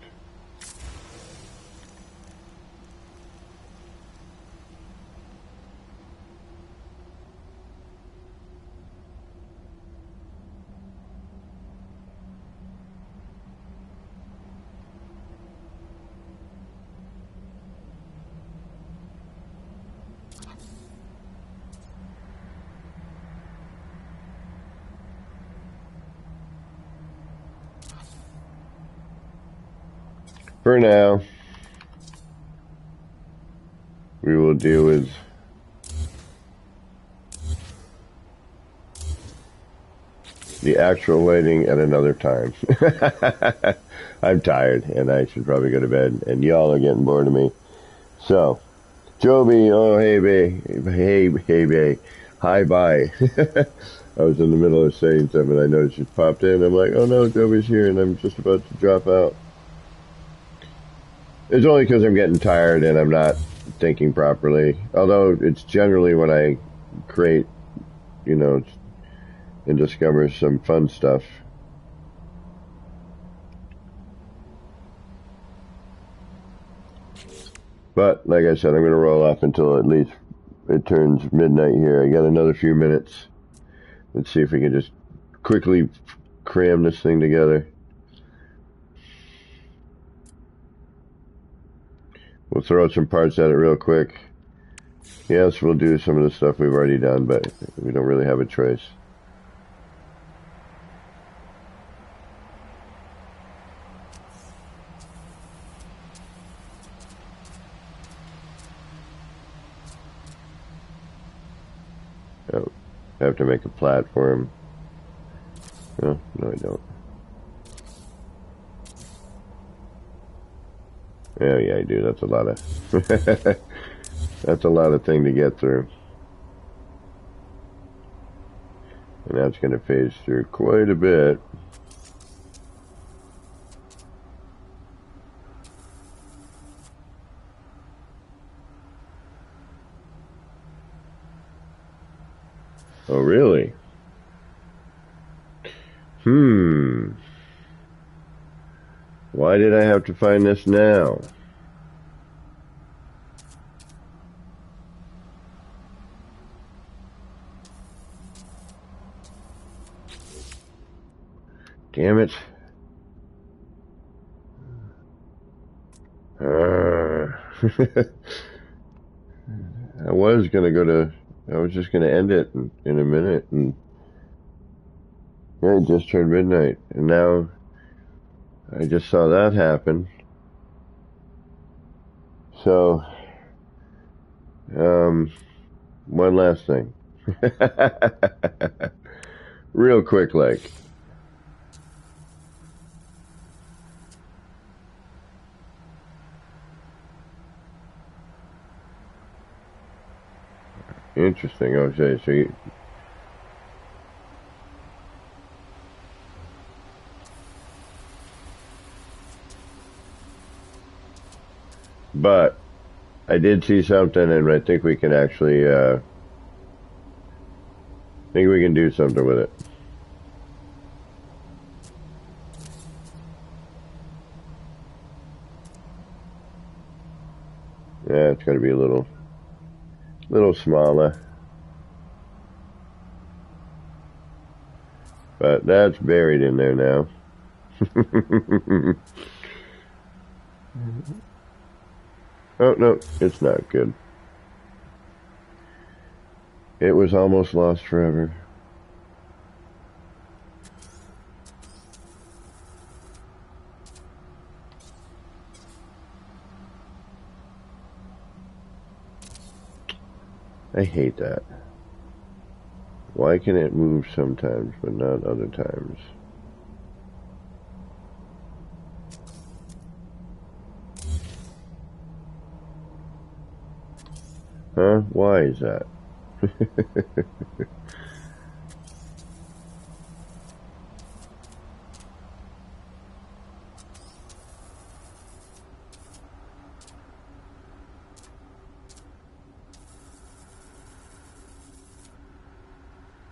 For now, we will deal with the actual lighting at another time. I'm tired, and I should probably go to bed, and y'all are getting bored of me. So, Joby, oh, hey, bae. Hey, bae. Hi, bye. I was in the middle of saying something, I noticed you popped in. I'm like, oh no, Joby's here, and I'm just about to drop out. It's only because I'm getting tired and I'm not thinking properly. Although it's generally when I create, you know, and discover some fun stuff. But, like I said, I'm going to roll off until at least it turns midnight here. I got another few minutes. Let's see if we can just quickly cram this thing together. We'll throw some parts at it real quick. Yes, we'll do some of the stuff we've already done, but we don't really have a choice. Oh, I have to make a platform. No, I don't. Yeah, I do. That's a lot of that's a lot of thing to get through. And that's going to phase through quite a bit. Oh, really? Why did I have to find this now? Damn it. I was just going to end it in a minute, and yeah, it just turned midnight, and now I just saw that happen. So, one last thing. Real quick, like. Interesting. Okay, so you... But I did see something, and I think we can actually, think we can do something with it. Yeah, it's going to be a little smaller. But that's buried in there now. Oh, no, it's not good. It was almost lost forever. I hate that. Why can it move sometimes, but not other times? Huh? Why is that?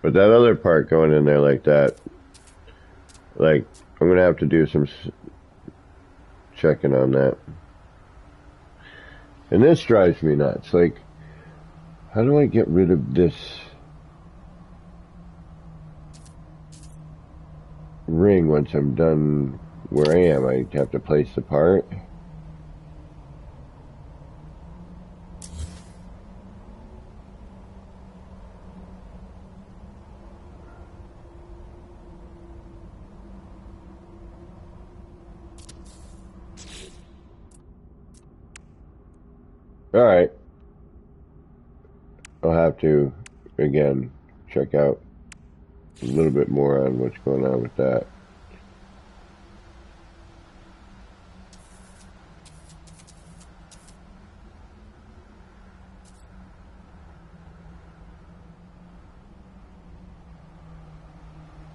But that other part going in there like that, like, I'm going to have to do some checking on that. And this drives me nuts. Like, how do I get rid of this ring once I'm done where I am? I have to place the part. All right. I'll have to, again, check out a little bit more on what's going on with that.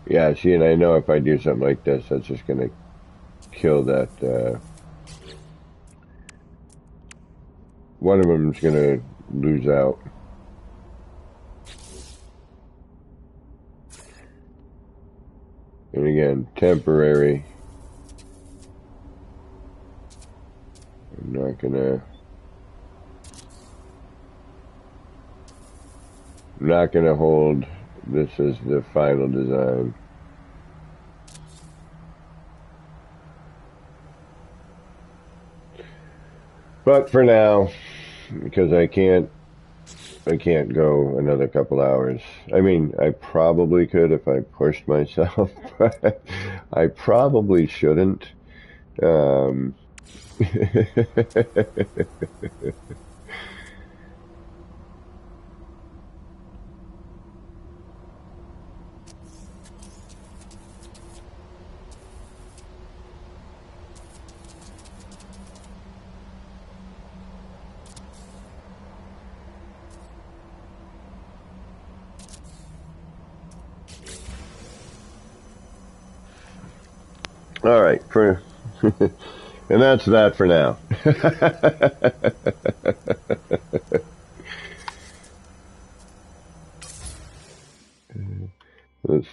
Yeah, see, and I know if I do something like this, that's just going to kill that. One of them's going to lose out. And again, temporary. I'm not gonna hold this as the final design. But for now, because I can't go another couple hours. I mean, I probably could if I pushed myself, but I probably shouldn't. Um, all right, and that's that for now. Let's,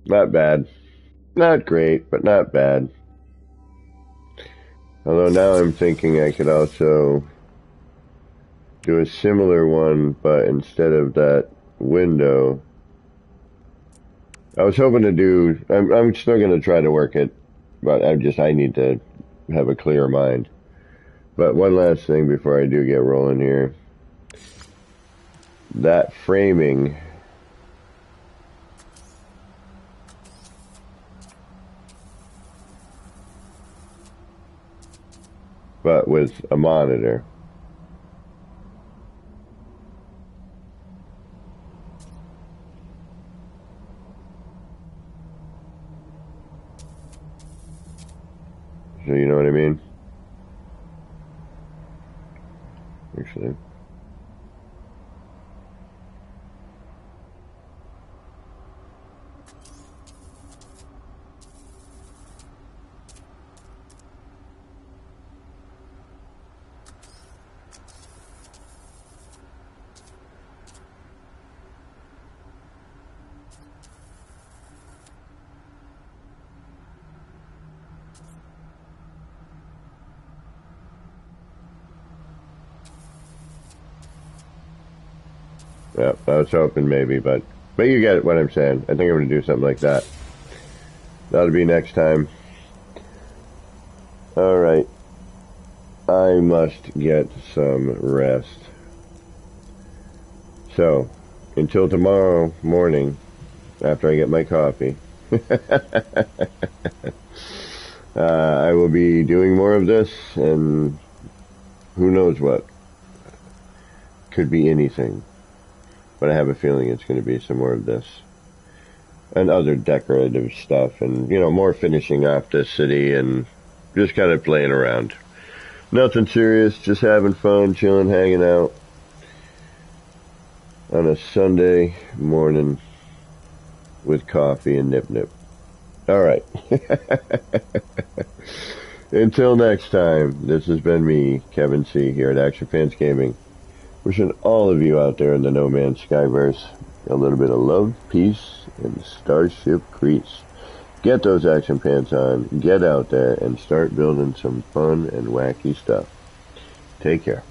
not bad. Not great, but not bad. Although now I'm thinking I could also do a similar one, but instead of that window, I was hoping to do, I'm still going to try to work it, but I need to have a clear mind. But one last thing before I do get rolling here. That framing, but with a monitor. So you know what I mean? Actually. Yeah, I was hoping maybe, but But you get what I'm saying. I think I'm going to do something like that. That'll be next time. Alright. I must get some rest. So, until tomorrow morning, after I get my coffee, I will be doing more of this, and who knows what. Could be anything. But I have a feeling it's going to be some more of this. And other decorative stuff, and, you know, more finishing off this city, and just kind of playing around. Nothing serious, just having fun, chilling, hanging out on a Sunday morning with coffee and nip-nip. Alright. Until next time, this has been me, Kevin C., here at Action Fans Gaming. Wishing all of you out there in the No Man's Skyverse a little bit of love, peace, and Starship Grease. Get those action pants on, get out there, and start building some fun and wacky stuff. Take care.